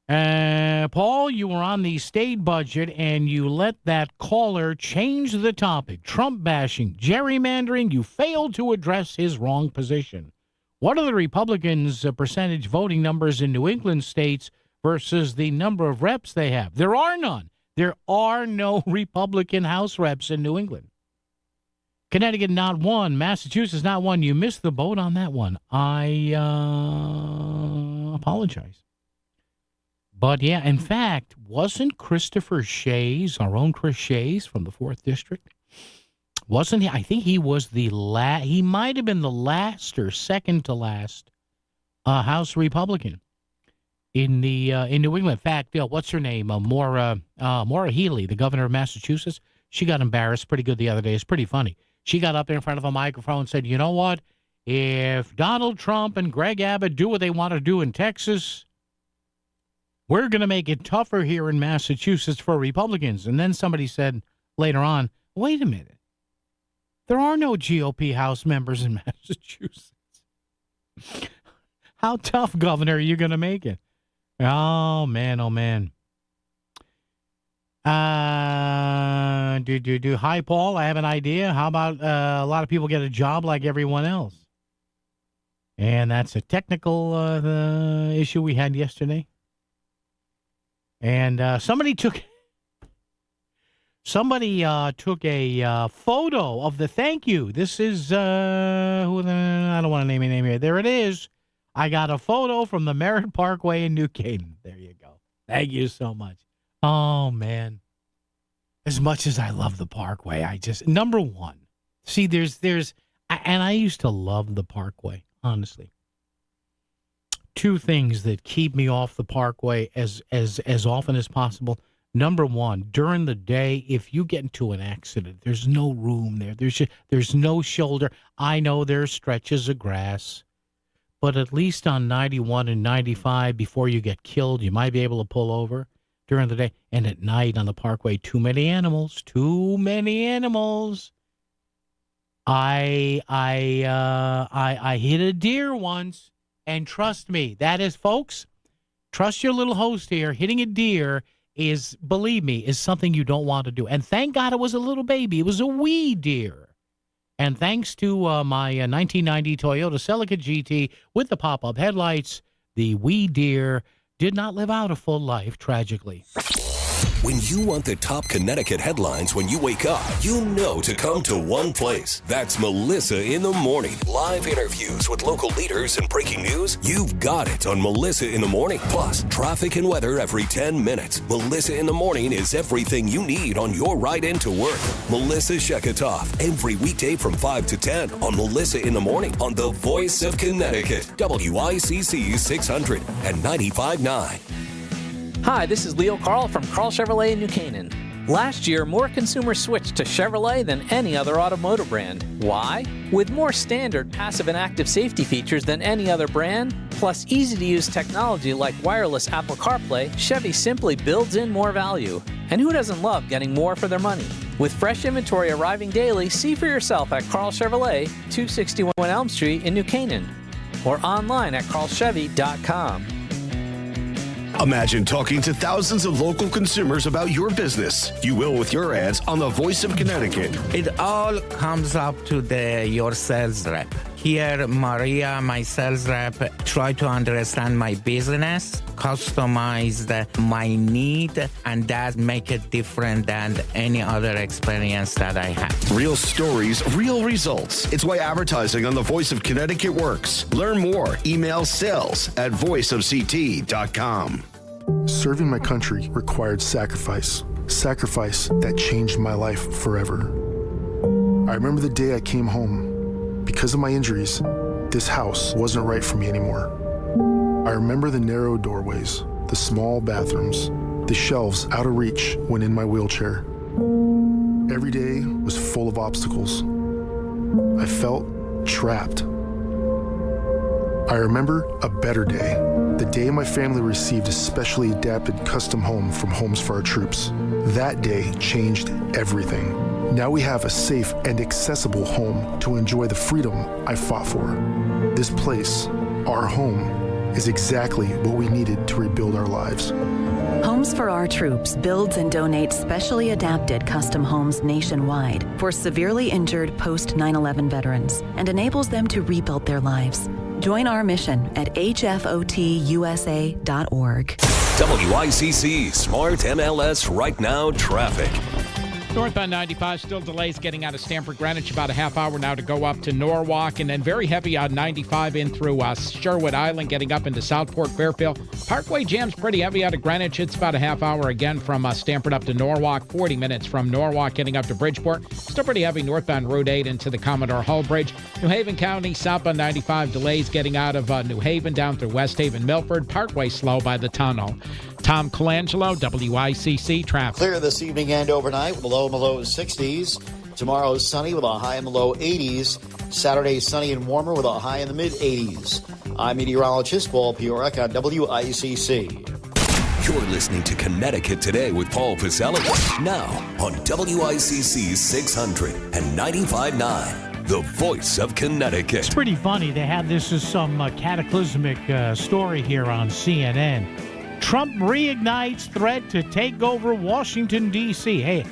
Paul, you were on the state budget, and you let that caller change the topic. Trump bashing, gerrymandering. You failed to address his wrong position. What are the Republicans' percentage voting numbers in New England states versus the number of reps they have? There are none. There are no Republican House reps in New England. Connecticut, not one. Massachusetts, not one. You missed the boat on that one. I apologize. But, yeah, in fact, wasn't Christopher Shays, our own Chris Shays from the 4th District, wasn't he? I think he was he might have been the last or second to last House Republican in New England. In fact, what's her name? Maura Healey, the governor of Massachusetts. She got embarrassed pretty good the other day. It's pretty funny. She got up there in front of a microphone and said, you know what? If Donald Trump and Greg Abbott do what they want to do in Texas, we're going to make it tougher here in Massachusetts for Republicans. And then somebody said later on, wait a minute. There are no GOP House members in Massachusetts. How tough, Governor, are you going to make it? Oh, man, oh, man. Hi, Paul, I have an idea. How about a lot of people get a job like everyone else? And that's a technical issue we had yesterday. And somebody took a photo of the thank you. This is, I don't want to name a name here. There it is. I got a photo from the Merritt Parkway in New Canaan. There you go. Thank you so much. Oh, man. As much as I love the Parkway, number one, see, and I used to love the Parkway, honestly. Two things that keep me off the Parkway as often as possible. Number one, during the day, if you get into an accident, there's no room there. There's no shoulder. I know there's stretches of grass, but at least on 91 and 95, before you get killed, you might be able to pull over during the day. And at night on the Parkway, too many animals. I hit a deer once, and trust me, folks, trust your little host here, hitting a deer is something you don't want to do. And thank God it was a little baby. It was a wee deer. And thanks to my 1990 Toyota Celica GT with the pop-up headlights, the wee deer did not live out a full life, tragically. When you want the top Connecticut headlines when you wake up, you know to come to one place. That's Melissa in the Morning. Live interviews with local leaders and breaking news. You've got it on Melissa in the Morning. Plus, traffic and weather every 10 minutes. Melissa in the Morning is everything you need on your ride into work. Melissa Sheketoff, every weekday from 5 to 10 on Melissa in the Morning on the Voice of Connecticut, WICC 600 and 95.9. Hi, this is Leo Carl from Carl Chevrolet in New Canaan. Last year, more consumers switched to Chevrolet than any other automotive brand. Why? With more standard passive and active safety features than any other brand, plus easy-to-use technology like wireless Apple CarPlay, Chevy simply builds in more value. And who doesn't love getting more for their money? With fresh inventory arriving daily, see for yourself at Carl Chevrolet, 261 Elm Street in New Canaan, or online at carlchevy.com. Imagine talking to thousands of local consumers about your business. You will with your ads on the Voice of Connecticut. It all comes up to your sales rep. Here, Maria, my sales rep, try to understand my business, customize my need, and that make it different than any other experience that I had. Real stories, real results. It's why advertising on the Voice of Connecticut works. Learn more. Email sales@voiceofct.com. Serving my country required sacrifice. Sacrifice that changed my life forever. I remember the day I came home. Because of my injuries, this house wasn't right for me anymore. I remember the narrow doorways, the small bathrooms, the shelves out of reach when in my wheelchair. Every day was full of obstacles. I felt trapped. I remember a better day, the day my family received a specially adapted custom home from Homes for Our Troops. That day changed everything. Now we have a safe and accessible home to enjoy the freedom I fought for. This place, our home, is exactly what we needed to rebuild our lives. Homes for Our Troops builds and donates specially adapted custom homes nationwide for severely injured post 9/11 veterans and enables them to rebuild their lives. Join our mission at hfotusa.org. WICC Smart MLS Right Now Traffic. Northbound 95, still delays getting out of Stamford Greenwich, about a half hour now to go up to Norwalk, and then very heavy on 95 in through Sherwood Island, getting up into Southport, Fairfield. Parkway jam's pretty heavy out of Greenwich. It's about a half hour again from Stamford up to Norwalk, 40 minutes from Norwalk getting up to Bridgeport. Still pretty heavy northbound Route 8 into the Commodore Hull Bridge. New Haven County, southbound 95, delays getting out of New Haven down through West Haven, Milford. Parkway slow by the tunnel. Tom Colangelo, WICC Traffic. Clear this evening and overnight with a low in the low 60s. Tomorrow sunny with a high in the low 80s. Saturday sunny and warmer with a high in the mid 80s. I'm meteorologist Paul Piorek on WICC. You're listening to Connecticut Today with Paul Pacelli. Now on WICC 600 and 95.9, the Voice of Connecticut. It's pretty funny. They had this as some cataclysmic story here on CNN. Trump reignites threat to take over Washington, D.C. Hey,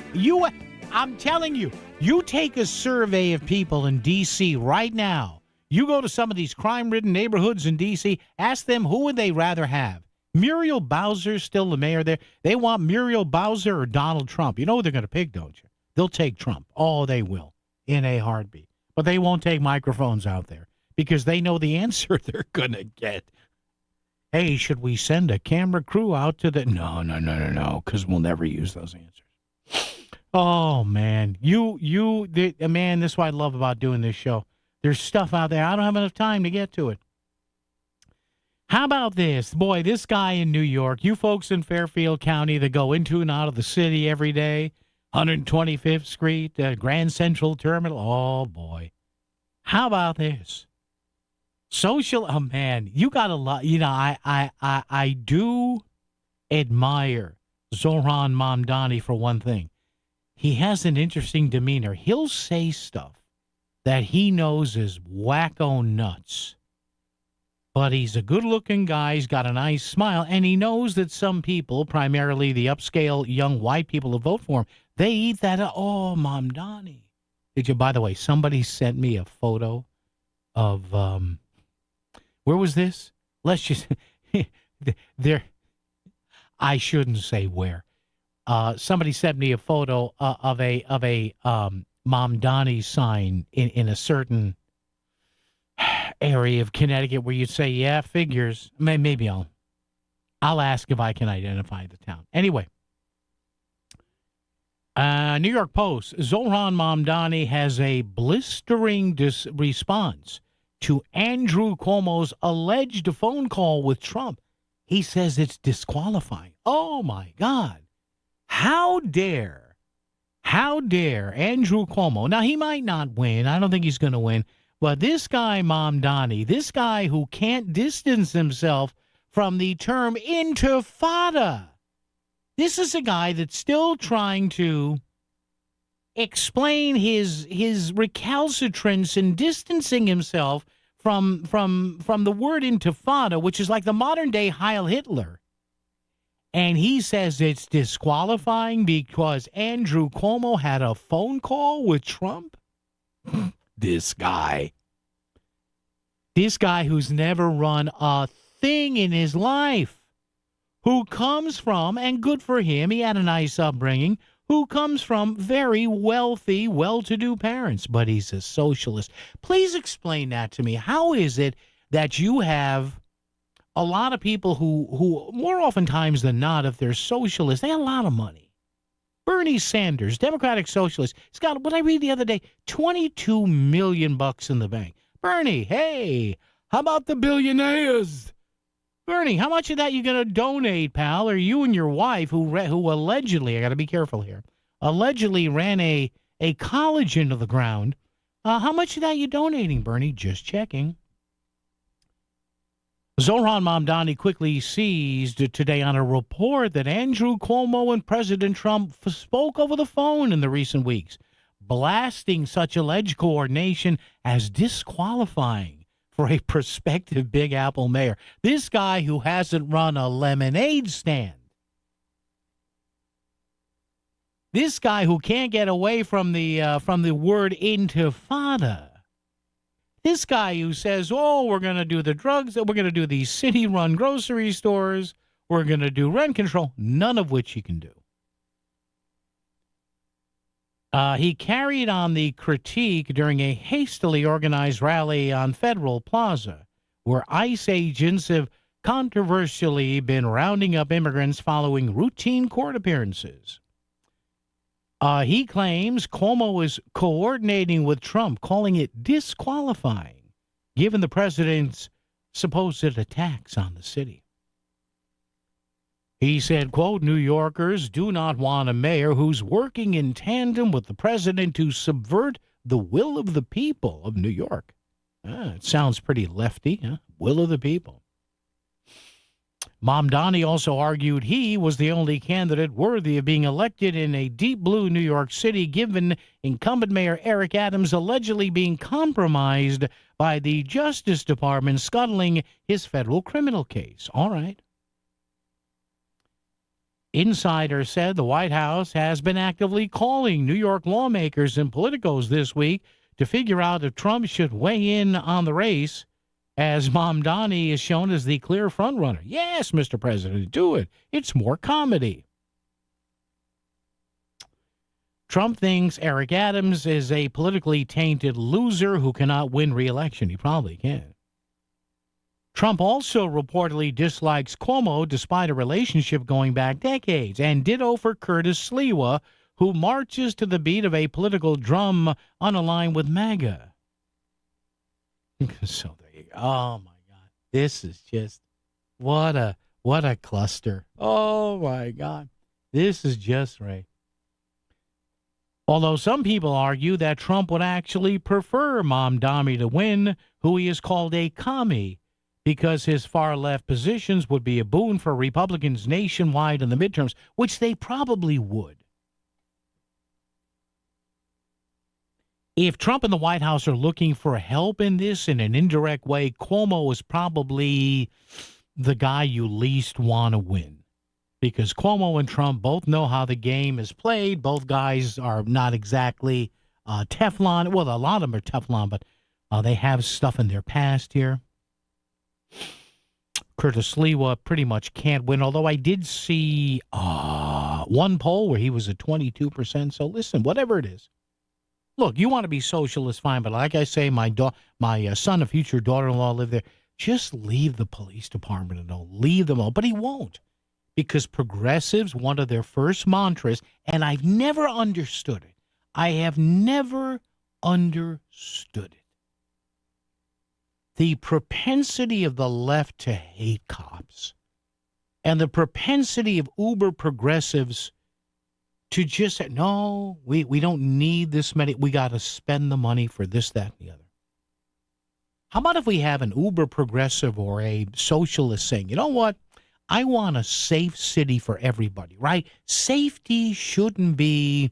I'm telling you, you take a survey of people in D.C. right now. You go to some of these crime-ridden neighborhoods in D.C., ask them who would they rather have. Muriel Bowser, still the mayor there. They want Muriel Bowser or Donald Trump. You know who they're going to pick, don't you? They'll take Trump. Oh, they will, in a heartbeat. But they won't take microphones out there because they know the answer they're going to get. Hey, should we send a camera crew out to the... No, because we'll never use those answers. Oh, man. Man, this is what I love about doing this show. There's stuff out there. I don't have enough time to get to it. How about this? Boy, this guy in New York, you folks in Fairfield County that go into and out of the city every day, 125th Street, Grand Central Terminal. Oh, boy. How about this? Oh, man, you got a lot. I do admire Zohran Mamdani for one thing. He has an interesting demeanor. He'll say stuff that he knows is wacko nuts. But he's a good-looking guy. He's got a nice smile, and he knows that some people, primarily the upscale young white people who vote for him, they eat that. Oh, Mamdani. By the way, somebody sent me a photo of where was this? Let's just there. I shouldn't say where. Somebody sent me a photo of a Mamdani sign in a certain area of Connecticut where you'd say, yeah, figures. Maybe I'll ask if I can identify the town. Anyway, New York Post, Zohran Mamdani has a blistering response to Andrew Cuomo's alleged phone call with Trump. He says it's disqualifying. Oh, my God. How dare Andrew Cuomo. Now, he might not win. I don't think he's going to win. But this guy, Mamdani, this guy who can't distance himself from the term intifada, this is a guy that's still trying to explain his recalcitrance in distancing himself from the word intifada, which is like the modern-day Heil Hitler. And he says it's disqualifying because Andrew Cuomo had a phone call with Trump? This guy who's never run a thing in his life, who comes from, and good for him, he had a nice upbringing, who comes from very wealthy, well-to-do parents, but he's a socialist. Please explain that to me. How is it that you have a lot of people who more oftentimes than not, if they're socialists, they have a lot of money? Bernie Sanders, Democratic Socialist, he's got, what I read the other day, $22 million in the bank. Bernie, hey, how about the billionaires? Bernie, how much of that you going to donate, pal? Or you and your wife, who allegedly, I got to be careful here, allegedly ran a college into the ground. How much of that you donating, Bernie? Just checking. Zohran Mamdani quickly seized today on a report that Andrew Cuomo and President Trump spoke over the phone in the recent weeks, blasting such alleged coordination as disqualifying for a prospective Big Apple mayor. This guy who hasn't run a lemonade stand. This guy who can't get away from the word intifada. This guy who says, oh, we're going to do the drugs, we're going to do these city-run grocery stores, we're going to do rent control, none of which he can do. He carried on the critique during a hastily organized rally on Federal Plaza, where ICE agents have controversially been rounding up immigrants following routine court appearances. He claims Cuomo is coordinating with Trump, calling it disqualifying, given the president's supposed attacks on the city. He said, quote, New Yorkers do not want a mayor who's working in tandem with the president to subvert the will of the people of New York. It sounds pretty lefty, huh? Will of the people. Mamdani also argued he was the only candidate worthy of being elected in a deep blue New York City, given incumbent Mayor Eric Adams allegedly being compromised by the Justice Department scuttling his federal criminal case. All right. Insider said the White House has been actively calling New York lawmakers and politicos this week to figure out if Trump should weigh in on the race, as Mamdani is shown as the clear frontrunner. Yes, Mr. President, do it. It's more comedy. Trump thinks Eric Adams is a politically tainted loser who cannot win re-election. He probably can. Trump also reportedly dislikes Cuomo despite a relationship going back decades, and ditto for Curtis Sliwa, who marches to the beat of a political drum unaligned with MAGA. So there you go. Oh, my God. This is just, what a cluster. Oh, my God. This is just right. Although some people argue that Trump would actually prefer Mamdani to win, who he has called a commie, because his far-left positions would be a boon for Republicans nationwide in the midterms, which they probably would. If Trump and the White House are looking for help in this in an indirect way, Cuomo is probably the guy you least want to win. Because Cuomo and Trump both know how the game is played. Both guys are not exactly Teflon. Well, a lot of them are Teflon, but they have stuff in their past here. Curtis Sliwa pretty much can't win, although I did see one poll where he was at 22%. So listen, whatever it is. Look, you want to be socialist, fine, but like I say, my son and future daughter-in-law live there. Just leave the police department alone. Leave them alone. But he won't, because progressives, one of their first mantras, and I've never understood it. I have never understood it. The propensity of the left to hate cops and the propensity of uber progressives to just say, no, we don't need this many. We got to spend the money for this, that, and the other. How about if we have an uber progressive or a socialist saying, you know what? I want a safe city for everybody, right? Safety shouldn't be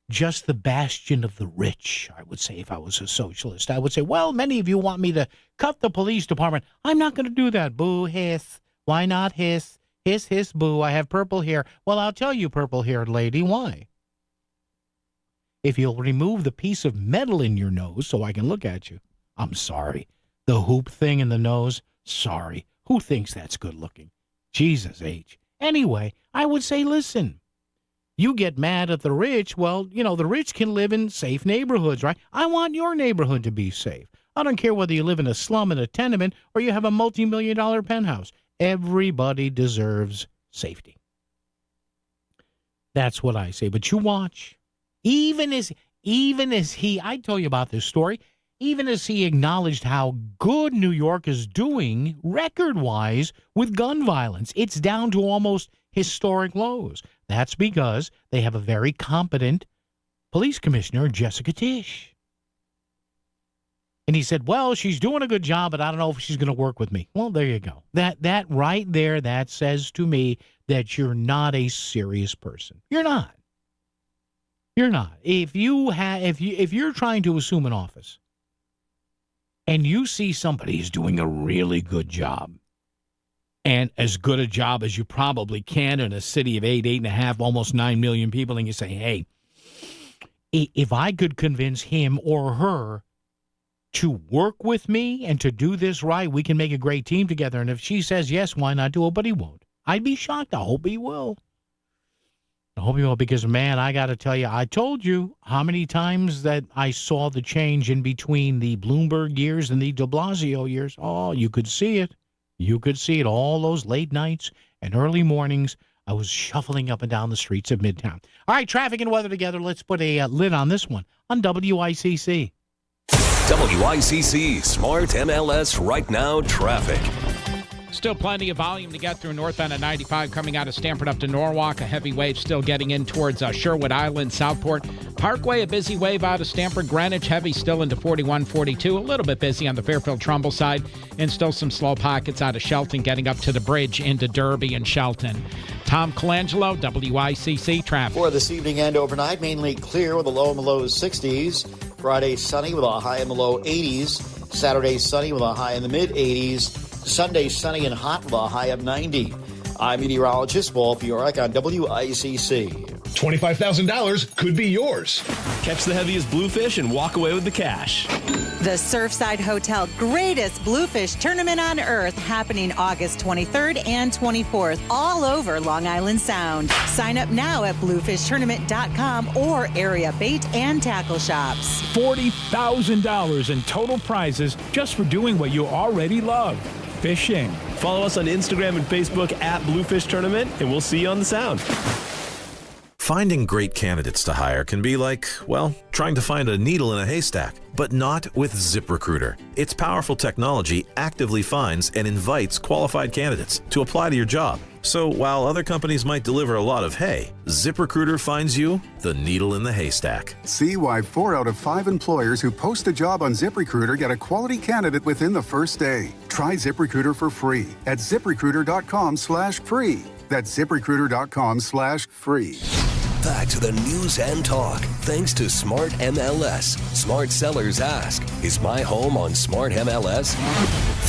just the bastion of the rich, I would say, if I was a socialist. I would say, well, many of you want me to cut the police department. I'm not going to do that. Boo, hiss. Why not hiss? Hiss, hiss, boo. I have purple hair. Well, I'll tell you, purple-haired lady, why. If you'll remove the piece of metal in your nose so I can look at you. I'm sorry. The hoop thing in the nose? Sorry. Who thinks that's good looking? Jesus H. Anyway, I would say, listen, you get mad at the rich. Well, you know, the rich can live in safe neighborhoods, right? I want your neighborhood to be safe. I don't care whether you live in a slum, in a tenement, or you have a multi-million-dollar penthouse. Everybody deserves safety. That's what I say. But you watch. Even as he, I told you about this story, even as he acknowledged how good New York is doing record-wise with gun violence. It's down to almost historic lows. That's because they have a very competent police commissioner, Jessica Tisch. And he said, well, she's doing a good job, but I don't know if she's going to work with me. Well, there you go. That right there, that says to me that you're not a serious person. You're not. You're not. If you're trying to assume an office and you see somebody who's doing a really good job, and as good a job as you probably can in a city of 8.5, almost 9 million people, and you say, hey, if I could convince him or her to work with me and to do this right, we can make a great team together. And if she says yes, why not do it? But he won't. I'd be shocked. I hope he will. I hope he will, because, man, I got to tell you, I told you how many times that I saw the change in between the Bloomberg years and the de Blasio years. Oh, you could see it. You could see it all those late nights and early mornings. I was shuffling up and down the streets of Midtown. All right, traffic and weather together. Let's put a lid on this one on WICC. WICC Smart MLS Right Now Traffic. Still plenty of volume to get through northbound at 95 coming out of Stamford up to Norwalk. A heavy wave still getting in towards Sherwood Island, Southport. Parkway, a busy wave out of Stamford. Greenwich, heavy still into 41, 42. A little bit busy on the Fairfield-Trumbull side. And still some slow pockets out of Shelton getting up to the bridge into Derby and Shelton. Tom Colangelo, WICC Traffic. For this evening and overnight, mainly clear with a low in the low 60s. Friday, sunny with a high in the low 80s. Saturday, sunny with a high in the mid-80s. Sunday, sunny and hot with a high of 90. I'm meteorologist Paul Fiorek on WICC. $25,000 could be yours. Catch the heaviest bluefish and walk away with the cash. The Surfside Hotel Greatest Bluefish Tournament on Earth happening August 23rd and 24th all over Long Island Sound. Sign up now at bluefishtournament.com or area bait and tackle shops. $40,000 in total prizes just for doing what you already love. fishing. Follow us on Instagram and Facebook at Bluefish Tournament, and we'll see you on the Sound. Finding great candidates to hire can be like, well, trying to find a needle in a haystack, but not with ZipRecruiter. Its powerful technology actively finds and invites qualified candidates to apply to your job. So while other companies might deliver a lot of hay, ZipRecruiter finds you the needle in the haystack. See why 4 out of 5 employers who post a job on ZipRecruiter get a quality candidate within the first day. Try ZipRecruiter for free at ZipRecruiter.com/free. That's ZipRecruiter.com/free. Back to the news and talk. Thanks to Smart MLS. Smart sellers ask, is my home on Smart MLS?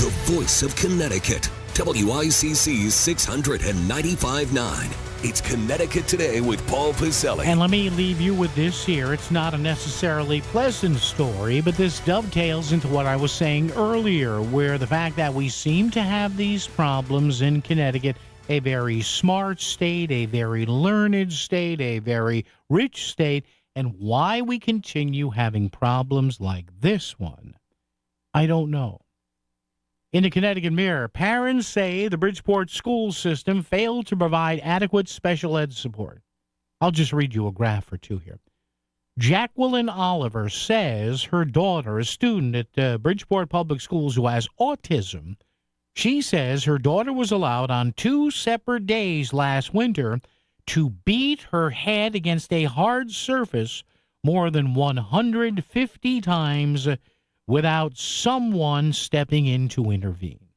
The voice of Connecticut. WICC's 695.9. It's Connecticut Today with Paul Pacelli. And let me leave you with this here. It's not a necessarily pleasant story, but this dovetails into what I was saying earlier, where the fact that we seem to have these problems in Connecticut, a very smart state, a very learned state, a very rich state, and why we continue having problems like this one, I don't know. In the Connecticut Mirror, parents say the Bridgeport school system failed to provide adequate special ed support. I'll just read you a graph or two here. Jacqueline Oliver says her daughter, a student at Bridgeport Public Schools who has autism, she says her daughter was allowed on 2 separate days last winter to beat her head against a hard surface more than 150 times without someone stepping in to intervene.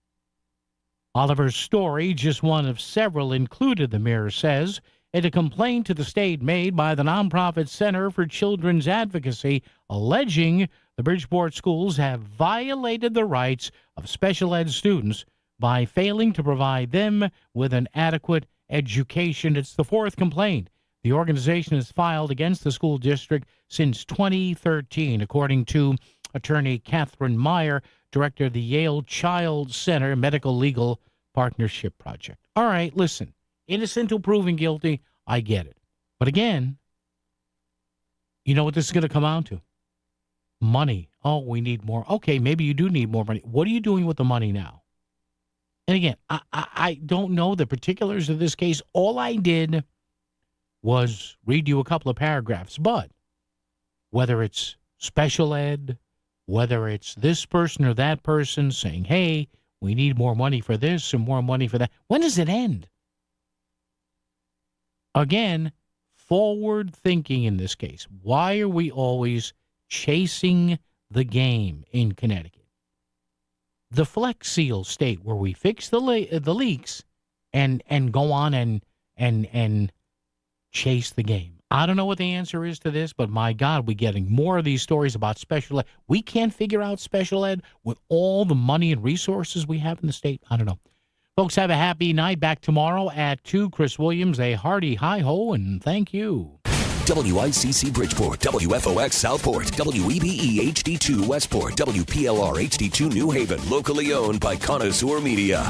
Oliver's story, just one of several included, the Mirror says, in a complaint to the state made by the nonprofit Center for Children's Advocacy, alleging the Bridgeport schools have violated the rights of special ed students by failing to provide them with an adequate education. It's the 4th complaint the organization has filed against the school district since 2013, according to attorney Catherine Meyer, director of the Yale Child Center Medical Legal Partnership Project. All right, listen, innocent till proven guilty, I get it. But again, you know what this is going to come out to? Money. Oh, we need more. Okay, maybe you do need more money. What are you doing with the money now? And again, I don't know the particulars of this case. All I did was read you a couple of paragraphs. But whether it's special ed, whether it's this person or that person saying, hey, we need more money for this and more money for that, when does it end? Again, forward thinking in this case. Why are we always chasing the game in Connecticut? The Flex Seal state where we fix the leaks and go on and chase the game. I don't know what the answer is to this, but my God, we're getting more of these stories about special ed. We can't figure out special ed with all the money and resources we have in the state. I don't know. Folks, have a happy night. Back tomorrow at 2. Chris Williams, a hearty hi-ho, and thank you. WICC Bridgeport, WFOX Southport, WEBE HD2 Westport, WPLR HD2 New Haven, locally owned by Connoisseur Media.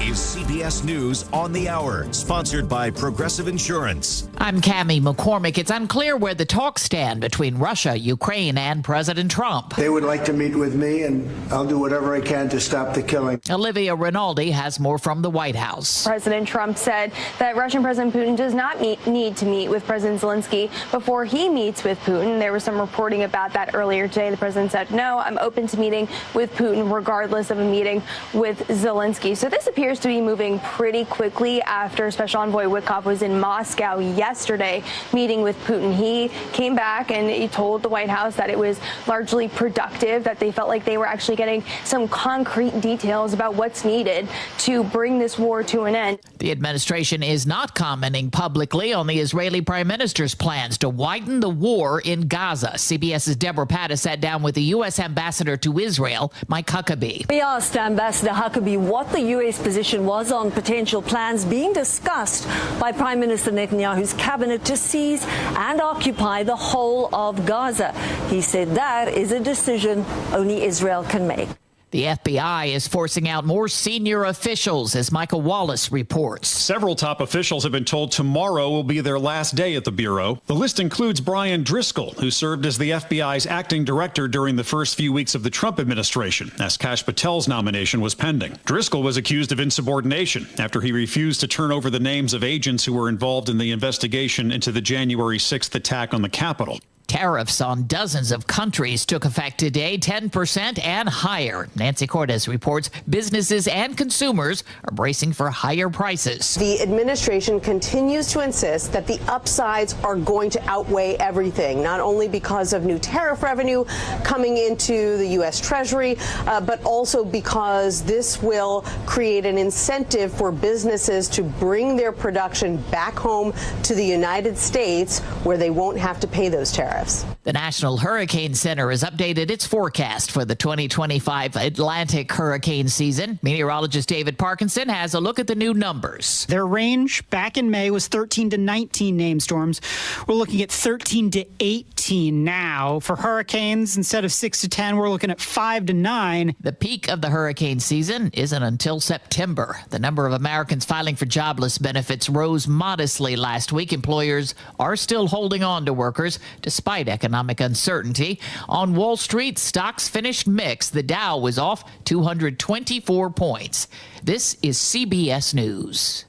Is CBS News on the Hour, sponsored by Progressive Insurance. I'm Cammie McCormick. It's unclear where the talks stand between Russia, Ukraine, and President Trump. They would like to meet with me, and I'll do whatever I can to stop the killing. Olivia Rinaldi has more from the White House. President Trump said that Russian President Putin does not need to meet with President Zelensky before he meets with Putin. There was some reporting about that earlier today. The president said, no, I'm open to meeting with Putin regardless of a meeting with Zelensky. So this appears to be moving pretty quickly after Special Envoy Witkoff was in Moscow yesterday meeting with Putin. He came back and he told the White House that it was largely productive, that they felt like they were actually getting some concrete details about what's needed to bring this war to an end. The administration is not commenting publicly on the Israeli prime minister's plans to widen the war in Gaza. CBS's Deborah Patta sat down with the U.S. ambassador to Israel, Mike Huckabee. We asked Ambassador Huckabee what the U.S. position was on potential plans being discussed by Prime Minister Netanyahu's cabinet to seize and occupy the whole of Gaza. He said that is a decision only Israel can make. The FBI is forcing out more senior officials, as Michael Wallace reports. Several top officials have been told tomorrow will be their last day at the Bureau. The list includes Brian Driscoll, who served as the FBI's acting director during the first few weeks of the Trump administration, as Kash Patel's nomination was pending. Driscoll was accused of insubordination after he refused to turn over the names of agents who were involved in the investigation into the January 6th attack on the Capitol. Tariffs on dozens of countries took effect today, 10% and higher. Nancy Cortez reports businesses and consumers are bracing for higher prices. The administration continues to insist that the upsides are going to outweigh everything, not only because of new tariff revenue coming into the U.S. Treasury, but also because this will create an incentive for businesses to bring their production back home to the United States, where they won't have to pay those tariffs. The National Hurricane Center has updated its forecast for the 2025 Atlantic hurricane season. Meteorologist David Parkinson has a look at the new numbers. Their range back in May was 13 to 19 named storms. We're looking at 13 to 18 now. For hurricanes, instead of 6 to 10, we're looking at 5 to 9. The peak of the hurricane season isn't until September. The number of Americans filing for jobless benefits rose modestly last week. Employers are still holding on to workers despite economic uncertainty. On Wall Street, stocks finished mixed. The Dow was off 224 points. This is CBS News.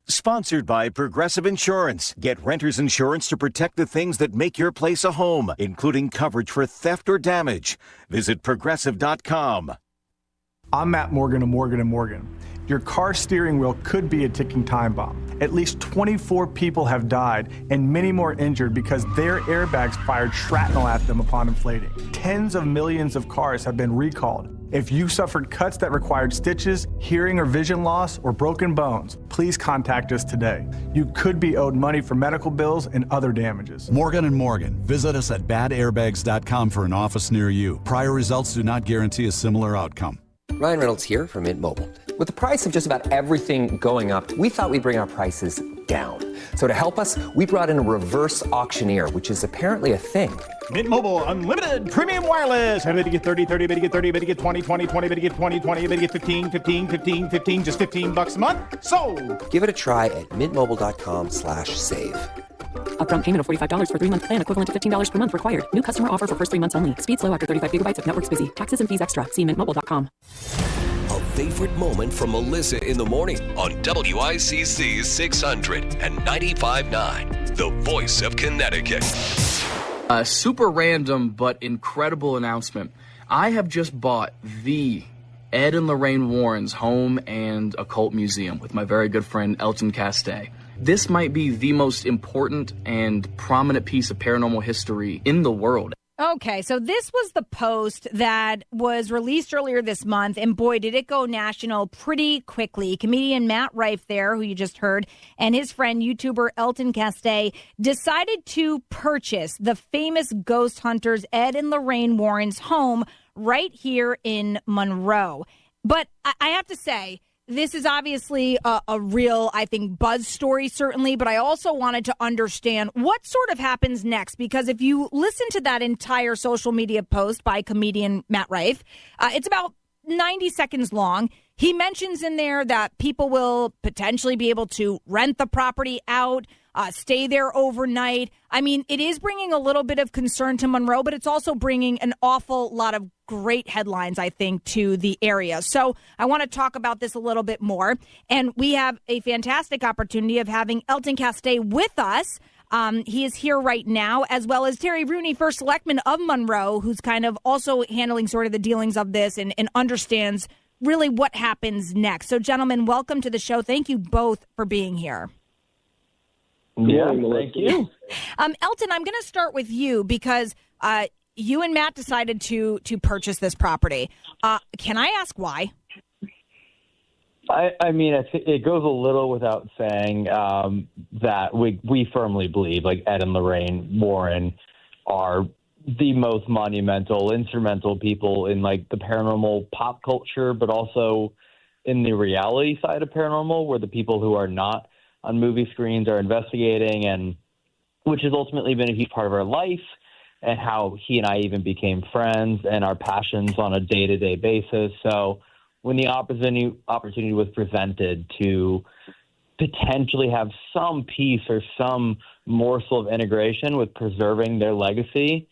Sponsored by Progressive Insurance. Get renter's insurance to protect the things that make your place a home, including coverage for theft or damage. Visit Progressive.com. I'm Matt Morgan of Morgan & Morgan. Your car steering wheel could be a ticking time bomb. At least 24 people have died and many more injured because their airbags fired shrapnel at them upon inflating. Tens of millions of cars have been recalled. If you suffered cuts that required stitches, hearing or vision loss, or broken bones, please contact us today. You could be owed money for medical bills and other damages. Morgan & Morgan. Visit us at badairbags.com for an office near you. Prior results do not guarantee a similar outcome. Ryan Reynolds here from Mint Mobile. With the price of just about everything going up, we thought we'd bring our prices down. So to help us, we brought in a reverse auctioneer, which is apparently a thing. Mint Mobile Unlimited Premium Wireless. How to get 30, 30, bit to get 30, bit to get 20, 20, 20, bit to get 20, 20, bit to get 15, 15, 15, 15, just $15 a month? Sold! Give it a try at mintmobile.com/save. Upfront payment of $45 for 3-month plan, equivalent to $15 per month required. New customer offer for first 3 months only. Speed slow after 35 gigabytes if network's busy. Taxes and fees extra. See mintmobile.com. A favorite moment from Melissa in the morning on WICC 600 and 95.9, the voice of Connecticut. A super random but incredible announcement. I have just bought the Ed and Lorraine Warren's Home and Occult Museum with my very good friend Elton Castay. This might be the most important and prominent piece of paranormal history in the world. Okay, so this was the post that was released earlier this month, and boy, did it go national pretty quickly. Comedian Matt Rife there, who you just heard, and his friend, YouTuber Elton Castay, decided to purchase the famous ghost hunters Ed and Lorraine Warren's home right here in Monroe. But I have to say, this is obviously a real, I think, buzz story, certainly, but I also wanted to understand what sort of happens next, because if you listen to that entire social media post by comedian Matt Rife, it's about 90 seconds long. He mentions in there that people will potentially be able to rent the property out, stay there overnight. I mean, it is bringing a little bit of concern to Monroe, but it's also bringing an awful lot of great headlines, I think, to the area. So I want to talk about this a little bit more. And we have a fantastic opportunity of having Elton Castay with us. He is here right now, as well as Terry Rooney, First Selectman of Monroe, who's kind of also handling sort of the dealings of this and understands really what happens next. So, gentlemen, welcome to the show. Thank you both for being here. Yeah, thank you. Elton, I'm going to start with you because you and Matt decided to purchase this property. Can I ask why? I mean, it goes a little without saying that we firmly believe, like, Ed and Lorraine Warren are the most monumental, instrumental people in, like, the paranormal pop culture, but also in the reality side of paranormal, where the people who are not on movie screens are investigating, and which has ultimately been a huge part of our life. and how he and I even became friends and our passions on a day-to-day basis. So when the opportunity was presented to potentially have some piece or some morsel of integration with preserving their legacy,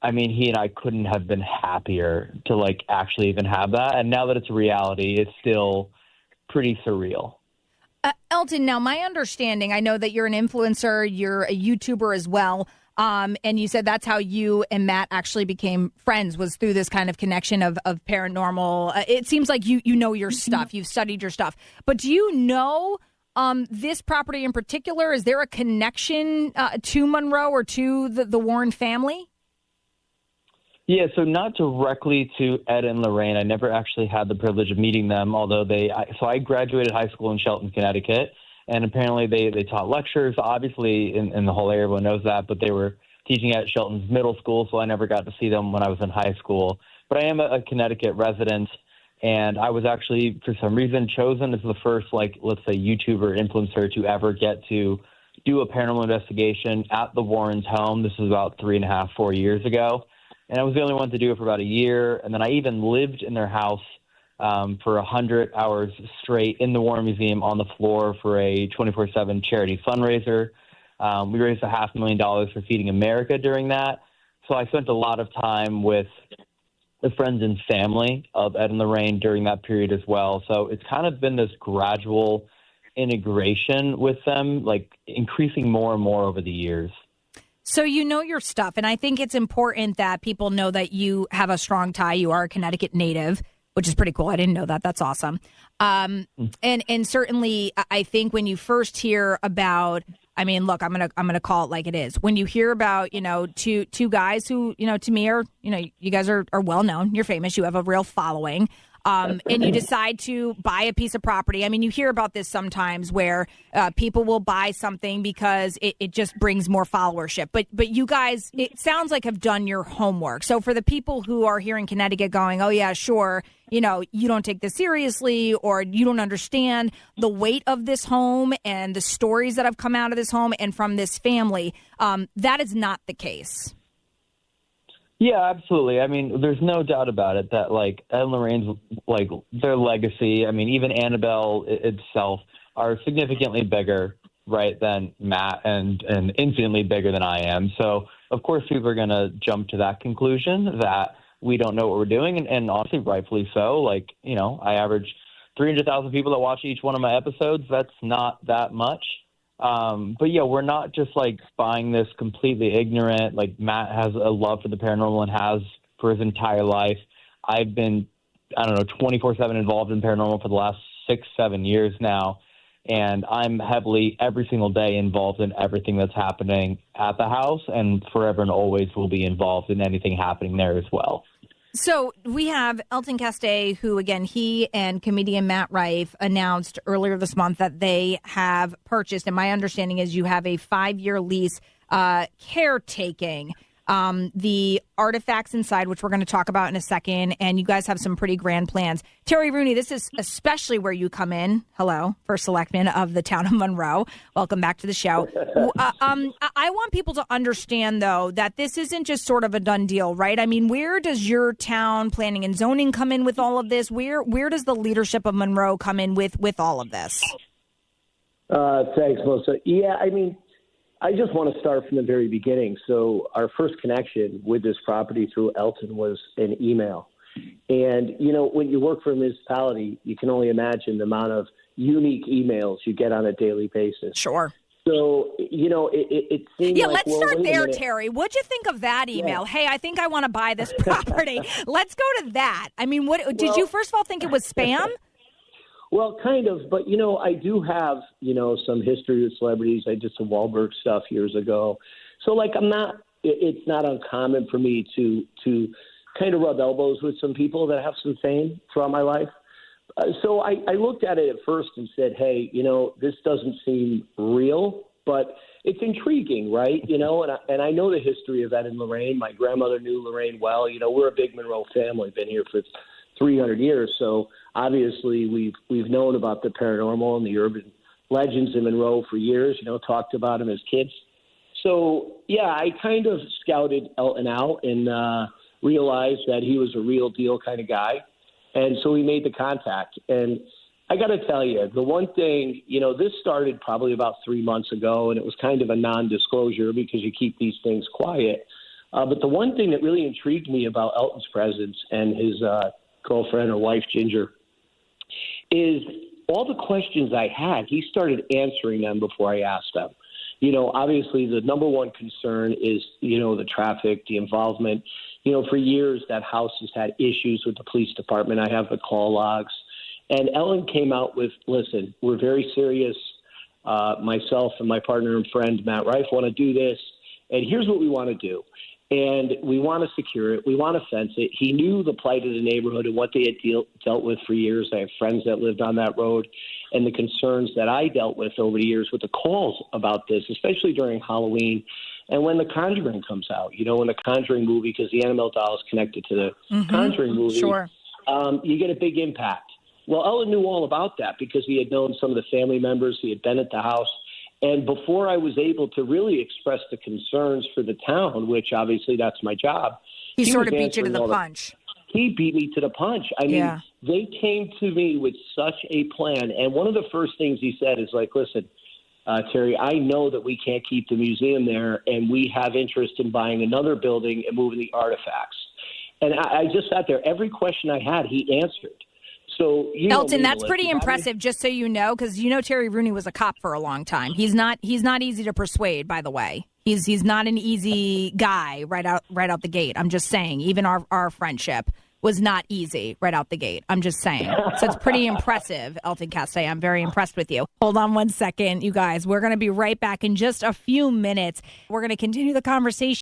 I mean, he and I couldn't have been happier to like actually even have that. And now that it's a reality, it's still pretty surreal. Elton, now my understanding, I know that you're an influencer, you're a YouTuber as well, and you said that's how you and Matt actually became friends, was through this kind of connection of paranormal. It seems like you know your stuff, you've studied your stuff. But do you know this property in particular? Is there a connection to Monroe or to the Warren family? Yeah, so not directly to Ed and Lorraine. I never actually had the privilege of meeting them, although I graduated high school in Shelton, Connecticut, and apparently they taught lectures, obviously, in the whole area, everyone knows that, but they were teaching at Shelton's middle school, so I never got to see them when I was in high school. But I am a Connecticut resident, and I was actually, for some reason, chosen as the first, let's say, YouTuber influencer to ever get to do a paranormal investigation at the Warrens' home. This was about 3.5, 4 years ago. And I was the only one to do it for about a year. And then I even lived in their house for 100 hours straight in the Warren Museum on the floor for a 24/7 charity fundraiser. We raised $500,000 for Feeding America during that. So I spent a lot of time with the friends and family of Ed and Lorraine during that period as well. So it's kind of been this gradual integration with them, like increasing more and more over the years. So you know your stuff, and I think it's important that people know that you have a strong tie. You are a Connecticut native, which is pretty cool. I didn't know that. That's awesome. And certainly, I think when you first hear about, I mean, look, I'm gonna call it like it is. When you hear about, two guys who, to me are, you guys are well known. You're famous. You have a real following. And you decide to buy a piece of property. I mean, you hear about this sometimes where people will buy something because it just brings more followership. But you guys, it sounds like, have done your homework. So for the people who are here in Connecticut going, oh, yeah, sure, you don't take this seriously, or you don't understand the weight of this home and the stories that have come out of this home and from this family, that is not the case. Yeah, absolutely. I mean, there's no doubt about it that, Ed and Lorraine's, their legacy, I mean, even Annabelle itself are significantly bigger, right, than Matt and infinitely bigger than I am. So, of course, people are going to jump to that conclusion that we don't know what we're doing, and honestly, rightfully so. I average 300,000 people that watch each one of my episodes. That's not that much. But yeah, we're not just buying this completely ignorant. Matt has a love for the paranormal and has for his entire life. I've been, 24/7 involved in paranormal for the last 6-7 years now. And I'm heavily every single day involved in everything that's happening at the house, and forever and always will be involved in anything happening there as well. So we have Elton Castee, who, again, he and comedian Matt Rife announced earlier this month that they have purchased, and my understanding is you have a 5-year lease caretaking the artifacts inside, which we're going to talk about in a second, and you guys have some pretty grand plans. Terry Rooney, this is especially where you come in. Hello, first selectman of the town of Monroe. Welcome back to the show. I want people to understand, though, that this isn't just sort of a done deal, right? I mean, where does your town planning and zoning come in with all of this? Where does the leadership of Monroe come in with all of this? Thanks, Melissa. Yeah, I mean, I just want to start from the very beginning. So our first connection with this property through Elton was an email. And, when you work for a municipality, you can only imagine the amount of unique emails you get on a daily basis. Sure. So, it seemed Yeah, let's start there, Terry. What'd you think of that email? Yeah. Hey, I think I want to buy this property. Let's go to that. I mean, did you first of all think it was spam? Well, kind of, but, I do have, some history with celebrities. I did some Wahlberg stuff years ago. So, it's not uncommon for me to kind of rub elbows with some people that have some fame throughout my life. So I looked at it at first and said, hey, this doesn't seem real, but it's intriguing, right? And I know the history of Ed and Lorraine. My grandmother knew Lorraine well. We're a big Monroe family, been here for 300 years. So obviously we've known about the paranormal and the urban legends in Monroe for years, talked about them as kids. So, yeah, I kind of scouted Elton out and realized that he was a real deal kind of guy. And so we made the contact. And I got to tell you, the one thing, this started probably about 3 months ago, and it was kind of a non-disclosure because you keep these things quiet. But the one thing that really intrigued me about Elton's presence and his girlfriend or wife, Ginger, is all the questions I had, he started answering them before I asked them. Obviously the number one concern is, the traffic, the involvement. For years that house has had issues with the police department. I have the call logs. And Ellen came out with, listen, we're very serious. Myself and my partner and friend, Matt Rife, want to do this. And here's what we want to do. And we want to secure it. We want to fence it. He knew the plight of the neighborhood and what they had dealt with for years. I have friends that lived on that road, and the concerns that I dealt with over the years with the calls about this, especially during Halloween and when The Conjuring comes out. When the Conjuring movie, because the Annabelle doll is connected to the Conjuring movie, Sure. You get a big impact. Well, Ellen knew all about that because he had known some of the family members. He had been at the house. And before I was able to really express the concerns for the town, which obviously that's my job, He sort was of beat you to the answering all punch. He beat me to the punch. I mean, Yeah. They came to me with such a plan. And one of the first things he said is like, listen, Terry, I know that we can't keep the museum there, and we have interest in buying another building and moving the artifacts. And I just sat there. Every question I had, he answered. So, Elton, that's pretty impressive, just so you know, because Terry Rooney was a cop for a long time. He's not easy to persuade, by the way. He's not an easy guy right out the gate. I'm just saying, even our friendship was not easy right out the gate. I'm just saying. So it's pretty impressive, Elton Castay. I'm very impressed with you. Hold on one second, you guys. We're going to be right back in just a few minutes. We're going to continue the conversation